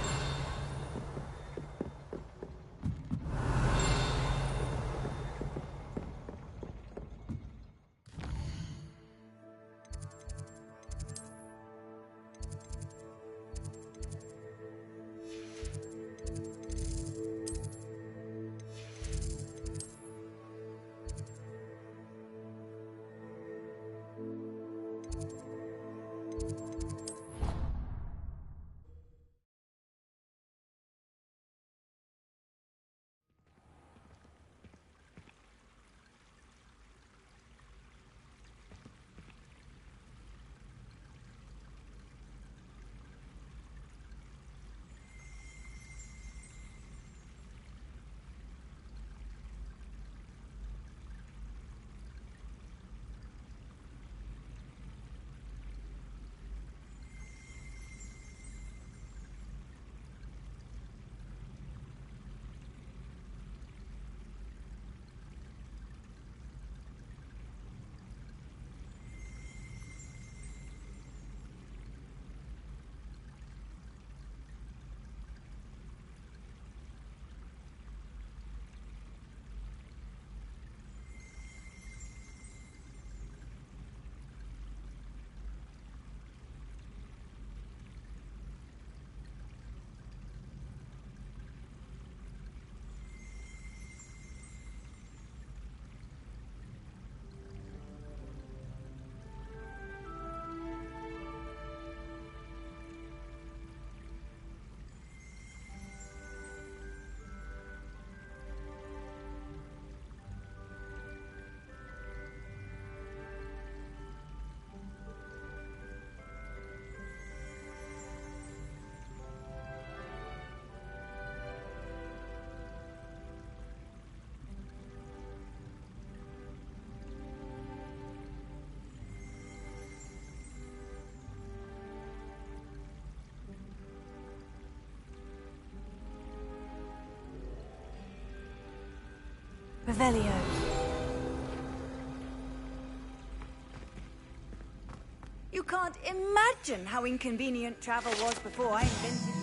Revelio. You can't imagine how inconvenient travel was before I invented...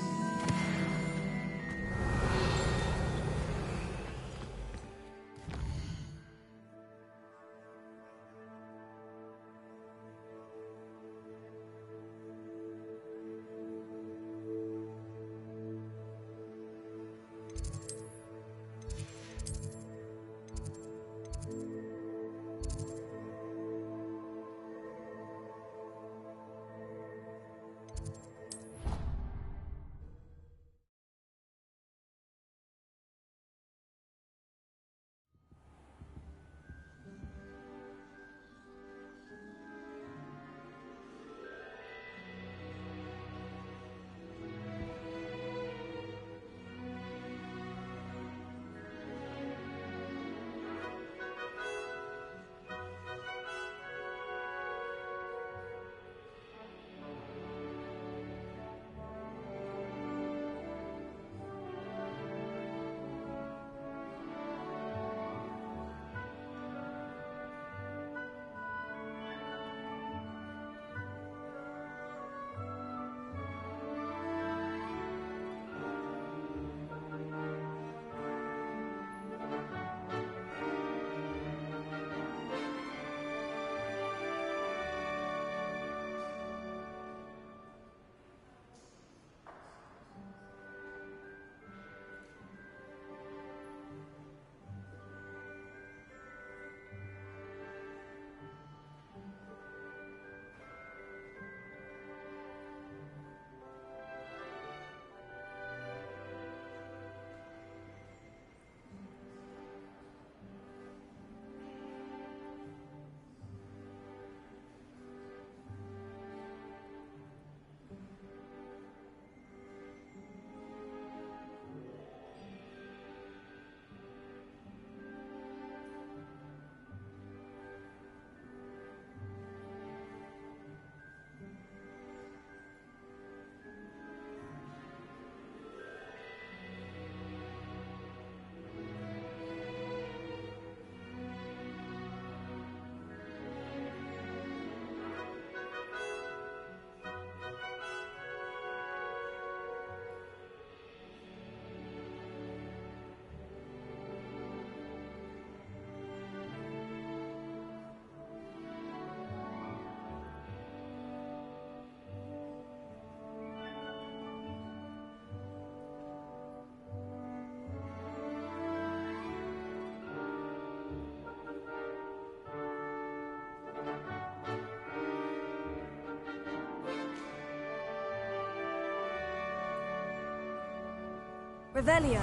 Revelio.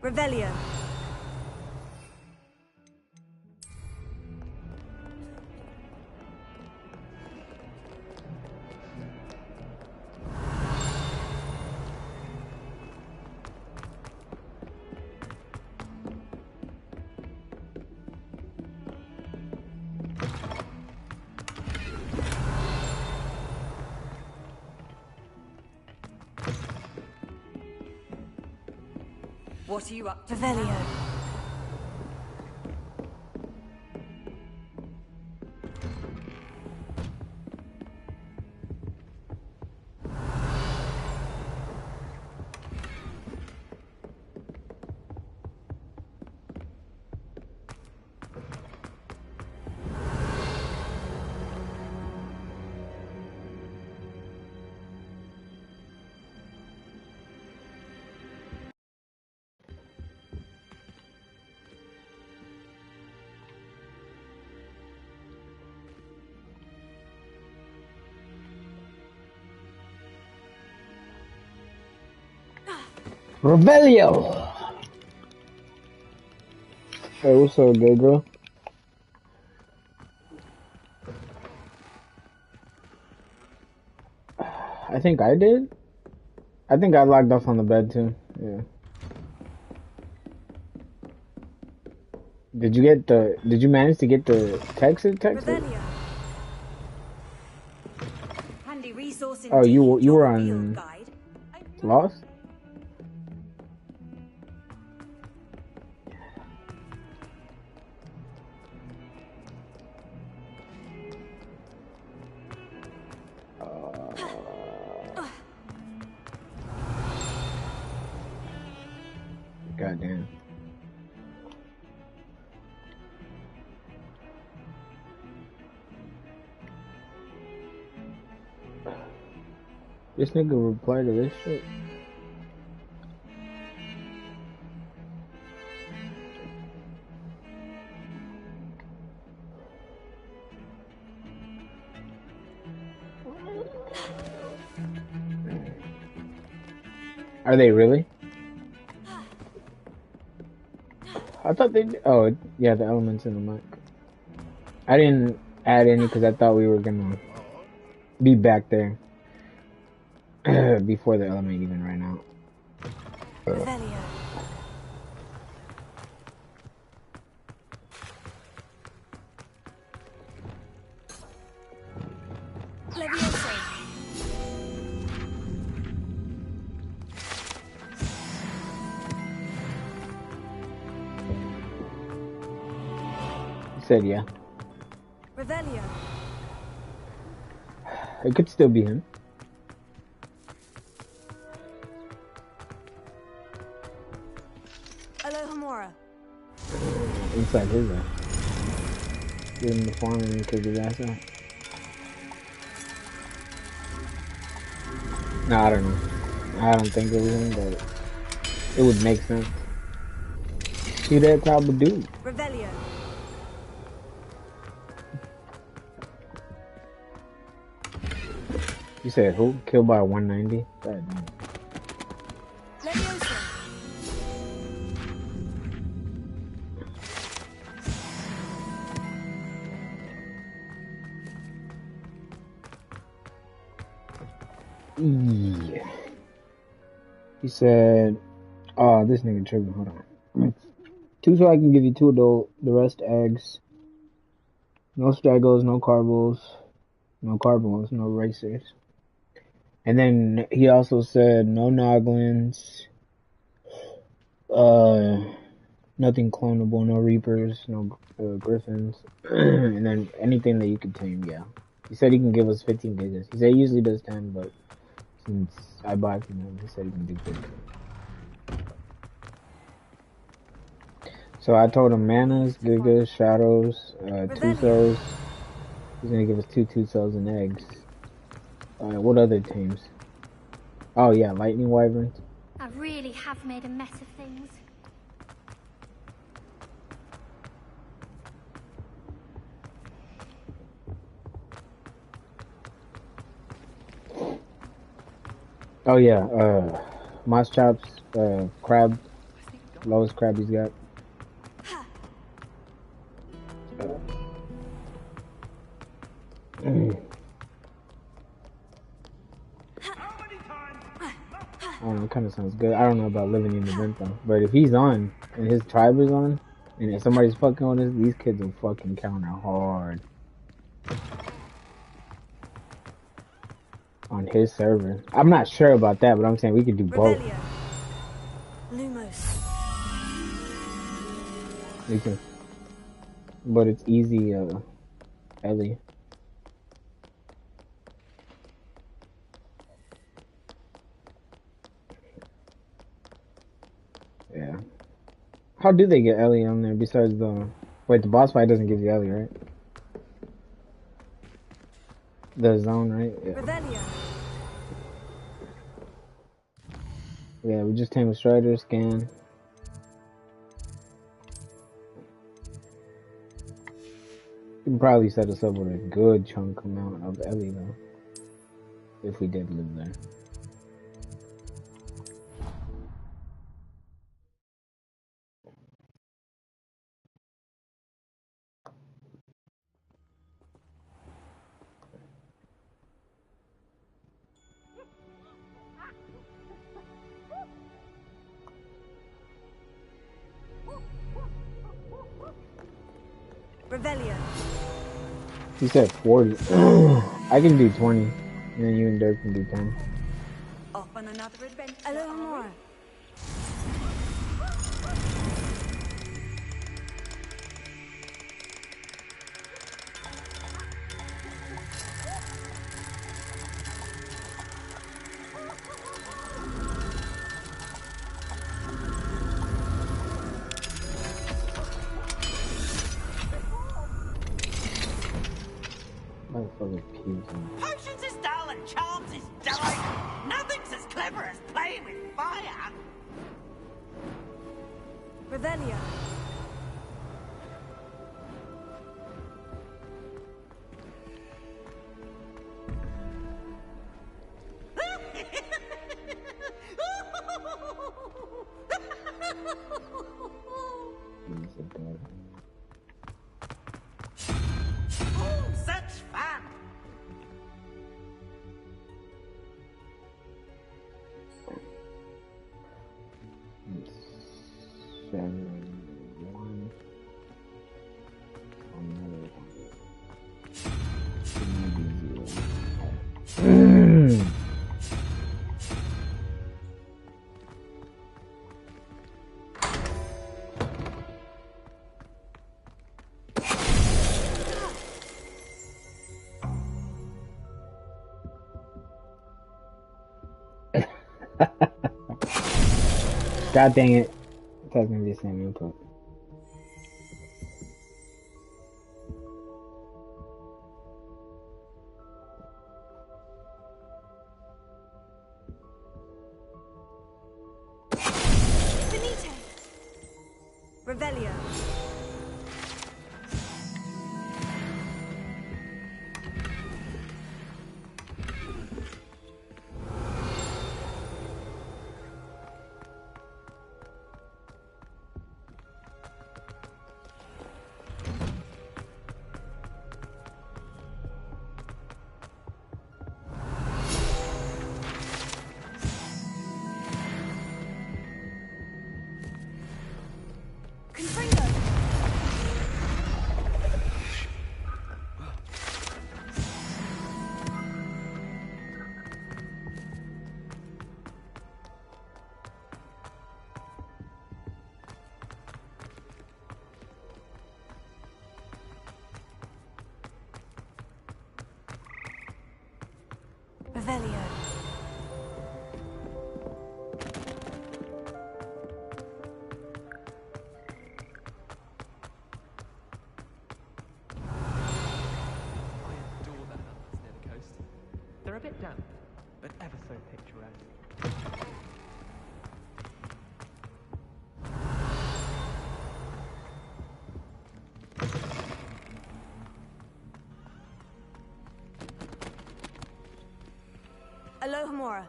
Revelio. What are you up to? Revelio. Revelio! Hey, what's up, gay girl? I think I did. I think I logged off on the bed too. Yeah. Did you manage to get the text it texted? Handy resource Oh, you indeed, were your on field guide. Lost? Goddamn. This nigga replied to this shit. Are they really? I thought they. Oh, yeah, the elements in the mic. I didn't add any because I thought we were gonna be back there before the element even ran out. Said yeah. Revelio. It could still be him. Alohomora. Inside his ass. Get him to farm and kick his ass out. No, I don't know. I don't think it was him, but it would make sense. See that type of dude. Revelio. You said who? Killed by 190? God damn. Yeah. He said, oh, this nigga tripping. Hold on. 2 so I can give you 2 adult, the rest eggs. No straggles, no carbos, no carbos, no racers. And then he also said no noglins, nothing clonable, no reapers, no griffins, and then anything that you could tame, yeah. He said he can give us 15 gauges. He said he usually does 10, but since I buy from him. He said he can do good. So I told him manas, gigas, shadows, two-cells. He's gonna give us two two-cells and eggs. What other teams? Oh yeah, lightning wyverns. I really have made a mess of things. Oh yeah, moss chops, crab, lowest crab he's got. It kind of sounds good. I don't know about living in the vent though, but if he's on and his tribe is on, and if somebody's fucking on this, these kids will fucking counter hard on his server. I'm not sure about that, but I'm saying we could do both. Lumos. We can, but it's easy, Ellie. Yeah. How do they get Ellie on there besides the... Wait, the boss fight doesn't give you Ellie, right? The zone, right? Yeah. Yeah, we just tamed a Strider, scan. You can probably set us up with a good chunk amount of Ellie, though. If we did live there. Revelio. You said 40. I can do 20. And then you and Dirk can do 10. Off on another adventure. A little more. Potions is dull and charms is delight. Nothing's as clever as playing with fire. Revelio. Oh, such fun. God dang it. I thought it was gonna be the same input. Revelio. Revelio. damp, but ever so picturesque. Alohomora.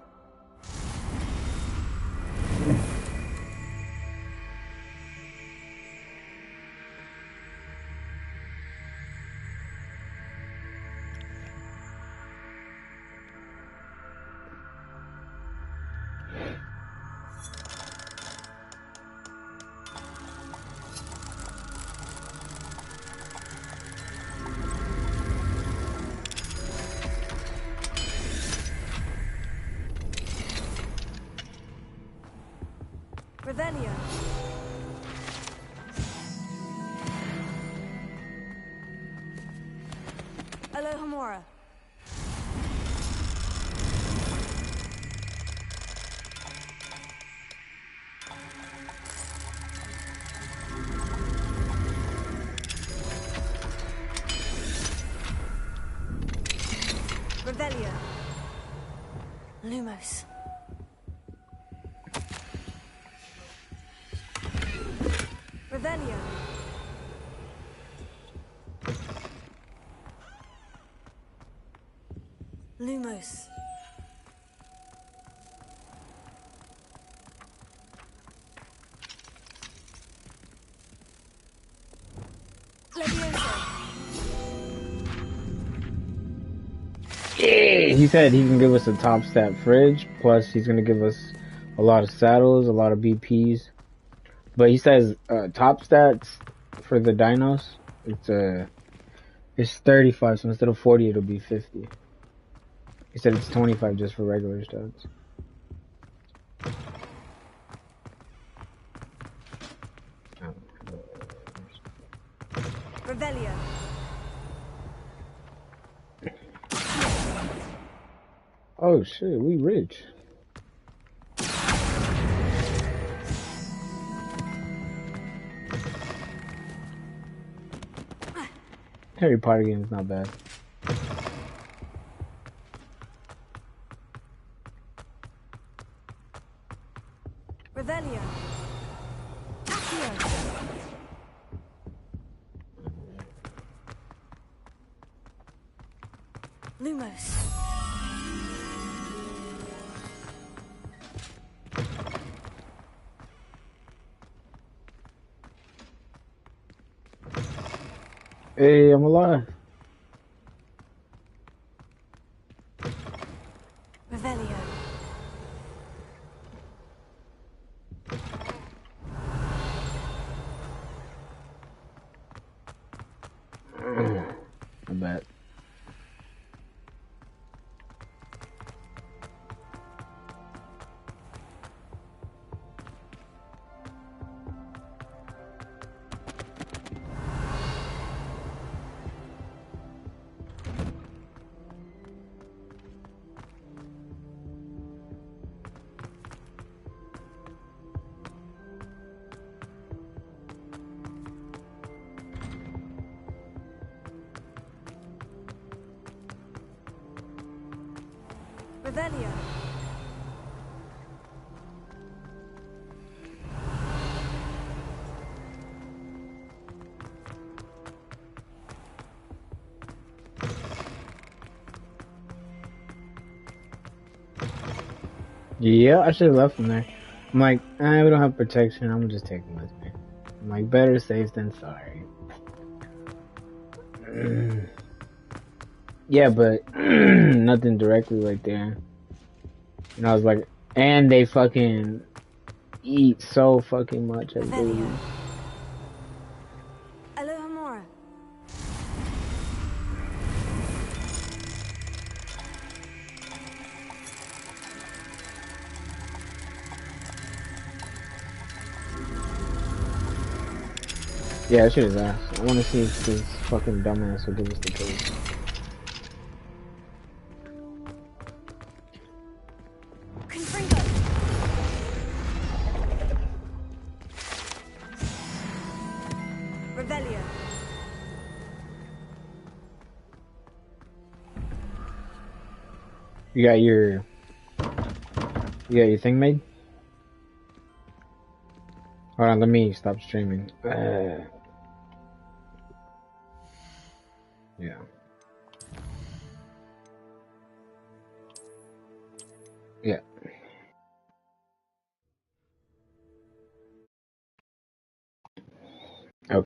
Revelio. Alohomora. Revelio. Lumos. Revelio. Lumos. Yeah, he said he can give us a top stat fridge, plus he's gonna give us a lot of saddles, a lot of BPs. But he says top stats for the dinos, it's 35, so instead of 40 it'll be 50. He said it's 25 just for regular stats. Revelio. Oh shit, we rich. Harry Potter game is not bad. Revelio. Accio. Lumos. Hey, I'm alive. Revelio. I bet. Revelio. Yeah, I should have left him there. I'm like, we don't have protection. I'm gonna just take him with me. I'm like, better safe than sorry. Yeah, but nothing directly right there. And I was like, and they fucking eat so fucking much as babies. Alohomora. Yeah, that shit is ass. I wanna see if this fucking dumbass will give us the case. Revelio. You got your thing made? Hold on, let me stop streaming. Yeah. Yeah.